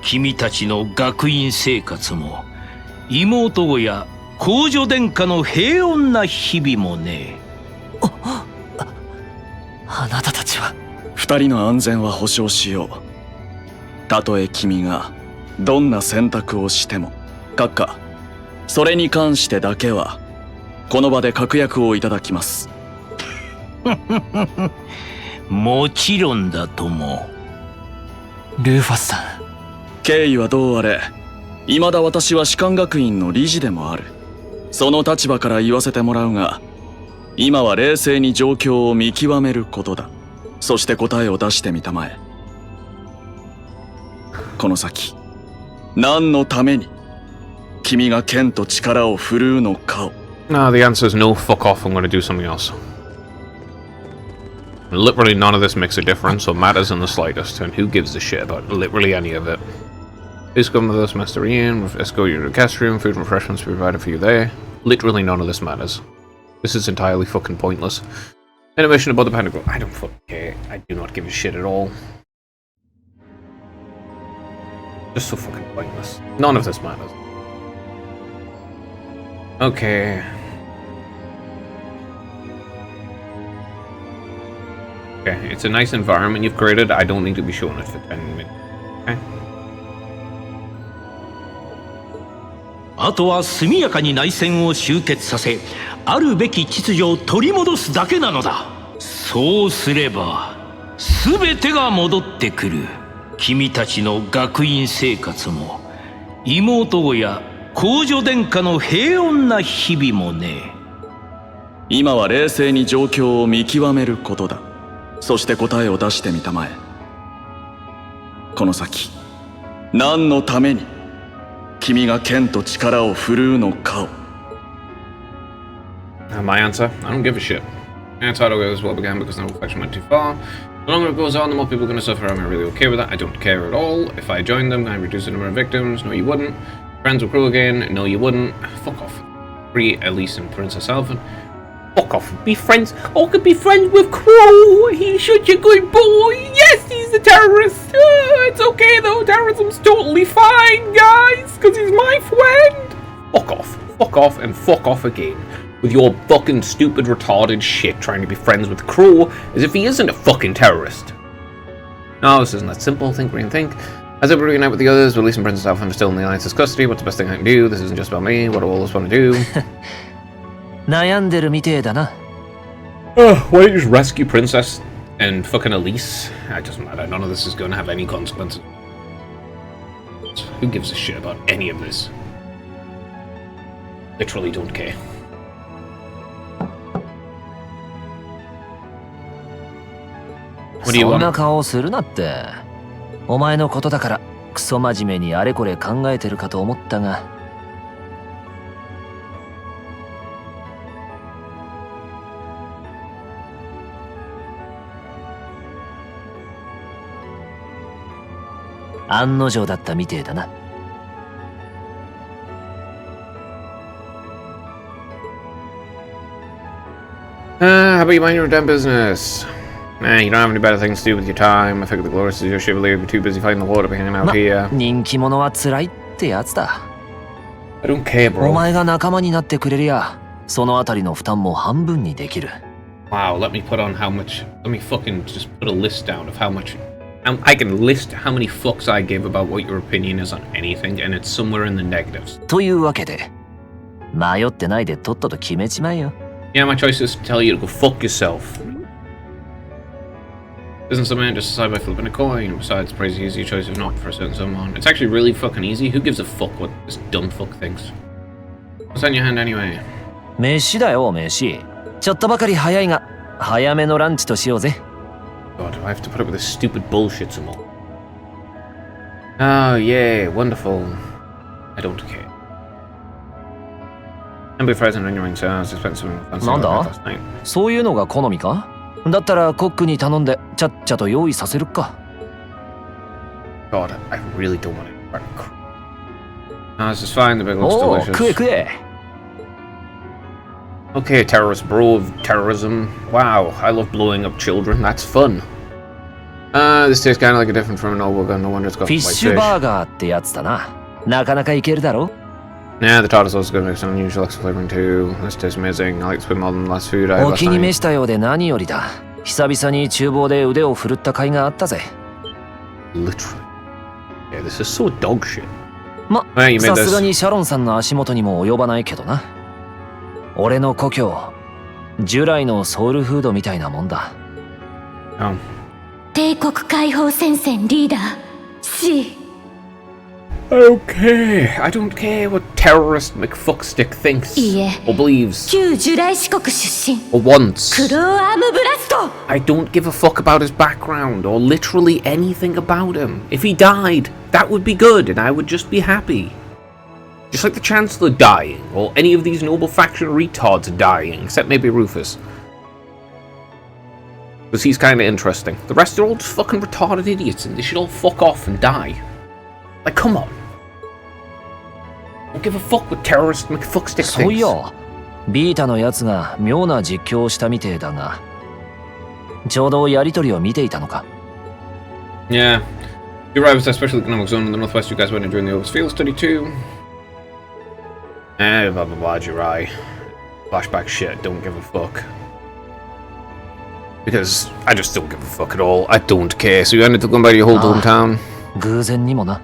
君たちの学院生活も、妹子や皇女殿下の平穏な日々もね。あなたたちは。二人の安全は保証しよう。たとえ君がどんな選択をしても、閣下、それに関してだけはこの場で確約をいただきます。もちろんだとも。ルーファスさん。経緯はどうあれ、未だ私は士官学院の理事でもある。その立場から言わせてもらうが、今は冷静に状況を見極めることだ。そして答えを出してみたまえ。この先、何のために君が剣と力を振るうのかを。No, the answer is no, fuck off, I'm gonna do something else. Literally none of this makes a difference or matters in the slightest, and who gives a shit about literally any of it. Please come with us, Master Ian. Escort you to the guest room. Food and refreshments will be provided for you there. Literally none of this matters. This is entirely fucking pointless. Animation about the Pentagon. I don't fucking care. I do not give a shit at all. Just so fucking pointless. None of this matters. Okay. Okay, it's a nice environment you've created. I don't need to be showing it for 10 minutes. Okay. あとは速やかに内戦を終結させ、あるべき秩序を取り戻すだけなのだ。そうすれば、すべてが戻ってくる。君たちの学院生活も、妹子や皇女殿下の平穏な日々もね。今は冷静に状況を見極めることだ。そして答えを出してみたまえ。この先、何のために君が剣と力を振るうのかを。My answer? I don't give a shit. That's how it goes well began because no reflection went too far. The longer it goes on, the more people are going to suffer. I'm really okay with that. I don't care at all. If I joined them, I reduce the number of victims. No, you wouldn't. Friends with crew again. No, you wouldn't. Fuck off. Free Elise and Princess Alvin. Fuck off. Be friends. I could be friends with Crow. He's such a good boy. Yes, he's a terrorist. It's okay though. Terrorism's totally fine, guys, because he's my friend. Fuck off. Fuck off and fuck off again. With your fucking stupid retarded shit trying to be friends with Crow as if he isn't a fucking terrorist. No, this isn't that simple. Think, green, think. As I reunite with the others, Elise and Princess Alpha are still in the Alliance's custody. What's the best thing I can do? This isn't just about me. What do all this want to do? 悩んでるみてえだな。Why don't you just rescue Princess and fucking Elise? It doesn't matter. None of this is going to have any consequences. Who gives a shit about any of this? Literally don't care. そんな顔をするなって。お前のことだからクソ真面目にあれこれ考えてるかと思ったが。案の定だったみてえだな。How about you mind your damn business? Nah, you don't have any better things to do with your time. I figure the glorious is your Chevalier would be too busy fighting the war to be hanging out here. 人気者は辛いってやつだ。 I don't care, お bro. 前が仲間になってくれりゃ、そのあたりの負担も半分にできる。Wow, let me put on how much. Let me fucking just put a list down of how much. I can list how many fucks I give about what your opinion is on anything, and it's somewhere in the negatives. というわけで、迷ってないでとっとと決めちまえよ。Yeah, my choice is to tell you to go fuck yourself. Isn't some man just decide by flipping a coin? Besides, pretty easy choice if not for certain someone. It's actually really fucking easy. Who gives a fuck what this dumb fuck thinks? What's on your hand anyway? 飯だよ、飯。ちょっとばかり早いが、早めのランチとしようぜ。God, I have to put up with this stupid bullshit some more. Oh, yeah, wonderful. I don't care. And be present on your own terms, expensive and fancy なんだ last night. そういうのが好みかだったらコックに頼んでちゃっちゃと用意させるか。God, I really don't want to. No, this is fine, the big looks おお、 delicious. 食え食え。 Okay, terrorist bro of terrorism. Wow, I love blowing up children. That's fun. This tastes kind of like a different from a noble gun. No wonder it's got フィッ white シュ fish. バーガーってやつだな。なかなかいけるだろ Yeah, the tartar sauce is good. Makes an unusual extra flavoring too. This tastes amazing. I like to put more than the last food I had お last 気に night. 召したようで何よりだ。久々に厨房で腕を振るった甲斐があったぜ。Literally. Yeah, this is so dog shit. ま、 Well, you made さすが this. にシャロンさんの足元にも及ばないけどな。俺の故郷、従来のソウルフードみたいなもんだ。Oh. 帝国解放戦線リーダー C Okay, I don't care what terrorist McFuckstick thinks いいえ or believes 旧ジュライ四国出身 or wants. クローアームブラスト I don't give a fuck about his background or literally anything about him. If he died, that would be good and I would just be happy. Just like the Chancellor dying, or any of these noble faction retards dying, except maybe Rufus. Because he's kind of interesting. The rest are all just fucking retarded idiots and they should all fuck off and die. Like, come on. Don't give a fuck what terrorist McFuckstick そうい thinks. や、ビータのやつが妙な実況をしたみてえだが、ちょうどやりとりを見ていたのか。Yeah. You arrived at a special economic zone in the northwest. You guys went in during the Opus field study too. Blah blah blah, Jirai. Flashback shit, don't give a fuck. Because I just don't give a fuck at all. I don't care. So you ended up going back to your whole hometown? 偶然にもな。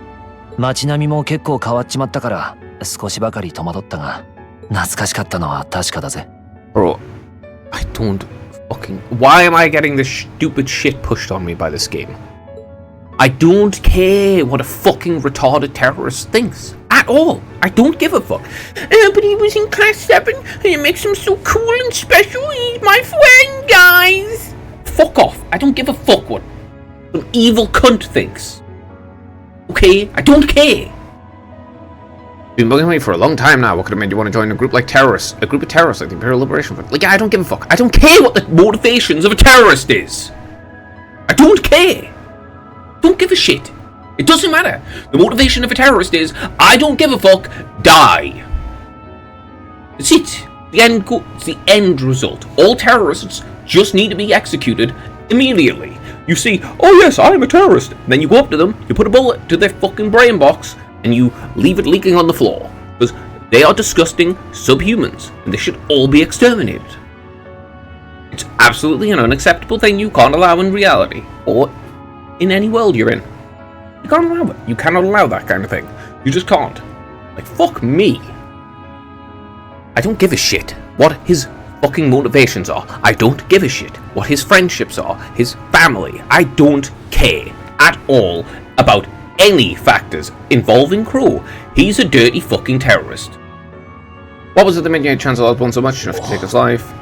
街並みも結構変わっちまったから、少しばかり戸惑ったが、懐かしかったのは確かだぜ。Bro, I don't fucking... Why am I getting this stupid shit pushed on me by this game? I don't care what a fucking retarded terrorist thinks. At all. I don't give a fuck. But he was in class 7 and it makes him so cool and special. He's my friend, guys. Fuck off. I don't give a fuck what some evil cunt thinks. Okay? I don't care. You've been bugging me for a long time now. What could have made you want to join a group like terrorists? A group of terrorists like the Imperial Liberation Front? Like, I don't give a fuck. I don't care what the motivations of a terrorist is. I don't care. Don't give a shit. It doesn't matter. The motivation of a terrorist is, I don't give a fuck, die. That's it. It's the end result. All terrorists just need to be executed immediately. You see, oh yes, I'm a terrorist. Then you go up to them, you put a bullet to their fucking brain box, and you leave it leaking on the floor. Because they are disgusting subhumans, and they should all be exterminated. It's absolutely an unacceptable thing you can't allow in reality, or in any world you're in. You can't allow it. You cannot allow that kind of thing. You just can't. Like, fuck me. I don't give a shit what his fucking motivations are. I don't give a shit what his friendships are, his family. I don't care at all about any factors involving Crow. He's a dirty fucking terrorist. What was it that made you hate Chancellor Osborne so much enough to take his life?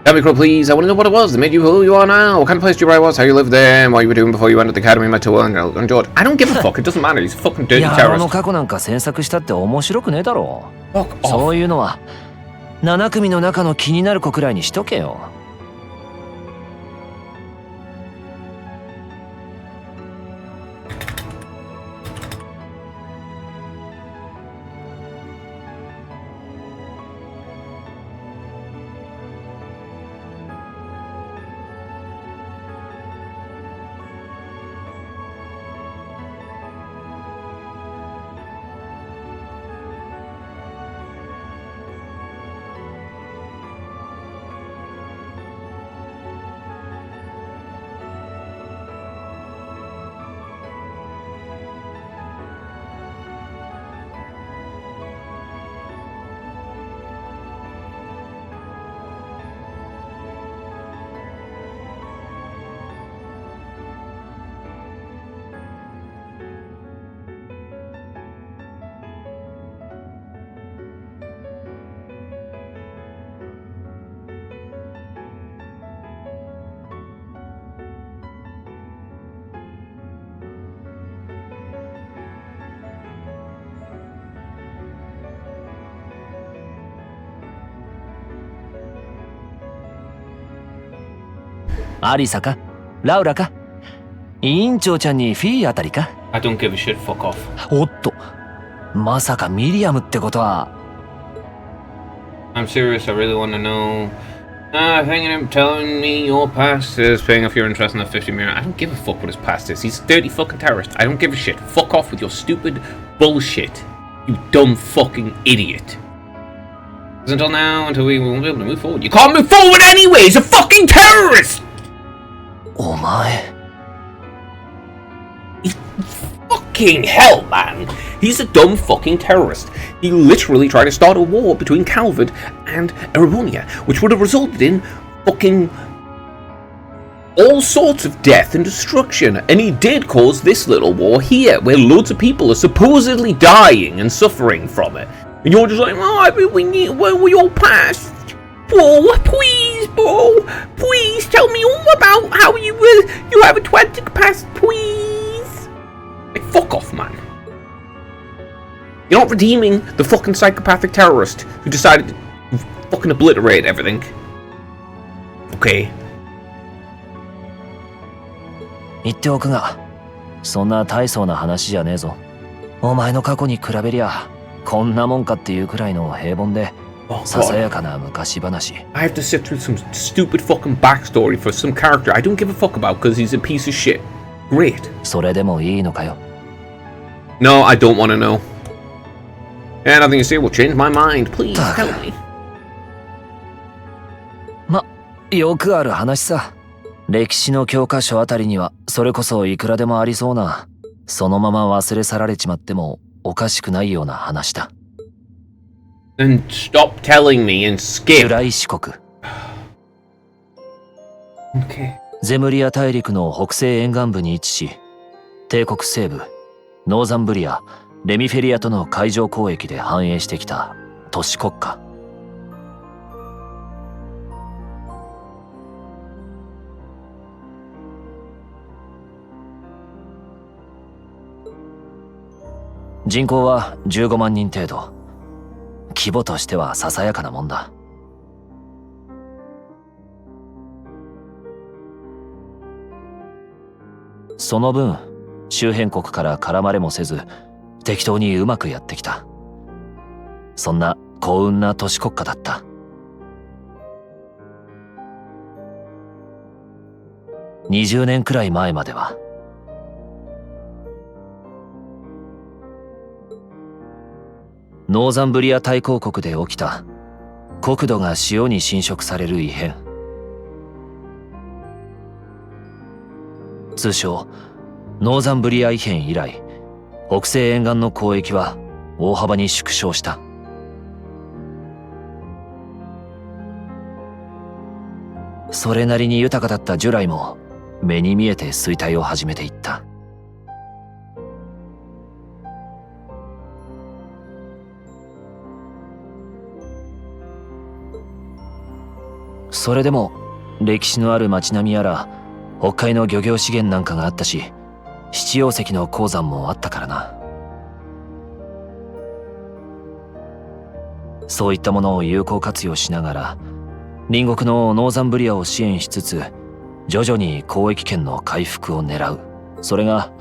Tell me, Crow, please. I want to know what it was that made you who you are now. What kind of place you was, how you lived there, and what you were doing before you entered the academy, met Toa and George. I don't give a fuck. It doesn't matter. He's a fucking dirty いや、 terrorist. の過去なんか詮索したって面白くねえだろ Fuck う。 off. そういうのは、7組の中の気になる子くらいにしとけよ。アリサかラウラか委員長ちゃんにフィーあたりか I don't give a shit, fuck off. おっと、まさかミリアムってことは。 I'm serious, I really want to know. Thinking of telling me your past is paying off your interest in the 50 million. I don't give a fuck what his past is. He's a dirty fucking terrorist. I don't give a shit. Fuck off with your stupid bullshit. You dumb fucking idiot. Until now, until we won't be able to move forward. You can't move forward anyway! He's a fucking terrorist! お前。Fucking hell, man! He's a dumb fucking terrorist. He literally tried to start a war between Calvard and Erebonia, which would have resulted in fucking all sorts of death and destruction. And he did cause this little war here, where loads of people are supposedly dying and suffering from it. And you're just like, oh, we need, where were your past? Bro, please, bro, please tell me all about how you have a tragic past, please. Like, fuck off, man. You're not redeeming the fucking psychopathic terrorist who decided to fucking obliterate everything. Okay. 言っておくが、そんな大層な話じゃねえぞ。お前の過去に比べりゃ、こんなもんかっていうくらいの平凡で、ささやかな昔話。I have to sit through some stupid fucking backstory for some character I don't give a fuck about because he's a piece of shit. Great. それでもいいのかよ。No, I don't want to know. And nothing you say will change my mind. Please tell me. ま、よくある話さ。歴史の教科書あたりにはそれこそいくらでもありそうな、そのまま忘れ去られちまってもおかしくないような話だ。Then stop telling me and skip. ユライ四国。Okay. ゼムリア大陸の北西沿岸部に位置し、帝国西部、ノーザンブリア、レミフェリアとの海上交易で繁栄してきた都市国家。人口は15万人程度。規模としてはささやかなもんだ。その分、周辺国から絡まれもせず、適当にうまくやってきた。そんな幸運な都市国家だった。20年くらい前までは。ノーザンブリア大公国で起きた国土が塩に侵食される異変、通称ノーザンブリア異変以来、北西沿岸の交易は大幅に縮小した。それなりに豊かだったジュライも目に見えて衰退を始めていった。それでも歴史のある町並みやら北海の漁業資源なんかがあったし、七葉石の鉱山もあったからな。そういったものを有効活用しながら隣国のノーザンブリアを支援しつつ、徐々に交易権の回復を狙う。それが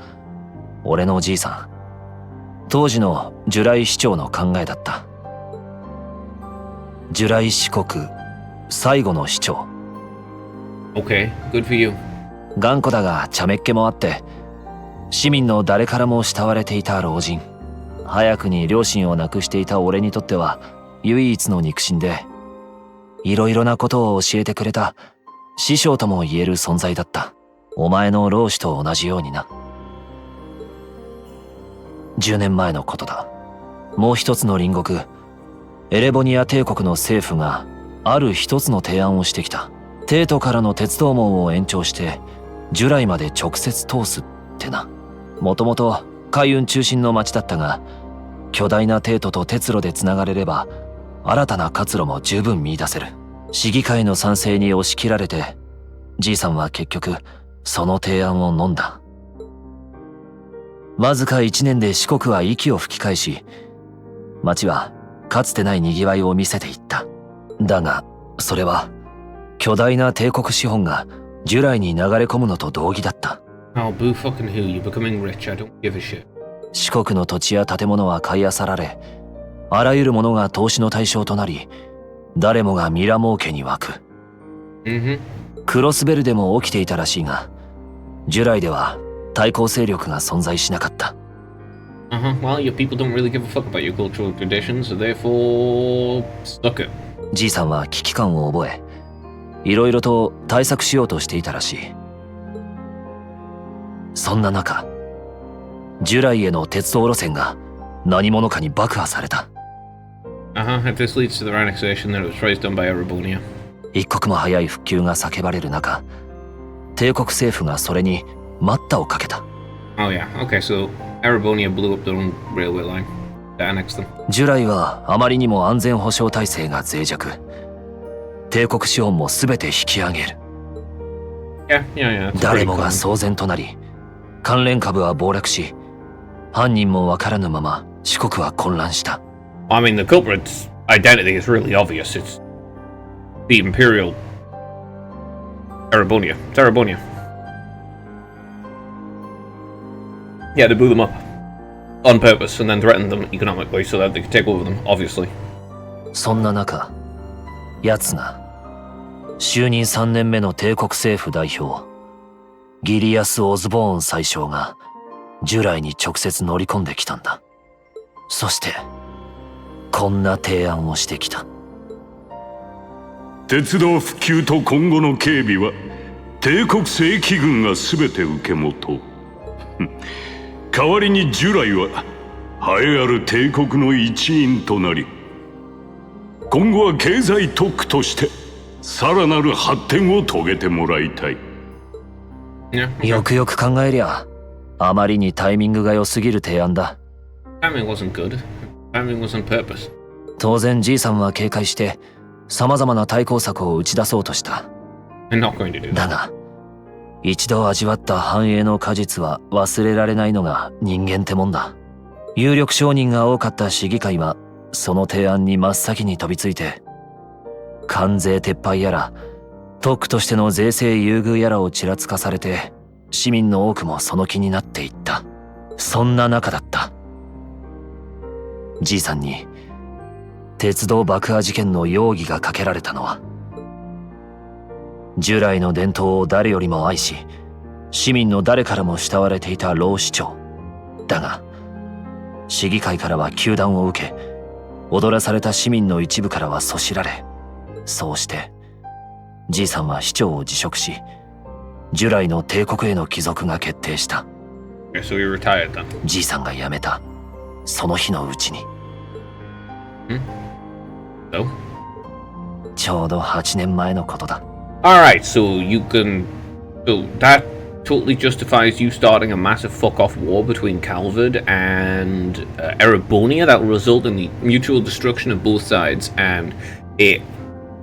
俺のおじいさん、当時のジュライ市長の考えだった。ジュライ四国最後の市長。 Okay, good for you. 頑固だが茶目っ気もあって、市民の誰からも慕われていた老人。早くに両親を亡くしていた俺にとっては唯一の肉親で、いろいろなことを教えてくれた師匠とも言える存在だった。お前の老師と同じようにな。10年前のことだ。もう一つの隣国エレボニア帝国の政府がある一つの提案をしてきた。帝都からの鉄道網を延長してジュライまで直接通すってな。もともと海運中心の町だったが、巨大な帝都と鉄路でつながれれば新たな活路も十分見出せる。市議会の賛成に押し切られて、じいさんは結局その提案を飲んだ。わずか1年で四国は息を吹き返し、町はかつてない賑わいを見せていった。だがそれは巨大な帝国資本が従来に流れ込むのと同義だった。Oh, boo fucking who? You're becoming rich. I don't give a shit. 四国の土地や建物は買い漁られ、あらゆるものが投資の対象となり、誰もがミラ儲けに湧く。クロスベルでも起きていたらしいが、従来では対抗勢力が存在しなかった。Well, your people don't really give a fuck about your cultural traditions, so therefore, suck it. じいさんは危機感を覚え、いろいろと対策しようとしていたらしい。そんな中、従来への鉄道路線が何者かに爆破された。If this leads to their annexation, then it was twice done by Erebonia. 一刻も早い復旧が叫ばれる中、帝国政府がそれに待ったをかけた。Oh yeah, okay, so Erebonia blew up their own railway line to annex them. 従来はあまりにも安全保障体制が脆弱。帝国資本も全て引き上げる。Yeah. 誰もが騒然となり、関連株は暴落し、犯人もわからぬまま四国は混乱した。I mean, the culprit's identity is really obvious. It's the Imperial Erebonia. It's Erebonia. Yeah, they blew them up on purpose and then threatened them economically so that they could take over them, obviously. そんな中、奴が就任3年目の帝国政府代表ギリアス・オズボーン宰相が従来に直接乗り込んできたんだ。そしてこんな提案をしてきた。鉄道復旧と今後の警備は帝国正規軍が全て受け持とう。代わりに従来は栄えある帝国の一員となり、今後は経済特区としてさらなる発展を遂げてもらいたい。よくよく考えりゃあまりにタイミングが良すぎる提案だ。Timing wasn't good. Timing was on purpose. 当然じいさんは警戒して様々な対抗策を打ち出そうとした。I'm not going to do that. だが一度味わった繁栄の果実は忘れられないのが人間ってもんだ。有力商人が多かった市議会はその提案に真っ先に飛びついて、関税撤廃やら特区としての税制優遇やらをちらつかされて、市民の多くもその気になっていった。そんな中だった。じいさんに鉄道爆破事件の容疑がかけられたのは、従来の伝統を誰よりも愛し、市民の誰からも慕われていた老市長だが、市議会からは糾弾を受け、踊らされた市民の一部からはそしられ、そうしてじいさんは市長を辞職し、従来の帝国への帰属が決定した。So he retired then. じいさんが辞めたその日のうちに。So? ちょうど8年前のことだ。Alright, so you can... So that totally justifies you starting a massive fuck-off war between Calvard and Erebonia that will result in the mutual destruction of both sides and a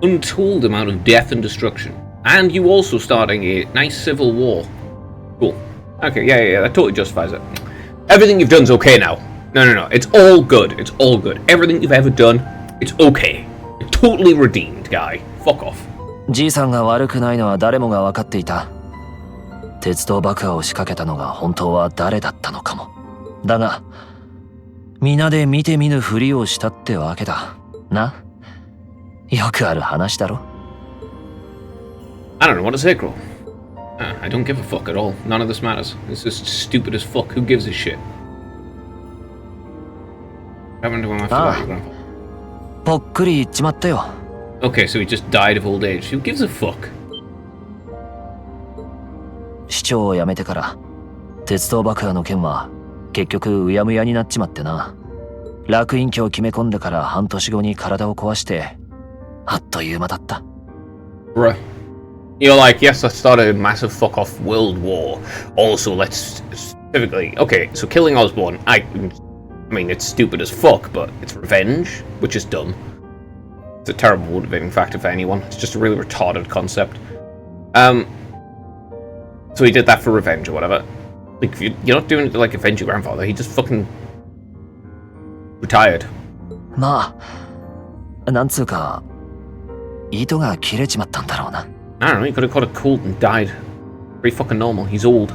untold amount of death and destruction. And you also starting a nice civil war. Cool. Okay, yeah, that totally justifies it. Everything you've done's okay now. No, it's all good. It's all good. Everything you've ever done, it's okay. You're totally redeemed, guy. Fuck off. じいさんが悪くないのは誰もが分かっていた。鉄道爆破を仕掛けたのが本当は誰だったのかも。だが皆で見て見ぬふりをしたってわけだな。よくある話だろ。I don't know what to say, Crow. I don't give a fuck at all. None of this matters. This is stupid as fuck. Who gives a shit? What happened to him after that, Grandpa? ぽっくり言っちまったよ。Okay, so he just died of old age. Who gives a fuck? 市長を辞めてから鉄道爆破の件は結局うやむやになっちまってな。楽隠居を決め込んでから半年後に体を壊してあっという間だった。Bruh. You're like, yes, let's start a massive fuck-off world war. Also, let's specifically... Okay, so killing Osborn, I mean, it's stupid as fuck, but it's revenge, which is dumb. It's a terrible motivating factor for anyone. It's just a really retarded concept. So he did that for revenge or whatever. Like, if you're not doing it to, like, avenge your grandfather. He just fucking retired. まあ、なんつうか、糸が切れちまったんだろうな。I don't know, he could have caught a cold and died. Pretty fucking normal, he's old.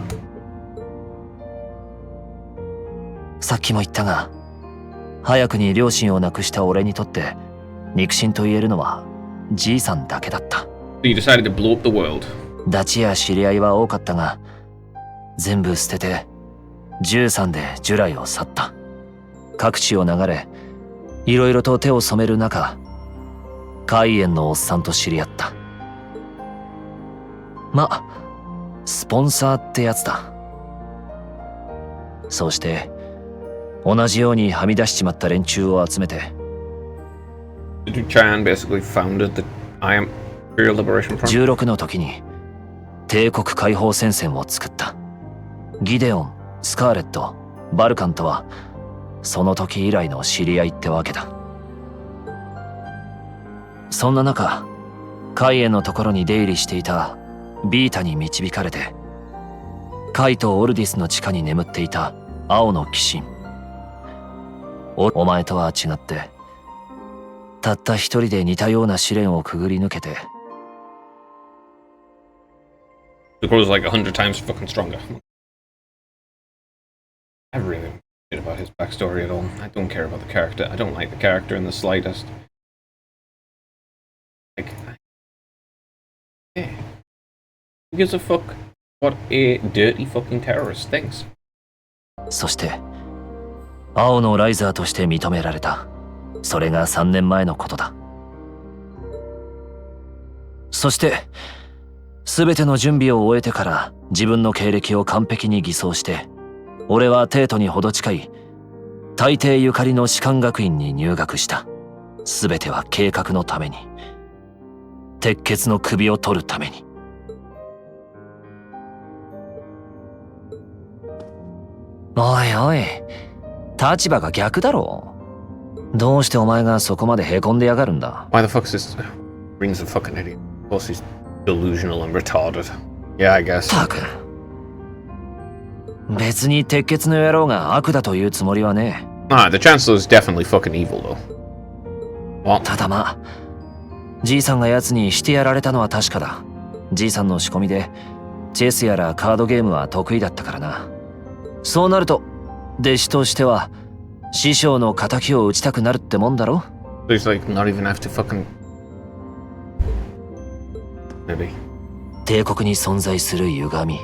さっきも言ったが、早くに両親を亡くした俺にとって肉親と言えるのはじいさんだけだった。So you decided to blow up the world. ダチや知り合いは多かったが、全部捨てて13でジュライを去った。各地を流れ、いろいろと手を染める中、海縁のおっさんと知り合った。ま、スポンサーってやつだ。そうして同じようにはみ出しちまった連中を集めて、Duke Chan basically founded the Imperial Liberation Front. 16の時に帝国解放戦線を作った。ギデオン、スカーレット、バルカンとはその時以来の知り合いってわけだ。そんな中、カイエンのところに出入りしていたビータに導かれて、カイとオルディスの地下に眠っていた青の鬼神。お前とは違って、たった一人で似たような試練をくぐり抜けて、The girl's like 100 times fucking stronger. I really don't care about his backstory at all. I don't care about the character. I don't like the character in the slightest. Like, hey, who gives a fuck what a dirty fucking terrorist thinks? そして青のライザーとして認められた。それが3年前のことだ。そして全ての準備を終えてから自分の経歴を完璧に偽装して、俺は帝都にほど近い大帝ゆかりの士官学院に入学した。全ては計画のために、鉄血の首を取るために。おいおい、立場が逆だろ。どうしてお前がそこまでへこんでやがるんだ。 Why the fuck is this? Ring's a fucking idiot. Of course he's delusional and retarded. Yeah, I guess. たく、別に鉄血の野郎が悪だというつもりはねえ。Ah, the Chancellor is definitely fucking evil though. What? ただまあ、じいさんが奴にしてやられたのは確かだ。じいさんの仕込みでチェスやらカードゲームは得意だったからな。そうなると弟子としては師匠の仇を討ちたくなるってもんだろ。 He's like not even have to fucking maybe. 帝国に存在する歪み、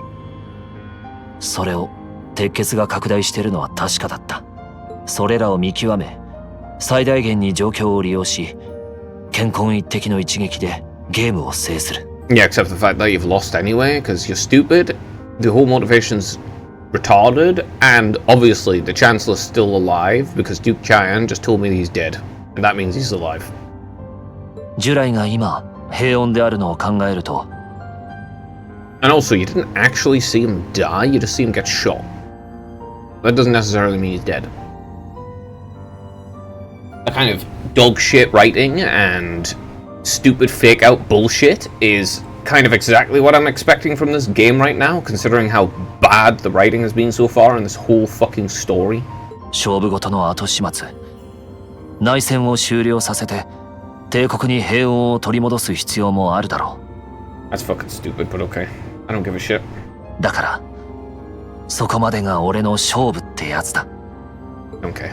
それを鉄血が拡大してるのは確かだった。それらを見極め、最大限に状況を利用し、健康一滴の一撃でゲームを制する。 Yeah, except the fact that you've lost anyway because you're stupid. The whole motivation's retarded, and obviously the Chancellor's still alive because Duke Chyan just told me he's dead, and that means he's alive. ジュライが今平穏であるのを考えると、 And also, you didn't actually see him die, you just see him get shot. That doesn't necessarily mean he's dead. That kind of dog shit writing and stupid fake out bullshit is kind of exactly what I'm expecting from this game right now, considering how bad the writing has been so far in this whole fucking story. 勝負事の後始末、内戦を終了させて帝国に平穏を取り戻す必要もあるだろう。 That's fucking stupid, but okay. I don't give a shit. だからそこまでが俺の勝負ってやつだ。 Okay.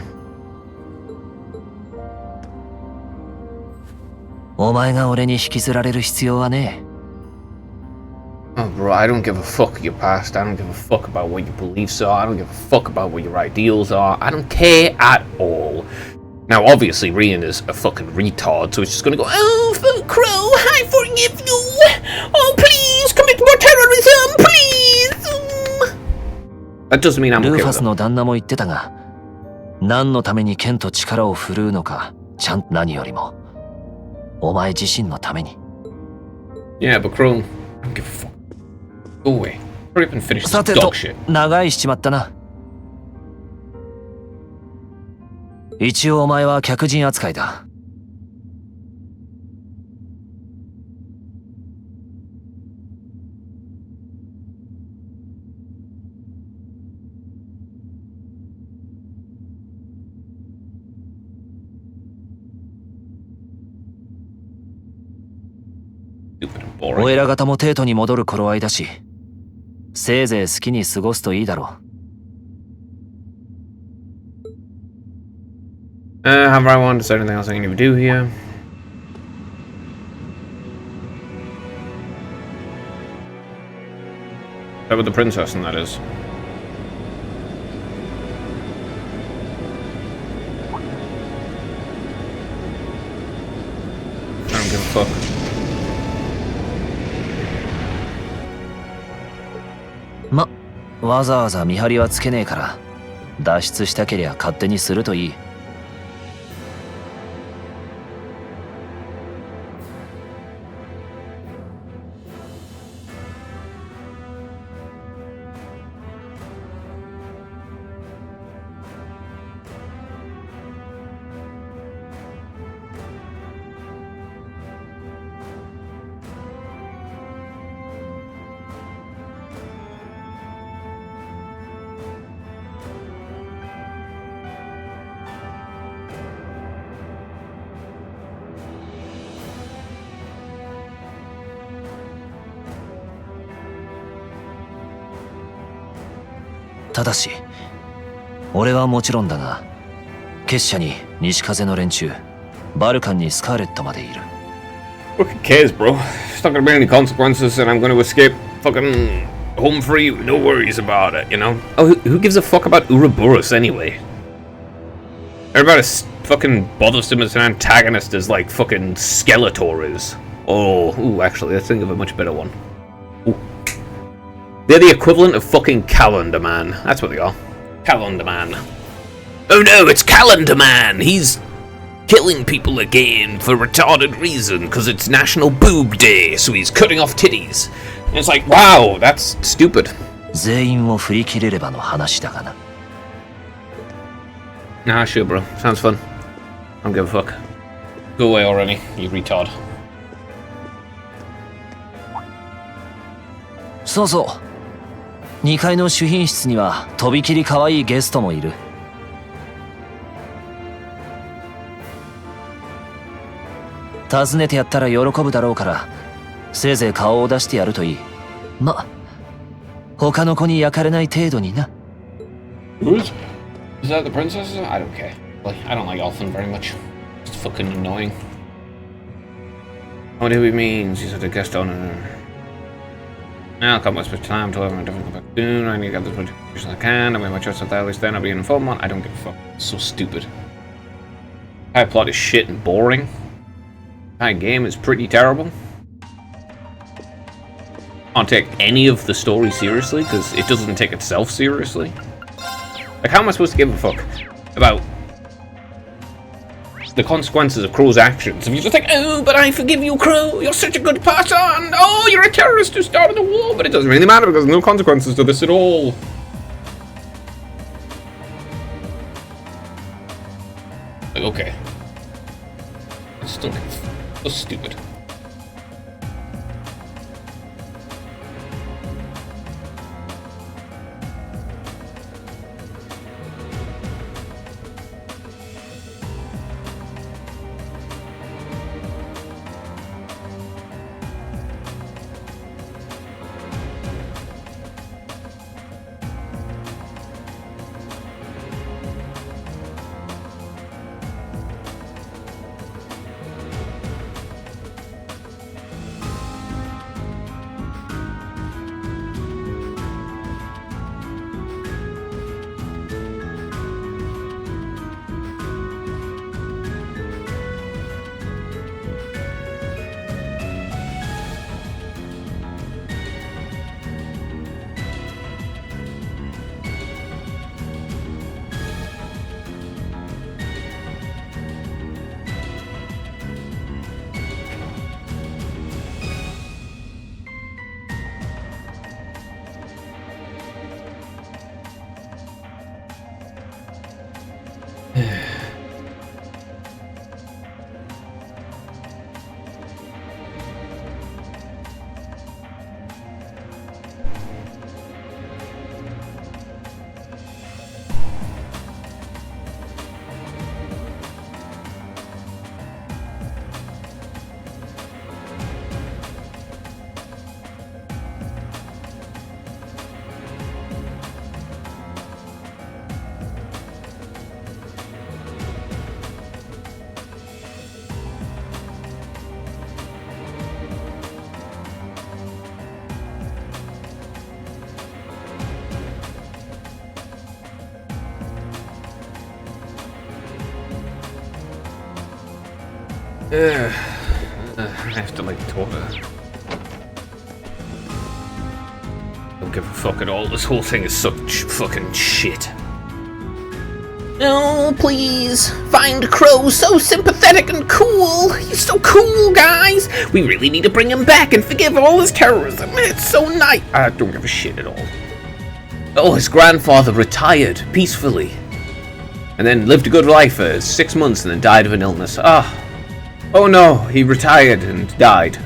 お前が俺に引きずられる必要はねえ。 Oh, bro, I don't give a fuck your past. I don't give a fuck about what your beliefs are. I don't give a fuck about what your ideals are. I don't care at all. Now, obviously, Rian is a fucking retard, so he's just gonna go, oh, fuck Crow, I forgive you. Oh, please, commit more terrorism, please. That doesn't mean I'm ルー okay ファ with ス it. の旦那も言ってたが、何のために剣と力を振るうのか、ちゃんと何よりも、お前自身のために。 Yeah, but Crow, I don't give a fuck. Go away. Hurry up and finish this さてと dog shit. 長いしちまったな。一応お前は客人扱いだ。Stupid. boring. お偉方も帝都に戻る頃合いだし、せいぜい好きに過ごすといいだろう。However, I want to say anything else I can even do here. That with the princess, and that is. I don't give a fuck. ま、わざわざ見張りはつけねえから、脱出したけりゃ勝手にするといい。ただし、俺はもちろんだが、結社に西風の連中、バルカンにスカーレットまでいる。Who cares, bro? It's not gonna be any consequences, and I'm gonna escape fucking home free. No worries about it, you know? Oh, who gives a fuck about Ouroboros anyway? Everybody fucking bothersome as an antagonist as like fucking Skeletor is. Oh, ooh, actually, let's think of a much better one. Ooh. They're the equivalent of fucking Calendar Man. That's what they are. Calendar Man. Oh no, it's Calendar Man! He's killing people again for retarded reason, because it's National Boob Day, so he's cutting off titties. And it's like, wow, that's stupid. 全員を振り切れればの話だがな。Nah, sure, bro. Sounds fun. I don't give a fuck. Go away already, you retard. そうそう。2階の主賓室にはとびきり可愛いゲストもいる。訪ねてやったら喜ぶだろうから、せいぜい顔を出してやるといい。ま、他の子に焼かれない程度にな。Is that the princess? I don't care. Like, I don't like Elfin very much. It's fucking annoying. What do he means? He's a guest owner. Now, I'll come with much time to have a different back soon. I need to get as much information as I can. I made my choice at that, at least then I'll be informed on. I don't give a fuck. It's so stupid. That plot is shit and boring. That game is pretty terrible. I can't take any of the story seriously because it doesn't take itself seriously. Like, how am I supposed to give a fuck about the consequences of Crow's actions? If you're just like, oh, but I forgive you, Crow, you're such a good person, oh, you're a terrorist who started a war, but it doesn't really matter because there's no consequences to this at all. Like, okay. It's still so stupid. I have to like talk to her. Don't give a fuck at all. This whole thing is such fucking shit. Oh, please. Find Crow so sympathetic and cool. He's so cool, guys. We really need to bring him back and forgive all his terrorism. It's so nice. I don't give a shit at all. Oh, his grandfather retired peacefully. And then lived a good life for 6 months and then died of an illness. Oh no, he retired and died.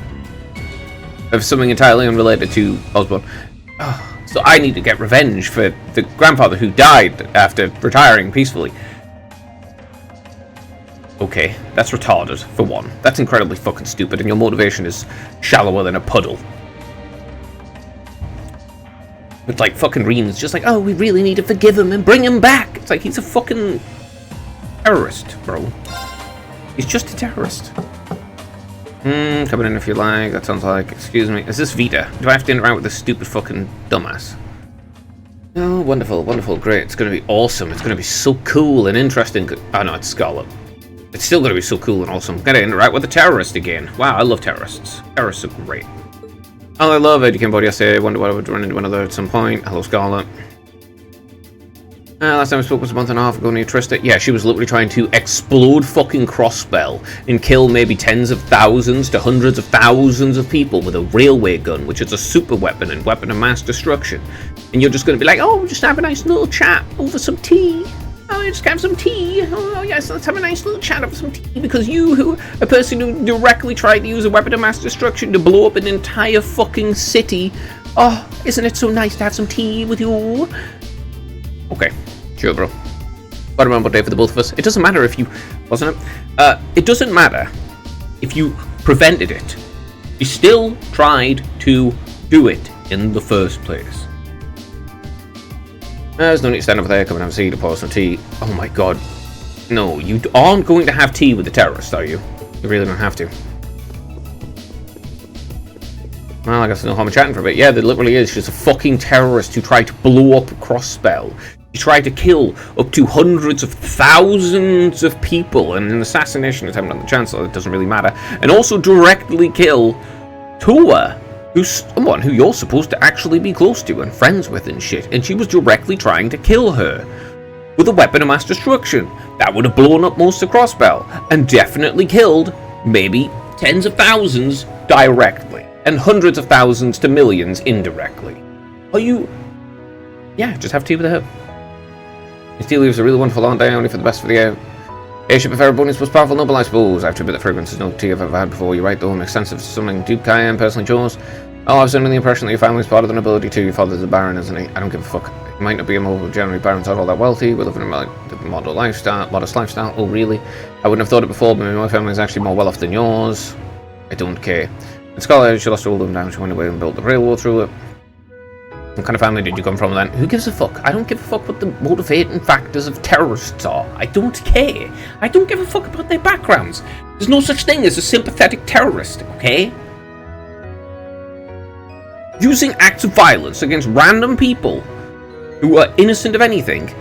Of something entirely unrelated to Osborn. So I need to get revenge for the grandfather who died after retiring peacefully. Okay, that's retarded, for one. That's incredibly fucking stupid, and your motivation is shallower than a puddle. It's like fucking Rean's just like, oh, we really need to forgive him and bring him back. It's like, he's a fucking terrorist, bro. He's just a terrorist. Coming in if you like. That sounds like, excuse me. Is this Vita? Do I have to interact with this stupid fucking dumbass? Oh, wonderful, wonderful, great. It's going to be awesome. It's going to be so cool and interesting. Oh no, it's Scarlet. It's still going to be so cool and awesome. I'm going to interact with a terrorist again. Wow, I love terrorists. Terrorists are great. Oh, I love it. You came by yesterday. I wonder what I would run into another at some point. Hello, Scarlet. Last time we spoke was a month and a half ago, and you trusted it. Yeah, she was literally trying to explode fucking Crossbell and kill maybe tens of thousands to hundreds of thousands of people with a railway gun, which is a super weapon and weapon of mass destruction. And you're just going to be like, oh, just have a nice little chat over some tea. Oh, just have some tea. Oh, yes, let's have a nice little chat over some tea. Because you, a person who directly tried to use a weapon of mass destruction to blow up an entire fucking city. Oh, isn't it so nice to have some tea with you? Okay, sure, bro. What a memorable day for the both of us. It doesn't matter if you... Wasn't it? It doesn't matter if you prevented it. You still tried to do it in the first place. There's no need to stand over there. Come and have a seat to pour some tea. Oh my god. No, you aren't going to have tea with the terrorists, are you? You really don't have to. Well, I guess there's no harm in chatting for a bit. Yeah, there literally is. She's a fucking terrorist who tried to blow up Crossbell. He tried to kill up to hundreds of thousands of people in an assassination attempt on the Chancellor. It doesn't really matter. And also directly kill Tua, who's someone who you're supposed to actually be close to and friends with and shit. And she was directly trying to kill her with a weapon of mass destruction. That would have blown up most of Crossbell and definitely killed maybe tens of thousands directly and hundreds of thousands to millions indirectly. Are you... Yeah, just have tea with her. His tea leaves a really wonderful long day, only for the best for the air. Airship of Erebonian's most powerful noble, I suppose. I have to admit the fragrance is no tea I've ever had before. You're right, though. Makes sense of something Duke Cayenne personally chose. Oh, I've under the impression that your family's part of the nobility too. Your father's a baron, isn't he? I don't give a fuck. He might not be a noble, generally barons aren't all that wealthy. We live in a modest lifestyle. Oh, really? I wouldn't have thought it before, but maybe my family's actually more well off than yours. I don't care. In Scotland, she lost all of them down. She went away and built the railroad through it. What kind of family did you come from then? Who gives a fuck? I don't give a fuck what the motivating factors of terrorists are. I don't care. I don't give a fuck about their backgrounds. There's no such thing as a sympathetic terrorist, okay? Using acts of violence against random people who are innocent of anything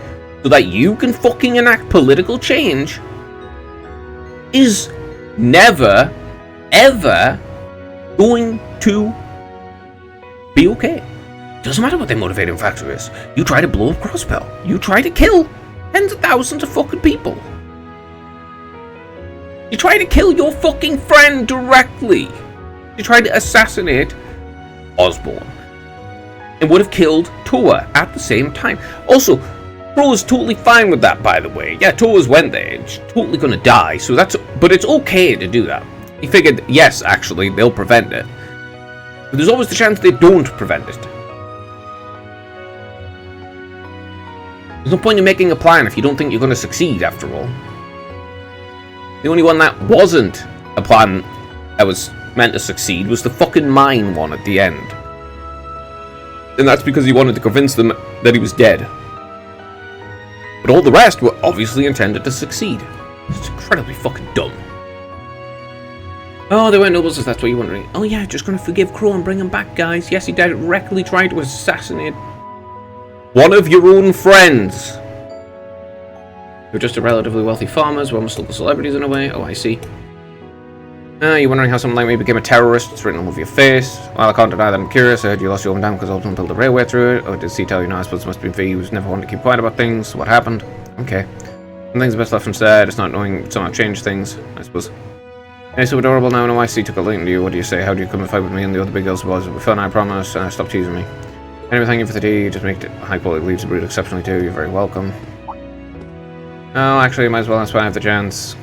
so that you can fucking enact political change is never, ever going to be okay. Doesn't matter what their motivating factor is. You try to blow up Crossbell. You try to kill tens of thousands of fucking people. You try to kill your fucking friend directly. You try to assassinate Osborn. It would have killed Tua at the same time. Also, Crow totally fine with that, by the way. Yeah, Tua's went there. She's totally gonna die, so that's... But it's okay to do that. He figured, yes, actually, they'll prevent it. But there's always the chance they don't prevent it. There's no point in making a plan if you don't think you're going to succeed, after all. The only one that wasn't a plan that was meant to succeed was the fucking mine one at the end. And that's because he wanted to convince them that he was dead. But all the rest were obviously intended to succeed. It's incredibly fucking dumb. Oh, they weren't nobles, if that's what you're wondering. Oh yeah, just gonna forgive Crow and bring him back, guys. Yes, he directly tried to assassinate one of your own friends. You're just a relatively wealthy farmers, we're almost local celebrities in a way. Oh, I see. You're wondering how someone like me became a terrorist? It's written all over your face. Well, I can't deny that I'm curious. I heard you lost your hometown because someone built a railway through it. Or did C tell you? No, I suppose it must have been V. He was never one to keep quiet about things. What happened? Okay. Some things are best left unsaid. It's not knowing somehow changed things, I suppose. Hey, so adorable now. I know why C took a liking to you. What do you say? How do you come and fight with me and the other big girls? Was it were fun, I promise. Stop teasing me. Anyway, thank you for the tea. Just make it high quality leaves the breed exceptionally too. You're very welcome. Oh, actually, I might as well. That's why I have the chance.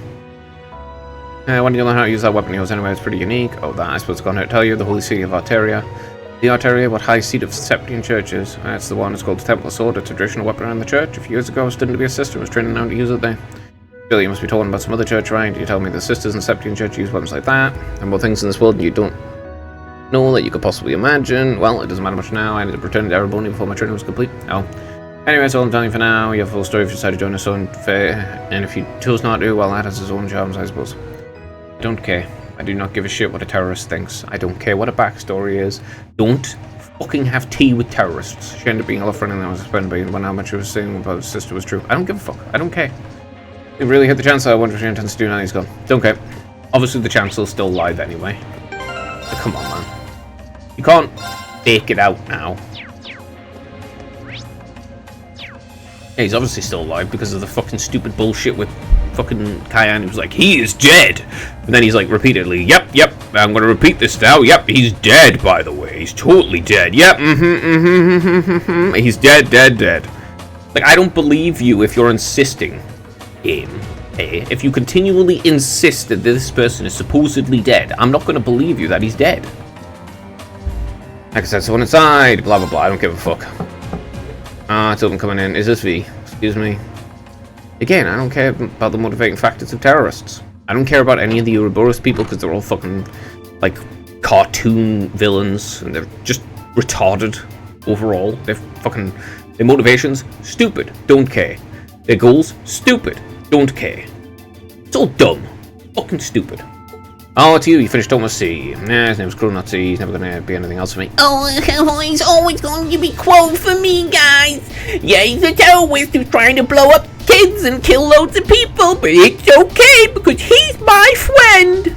When do you learn how to use that weapon of yours anyway? It's pretty unique. Oh, that I suppose it's going to tell you. The holy city of Arteria. The Arteria, what high seat of Septian churches. That's the one. It's called the Temple of Sword, a traditional weapon around the church. A few years ago, I was studying to be a sister and was training now to use it there. Billy, you must be talking about some other church, right? You tell me the sisters in Septian church use weapons like that. And more things in this world you don't know that you could possibly imagine. Well, it doesn't matter much now. I ended up returning to Erebony before my training was complete. Oh. Anyway, that's all I'm telling you for now. You have a full story if you decide to join us on fair. And if you chose not to, well, that has its own charms, I suppose. I don't care. I do not give a shit what a terrorist thinks. I don't care what a backstory is. Don't fucking have tea with terrorists. She ended up being a lot friendly than I was expecting, but when how much she was saying about his sister was true. I don't give a fuck. I don't care. You really hit the chancellor. I wonder if she intends to do now he's gone. Don't care. Obviously the chancellor's still alive anyway. So come on, man. You can't fake it out now. Yeah, he's obviously still alive because of the fucking stupid bullshit with fucking Cayenne. He was like, he is dead. And then he's like repeatedly, yep, I'm gonna repeat this now. Yep, he's dead, by the way. He's totally dead. Yep, he's dead. Like, I don't believe you if you're insisting if you continually insist that this person is supposedly dead. I'm not gonna believe you that he's dead. Like I said, someone inside, blah blah blah, I don't give a fuck. It's open coming in. Is this V? Excuse me. Again, I don't care about the motivating factors of terrorists. I don't care about any of the Ouroboros people because they're all fucking, like, cartoon villains and they're just retarded overall. They're fucking, their motivations, stupid, don't care. Their goals, stupid, don't care. It's all dumb. Fucking stupid. Oh, it's you. You finished almost C. Nah, his name's Cronut C. He's never gonna be anything else for me. Oh, he's always going to be quote for me, guys. Yeah, he's a terrorist who's trying to blow up kids and kill loads of people, but it's okay because he's my friend.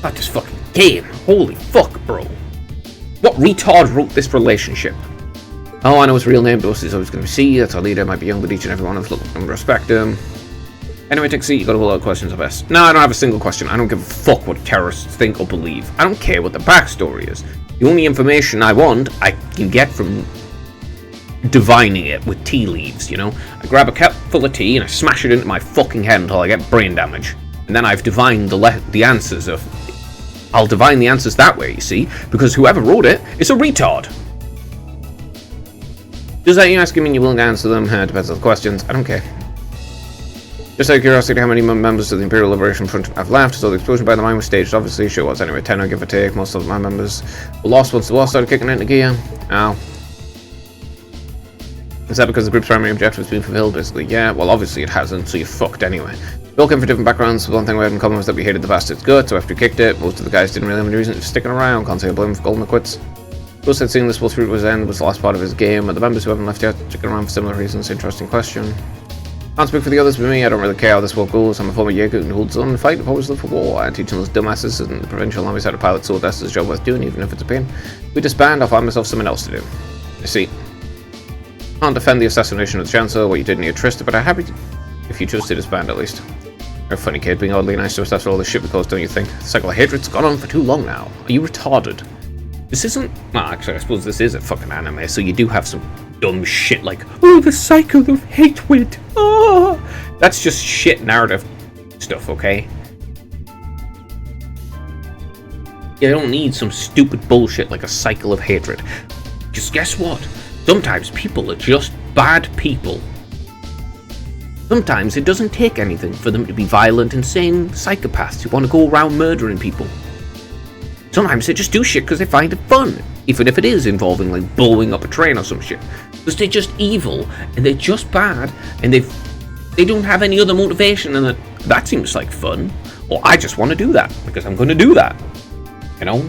That just fucking game. Holy fuck, bro. What retard wrote this relationship? Oh, I know his real name, but he's always gonna be C. That's our leader. Might be young, but each and every one of us look and respect him. Anyway, Tixie, you got a whole lot of questions, I guess. No, I don't have a single question. I don't give a fuck what terrorists think or believe. I don't care what the backstory is. The only information I want, I can get from divining it with tea leaves, you know? I grab a cup full of tea and I smash it into my fucking head until I get brain damage. And then I've divined the answers of... I'll divine the answers that way, you see? Because whoever wrote it is a retard. Does that you asking me you're willing to answer them? Depends on the questions. I don't care. Just out of curiosity, how many members of the Imperial Liberation Front have left? So the explosion by the mine was staged, obviously. Sure was anyway, 10 give or take. Most of my members were lost once the war started kicking into gear. Ow. Is that because the group's primary objective has been fulfilled? Basically, yeah. Well, obviously it hasn't, so you're fucked anyway. We all came from different backgrounds. One thing we had in common was that we hated the bastard's gut, so after we kicked it, most of the guys didn't really have any reason for sticking around. Can't say I blame them for golden quits. Ghost said seeing this full through to his end was the last part of his game, but the members who haven't left yet sticking around for similar reasons. Interesting question. Can't speak for the others, but me, I don't really care how this war goes. I'm a former Jaeger who holds on and fight. I've always lived for war. I teach those dumbasses in the provincial armies how to pilot sword. That's his job worth doing, even if it's a pain. If we disband, I'll find myself something else to do. You see, can't defend the assassination of the Chancellor, what you did near Trista, but I'm happy if you choose to disband at least. You're a funny kid, being oddly nice to us after all this shit we caused, don't you think? The cycle of hatred's gone on for too long now. Are you retarded? This isn't... Well, actually, I suppose this is a fucking anime, so you do have some dumb shit like, oh, the cycle of hatred. Oh, that's just shit narrative stuff, okay? You don't need some stupid bullshit like a cycle of hatred. Because guess what? Sometimes people are just bad people. Sometimes it doesn't take anything for them to be violent, insane psychopaths who want to go around murdering people. Sometimes they just do shit because they find it fun, even if it is involving like blowing up a train or some shit. Because they're just evil and they're just bad and they don't have any other motivation, and that seems like fun. Or I just want to do that because I'm going to do that. You know,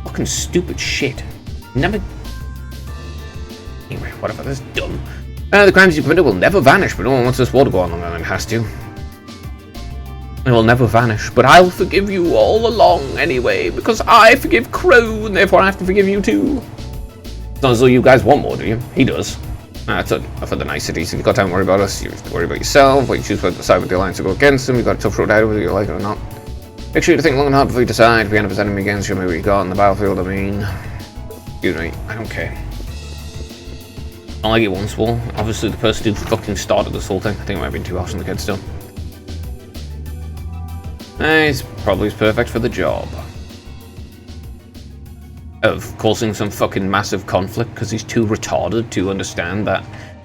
fucking stupid shit. Never. Anyway, whatever. That's dumb. The crimes you committed will never vanish, but no one wants this war to go on longer than it has to. It will never vanish, but I'll forgive you all along anyway, because I forgive Crow, and therefore I have to forgive you too. It's not as though you guys want more, do you? He does. That's for the niceties. You've got time to worry about us, you have to worry about yourself, what you choose to decide with the alliance to go against them, you've got a tough road out whether you like it or not. Make sure you think long and hard before you decide. If you end up as enemy against, show me what you got on the battlefield, I mean. Excuse me, I don't care. I like it once more. Obviously the person who fucking started this whole thing, I think it might have been too harsh on the kid still. He's probably perfect for the job. Of causing some fucking massive conflict because he's too retarded to understand that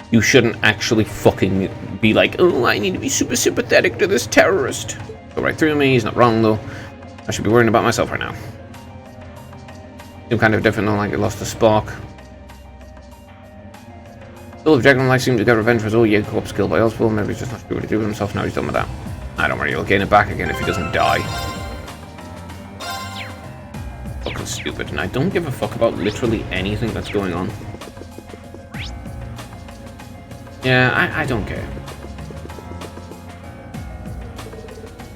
you shouldn't actually fucking be like, oh, I need to be super sympathetic to this terrorist. Go right through me, he's not wrong though. I should be worrying about myself right now. Seem kind of different though, like it lost the spark. Still, if Dragonlight seemed to get revenge for his old Jacob killed by Oswald, maybe he's just not sure what to do with himself now he's done with that. I don't worry, he'll gain it back again if he doesn't die. Fucking stupid, and I don't give a fuck about literally anything that's going on. Yeah, I don't care.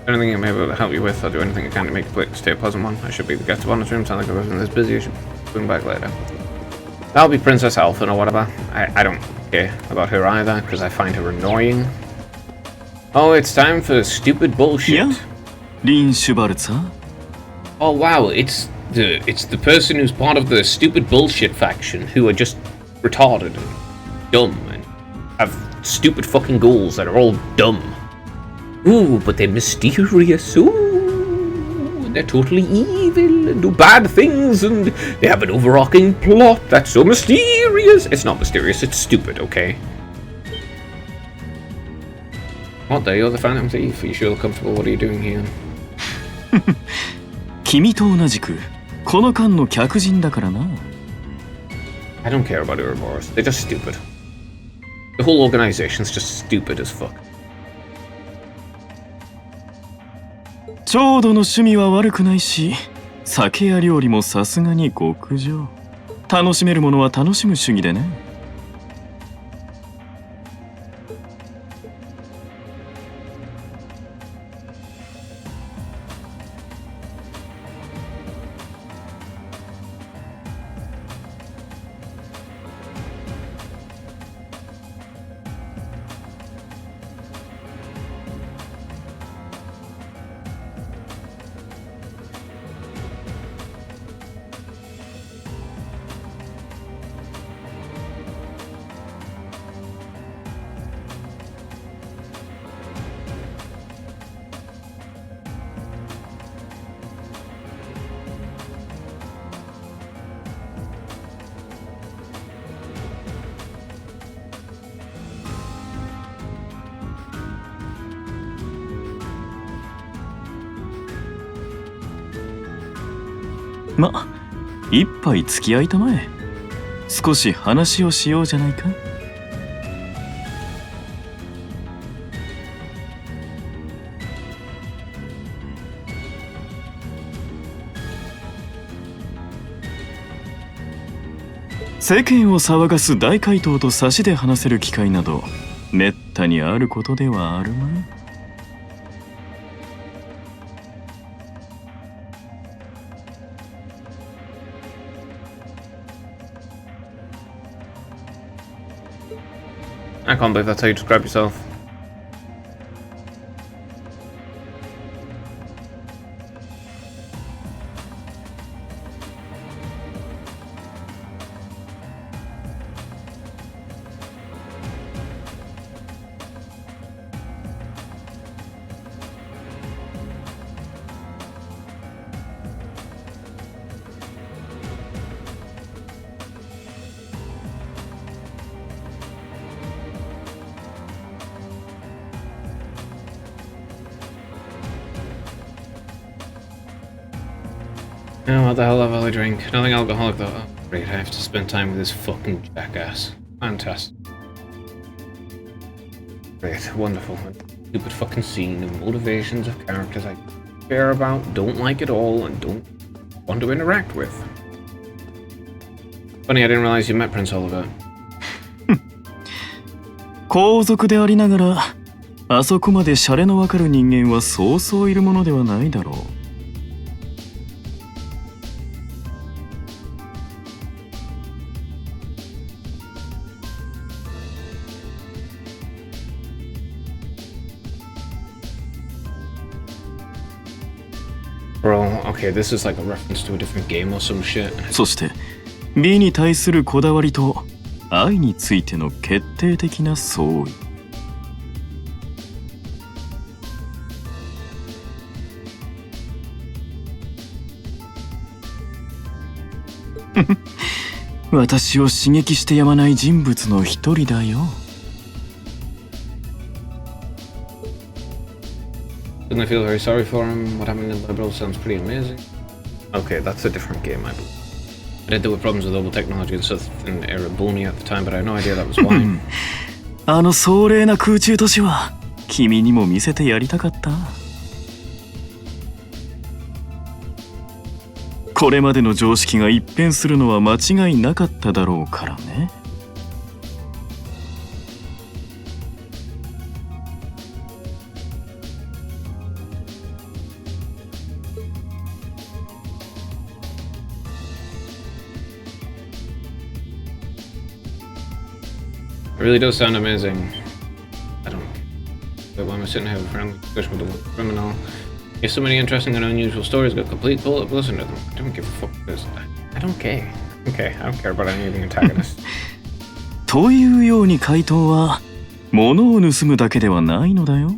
Anything I may be able to help you with, I'll do anything I can to make the stay a pleasant one. I should be the guest of honor's room, sound like I wasn't this busy, I should bring back later. That'll be Princess Alphen or whatever. I don't care about her either, because I find her annoying. Oh, it's time for stupid bullshit. Yeah? Lin Shubartsa? Oh wow, it's the person who's part of the stupid bullshit faction who are just retarded and dumb and have stupid fucking goals that are all dumb. Ooh, but they're mysterious. Ooh, and they're totally evil and do bad things and they have an overarching plot that's so mysterious. It's not mysterious, it's stupid, okay? What, there you're the Phantom Thief? Are you sure comfortable? What are you doing here? 君と同じくこの間の客人だからな。I don't care about Ouroboros. They're just stupid. The whole organization's just stupid as fuck. 調度の趣味は悪くないし、酒や料理もさすがに極上。楽しめるものは楽しむ主義でね。ま、一杯付き合いたまえ。少し話をしようじゃないか。世間を騒がす大怪盗と差しで話せる機会などめったにあることではあるまい。I can't believe that's how you describe yourself. Oh, what the hell have I drink? Nothing alcoholic though. Oh, great, I have to spend time with this fucking jackass. Fantastic. Great, wonderful. Stupid fucking scene of motivations of characters I care about, don't like at all, and don't want to interact with. Funny, I didn't realize you met Prince Oliver. 皇族でありながらあそこまでシャレのわかる人間はそうそういるものではないだろう。Bro, okay, this is like a reference to a different game or some shit. そして美に対するこだわりと愛についての決定的な相違。私を刺激してやまない人物の一人だよ。Didn't I feel very sorry for him? What happened in Liberal sounds pretty amazing. Okay, that's a different game, I believe. I did there were problems with global technology and stuff in Ereboni at the time, but I had no idea that was why. あの壮麗な空中都市は君にも見せてやりたかった。これまでの常識が一変するのは間違いなかっただろうからね。It really does sound amazing. I don't. But why am I sitting here with a friendly discussion with a criminal? There's so many interesting and unusual stories got complete bullet. Listen to them. I don't give a fuck this. I don't care. Okay, I don't care about any of the antagonists. というように回答は物を盗むだけではないのだよ。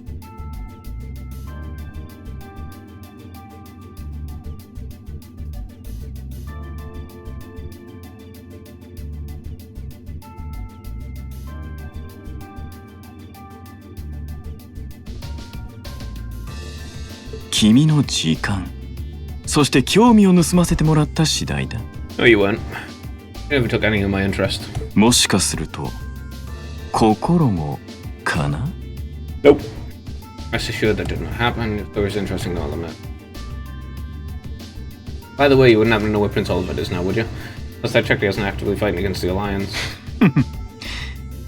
君の時間、そして興味を盗ませてもらった次第だ。No, you weren't. You never took any of my interest. もしかすると、心もかな？ Nope. Rest assured that did not happen. If there was interesting, I'll admit. By the way, you wouldn't happen to know where Prince Oliver is now, would you? Last I checked, he isn't actively fighting against the Alliance.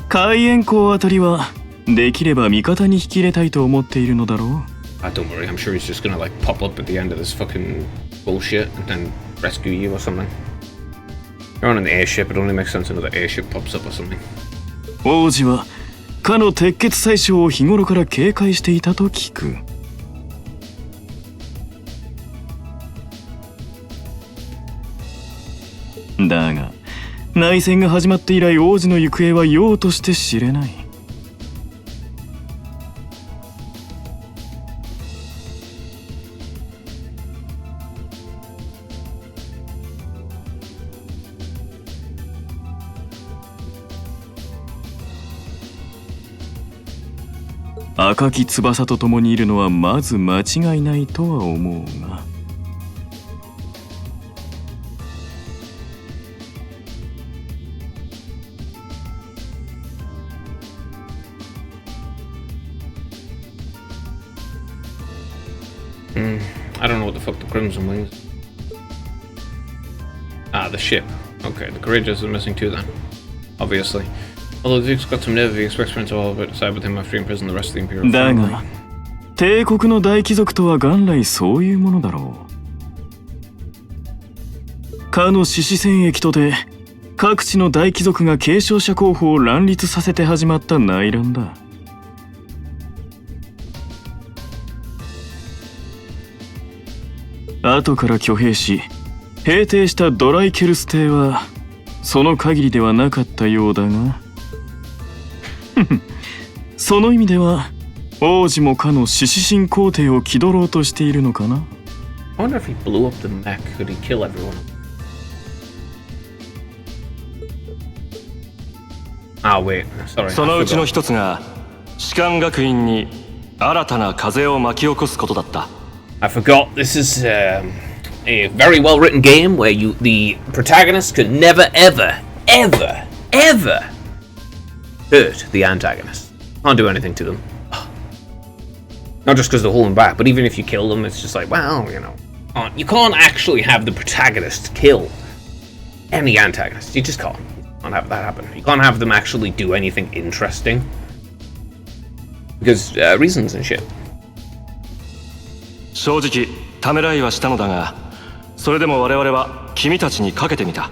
海援港あたりはできれば味方に引き入れたいと思っているのだろう。Don't worry, I'm sure he's just gonna like pop up at the end of this fucking bullshit and then rescue you or something. You're on an airship, it only makes sense another airship pops up or something. 王子はかの鉄血宰相を日頃から警戒していたと聞く。だが内戦が始まって以来王子の行方はようとして知れない。赤き翼と共にいるのはまず間違いないとは思うが。I don't know what the fuck the Crimson Wings. Ah, the ship. Okay, the Courageous is missing too then. Obviously. Although Duke's got some nerve, he expects Prince Oliver to side with him after he imprisoned the rest of the Imperial family. だが、帝国の大貴族とは元来そういうものだろう。かの獅子戦役とて、各地の大貴族が継承者候補を乱立させて始まった内乱だ。後から挙兵し、平定したドライケルス帝は、その限りではなかったようだが、その意味では王子もかの獅子神皇帝を気取ろうとしているのかな。 I wonder if he blew up the mech, could he kill everyone? Ah, wait, sorry. そのうちの一つが士官学院に新たな風を巻き起こすことだった。 I forgot, this is a very well written game where the protagonist can never ever hurt the antagonist. Can't do anything to them. Not just because they're holding back, but even if you kill them, it's just like, well, you know, you can't actually have the protagonist kill any antagonist. You just can't. You can't have that happen. You can't have them actually do anything interesting. Because reasons and shit. 正直ためらいはしたのだが、それでも我々は君たちにかけてみた。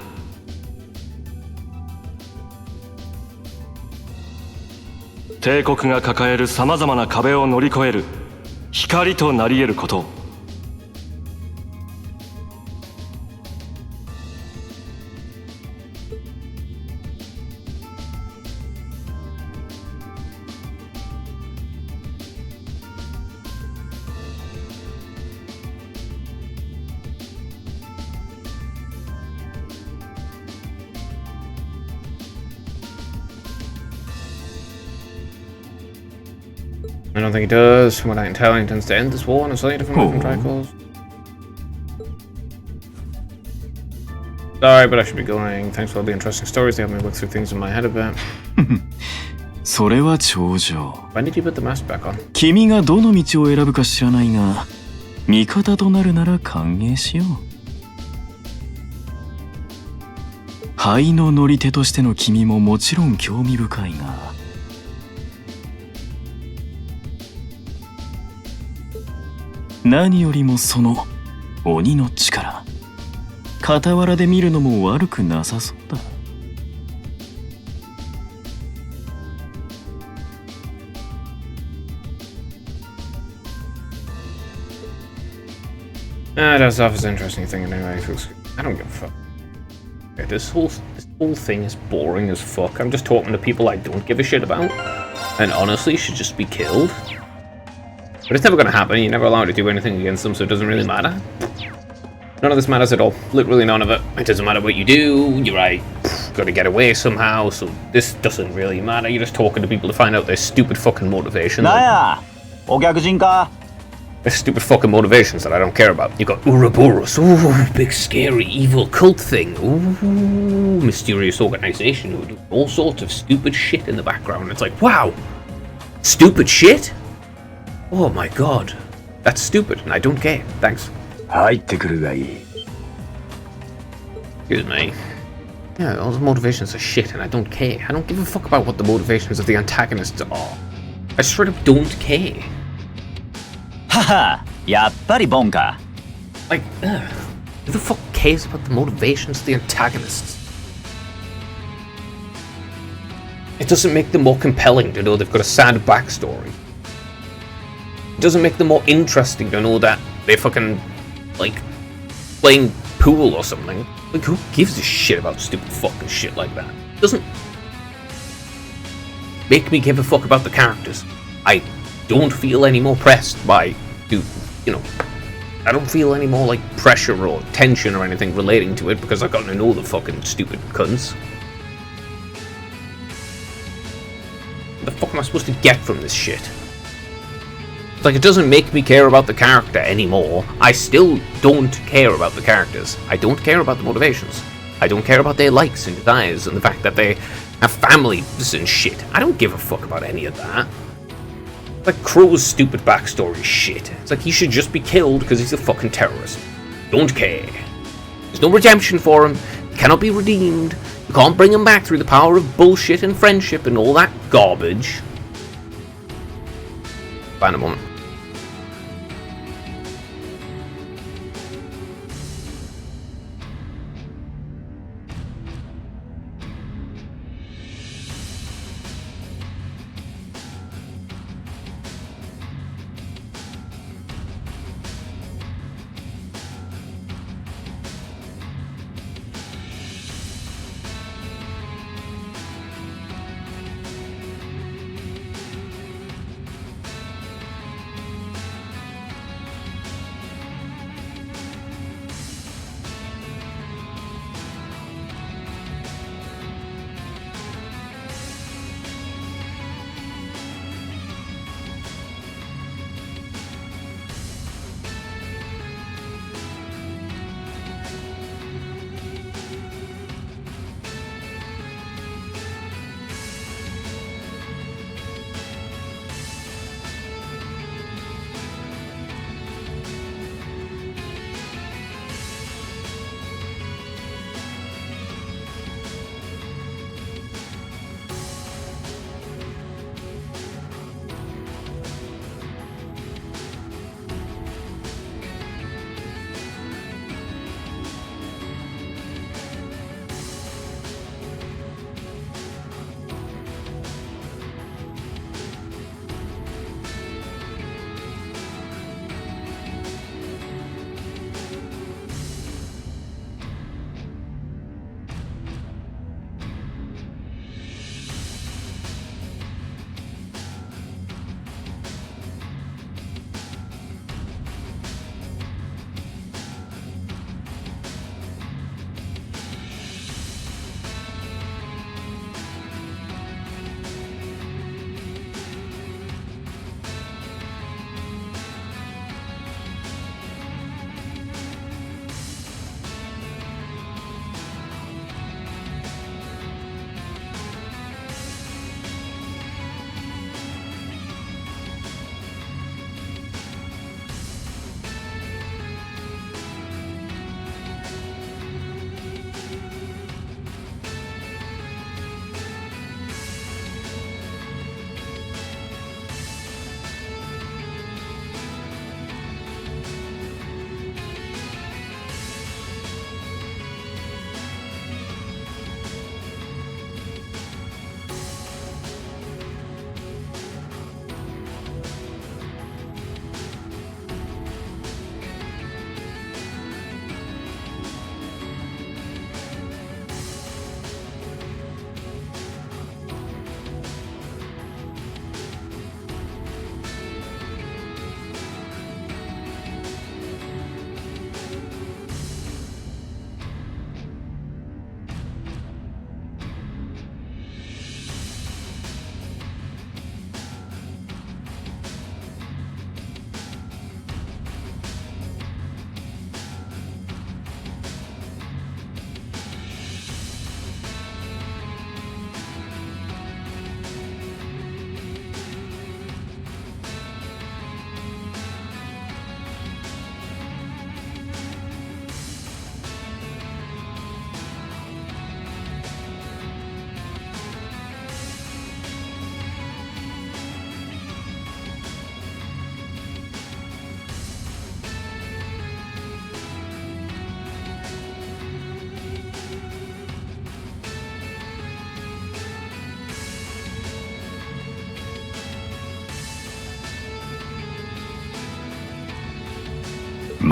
帝国が抱えるさまざまな壁を乗り越える光となり得ることを。I don't think he does. From what I can tell, he intends to end this war on a slightly different way from Tricol's. Sorry, but I should be going. Thanks for all the interesting stories. They helped me work through things in my head a bit. それは長女。 When did you put the mask back on? 君がどの道を選ぶか知らないが、味方となるなら歓迎しよう。灰の乗り手としての君ももちろん興味深いが、何よりもその鬼の力、傍らで見るのも悪くなさそうだ。That's off as an interesting thing anyway. I don't give a fuck. Okay, this whole thing is boring as fuck. I'm just talking to people I don't give a shit about, and honestly should just be killed. But it's never gonna happen. You're never allowed to do anything against them, so it doesn't really matter. None of this matters at all. Literally none of it. It doesn't matter what you do. You're right. Gotta get away somehow. So this doesn't really matter. You're just talking to people to find out their stupid fucking motivation. There's stupid fucking motivations that I don't care about. You got Ouroboros, ooh, big scary evil cult thing, ooh, mysterious organization who do all sorts of stupid shit in the background. It's like, wow, stupid shit? Oh my god, that's stupid and I don't care. Thanks. Excuse me. Yeah, all the motivations are shit and I don't care. I don't give a fuck about what the motivations of the antagonists are. I straight up don't care. Haha, やっぱりボンか。 Like, who the fuck cares about the motivations of the antagonists? It doesn't make them more compelling to know they've got a sad backstory. It doesn't make them more interesting to know that they're fucking, like, playing pool or something. Like, who gives a shit about stupid fucking shit like that? It doesn't make me give a fuck about the characters. I don't feel any more pressed by, I don't feel any more like pressure or tension or anything relating to it because I've gotten to know the fucking stupid cunts. What the fuck am I supposed to get from this shit? Like, it doesn't make me care about the character anymore. I still don't care about the characters. I don't care about the motivations. I don't care about their likes and desires and the fact that they have families and shit. I don't give a fuck about any of that. Like Crow's stupid backstory shit. It's like he should just be killed because he's a fucking terrorist. Don't care. There's no redemption for him. He cannot be redeemed. You can't bring him back through the power of bullshit and friendship and all that garbage. Bye in a moment.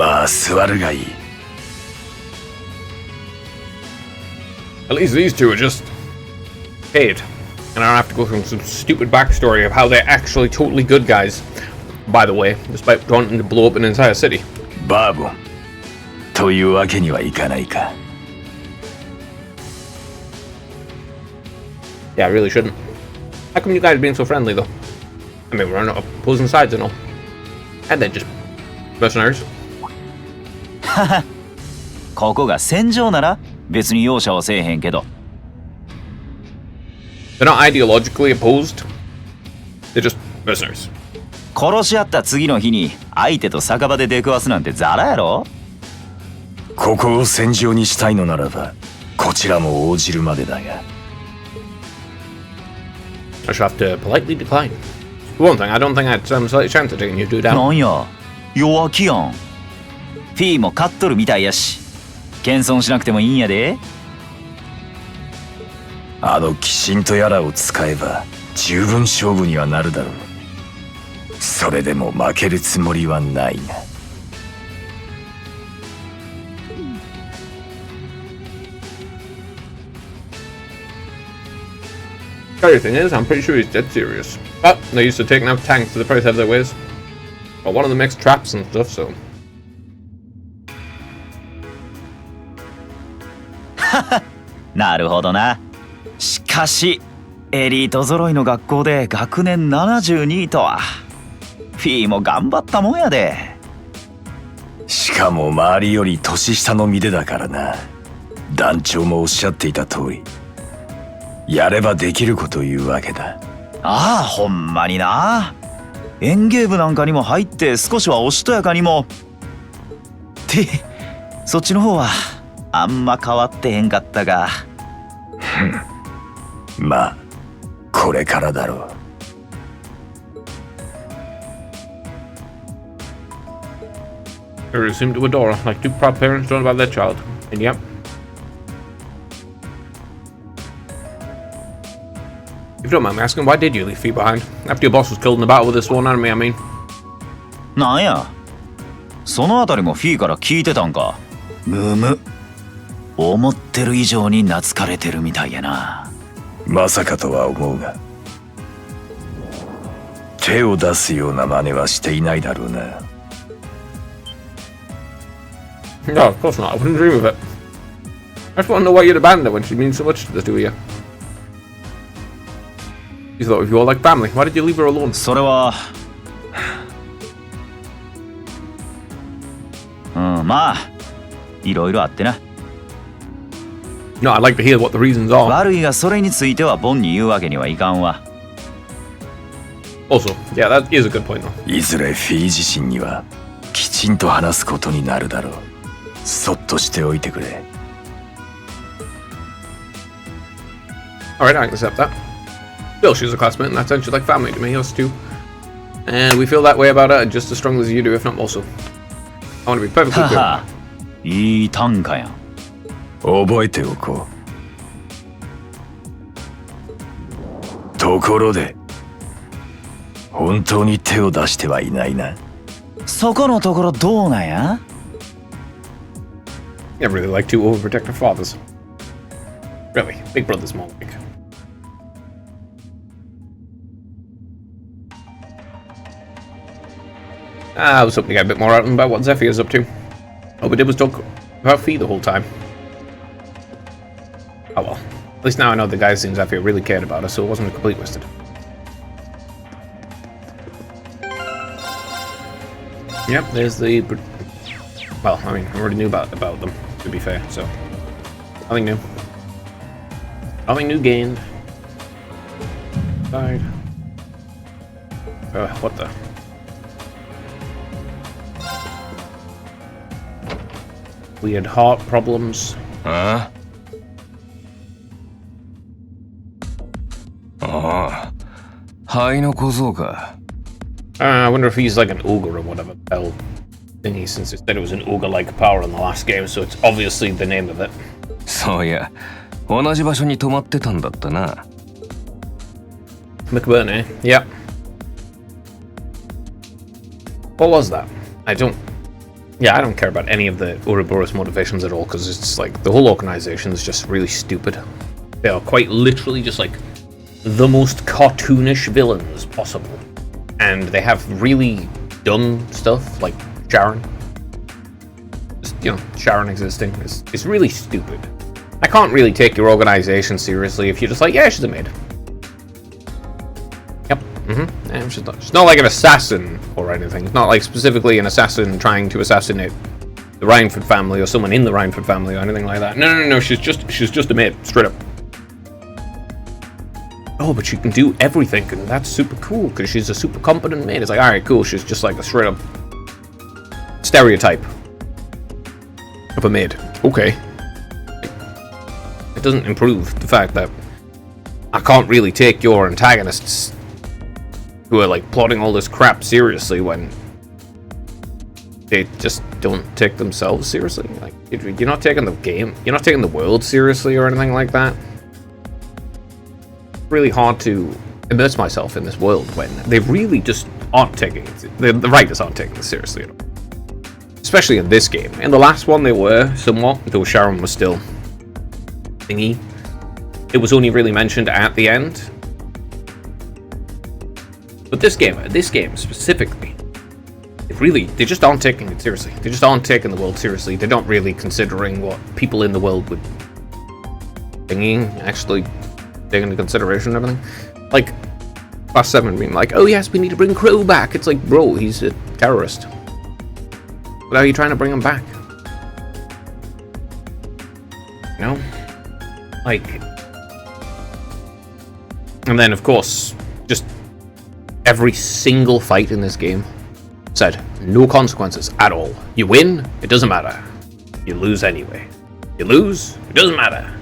まあ座るがいい。 At least these two are just paid. And I don't have to go through some stupid backstory of how they're actually totally good guys, by the way, despite wanting to blow up an entire city. バーボンというわけにはいかないか。 Yeah, I really shouldn't. How come you guys are being so friendly, though? I mean, we're on opposing sides and all. And they're just mercenaries. ははここが戦場なら別に容赦はせえへんけど。 They're not ideologically opposed. They're just mercenaries. 殺し合った次の日に相手と酒場で出くわすなんてザラやろ。ここを戦場にしたいのならば、こちらも応じるまでだが。 I should have to politely decline. For one thing, I don't think I had some slight chance of taking you two down. なんや、弱気やん。フィーも勝っとるみたいやし、謙遜しなくてもいいんやで。あの鬼神とやらを使えば十分勝負にはなるだろう。それでも負けるつもりはないが。Scary thing is, I'm pretty sure he's dead serious. But they used to take out tanks to the price of their ways. But one of them makes traps and stuff, so. なるほどな。しかしエリート揃いの学校で学年72位とは。フィーも頑張ったもんやで。しかも周りより年下の身でだからな。団長もおっしゃっていた通り、やればできるこというわけだ。ああ、ほんまにな。園芸部なんかにも入って少しはおしとやかにも。ってそっちの方はあんま変わってへんかったが。まあこれからだろう。They seem to adore her, like two proud parents don't about their child. And yep. If you don't mind me asking, why did you leave Fee behind? After your boss was killed in the battle with this one enemy, I mean. なんや、そのあたりもフィーから聞いてたんか。むむ。思ってる以上に懐かれてるみたいやな。まさかとは思うが、手を出すような真似はしていないだろうな。No, of course not. I wouldn't dream of it. I just want to know why you'd abandon her when she means so much to the two of you. You thought of you all like family. Why did you leave her alone? それは、まあいろいろあってな。No, I'd like to hear what the reasons are. 悪いがそれについてはボンに言うわけにはいかんわ。Also, yeah, that is a good point though. いずれフィー自身にはきちんと話すことになるだろう。そっとしておいてくれ。Alright, I can accept that. Still, she's a classmate, and that's actually like family to me, us too. And we feel that way about her just as strongly as you do, if not more so. I want to be perfectly clear. はは、いい短歌やん。覚えておこう。ところで、本当に手を出してはいないな。そこのところどうなんや？ Never really liked two overprotective fathers. Really, big brother's more like. I was hoping to get a bit more out of him about what Zephyr is up to. All we did was talk about Fee the whole time. Oh well. At least now I know the guys in Zephyr really cared about us, so it wasn't a complete wasted. Yep, there's the... Well, I mean, I already knew about them, to be fair, so... Nothing new. Nothing new gained. Side. What the... Weird heart problems. Huh? Ah, I wonder if he's like an ogre or whatever bell thingy, since it said it was an ogre-like power in the last game, so it's obviously the name of it. そうや、同じ場所に泊まってたんだったな。McBurn, eh? Yep. What was that? I don't Yeah, I don't care about any of the Ouroboros motivations at all, because it's like the whole organization is just really stupid. They are quite literally just like the most cartoonish villains possible. And they have really dumb stuff, like Sharon. Just, you know, Sharon existing is really stupid. I can't really take your organization seriously if you're just like, yeah, she's a maid. Yep, and she's not like an assassin or anything. It's not like specifically an assassin trying to assassinate the Rhineford family or someone in the Rhineford family or anything like that. No, she's just a maid, straight up. Oh, but she can do everything, and that's super cool, because she's a super competent maid. It's like, alright, cool, she's just like a straight up stereotype of a maid. Okay. It doesn't improve the fact that I can't really take your antagonists who are like plotting all this crap seriously when they just don't take themselves seriously. Like, you're not taking the game, you're not taking the world seriously or anything like that. It's really hard to immerse myself in this world when they really just aren't taking it. The writers aren't taking this seriously at all. Especially in this game. In the last one they were somewhat, though Sharon was still thingy. It was only really mentioned at the end. But this game specifically, they just aren't taking it seriously. They just aren't taking the world seriously. They're not really considering what people in the world would actually take into consideration and everything. Like Class 7 being like, oh yes, we need to bring Crow back. It's like, bro, he's a terrorist. But how are you trying to bring him back? You know? Like, and then of course, just every single fight in this game said no consequences at all. You win, it doesn't matter. You lose anyway. You lose, it doesn't matter.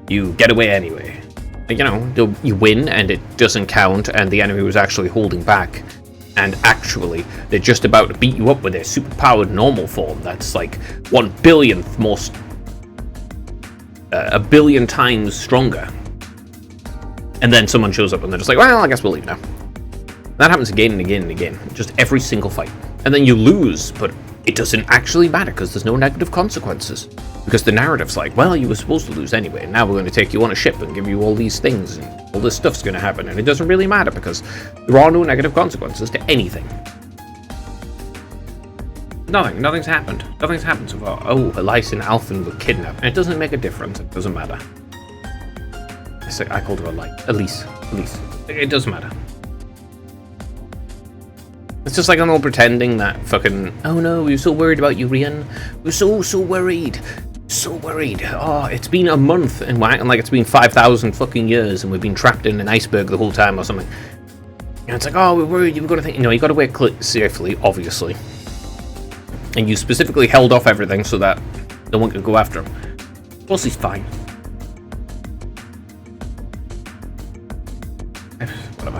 You get away anyway. Like, you know, you win and it doesn't count, and the enemy was actually holding back, and actually they're just about to beat you up with their superpowered normal form that's like 1/1000th more, a billion times stronger. And then someone shows up and they're just like, well, I guess we'll leave now. That happens again and again and again, just every single fight. And then you lose, but it doesn't actually matter because there's no negative consequences. Because the narrative's like, well, you were supposed to lose anyway, and now we're going to take you on a ship and give you all these things, and all this stuff's going to happen, and it doesn't really matter because there are no negative consequences to anything. Nothing's happened. Nothing's happened so far. Oh, Elise and Alphen were kidnapped, and it doesn't make a difference. It doesn't matter. I called her Elise. It doesn't matter. It's just like I'm all pretending that fucking, oh no, we were so worried about you, Rian. We were so worried. So worried. Oh, it's been a month and like it's been 5,000 fucking years and we've been trapped in an iceberg the whole time or something. And it's like, oh, we're worried, you were going to think, you got to wait safely, obviously. And you specifically held off everything so that no one could go after him. Of course he's fine. Whatever.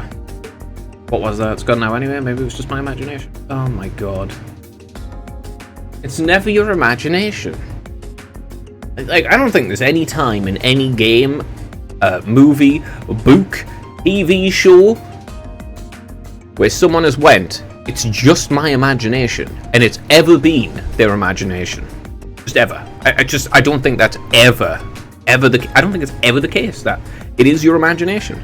What was that? It's gone now anyway. Maybe it was just my imagination. Oh my god. It's never your imagination. Like, I don't think there's any time in any game, movie, book, TV show, where someone has went, it's just my imagination, and it's ever been their imagination. Just ever. I don't think that's ever I don't think it's ever the case that it is your imagination.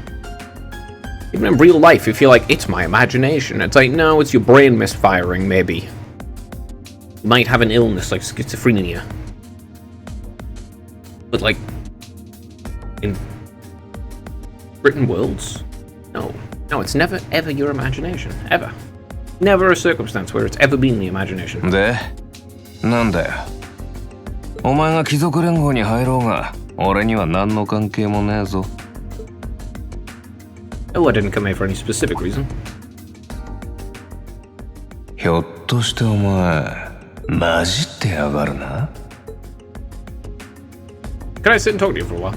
Even in real life, you feel like it's my imagination. It's like, no, it's your brain misfiring, maybe. You might have an illness like schizophrenia. But like, in written worlds, no, it's never ever your imagination, ever. Never a circumstance where it's ever been the imagination. で、なんだよ。お前が貴族連合に入ろうが、俺には何の関係もねえぞ。Oh, I didn't come here for any specific reason. ひょっとしてお前、混じってやがるな。Can I sit and talk to you for a while?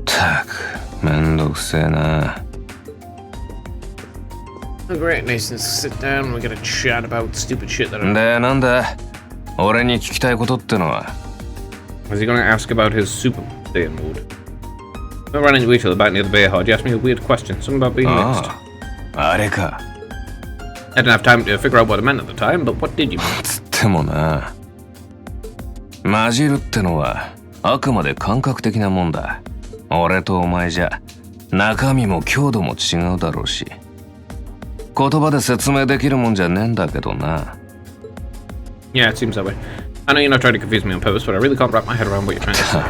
たく、めんどくせえな。Oh, great, Nathan, sit down and we're gonna chat about stupid shit that I... で、なんだ俺に聞きたいことってのは Was he gonna ask about his Super Saiyan mode? I ran into Weetle about near the Bayhard. He asked me a weird question, something about being mixed. あれか。 I didn't have time to figure out what it meant at the time, but what did you mean? ってもな、混じるってのはあくまで感覚的なもんだ。俺とお前じゃ中身も強度も違うだろうし、言葉で説明できるもんじゃねえんだけどな。Yeah, it seems that way. I know you're not trying to confuse me on purpose, but I really can't wrap my head around what you're trying to say.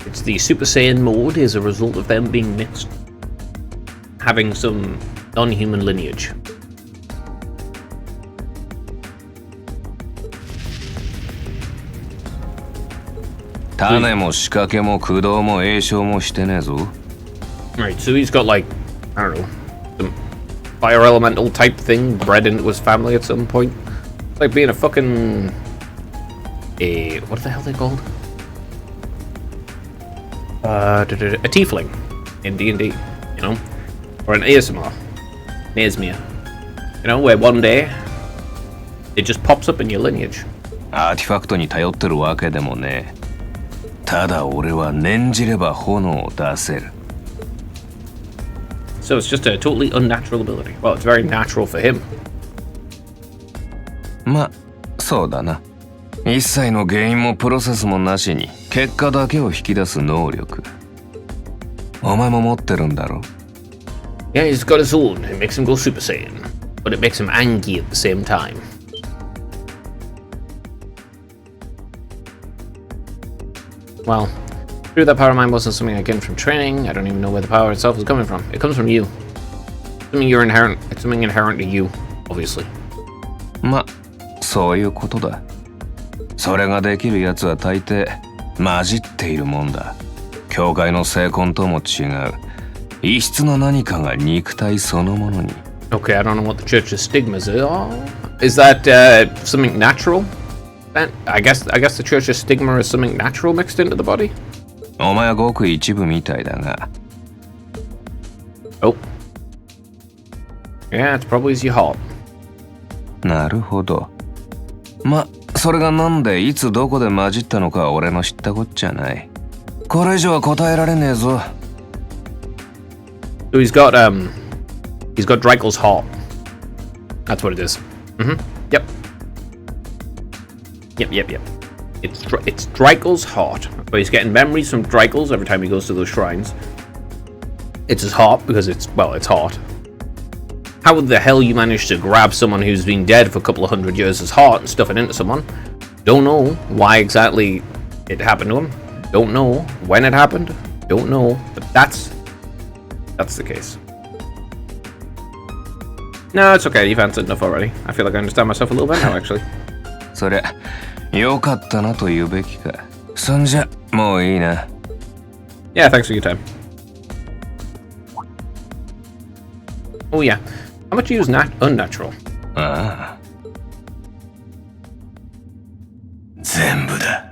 It's the Super Saiyan mode is a result of them being mixed, having some non-human lineage. Right, so he's got like, I don't know, some fire elemental type thing bred into his family at some point. It's like being a fucking what the hell are they called? A tiefling in D&D, you know, or an ASMR, Nesmir, you know, where one day it just pops up in your lineage. アーティファクトに頼ってるわけでもねえ。ただ俺は念じれば炎を出せる。So it's just a totally unnatural ability. Well, it's very natural for him. ま、そうだな。一切の原因もプロセスもなしに結果だけを引き出す能力。お前も持ってるんだろ？ Yeah, he's got his own. It makes him go Super Saiyan, but it makes him angry at the same time. Well, true that power of mine wasn't something I gained from training. I don't even know where the power itself is coming from. It comes from you. It's something inherent to you, obviously. ま、そういうことだ。それができるやつは大抵混じっているもんだ。教会の聖魂とも違う。異質の何かが肉体そのものに。Okay, I don't know what the church's stigmas are. Is that something natural? I guess the church's stigma is something natural mixed into the body? お前はごく一部みたいだが。Oh. Yeah, it's probably your heart. なるほど。ま、それがなんでいつどこで混じったのかは俺の知ったこっちゃない。これ以上は答えられねえぞ。So he's got Dreikel's heart. That's what it is. Yep. Yep. It's Dreikel's heart. But he's getting memories from Dreikel's every time he goes to those shrines. It's his heart because it's heart. How the hell you manage to grab someone who's been dead for a couple of hundred years' heart and stuff it into someone? Don't know why exactly it happened to him. Don't know when it happened. Don't know, but that's the case. No, it's okay. You've answered enough already. I feel like I understand myself a little bit now, actually. そりゃ、よかったなと言うべきか。そんじゃ、もういいな。Yeah, thanks for your time. Oh yeah. How much you use unnatural? ああ。全部だ。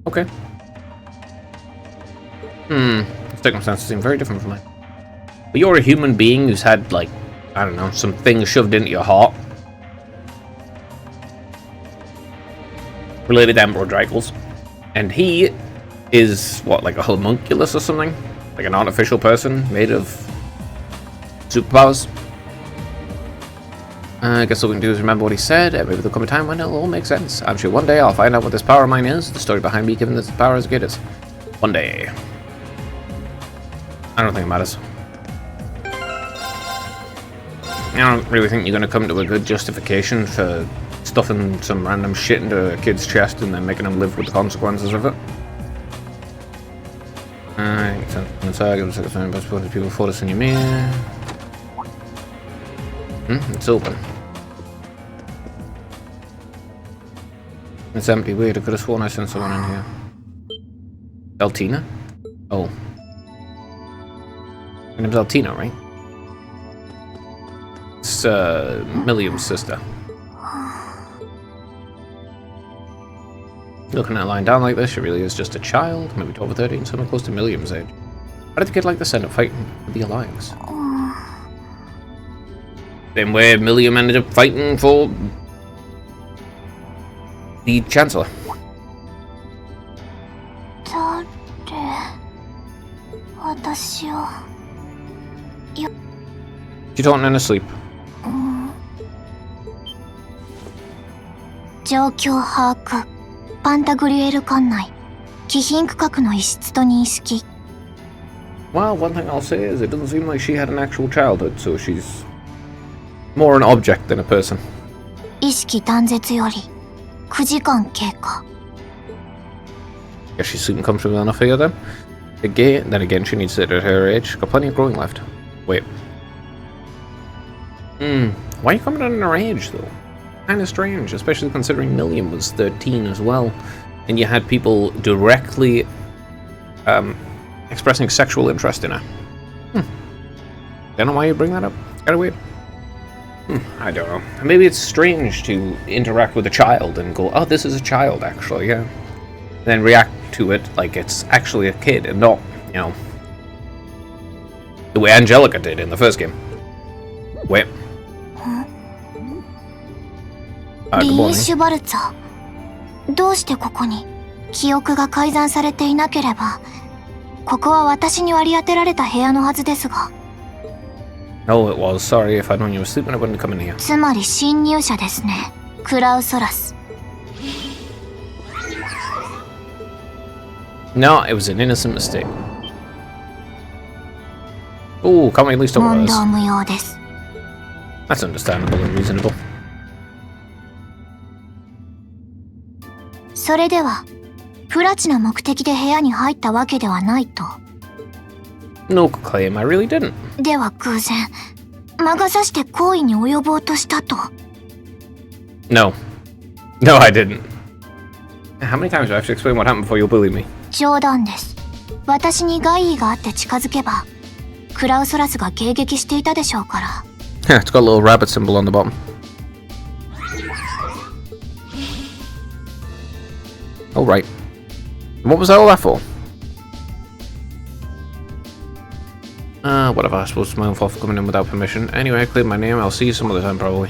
Okay. His circumstances seem very different from mine. But you're a human being who's had, like, I don't know, some things shoved into your heart. Related to Emperor Dreikel's. And he is, what, like a homunculus or something? Like an artificial person made of superpowers? I guess all we can do is remember what he said. Maybe there'll come a time when it'll all make sense. I'm sure one day I'll find out what this power of mine is, the story behind me giving this power as good as. One day. I don't think it matters. I don't really think you're going to come to a good justification for stuffing some random shit into a kid's chest and then making him live with the consequences of it. People fought us in your mirror. It's open. It's empty. Weird. I could have sworn I sent someone in here. Altina? Oh. Her name's Altina, right? It's Milliam's sister. Looking at her lying down like this, she really is just a child, maybe 12 or 13, somewhere close to Milliam's age. How did the kid like this end up fighting for the Alliance? Same way Milliam ended up fighting for the Chancellor. She's talking in her sleep. 状況把握。パンタグリエル管内。貴賓区画の一室と認識。 Well, one thing I'll say is it doesn't seem like she had an actual childhood, so she's more an object than a person. 意識断絶より9時間経過。 Guess she's sleeping comfortably enough here then. Then again, she needs it at her age. She's got plenty of growing left. Wait. Why are you coming on her age, though? Kinda strange, especially considering Million was 13 as well. And you had people directly expressing sexual interest in her. Don't know why you bring that up. It's kinda weird. I don't know. Maybe it's strange to interact with a child and go, oh, this is a child, actually, yeah. Then react to it like it's actually a kid and not, you know, the way Angelica did in the first game. Wait. Good リーン morning. シュバルツァー。どうしてここに記憶が改ざんされていなければ、ここは私に割り当てられた部屋のはずですが。 Oh, it was. Sorry, if I'd known you were sleeping, I wouldn't come in here. つまり侵入者ですね。クラウソラス。 No, it was an innocent mistake. Oh, can't we at least talk 問 about 答 this? 無用です。 That's understandable and reasonable. それでは、プラチな目的で部屋に入ったわけではないと。 No claim, I really didn't. では偶然、魔が差して行為に及ぼうとしたと。 No. No, I didn't. How many times do I have to explain what happened before you'll bully me? 冗談です。私に害意があって近づけば、クラウソラスが迎撃していたでしょうから。 It's got a little rabbit symbol on the bottom. Alright. What was all that for? Whatever, I suppose it's my own fault for coming in without permission. Anyway, I cleared my name, I'll see you some other time probably.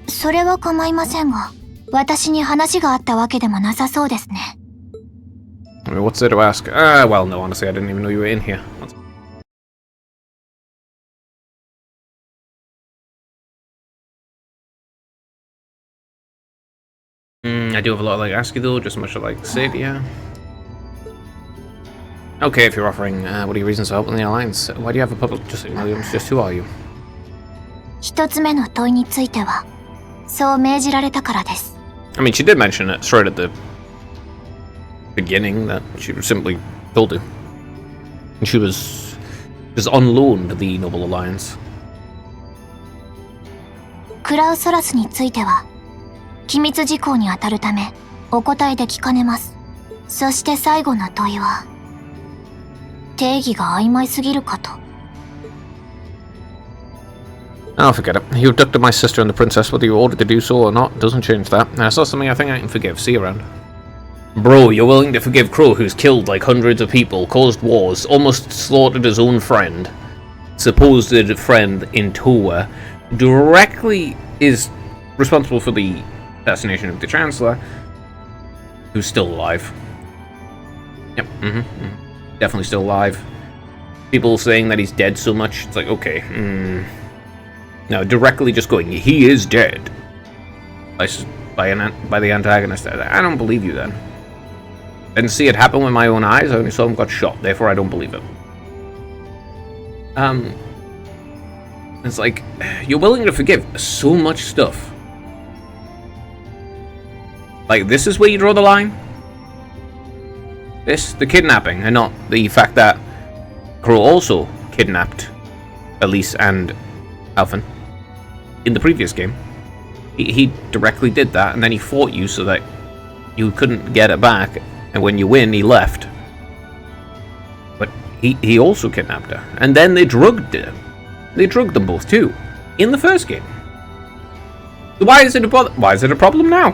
それは構いませんが、私に話があったわけでもなさそうですね。 I mean, what's there to ask? Well, no, honestly, I didn't even know you were in here. I do have a lot I'd like to ask you though, just much I'd like to say to you. Okay, if you're offering, what are your reasons for helping the Alliance? Why do you have a public just Williams? Just who are you? 一つ目の問いについては、そう命じられたからです。 I mean, she did mention it straight at the beginning that she was simply told to. And she was on loan to the Noble Alliance. クラウソラスについては、機密事項にあたるため、お答えできかねます。そして最後の問いは、定義が曖昧すぎるかと。 Oh, forget it. You abducted my sister and the princess, whether you were ordered to do so or not, doesn't change that. That's not something I think I can forgive. See you around. Bro, you're willing to forgive Crow, who's killed like hundreds of people, caused wars, almost slaughtered his own friend, supposed friend in Toa, directly is responsible for the assassination of the Chancellor, who's still alive. Yep, definitely still alive. People saying that he's dead so much, it's like, okay, Now, directly just going, he is dead, by the antagonist, I don't believe you then. I didn't see it happen with my own eyes, I only saw him got shot, therefore I don't believe it. It's like, you're willing to forgive so much stuff. Like, this is where you draw the line? This, the kidnapping, and not the fact that Crow also kidnapped Elise and Alphen in the previous game. He directly did that, and then he fought you so that you couldn't get it back, and when you win, he left. But he also kidnapped her, and then they drugged her. They drugged them both too, in the first game. So why is it a problem now?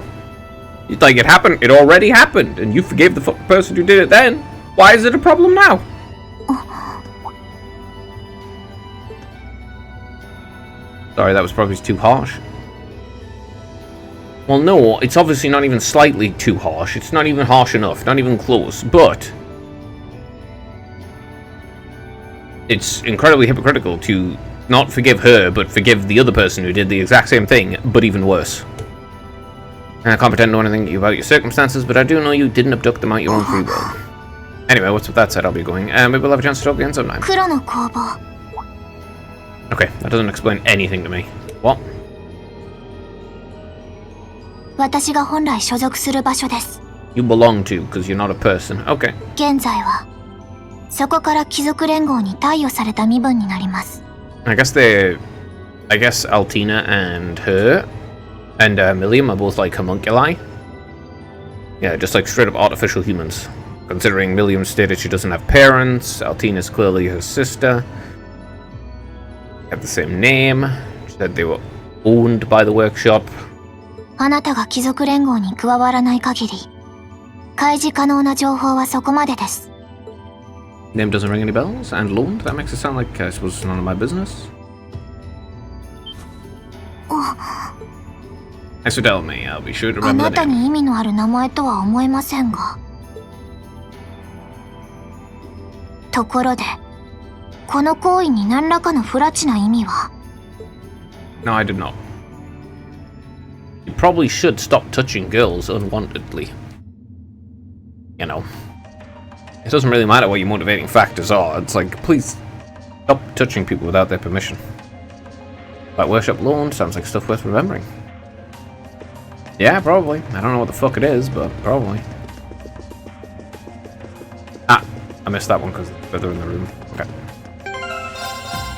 Like, it happened, it already happened, and you forgave the person who did it then. Why is it a problem now? Sorry, that was probably too harsh. Well, no, it's obviously not even slightly too harsh. It's not even harsh enough, not even close, but it's incredibly hypocritical to not forgive her, but forgive the other person who did the exact same thing, but even worse. I can't pretend to know anything about your circumstances, but I do know you didn't abduct them out your own free will. Anyway, what's with that said, I'll be going. Maybe we'll have a chance to talk again sometime. 黒の工房。 Okay, that doesn't explain anything to me. What? 私が本来所属する場所です。 You belong to, because you're not a person. Okay. 現在はそこから貴族連合に貸与された身分になります。 I guess Altina and her and Milliam are both like homunculi. Yeah, just like straight up artificial humans. Considering Milliam stated she doesn't have parents, Altina's clearly her sister. Have the same name. She said they were owned by the workshop. あなたが貴族連合に加わらない限り、開示可能な情報はそこまでです。 Name doesn't ring any bells, and loaned? That makes it sound like I suppose it's none of my business. Thanks for telling me. I'll be sure to あ remember な the た name. に意味のある名前とは思えませんが。ところで、この行為に何らかの不埒な意味は？ No, I did not. You probably should stop touching girls unwantedly. You know. It doesn't really matter what your motivating factors are. It's like, please stop touching people without their permission. Like worship loan sounds like stuff worth remembering. Yeah, probably. I don't know what the fuck it is, but probably. Ah, I missed that one because it's further in the room. Okay.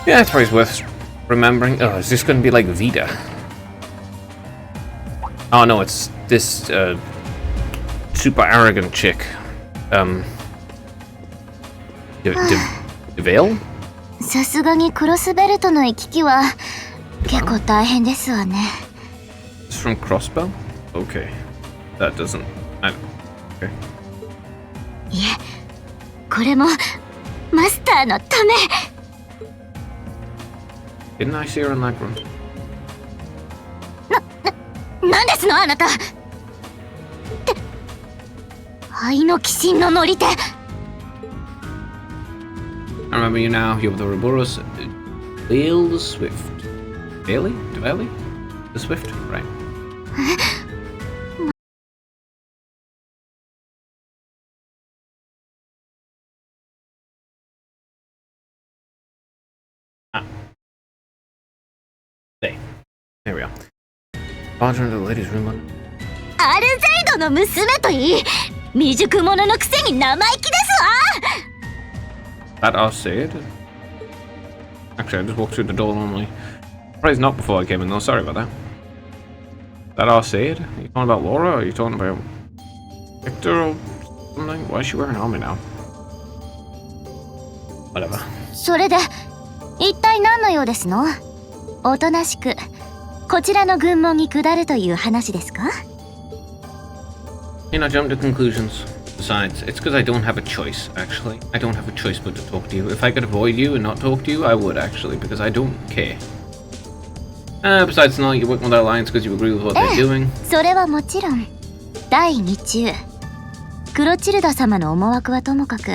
Yeah, it's probably worth remembering. Oh, is this going to be like Vita? Oh no, it's this super arrogant chick. DeVale? さすがにクロスベルトの行き来は結構大変ですわね。 It's from Crossbell? Okay. That doesn't... Okay. いえ、これもマスターのため。 Didn't I see her in that room? なんですのあなた。愛の鬼神の乗り手。 I remember you now. You're the Ouroboros. Dale the Swift. Daly? DeVale? The Swift? Right. There we are. Barge into the ladies' room. アルゼイドの娘といい、未熟者のくせに生意気ですわ。 That Arcade? Actually, I just walked through the door normally. Probably not before I came in though, sorry about that. That Arcade? Are you talking about Laura or are you talking about Victor or something? Why is she wearing army now? Whatever. それで一体何のようですの？おとなしくこちらの軍門に下るという話ですか？ You know, jump to conclusions. Besides, it's because I don't have a choice, actually. I don't have a choice but to talk to you. If I could avoid you and not talk to you, I would, actually, because I don't care. Besides, not you're working with our alliance because you agree with what they're doing. それはもちろん第二中クロチルダ様の思惑はともかく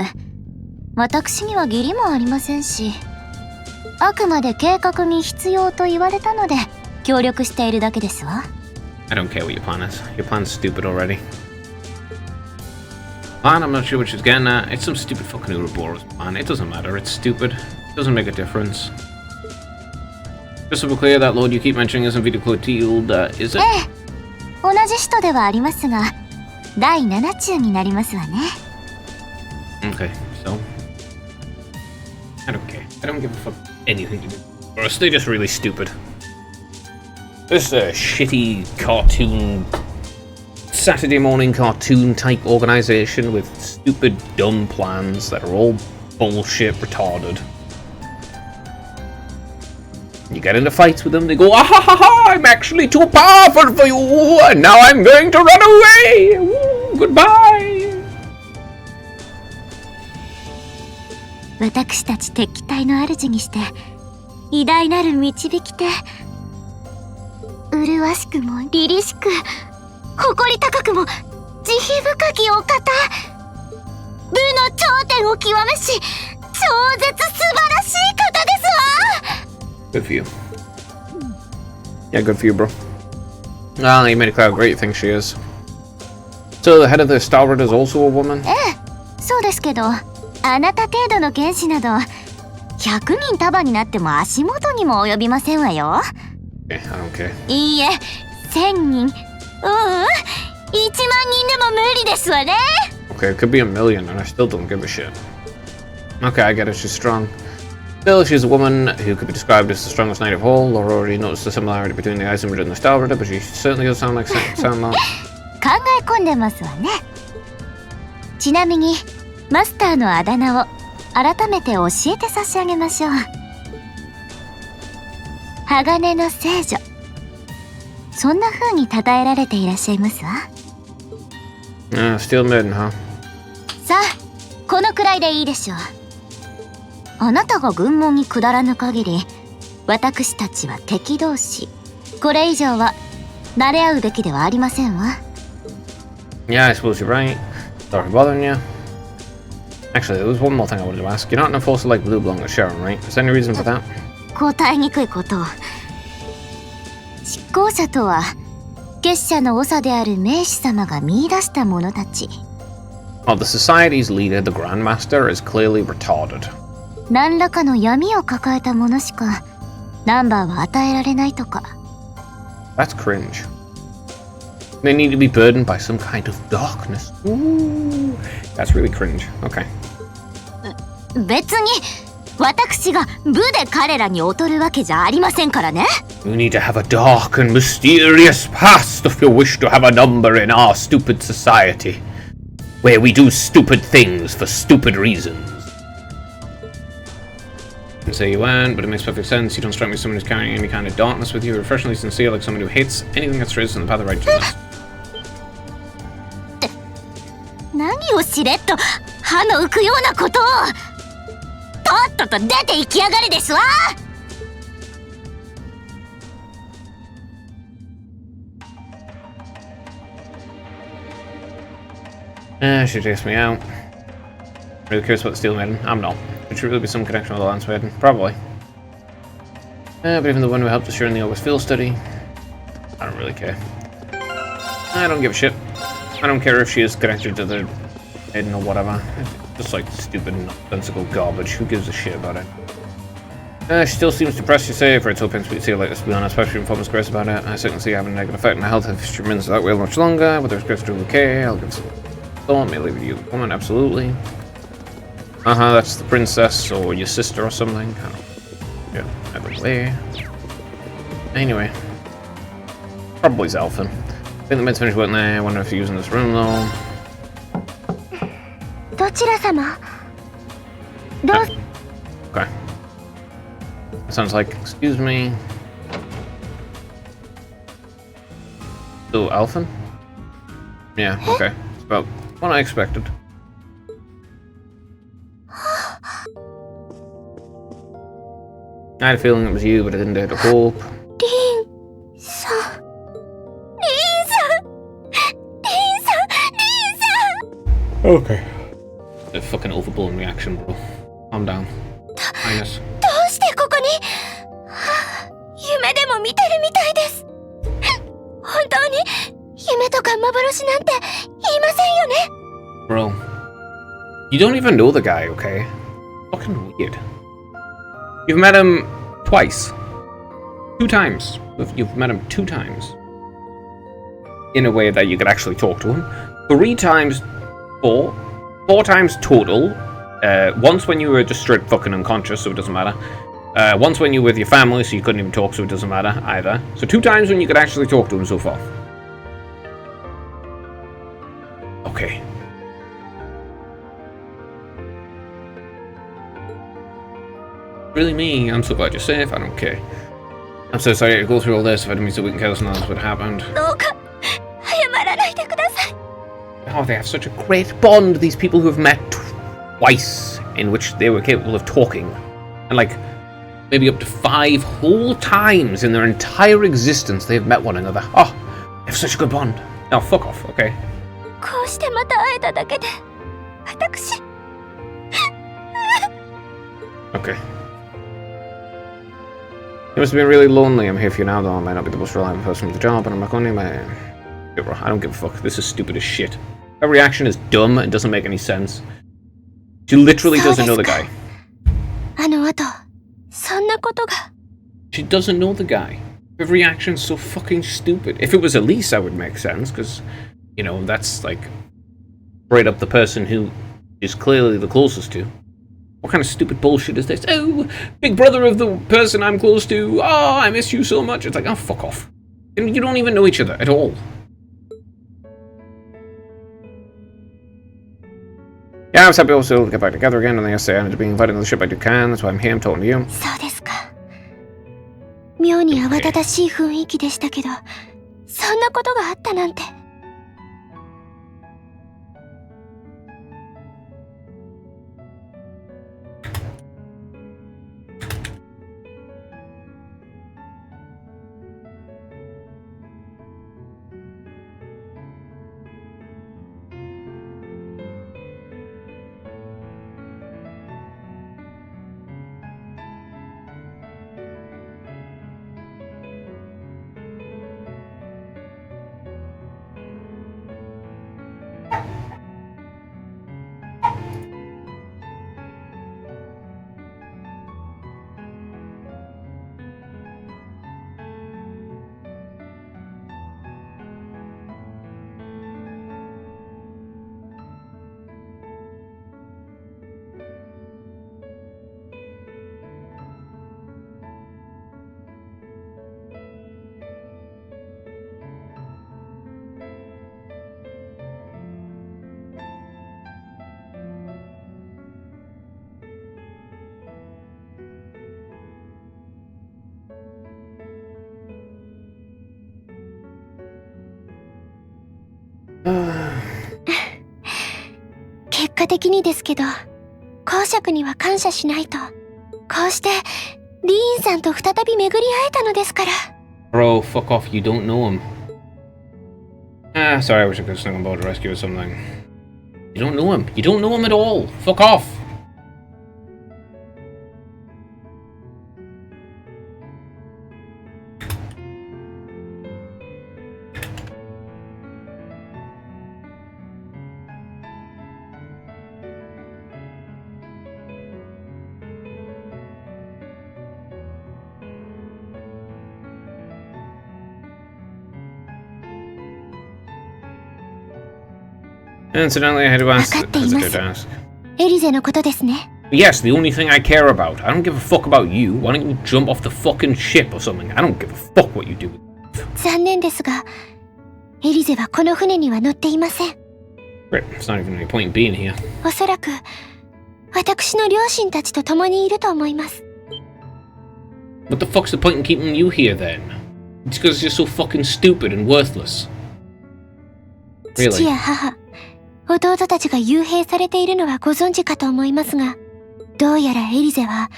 私には義理もありませんし、あくまで計画に必要と言われたので協力しているだけですわ。 I don't care what your plan is. Your plan's stupid already. Man, I'm not sure what she's getting at. It's some stupid fucking Ouroboros plan. It doesn't matter. It's stupid. It doesn't make a difference. Just so we're clear, that lord you keep mentioning isn't Vita Clotilde, is it? 同じ人ではありますが、第七中になりますわね。 Okay, so... I don't care. I don't give a fuck anything to do. Or else they're just really stupid. This shitty cartoon... Saturday morning cartoon type organization with stupid dumb plans that are all bullshit retarded. You get into fights with them, they go, ah ha ha ha, I'm actually too powerful for you, and now I'm going to run away! Ooh, goodbye! 私たち鉄器隊の主にして偉大なる導き手、麗しくも凛々しく誇り高くも慈悲深きお方、武の頂点を極めし超絶素晴らしい方ですわ。Good for you. Yeah, good for you, bro. Ah, you made it clear how great you think she is. So the head of the Stalwart is also a woman? そうですけど、あなた程度の剣士など100人束になっても足元にも及びませんわよ。Okay, I don't care. いいえ、1000人、1万人でも無理ですわね。 Okay, it could be a million and I still don't give a shit. Okay, I get it, she's strong. Still, she's a woman who could be described as the strongest knight of all. Laura already noticed the similarity between the Eisenberg and the Stalwart, but she certainly does sound like Sandlot. 考え込んでますわね。ちなみにマスターのあだ名を改めて教えて差し上げましょう。鋼の聖女、そんな風に称えられていらっしゃいますわ。Steel Maiden, huh? さあ、このくらいでいいでしょう。あなたが軍門に下らぬ限り、私たちは敵同士。これ以上は慣れ合うべきではありませんわ。Yeah, I suppose you're right. Sorry for bothering you. Actually, there was one more thing I wanted to ask. You're not an enforcer like Blue belong to Sharon, right? Is there any reason for that? 答えにくいことを。執行者とは結社の長である名士様が見出した者たち。Oh, the society's leader, the Grandmaster, is clearly retarded. 何らかの闇を抱えた者しかナンバーは与えられないとか。That's cringe. They need to be burdened by some kind of darkness. Ooh, that's really cringe. Okay. 別に私が部で彼らに劣るわけじゃありませんからね。You need to have a dark and mysterious past if you wish to have a number in our stupid society, where we do stupid things for stupid reasons. And say you weren't, but it makes perfect sense. You don't strike me as someone who's carrying any kind of darkness with you. You're refreshingly sincere, like someone who hates anything that strays from the path of righteousness. 何をしれっと歯の浮くようなことを。とっとと出て行きやがれですわ。She takes me out. Really curious about the Steel Maiden. I'm not. There should really be some connection with the Lance Maiden. Probably. But even the one who helped us during the August field study, I don't really care. I don't give a shit. I don't care if she is connected to the Maiden or whatever. It's just like stupid, nonsensical garbage. Who gives a shit about it? She still seems depressed, you say, for it's hoping to see like this, to be honest, especially when Thomas Grace about it. I certainly see having a negative effect on her health if she remains that way much longer. Whether it's Grace doing okay, I'll give some thought, may leave you the woman, absolutely. That's the princess or your sister or something. I don't know. Yeah, either way. Anyway. Probably Zalfin. I think the maid's finished working there. I wonder if you're using this room though. どちら様？ Okay. That sounds like, excuse me. So, Alphen? Yeah, okay. It's about what I expected. I had a feeling it was you, but I didn't dare to hope. Okay. The fucking overblown reaction, bro. Calm down. Highness. どうしてここに？夢でも見てるみたいです。本当に夢とか幻なんて言いませんよね。 Bro. You don't even know the guy, okay? Fucking weird. You've met him twice. 2 times. You've met him 2 times. In a way that you could actually talk to him. 3 times 4 times total. Once when you were just straight fucking unconscious, so it doesn't matter. Once when you were with your family, so you couldn't even talk, so it doesn't matter either. So 2 times when you could actually talk to him so far. Okay. Really me, I'm so glad you're safe, I don't care. I'm so sorry to go through all this if it means that we can kill us and that's what happened. どうか謝らないでください。 Oh, they have such a great bond, these people who have met twice, in which they were capable of talking. And like, maybe up to 5 whole times in their entire existence they have met one another. Oh, they have such a good bond. Now, fuck off, okay? こうしてまた会えただけで、私。Okay. You must have been really lonely. I'm here for you now, though. I might not be the most reliable person for the job, but I'm not going to I don't give a fuck. This is stupid as shit. Her reaction is dumb and doesn't make any sense. She literally doesn't know the guy. She doesn't know the guy. Her reaction's so fucking stupid. If it was Elise, that would make sense, because, you know, that's like right up the person who is clearly the closest to. What kind of stupid bullshit is this? Oh, big brother of the person I'm close to. Oh, I miss you so much. It's like, oh, fuck off. And you don't even know each other at all. Yeah, I was happy also to get back together again, and they say I ended up being invited to the ship I do can. That's why I'm here. I'm talking to you. そうですか。妙に慌ただしい雰囲気でしたけど、そんなことがあったなんて。結果的にですけど、公爵には感謝しないと。こうしてリーンさんと再び巡り会えたのですから。Bro, fuck off, you don't know him. Ah, sorry, I wish I could have snuck on board to rescue or something. You don't know him. You don't know him at all. Fuck off. Incidentally, I had to ask. 分かっています。エリゼのことですね。Yes, the only thing I care about. I don't give a fuck about you. Why don't you jump off the fucking ship or something? I don't give a fuck what you do. 残念ですが、エリゼはこの船には乗っていません。Great, there's not even any point in being here. おそらく私の両親たちと共にいると思います。What the fuck's the point in keeping you here then? It's because you're so fucking stupid and worthless. 父や母、弟たちが幽閉されているのはご存知かと思いますが、どうやらエリゼは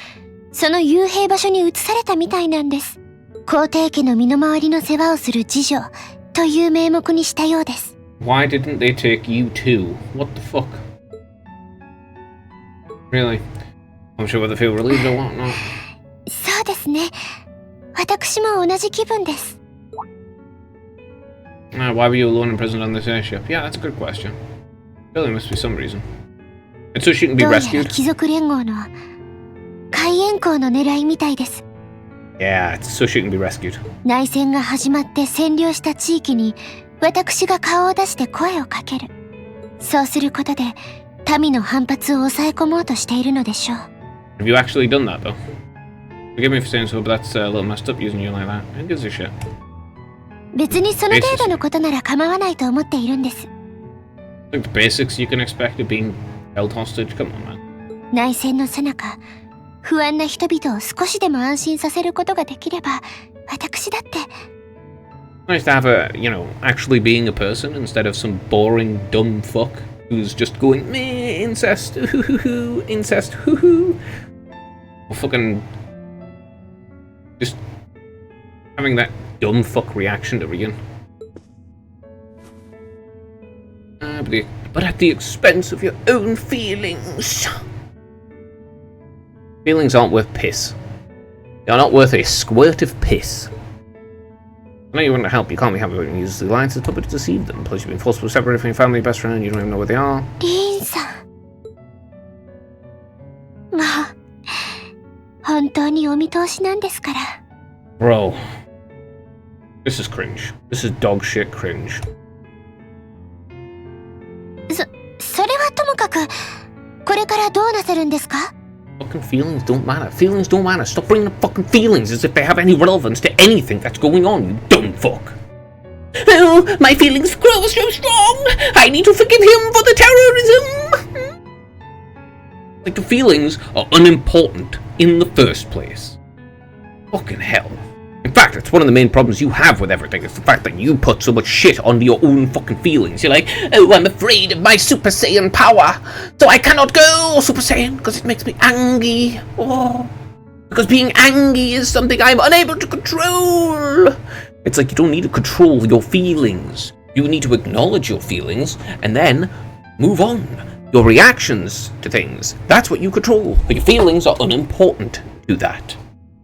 その幽閉場所に移されたみたいなんです。皇帝家の身の回りの世話をする次女という名目にしたようです。Why didn't they take you too? What the fuck? Really? I'm sure whether feel relieved or what not. そうですね。私も同じ気分です。Why were you alone imprisoned on this airship? Yeah, that's a good question. There must be some reason. It's so she can be どうやら rescued. 貴族連合の海援港の狙いみたいです。Yeah, it's so she can be rescued. 内戦が始まって占領した地域に私が顔を出して声をかける。そうすることで民の反発を抑え込もうとしているのでしょう。Have you actually done that though? Forgive me for saying so, but that's a little messed up using you like that. Who gives a shit? 別にその程度のことなら構わないと思っているんです。Like the basics you can expect of being held hostage. Come on, man. 内戦の最中、不安な人々を少しでも安心させることができれば、私だって。Nice to have a, you know, actually being a person instead of some boring dumb fuck who's just going meh, incest, hoo, incest, hoo, or fucking just having that dumb fuck reaction to Rian. But at the expense of your own feelings. Feelings aren't worth piss. You're not worth a squirt of piss. I know you want to help. You can't be happy when you use the alliance as a puppet to deceive them. Plus, you've been forcibly separated from your family, best friend, and you don't even know where they are. リンさん。まあ、本当にお見通しなんですから。Bro. This is cringe. This is dog shit cringe. それはともかく、これからどうなさるんですか? Fucking feelings don't matter. Feelings don't matter. Stop bringing up fucking feelings as if they have any relevance to anything that's going on, you dumb fuck. Oh, my feelings grow so strong. I need to forgive him for the terrorism. Like, the feelings are unimportant in the first place. Fucking hell. In fact, it's one of the main problems you have with everything. It's the fact that you put so much shit onto your own fucking feelings. You're like, oh, I'm afraid of my Super Saiyan power, so I cannot go Super Saiyan because it makes me angry. Oh, because being angry is something I'm unable to control. It's like you don't need to control your feelings. You need to acknowledge your feelings and then move on. Your reactions to things, that's what you control. But your feelings are unimportant to that.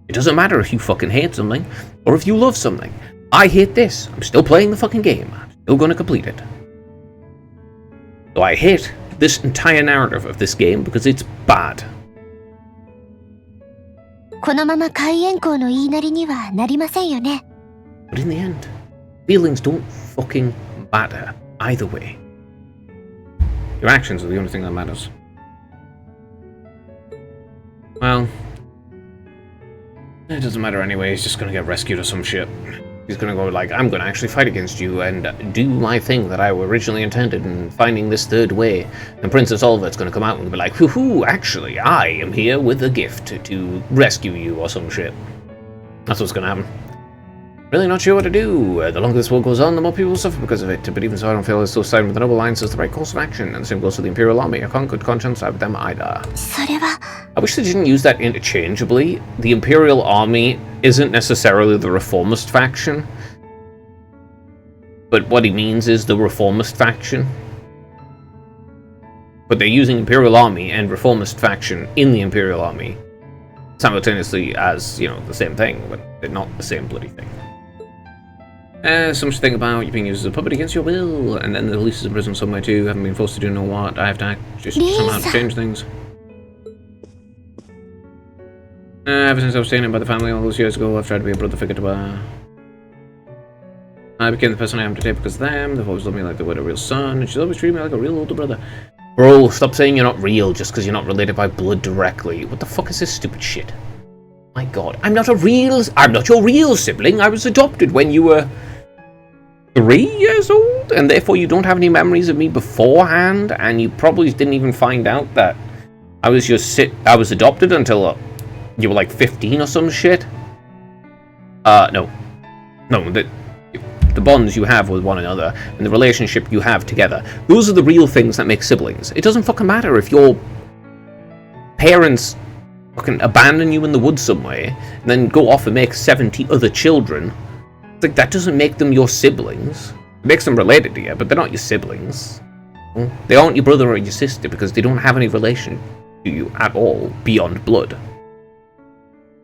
It doesn't matter if you fucking hate something, or if you love something. I hate this. I'm still playing the fucking game. I'm still gonna complete it. So I hate this entire narrative of this game because it's bad. このまま海援校の言いなりにはなりませんよね。But in the end, feelings don't fucking matter either way. Your actions are the only thing that matters. Well, it doesn't matter anyway, he's just gonna get rescued or some shit. He's gonna go like, I'm gonna actually fight against you and do my thing that I originally intended in finding this third way. And Princess Olivet's gonna come out and be like, hoo-hoo, actually, I am here with a gift to rescue you or some shit. That's what's gonna happen. Really not sure what to do. The longer this war goes on, the more people will suffer because of it. But even so, I don't feel as though siding with the Noble Alliance is the right course of action. And the same goes for the Imperial Army. I can't good conscience side with them either. それは I wish they didn't use that interchangeably. The Imperial Army isn't necessarily the Reformist faction. But what he means is the Reformist faction. But they're using Imperial Army and Reformist faction in the Imperial Army simultaneously as, you know, the same thing, but they're not the same bloody thing. So much to think about. You're being used as a puppet against your will, and then the police is in prison somewhere too. Haven't been forced to do know what. I have to act just somehow to change things. Ever since I was taken by the family all those years ago, I've tried to be a brother figure to her. I became the person I am today because of them. They've always loved me like they would a real son, and she's always treated me like a real older brother. Bro, stop saying you're not real just because you're not related by blood directly. What the fuck is this stupid shit? My god, I'm not your real sibling. I was adopted when you were 3 years old, and therefore you don't have any memories of me beforehand, and you probably didn't even find out that I was adopted until you were like 15 or some shit. No, the bonds you have with one another and the relationship you have together, those are the real things that make siblings. It doesn't fucking matter if your parents fucking abandon you in the woods somewhere and then go off and make 70 other children. It's like, that doesn't make them your siblings. It makes them related to you, but they're not your siblings. They aren't your brother or your sister because they don't have any relation to you at all beyond blood.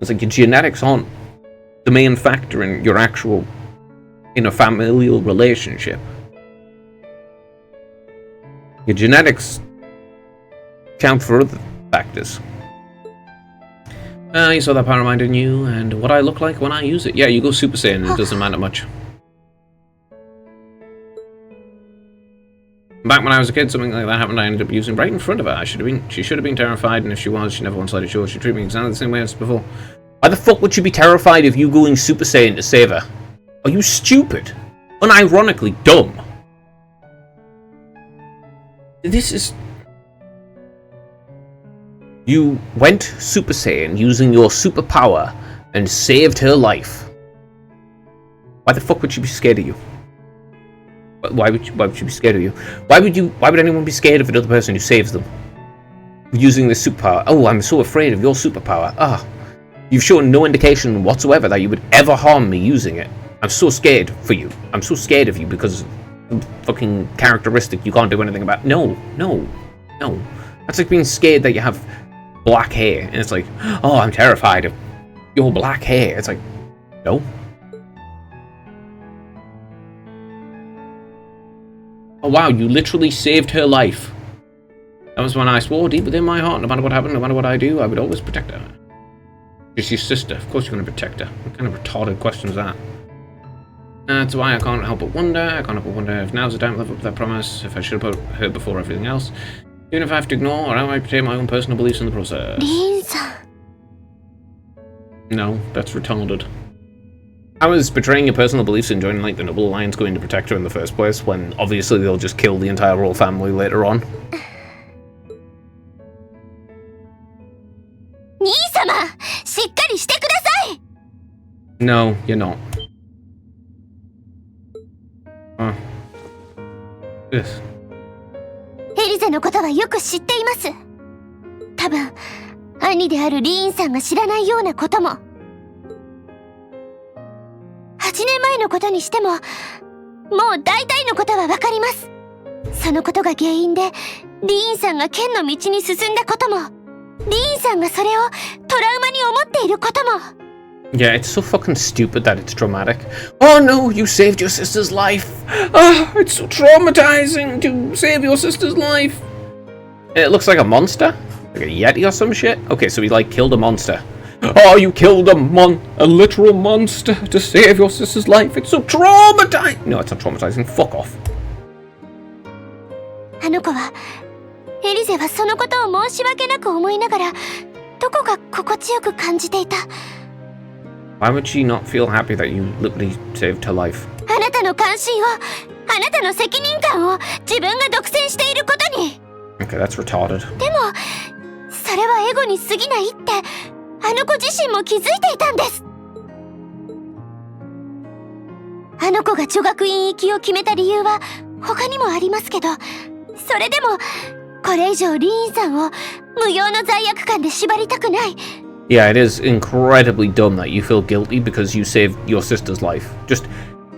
It's like your genetics aren't the main factor in your actual in a familial relationship. Your genetics count for other factors. You saw that power mind in you, and what I look like when I use it. Yeah, you go Super Saiyan, it doesn't matter much. Back when I was a kid, something like that happened. I ended up using right in front of her. She should have been terrified, and if she was, she never once let it show. She treated me exactly the same way as before. Why the fuck would she be terrified of you going Super Saiyan to save her? Are you stupid? Unironically dumb. This is... You went Super Saiyan using your superpower and saved her life. Why the fuck would she be scared of you? Why would she be scared of you? Why would anyone be scared of another person who saves them? Using this superpower. Oh, I'm so afraid of your superpower. You've shown no indication whatsoever that you would ever harm me using it. I'm so scared for you. I'm so scared of you because of the fucking characteristic you can't do anything about. No. That's like being scared that you have black hair, and it's like, oh, I'm terrified of your black hair. It's like, no. Oh wow, you literally saved her life. That was when I swore deep within my heart, no matter what happened, no matter what I do, I would always protect her. She's your sister, of course you're going to protect her. What kind of retarded question is that? That's why I can't help but wonder. I can't help but wonder if now's the time to live up to that promise, if I should have put her before everything else. Even if I have to ignore or outright betray my own personal beliefs in the process. No, that's retarded. How is betraying your personal beliefs and joining like the Noble Alliance going to protect her in the first place when obviously they'll just kill the entire royal family later on? No, you're not. Yes. エリゼのことはよく知っています。多分、兄であるリーンさんが知らないようなことも。8年前のことにしても、もう大体のことはわかります。そのことが原因で、リーンさんが剣の道に進んだことも、リーンさんがそれをトラウマに思っていることも。Yeah, it's so fucking stupid that it's traumatic. Oh no, you saved your sister's life. Ah, it's so traumatizing to save your sister's life. It looks like a monster? Like a yeti or some shit? Okay, so he like killed a monster. Oh, you killed a literal monster to save your sister's life. It's so traumatizing. No, it's not traumatizing. Fuck off. あの子は、エリゼはそのことを申し訳なく思いながら、どこか心地よく感じていた。Why would she not feel happy that you literally saved her life? あなたの関心を、あなたの責任感を自分が独占していることに。Okay, that's retarded. でも、それはエゴに過ぎないって、あの子自身も気づいていたんです。あの子が女学院行きを決めた理由は他にもありますけど、それでも、これ以上リーンさんを無用の罪悪感で縛りたくない。Yeah, it is incredibly dumb that you feel guilty because you saved your sister's life. Just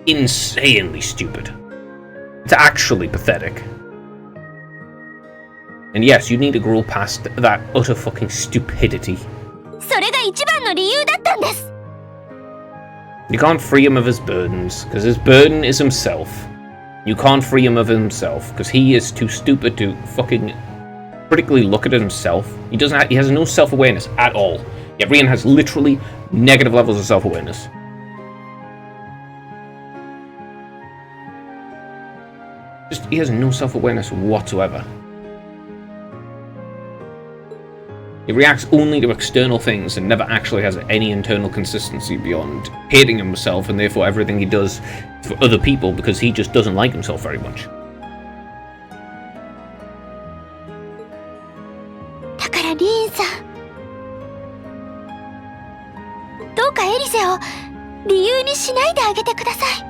insanely stupid. It's actually pathetic. And yes, you need to grow past that utter fucking stupidity. それが一番の理由だったんです。You can't free him of his burdens, because his burden is himself. You can't free him of himself, because he is too stupid to fucking critically look at himself. He has no self-awareness at all. Yet Rian has literally negative levels of self-awareness. He has no self-awareness whatsoever. He reacts only to external things and never actually has any internal consistency beyond hating himself and therefore everything he does for other people because he just doesn't like himself very much. だからリーンさん、どうかエリゼを理由にしないであげてください。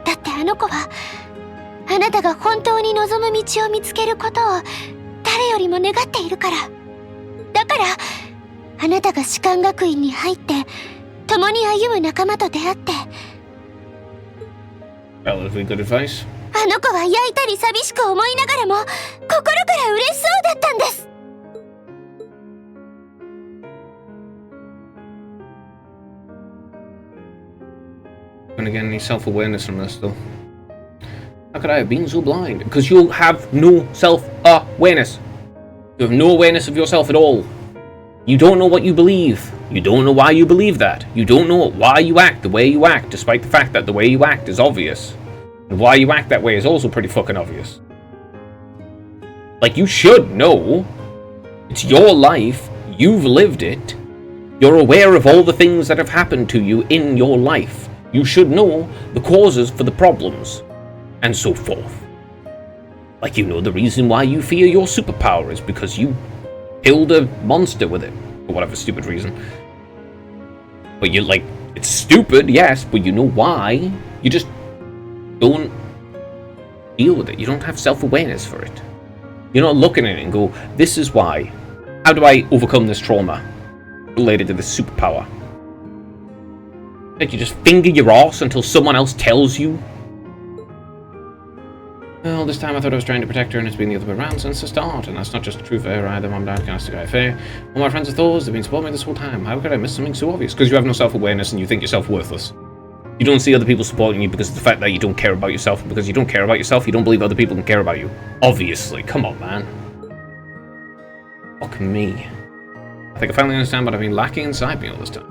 だってあの子はあなたが本当に望む道を見つけることを誰よりも願っているから。だからあなたが士官学院に入って共に歩む仲間と出会って。Relatively good advice. あの子は焼いたり寂しく思いながらも心から嬉しそうだったんです。And again, any self-awareness from this, though. How could I have been so blind? Because you have no self-awareness. You have no awareness of yourself at all. You don't know what you believe. You don't know why you believe that. You don't know why you act the way you act, despite the fact that the way you act is obvious. And why you act that way is also pretty fucking obvious. Like, you should know. It's your life. You've lived it. You're aware of all the things that have happened to you in your life. You should know the causes for the problems, and so forth. Like, you know the reason why you fear your superpower is because you killed a monster with it, for whatever stupid reason. But you're like, it's stupid, yes, but you know why. You just don't deal with it. You don't have self-awareness for it. You're not looking at it and go, this is why. How do I overcome this trauma related to this superpower? Like, you just finger your ass until someone else tells you? Well, this time I thought I was trying to protect her and it's been the other way around since the start, and that's not just true for her either. Mom, Dad, Caster, Guy, Faye. All my friends are Thors, they've been supporting me this whole time. How could I miss something so obvious? Because you have no self-awareness and you think yourself worthless. You don't see other people supporting you because of the fact that you don't care about yourself, and because you don't care about yourself, you don't believe other people can care about you. Obviously. Come on, man. Fuck me. I think I finally understand what I've been lacking inside me all this time.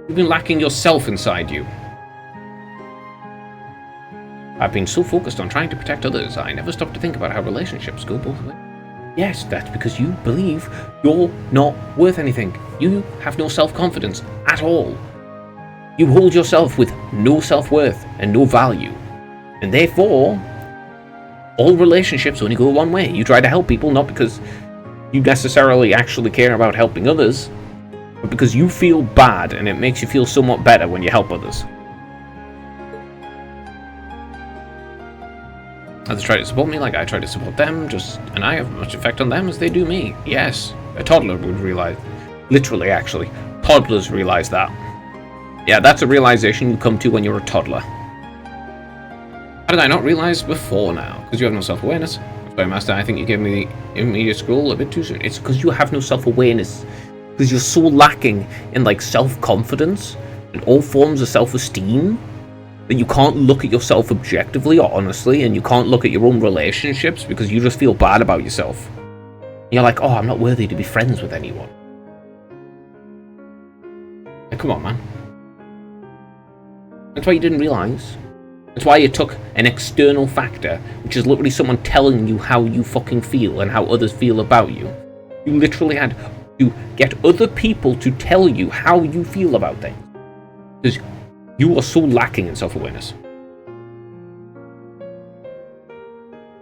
You've been lacking yourself inside you. I've been so focused on trying to protect others, I never stopped to think about how relationships go both ways. Yes, that's because you believe you're not worth anything. You have no self-confidence at all. You hold yourself with no self-worth and no value. And therefore, all relationships only go one way. You try to help people not because you necessarily actually care about helping others, but because you feel bad and it makes you feel somewhat better when you help others. Others try to support me like I try to support them, and I have as much effect on them as they do me. Yes, a toddler would realize. Literally, actually. Toddlers realize that. Yeah, that's a realization you come to when you're a toddler. How did I not realize before now? Because you have no self-awareness. Sorry, Master, I think you gave me the immediate scroll a bit too soon. It's because you have no self-awareness. Because you're so lacking in, like, self-confidence and all forms of self-esteem that you can't look at yourself objectively or honestly, and you can't look at your own relationships because you just feel bad about yourself. You're like, oh, I'm not worthy to be friends with anyone. Hey, come on, man. That's why you didn't realize. That's why you took an external factor, which is literally someone telling you how you fucking feel and how others feel about you. You literally had to get other people to tell you how you feel about things. Because you are so lacking in self-awareness.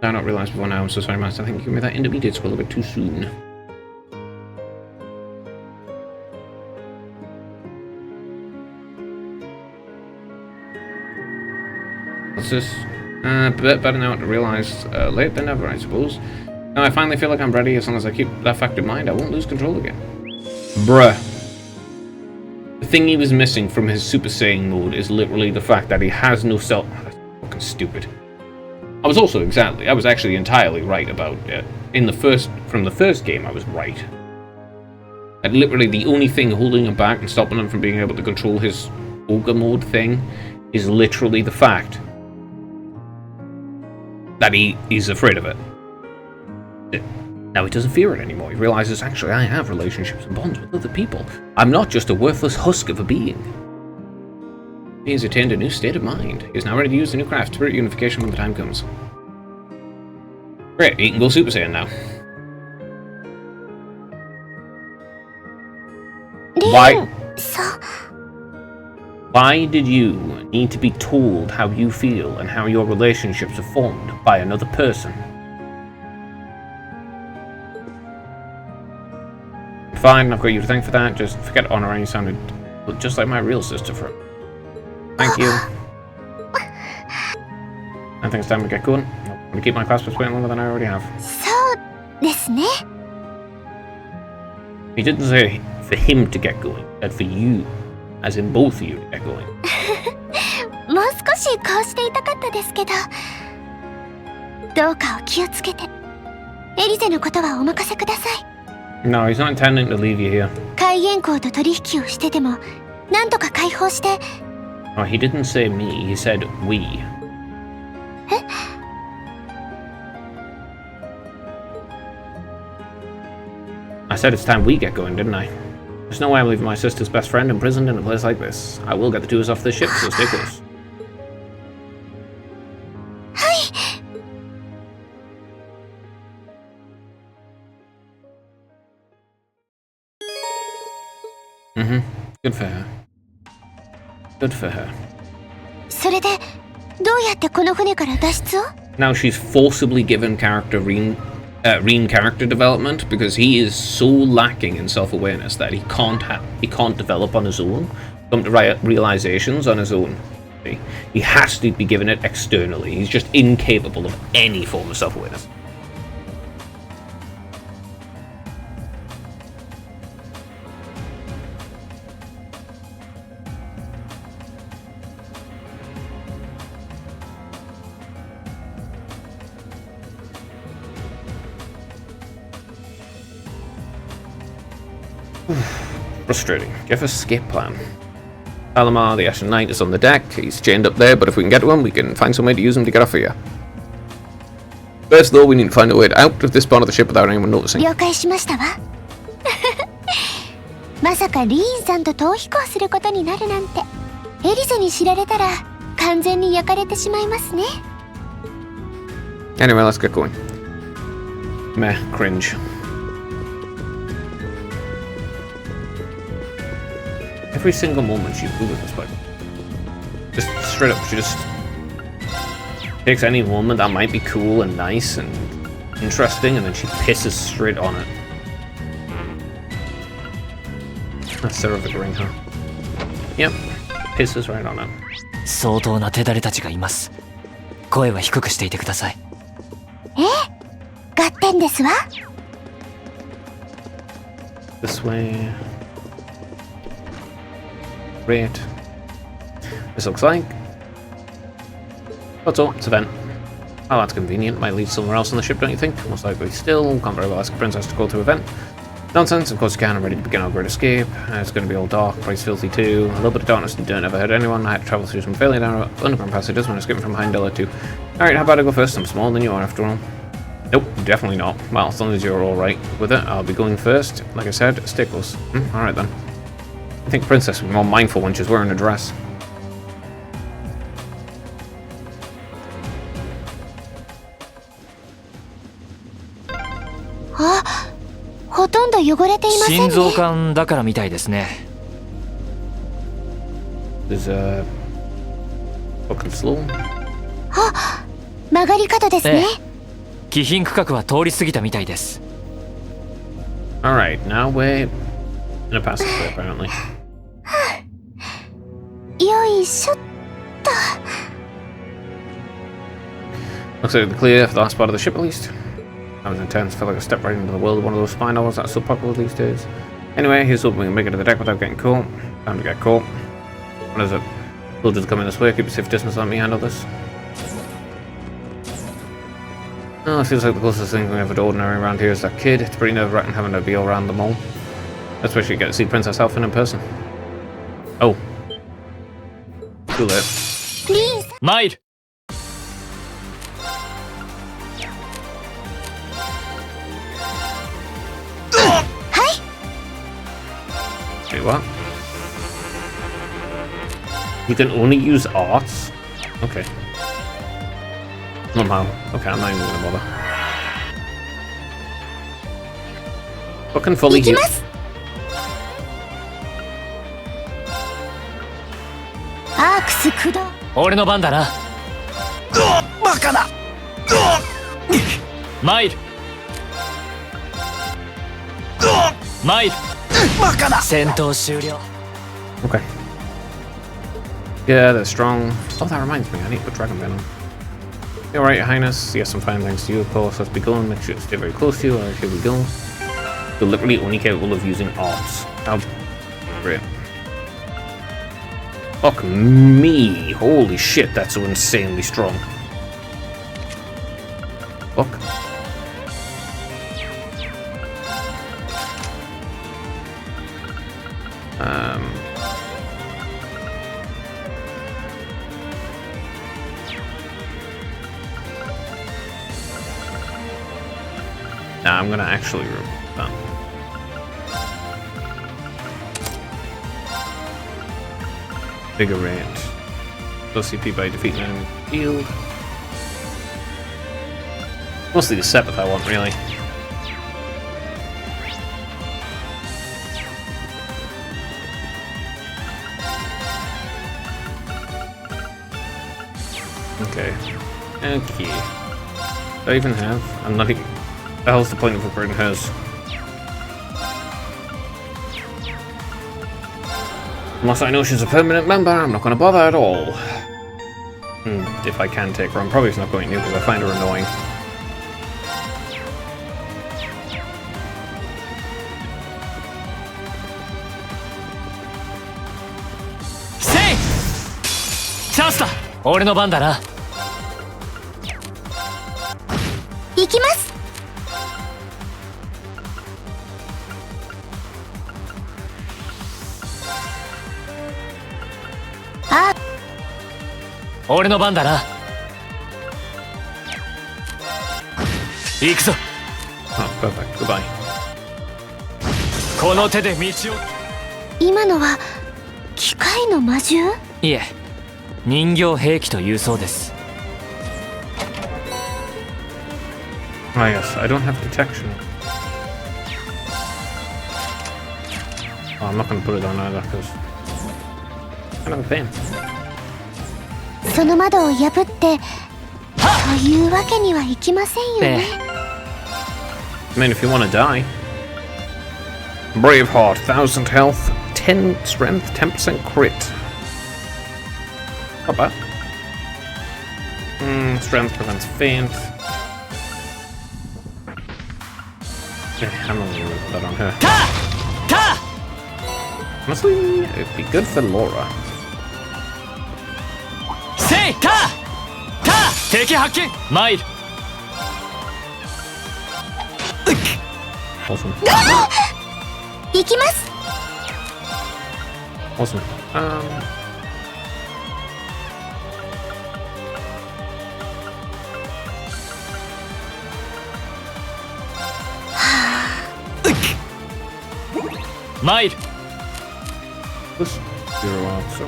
Did I not realize before now? I'm so sorry, Master. I think you gave me that intermediate scroll a bit too soon. What's this? Better now to realize late than never, I suppose. Now I finally feel like I'm ready. As long as I keep that fact in mind, I won't lose control again. Bruh. The thing he was missing from his Super Saiyan mode is literally the fact that he has no self. Oh, that's fucking stupid. I was actually entirely right about it. From the first game, I was right. That literally the only thing holding him back and stopping him from being able to control his Ogre mode thing is literally the fact that he's afraid of it. Now he doesn't fear it anymore. He realizes, actually, I have relationships and bonds with other people. I'm not just a worthless husk of a being. He has attained a new state of mind. He is now ready to use the new craft, Spirit Unification, when the time comes. Great, he can go Super Saiyan now. Why did you need to be told how you feel and how your relationships are formed by another person? Fine, I've got you to thank for that. Just forget Honor, you sounded just like my real sister for it. Thank you. I think it's time to get going. I'm going to keep my class waiting longer than I already have. So, ですね. He didn't say for him to get going, he said for you, as in both of you to get going. もう少しこうしていたかったですけど、どうかお気をつけて。エリゼのことはお任せください。No, he's not intending to leave you here. 海援校と取引をしてでも、なんとか解放して。Oh, he didn't say me, he said we. え? I said it's time we get going, didn't I? There's no way I'm leaving my sister's best friend imprisoned in a place like this. I will get the two of us off this ship, so stay close. Good for her. Good for her. それで、どうやってこの船から脱出を? Now she's forcibly given Reen character development because he is so lacking in self-awareness that he can't develop on his own, come to realizations on his own. He has to be given it externally. He's just incapable of any form of self-awareness. Frustrating. Do you have an escape plan? Alamar, the Ashen Knight, is on the deck. He's chained up there, but if we can get to him, we can find some way to use him to get off here. First, though, we need to find a way out of this part of the ship without anyone noticing. 了解しましたわ。まさかリーンさんと逃避行することになるなんて。エリザに知られたら完全に焼かれてしまいますね。Anyway, let's get going. Meh, cringe. Every single moment she's cool with this bike. Just straight up, she just takes any moment that might be cool and nice and interesting, and then she pisses straight on it. That's Serovic ring, huh? Yep, pisses right on it. 相当な手だれたちがいます。声は低くしていてください。合点ですわ。This way. Great. This looks like. But it's a vent. Oh, that's convenient. Might lead somewhere else on the ship, don't you think? Most likely still. Can't very well ask a princess to go through a vent. Nonsense, of course you can. I'm ready to begin our great escape. It's going to be all dark, price filthy too. A little bit of darkness and dirt never hurt anyone. I had to travel through some fairly narrow underground passages when escaping from Heimdall too. Alright, how about I go first? I'm smaller than you are after all. Nope, definitely not. Well, as long as you're alright with it, I'll be going first. Like I said, stay close. Alright then. I think Princess will be more mindful when she's wearing a dress. Ah, ほとんど汚れていませんね。心臓管だからみたいですね。There's a fucking slow. あ、曲がり角ですね。気品区画は通り過ぎたみたいです。Alright, now we're in a passageway apparently. よいしょっと。Looks like the clear for the last part of the ship at least. That was intense, felt like I stepped right into the world of one of those spy novels that's so popular these days. Anyway, here's hoping we can make it to the deck without getting caught. Time to get caught. What is it? Soldiers coming this way, keep a safe distance, let me handle this. Oh, it feels like the closest thing we have to ordinary around here is that kid. It's pretty nerve-wracking having to be all around them all. Especially get to see Princess Elfin in person. Oh. Too late. Please. マイル。Wait, what? You can only use arts? Okay. Somehow. Okay, I'm not even gonna bother. Fucking fully heal. アークス駆動。俺の番だな。バカだ。マイル。マイル。バカだ。戦闘終了。Okay. Yeah, they're strong. Oh, that reminds me, I need to put Dragon Venom. Alright, Your Highness. Yes, I'm fine, thanks to you, of course. Let's be going. Make sure to stay very close to you. Alright, here we go. You're literally only capable of using arts. Oh, great. Fuck me. Holy shit, that's so insanely strong. Fuck. Nah, I'm gonna actually remove that. Bigger range. Low CP by defeating enemy field. Mostly the Sepith I want, really. Okay. Okay. Do I even have? I'm not even. The hell's the point of upgrading hers? Unless I know she's a permanent member, I'm not going to bother at all. If I can take her, I'm probably just not going to because I find her annoying. Say! チャンスだ。俺の番だな。行きます。あ、俺の番だな。行くぞ。Oh, perfect. Goodbye. この手で道を。今のは機械の魔獣？いえ、人形兵器というそうです。Ah, yes. I don't have detection. Oh, I'm not going to put it on either because kind of a pain. その窓を破ってというわけにはいきませんよね。I mean, if you want to die. Braveheart, 1000 health, 10 strength, 10% crit. Not bad. Strength prevents faint. Yeah, I'm not going to put that on her. Honestly, it'd be good for Laura. せいた敵発見。マイル。Awesome. 行きます。 Awesome.マイル。This zero out, so.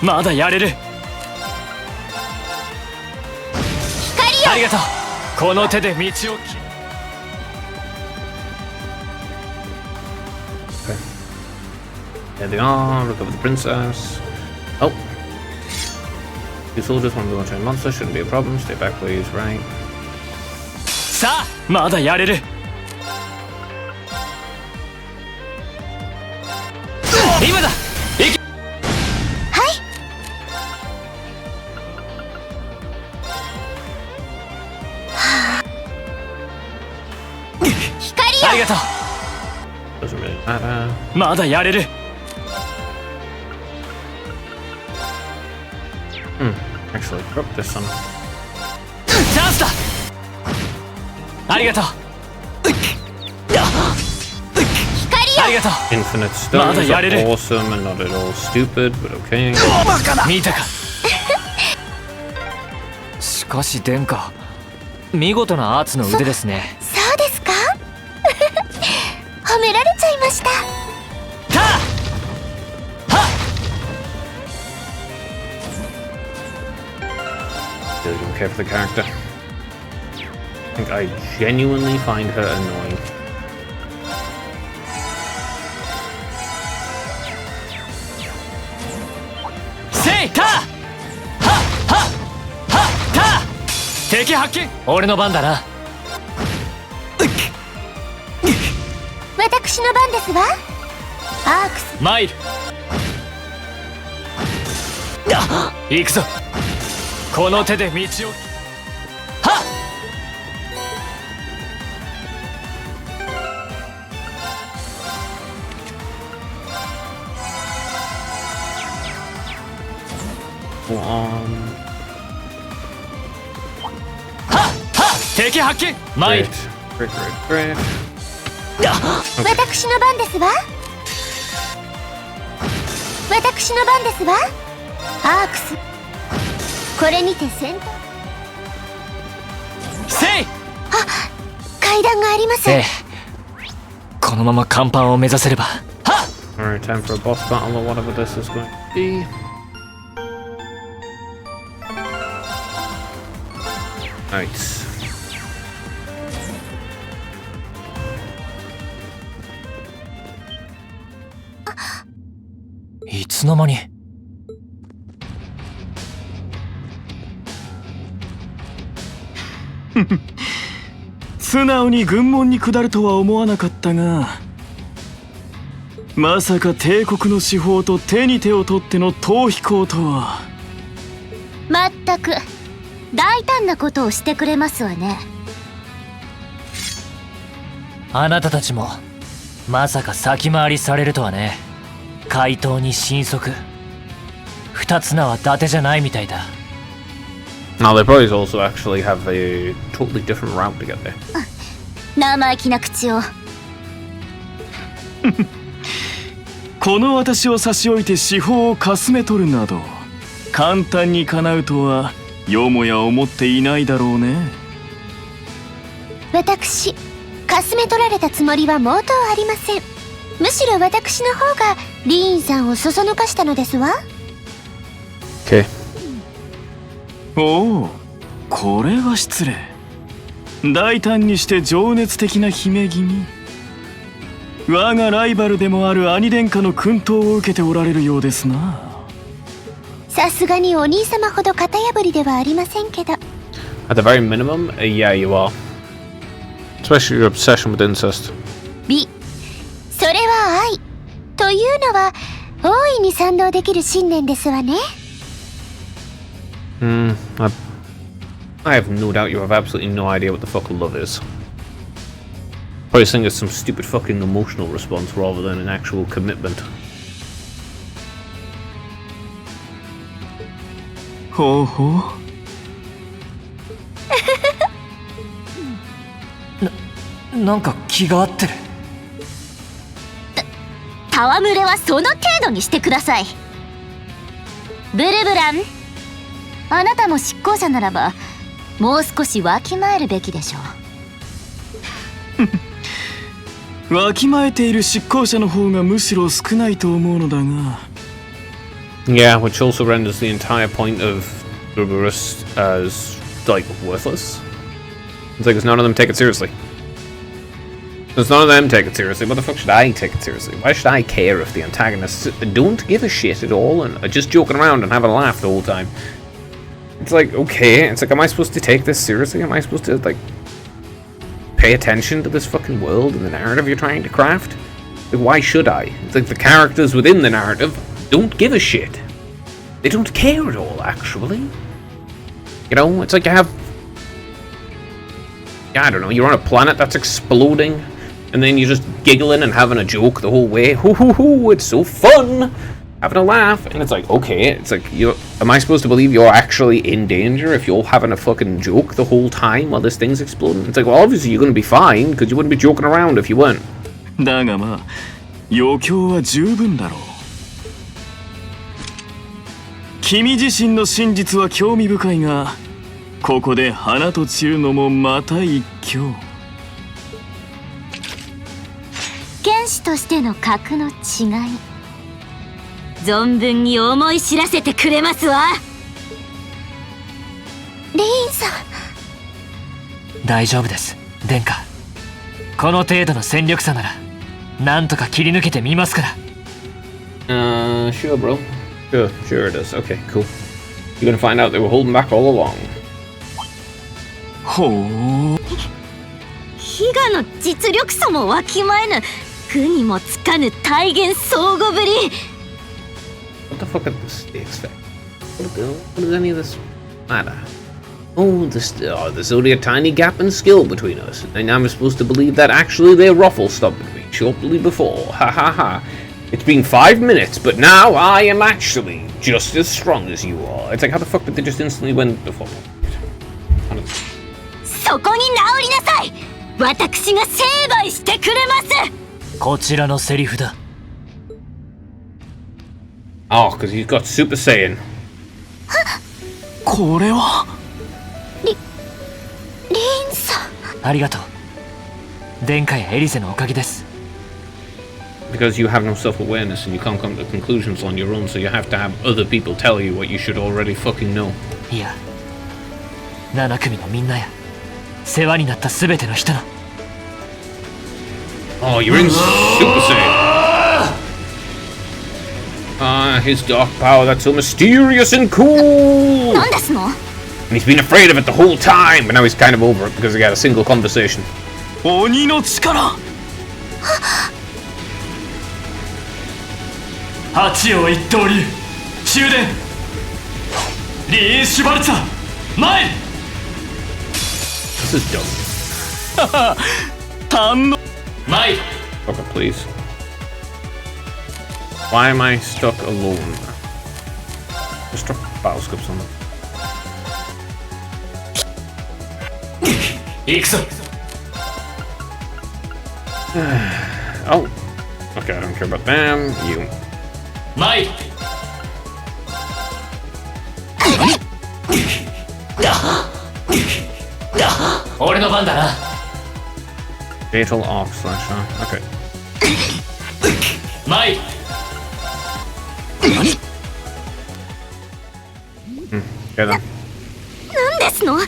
まだやれる。ありがとう。この手で道を切る。 There they are, recover the princess. Oh. Two soldiers, one military monster, shouldn't be a problem. Stay back, please, right? さあ、まだやれる。今だ。行け。ありがとう。Doesn't really matter. まだやれる。Actually, drop this one. チャンスだ。ありがとう。ありがとう。 Infinite stones are awesome and not at all stupid, but okay. 見たか。しかし殿下、見事なアーツの腕ですね。そうですか？褒められちゃいました。Really don't care for the character. I think I genuinely find her annoying. Say ta! Ha! Ha! Ha! Ta! 敵発見。俺の番だな。私の番ですわ。アークス。マイル。行くぞ。この手で道を。はっ。敵発見。マイル。私の番ですわ。私の番ですわ。アークス。これにて戦闘。せい。あ、階段があります。このまま甲板を目指せれば。はっ。 Alright, time for a boss battle or whatever this is going to be. Nice. いつの間に。素直に軍門に下るとは思わなかったが、まさか帝国の司法と手に手を取っての逃避行とは。まったく大胆なことをしてくれますわね。あなたたちもまさか先回りされるとはね。怪盗に神速。二つ名は伊達じゃないみたいだ。Now they probably also actually have a totally different route to get there. 生意気な口を。この私を差し置いて司法をかすめ取るなど簡単に叶うとはよもや思っていないだろうね。私かすめ取られたつもりは毛頭ありません。むしろ私の方がリーンさんをそそのかしたのですわ。Okay. おお、これは失礼。大胆にして情熱的な姫君。我がライバルでもある兄殿下の薫陶を受けておられるようですな。さすがにお兄様ほど型破りではありませんけど。 At the very minimum, yeah, you are. Especially your obsession with incest. 美、それは愛というのは大いに賛同できる信念ですわね。I have no doubt you have absolutely no idea what the fuck love is. Probably think it's some stupid fucking emotional response rather than an actual commitment. ほうほう。なんか気が合ってる。戯れはその程度にしてください。ブルブラン、あなたも執行者ならばもう少しわきまえるべきでしょう。わきまえている執行者の方がむしろ少ないと思うのだが。Yeah, which also renders the entire point of Berberus as, like, worthless. It's like, none of them take it seriously. There's none of them take it seriously. What the fuck should I take it seriously? Why should I care if the antagonists don't give a shit at all and are just joking around and having a laugh the whole time? It's like, okay, it's like, am I supposed to take this seriously? Am I supposed to, like, pay attention to this fucking world and the narrative you're trying to craft? Like, why should I? It's like the characters within the narrative don't give a shit. They don't care at all, actually. You know, it's like you have... I don't know, you're on a planet that's exploding, and then you're just giggling and having a joke the whole way. Hoo hoo hoo, it's so fun! Having a laugh, and it's like, okay, it's like, am I supposed to believe you're actually in danger if you're having a fucking joke the whole time while this thing's exploding? It's like, well, obviously you're gonna be fine, because you wouldn't be joking around if you weren't. だがまあ、余興は十分だろう。君自身の真実は興味深いが、ここで花と散るのもまた一興。剣士としての格の違い、存分に思い知らせてくれますわ。リーンさん。大丈夫です、殿下。この程度の戦力差なら、なんとか切り抜けてみますから。Sure, bro. Sure it is. Okay, cool. You're gonna find out they were holding back all along. ほう。悲願の実力差もわきまえぬ、苦にもつかぬ体現相互ぶり。What the fuck are the stakes there? What does any of this matter? Oh, there's only a tiny gap in skill between us, and I'm supposed to believe that actually their ruffle stopped me shortly before. Ha ha ha. It's been 5 minutes, but now I am actually just as strong as you are. It's like, how the fuck did they just instantly win before? そこに直りなさい。私が成敗してくれます。こちらのセリフだ。Oh, because he's got Super Saiyan. これはリンさん。ありがとう。殿下やエリゼのおかげです。Because you have no self-awareness and you can't come to conclusions on your own, so you have to have other people tell you what you should already fucking know. いや、7組のみんなや世話になったすべての人の。Oh, you're in Super Saiyan. Ah, his dark power, that's so mysterious and cool. 何ですの? And he's been afraid of it the whole time, but now he's kind of over it because he got a single conversation. 鬼の力。八王一刀流、終電。リーン・シュバルツァー、前。This is dumb. 堪能。前。Okay, please. Why am I stuck alone? Just drop battle scripts on them. 行くぞ。Oh. Okay, I don't care about them. You. 参る。俺の番だな。Fatal Arc Slasher. Okay. 参る。Get them. 何ですの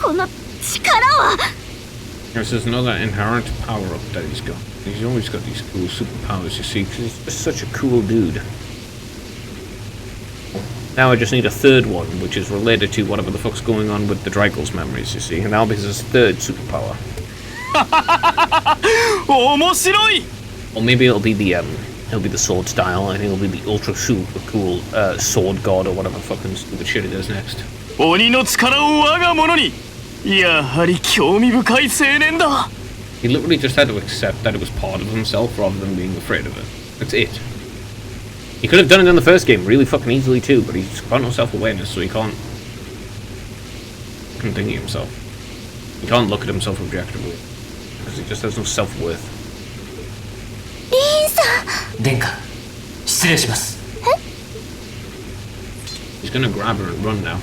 この力は。 This is another inherent power up that he's got. He's always got these cool superpowers, you see, because he's just such a cool dude. Now I just need a third one, which is related to whatever the fuck's going on with the Draco's memories, you see, and that'll be his third superpower. 面白い Or maybe it'll be the sword style, and it'll be the ultra super cool sword god or whatever fucking stupid shit it is next. 鬼の力を我が物にやはり興味深い青年だ He literally just had to accept that it was part of himself rather than being afraid of it. That's it. He could have done it in the first game really fucking easily too, but he's got no self-awareness, so he can't thingy himself. He can't look at himself objectively because he just has no self-worth. リーンさん。殿下、失礼します。He's gonna grab her and run now.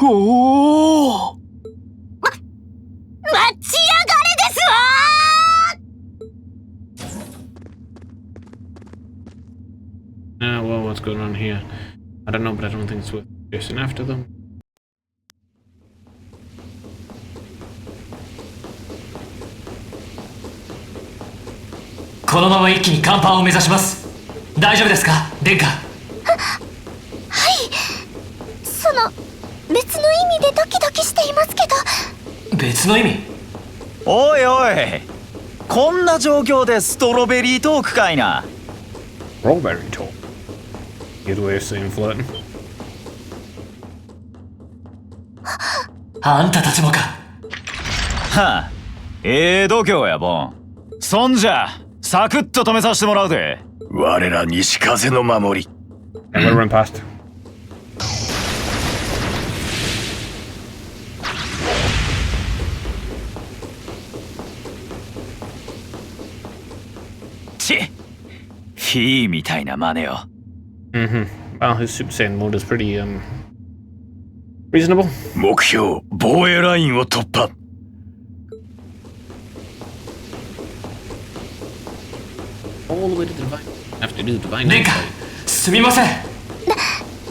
Oh! 待ちやがれですわ Well, what's going on here? I don't know, but I don't think it's worth chasing after them. このまま一気に甲板を目指します。大丈夫ですか、殿下。はい。その別の意味でドキドキしていますけど。別の意味？おいおい、こんな状況でストロベリートークかいな。 Strawberry talk. Good way of saying flirting. あんたたちもか。はあ、度胸やボン。そんじゃサクッと止めさせてもらうぜ。我ら西風の守り。I'm gonna run past. フィーみたいな真似を。Well, his Super Saiyan mode is pretty, reasonable. 目標、防衛ラインを突破。All the way to the divine. Have to do the divine. 殿下、すみません。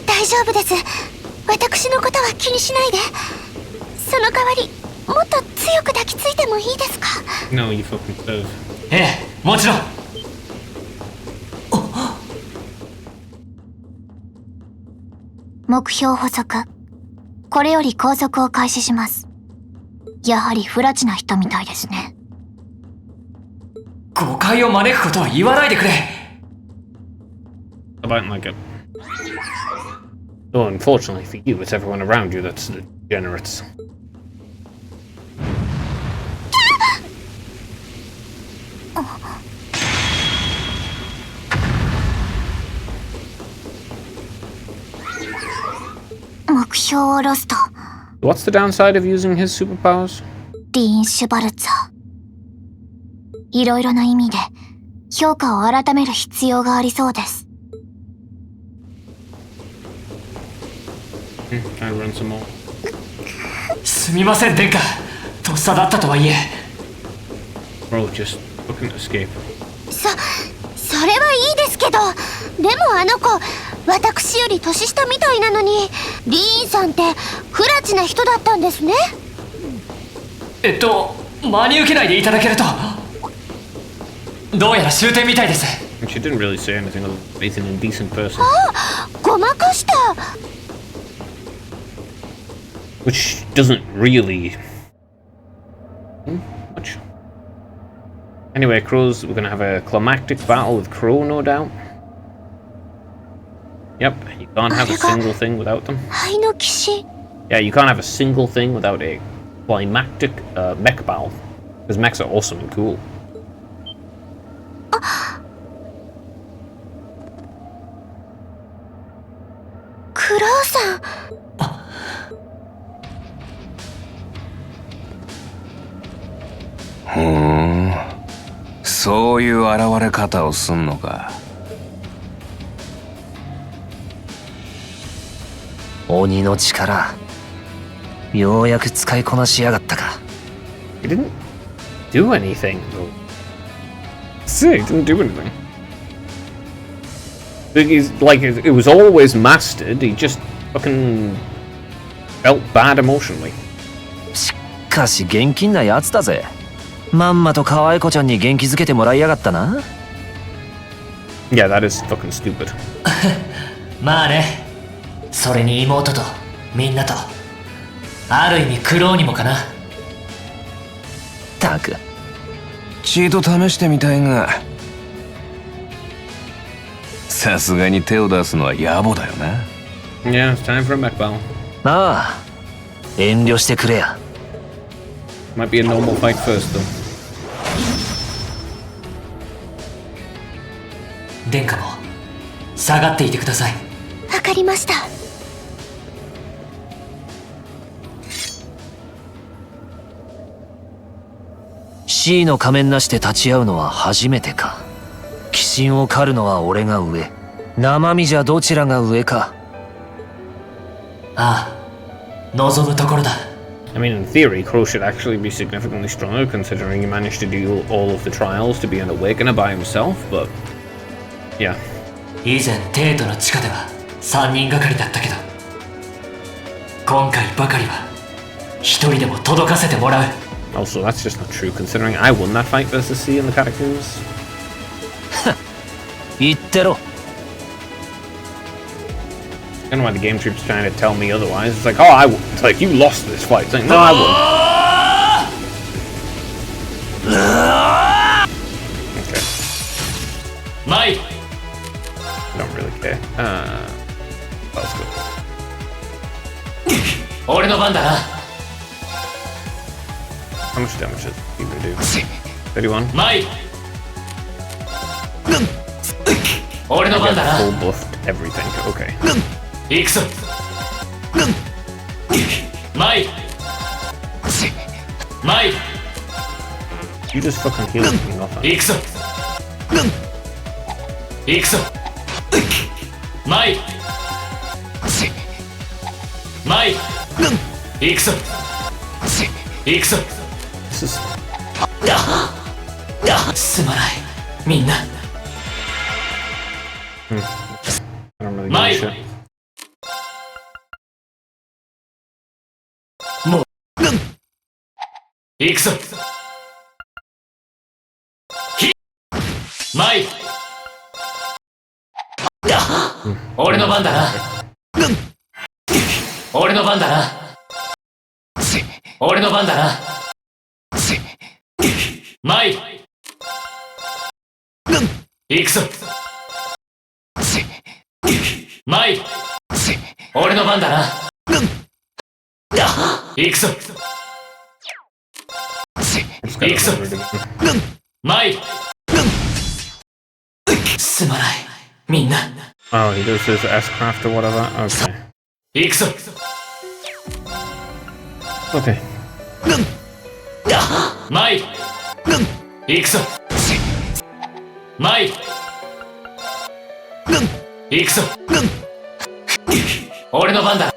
大丈夫です。私のことは気にしないで。その代わり、もっと強く抱きついてもいいですか？ No, you fucking serve. ええ、もちろん。目標補足。これより拘束を開始します。やはり不埒な人みたいですね。誤解を招くことは言わないでくれ。About like it. Oh, unfortunately for you, it's everyone around you that's degenerates. 目標をロスト。What's the downside of using his superpowers? ディーン・シュバルツァー。いろいろな意味で評価を改める必要がありそうです。Can I run some more? すみません、殿下。とっさだったとはいえ。Bro, just fucking escape. それはいいですけど、でもあの子、私より年下みたいなのに、リーンさんって不埒な人だったんですね。真に受けないでいただけると。どうやら終点みたいです。She didn't really say anything other than he's an indecent person. あ、ごまかした。Which doesn't really much. Anyway, Crows, we're gonna have a climactic battle with Crow, no doubt. Yep, you can't have a single thing without them. 灰の騎士。Yeah, you can't have a single thing without a climactic mech battle. Because mechs are awesome and cool. あふん、そういう現れ方をすんのか。鬼の力、ようやく使いこなしやがったか。 He didn't do anything, though. See, he didn't do anything. He's like, it was always mastered, he just fucking felt bad emotionally. しかし現金なやつだぜ。まんまと可愛い子ちゃんに元気づけてもらいやがったな。Yeah, that is fucking stupid. まあね。それに妹とみんなとある意味苦労にもかな。たくちいと試してみたいが、さすがに手を出すのは野暮だよな。Yeah, it's time for a mech battle. ああ、遠慮してくれや。Might be a normal fight first, though. 殿下も下がっていてください。わかりました。C の仮面なしで立ち会うのは初めてか。鬼神を狩るのは俺が上、生身じゃどちらが上か。ああ、望むところだ。I mean, in theory, Crow should actually be significantly stronger considering he managed to do all of the trials to be an Awakener by himself, but yeah. 以前テートの地下では3人がかりだったけど、今回ばかりは一人でも届かせてもらう。Also, that's just not true considering I won that fight versus C in the Catacombs. 言ってろ。I don't know why the game troop's trying to tell me otherwise. It's like, oh, I won. It's like, you lost this fight. It's like, no, I won. Okay. Mike! I don't really care. That was good. 俺の番だな。How much damage does he do? 31? Mike! 俺の I 番 get だな。 full buffed everything. Okay. 行くぞ。マイ。マイ。 You just fucking healed me, nothing. 行くぞ。行くぞ。マイ。マイ。行くぞ。行くぞ。すまない、みんな。I don't really マ give イ。 a shit. もう。行くぞ。マイ。俺の番だな。俺の番だな。俺の番だな。マイ。行くぞ。マイ。俺の番だな。行くぞ。行くぞ。マイ。すまない、みんな。Oh, he does his S-craft or whatever? Okay. 行くぞ。Okay. マイ。行くぞ。マイ。行くぞ。俺の番だ。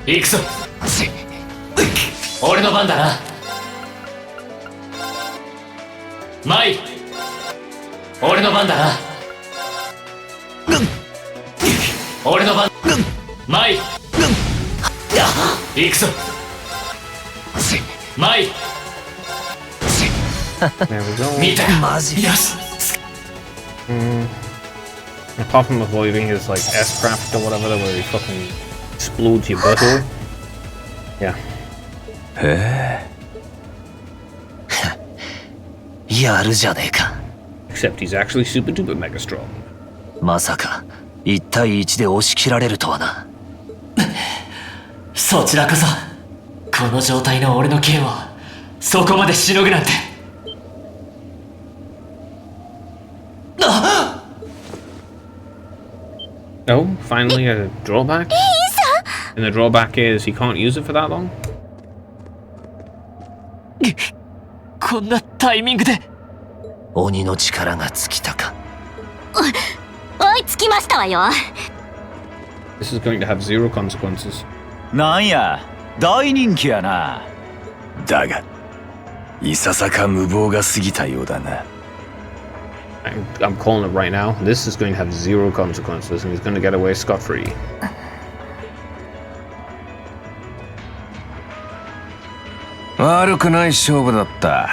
行くぞ。俺の番だな。マイ。俺の番だな。俺の番。マイ。行くぞ。マイ。 There we go. 見た。マジ。よし。Apart from avoiding his like S-craft or whatever, where he fucking explodes your butthole. Yeah. へえ。やるじゃねえか。 Except he's actually super duper mega strong. まさか1対1で押し切られるとはな。そちらこそこの状態の俺の剣をそこまでしのぐなんて。Oh, finally a drawback? レイさん、And the drawback is he can't use it for that long? こんなタイミングで鬼の力が尽きたか。追いつきましたわよ。 This is going to have zero consequences. なんや、大人気やな。だが、いささか無謀が過ぎたようだな。I'm calling it right now. This is going to have zero consequences, and he's going to get away scot-free. 悪くない勝負だった。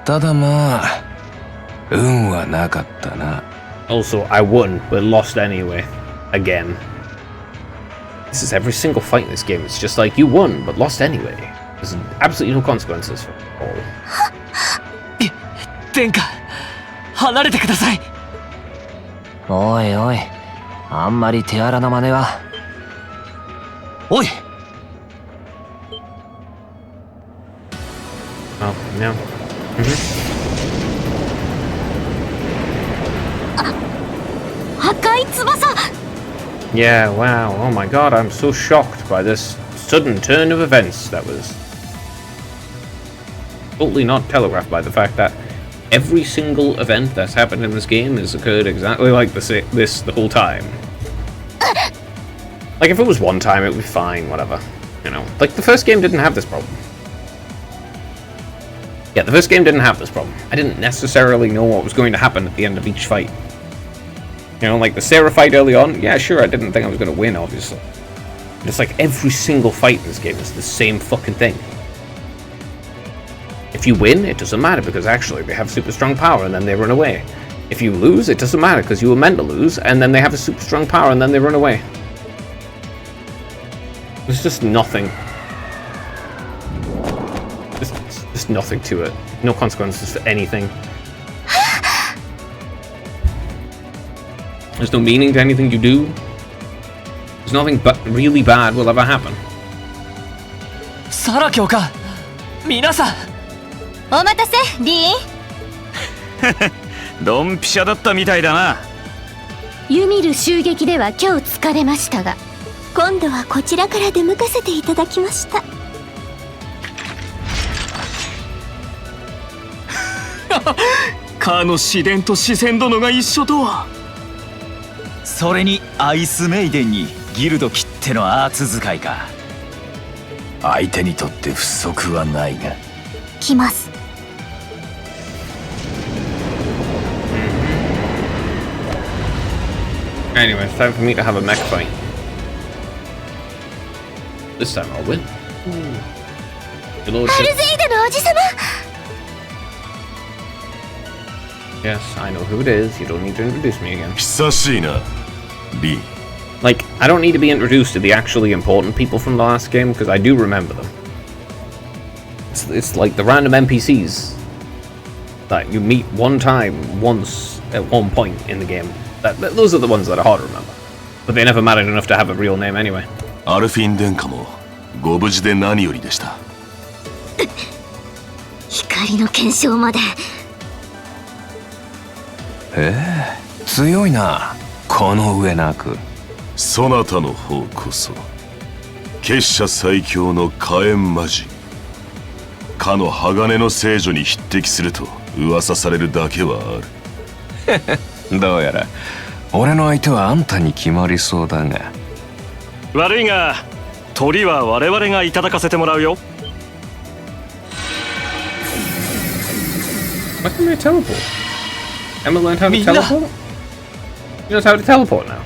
ただまあ、運はなかったな。Also, I won, but lost anyway. Again. This is every single fight in this game. It's just like, you won, but lost anyway. There's absolutely no consequences for all. 殿下、離れてください。おいおい、あんまり手荒な真似は。おい。Oh, no. Yeah, wow. Oh my god, I'm so shocked by this sudden turn of events that was totally not telegraphed by the fact that every single event that's happened in this game has occurred exactly like this the whole time. Like, if it was one time, it would be fine, whatever. You know, like, the first game didn't have this problem. Yeah, the first game didn't have this problem. I didn't necessarily know what was going to happen at the end of each fight. You know, like the Sarah fight early on, yeah, sure, I didn't think I was going to win, obviously. But it's like every single fight in this game is the same fucking thing. If you win, it doesn't matter because actually they have super strong power and then they run away. If you lose, it doesn't matter because you were meant to lose and then they have a super strong power and then they run away. There's just nothing. Just nothing to it. No consequences for anything. There's no meaning to anything you do. There's nothing but really bad will ever happen. サラ教官、皆さん。お待たせ、ディーン。ドンピシャだったみたいだな。ユミル襲撃では今日疲れましたが、今度はこちらから出向かせていただきました。かの試練と四川殿が一緒とは。それにアイスメイデンにギルドきってのアーツ使いか。相手にとって不足はないが。来ます。Anyway, it's time for me to have a mech fight. This time I'll win. Good lord. アルゼイドのおじさま。Yes, I know who it is. You don't need to introduce me again. 久しいな、リー。Like, I don't need to be introduced to the actually important people from the last game because I do remember them. It's like the random NPCs that you meet one time, once, at one point in the game. Those are the ones that are hard to remember. But they never mattered enough to have a real name anyway. アルフィン殿下もご無事で何よりでした。光の検証まで。強いな、この上なく。そなたの方こそ結社最強の火炎魔人、かの鋼の聖女に匹敵すると噂されるだけはある。どうやら俺の相手はあんたに決まりそうだが。悪いが鳥は我々がいただかせてもらうよ。Why can they teleport? Emma learned how to teleport? She knows how to teleport now.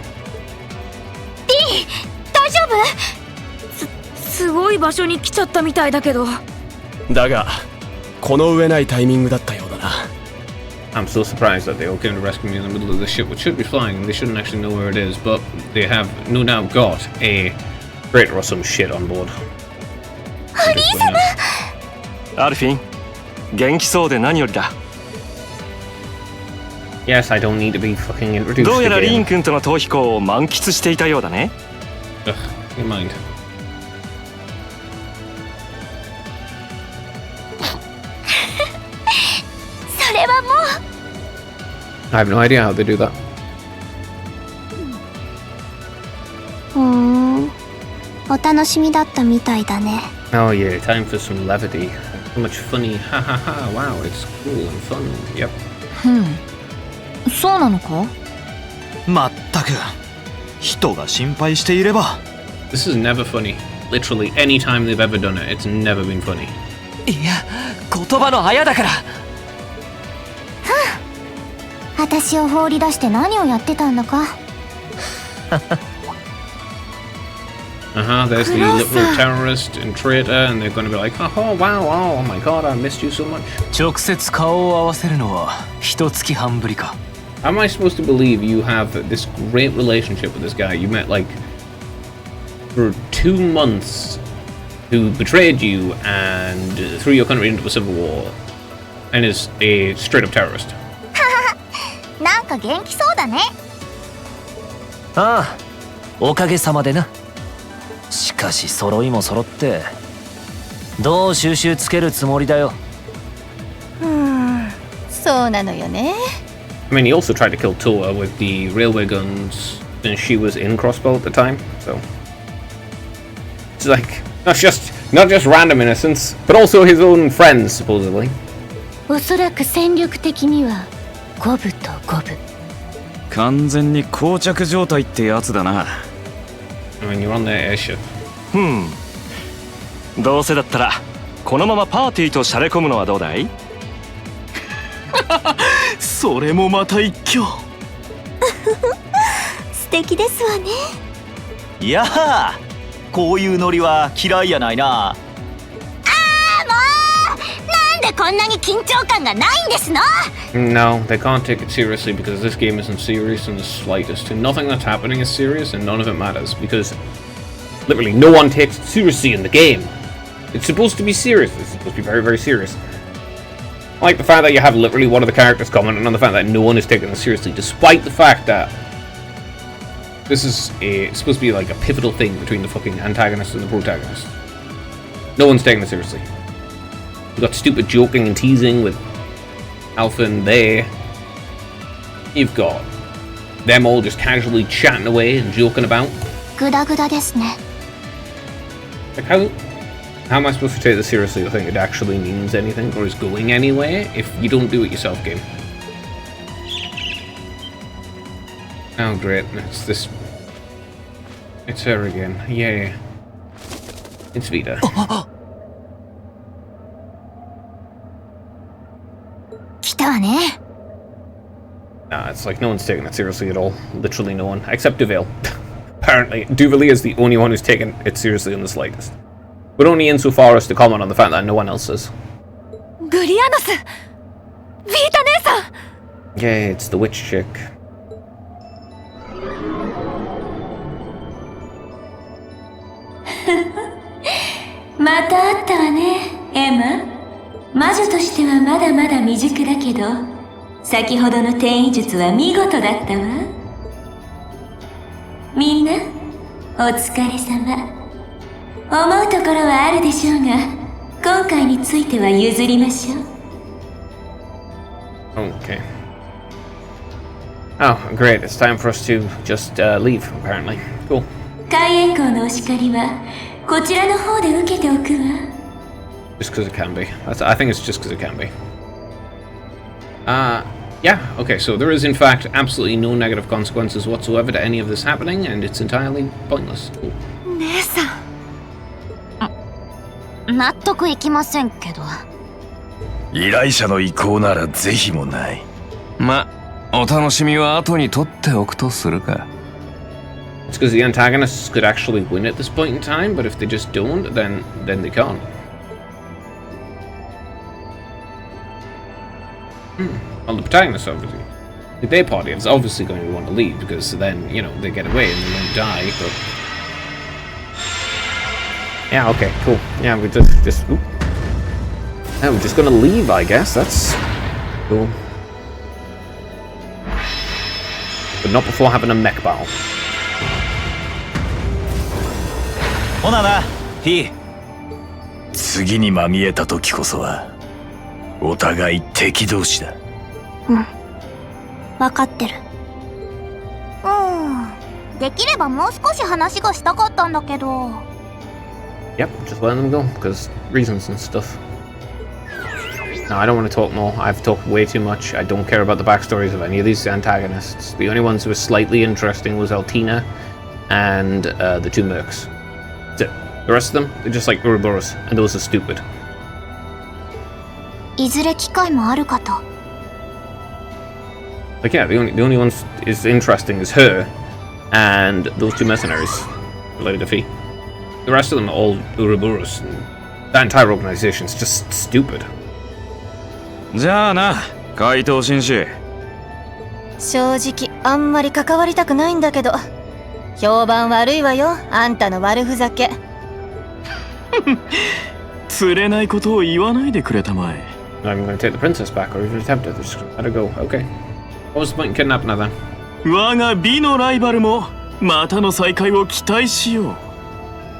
大丈夫？すごい場所に来ちゃったみたいだけど。だがこの上ないタイミングだったようだな。I'm so surprised that they all came to rescue me in the middle of the ship, which should be flying, and they shouldn't actually know where it is, but they have no doubt got a freighter or some shit on board. お兄様。アルフィン、元気そうで何よりだ。Yes, I don't need to be fucking introduced. どうやらリーン君との逃避行を満喫していたようだね。Ugh, never mind. それはもう。I have no idea how they do that. お楽しみだったみたいだね。 Oh yeah, time for some levity. So much funny, ha ha ha, wow, it's cool and fun, yep. そうなのか？まったく人が心配していれば。 This is never funny. Literally, any time they've ever done it, it's never been funny. いや言葉のあやだから。私を放り出して何をやってたんだか。There's the liberal terrorist and traitor, and they're gonna be like, oh wow, oh my god, I missed you so much. 直接顔を合わせるのは一月半ぶりか。 How am I supposed to believe you have this great relationship with this guy you met like for 2 months, who betrayed you and threw your country into a civil war, and is a straight up terrorist? なんか元気そうだね。ああ、おかげさまでな。しかし揃いも揃ってどう収集つけるつもりだよ。そうなのよね。I mean, he also tried to kill Toa with the railway guns since she was in Crossbow at the time, so it's like not just random innocents, but also his own friends, supposedly. おそらく戦力的には五分と五分。完全に膠着状態ってやつだな。I mean, you're on their airship. どうせだったらこのままパーティーとしゃれ込むのはどうだい？それもまた一興。素敵ですわね。いやあ、こういうノリは嫌いやないな。なんでこんなに緊張感がないんですの？ No, they can't take it seriously because this game isn't serious in the slightest. And nothing that's happening is serious, and none of it matters because literally no one takes it seriously in the game. It's supposed to be serious. It's supposed to be very, very serious. I like the fact that you have literally one of the characters commenting on the fact that no one is taking it seriously, despite the fact that this is it's supposed to be like a pivotal thing between the fucking antagonist and the protagonist. No one's taking it seriously. You got stupid joking and teasing with Alpha and they. You've got them all just casually chatting away and joking about. グダグダですね。 Like how am I supposed to take this seriously to think it actually means anything or is going anywhere if you don't do it yourself, game? Oh great, it's this. It's her again. Yeah. It's Vita. Nah, it's like no one's taking it seriously at all. Literally no one. Except Duvale. Apparently, Duvalier is the only one who's taken it seriously in the slightest. But only insofar as to comment on the fact that no one else is. ブリアノス、ヴィータ姉さん。 Yeah, it's the witch chick. また会ったわね、エマ。魔女としてはまだまだ未熟だけど、先ほどの転移術は見事だったわ。みんな、お疲れ様。思うところはあるでしょうが、今回については譲りましょう。 Okay. Oh, great. It's time for us to just leave, apparently. Cool. 開演校のお叱りは、こちらの方で受けておくわ。 Just because it can be. I think it's just because it can be. Yeah, okay, so there is in fact absolutely no negative consequences whatsoever to any of this happening, and it's entirely pointless. Cool. 姉さん。納得いきませんけど。依頼者の意向なら是非もない。ま、お楽しみは後に取っておくとするか。It's because the antagonists could actually win at this point in time, but if they just don't, then they can't. Well, the protagonists obviously, their party is obviously going to want to leave because then, you know, they get away and they won't die, but... Yeah, okay, cool. Yeah, we're just oop. Yeah, we're just gonna leave, I guess. That's cool. But not before having a mech battle. ほなな、T。次にまみえた時こそはお互い敵同士だ。うん、分かってる。できればもう少し話がしたかったんだけど。Yep, just letting them go, because reasons and stuff. No, I don't want to talk more. I've talked way too much. I don't care about the backstories of any of these antagonists. The only ones who were slightly interesting was Altina and the two mercs. That's it. The rest of them, they're just like Ouroboros, and those are stupid. いずれ機会もあるかと。 Like, yeah, the only one is interesting is her and those two mercenaries related to Fee. The rest of them are all Ouroboros, and that entire organization is just stupid. じゃあな、怪盗紳士。正直あんまり関わりたくないんだけど、評判悪いわよ、あんたの悪ふざけ。釣れないことを言わないでくれたまえ。 Not even going to take the princess back or even attempt it. They're just going to let her go. Okay. What was the point in kidnapping her then? 我が美のライバルもまたの再会を期待しよう。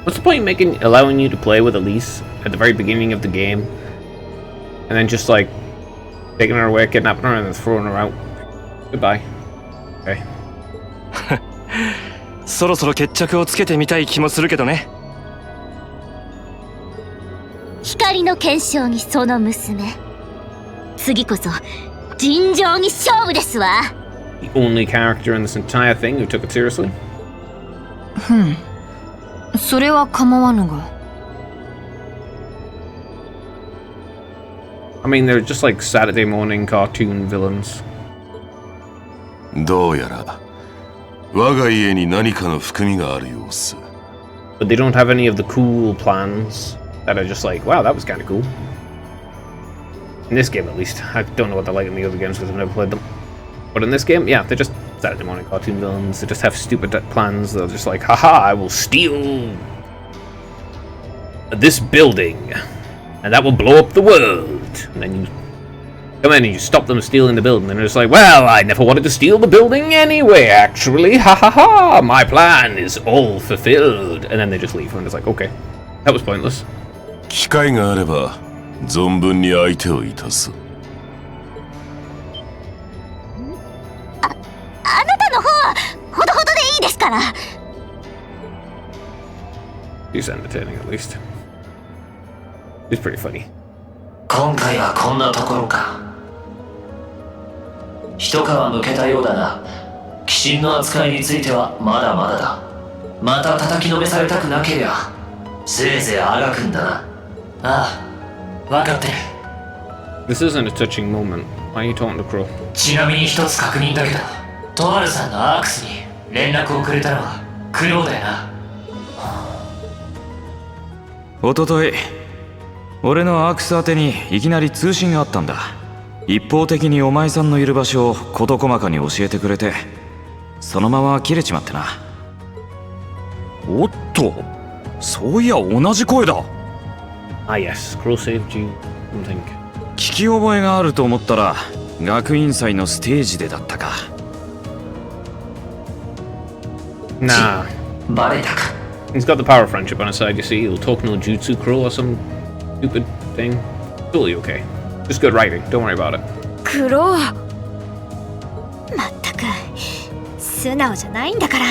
What's the point in allowing you to play with Elise at the very beginning of the game, and then just like taking her away, kidnapping her, and then throwing her out? Goodbye. Okay. そろそろ決着をつけてみたい気もするけどね。光の結晶にその娘。次こそ尋常に勝負ですわ。 The only character in this entire thing who took it seriously. それは構わぬが。 I mean, they're just like Saturday morning cartoon villains. どうやら我が家に何かの含みがある様子。 But they don't have any of the cool plans that are just like, wow, that was kind of cool. In this game, at least. I don't know what they're like in the other games because I've never played them. But in this game, yeah, they're just Saturday morning cartoon villains. They just have stupid plans. They're just like, haha, I will steal this building, and that will blow up the world. And then you come in and you stop them stealing the building, and they're just like, well, I never wanted to steal the building anyway, actually. Ha ha ha, my plan is all fulfilled. And then they just leave, and it's like, okay, that was pointless. 機会があれば存分に相手をいたす。あなたの方はほどほどでいいですから。 He's entertaining at least. He's pretty funny. 今回はこんなところか。一皮むけたようだな。鬼神の扱いについてはまだまだだ。また叩きのめされたくなけりゃせいぜいあがくんだな。ああ、分かってる。 This isn't a touching moment. Why are you talking to Crow? ちなみに一つ確認だけど、トアルさんのアークスに連絡をくれたのはクロウだよな。おととい、俺のアークス宛てにいきなり通信があったんだ。一方的にお前さんのいる場所を事細かに教えてくれて、そのまま切れちまってな。おっと、そういや同じ声だ。Ah yes, Crow saved you, I think. 聞き覚えがあると思ったら学院祭のステージでだったか。Nah. バレたか。 He's got the power of friendship on his side, you see. He'll talk no jutsu Crow or some stupid thing. Totally okay. Just good writing, don't worry about it. クロウ。まったく素直じゃないんだから。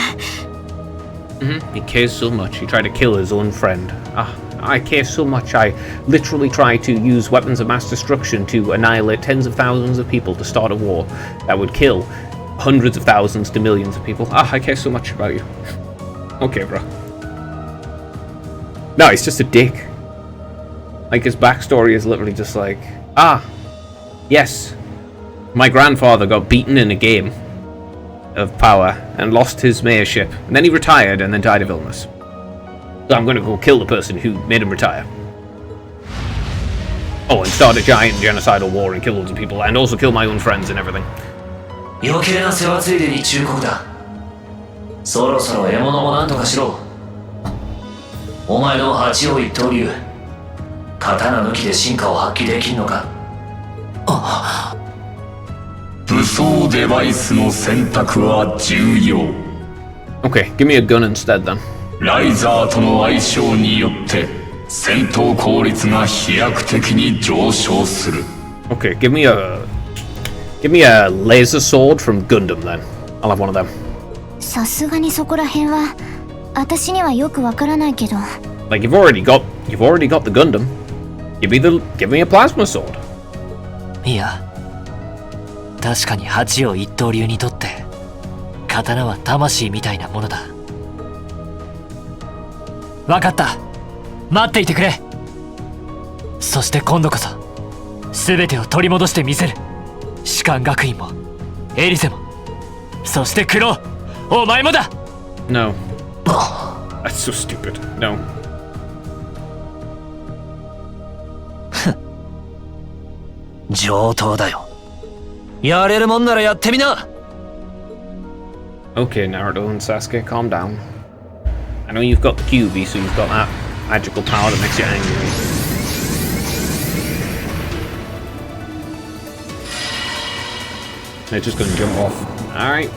He cares so much. He tried to kill his own friend. I care so much. I literally tried to use weapons of mass destruction to annihilate tens of thousands of people to start a war that would kill hundreds of thousands to millions of people. I care so much about you. Okay, bro. No, he's just a dick. Like, his backstory is literally just like, yes, my grandfather got beaten in a game of power and lost his mayorship, and then he retired and then died of illness. So I'm gonna go kill the person who made him retire. Oh, and start a giant genocidal war and kill loads of people, and also kill my own friends and everything. 余計な世話ついでに忠告だ。そろそろ獲物もなんとかしろ。お前の八王一刀流、刀抜きで進化を発揮できんのか。武装デバイスの選択は重要。 Okay, give me a gun instead then. ライザーとの相性によって戦闘効率が飛躍的に上昇する。 Okay, give me a laser sword from Gundam then. I'll have one of them. さすがにそこら辺は私にはよくわからないけど。Like you've already got the Gundam. Give me a plasma sword. いや、確かに八王一刀流にとって刀は魂みたいなものだ。分かった。待っていてくれ。そして今度こそ全てを取り戻してみせる。士官学院もエリセも、そしてクロウ、お前もだ。 No. That's so stupid. No. 上等だよ。やれるもんならやってみな。 Okay, Naruto and Sasuke, calm down. I know you've got the Kyuubi, so you've got that magical power that makes you angry. They're just gonna jump off. Alright.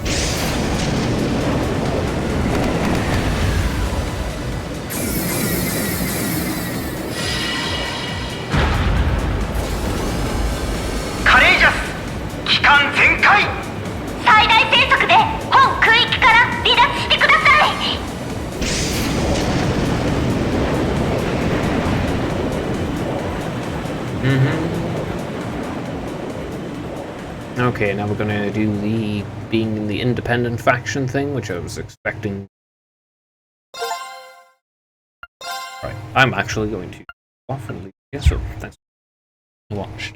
Okay, now we're gonna do the being in the independent faction thing, which I was expecting. Right, I'm actually going to off and leave. Yes, sir. Thanks. Watched.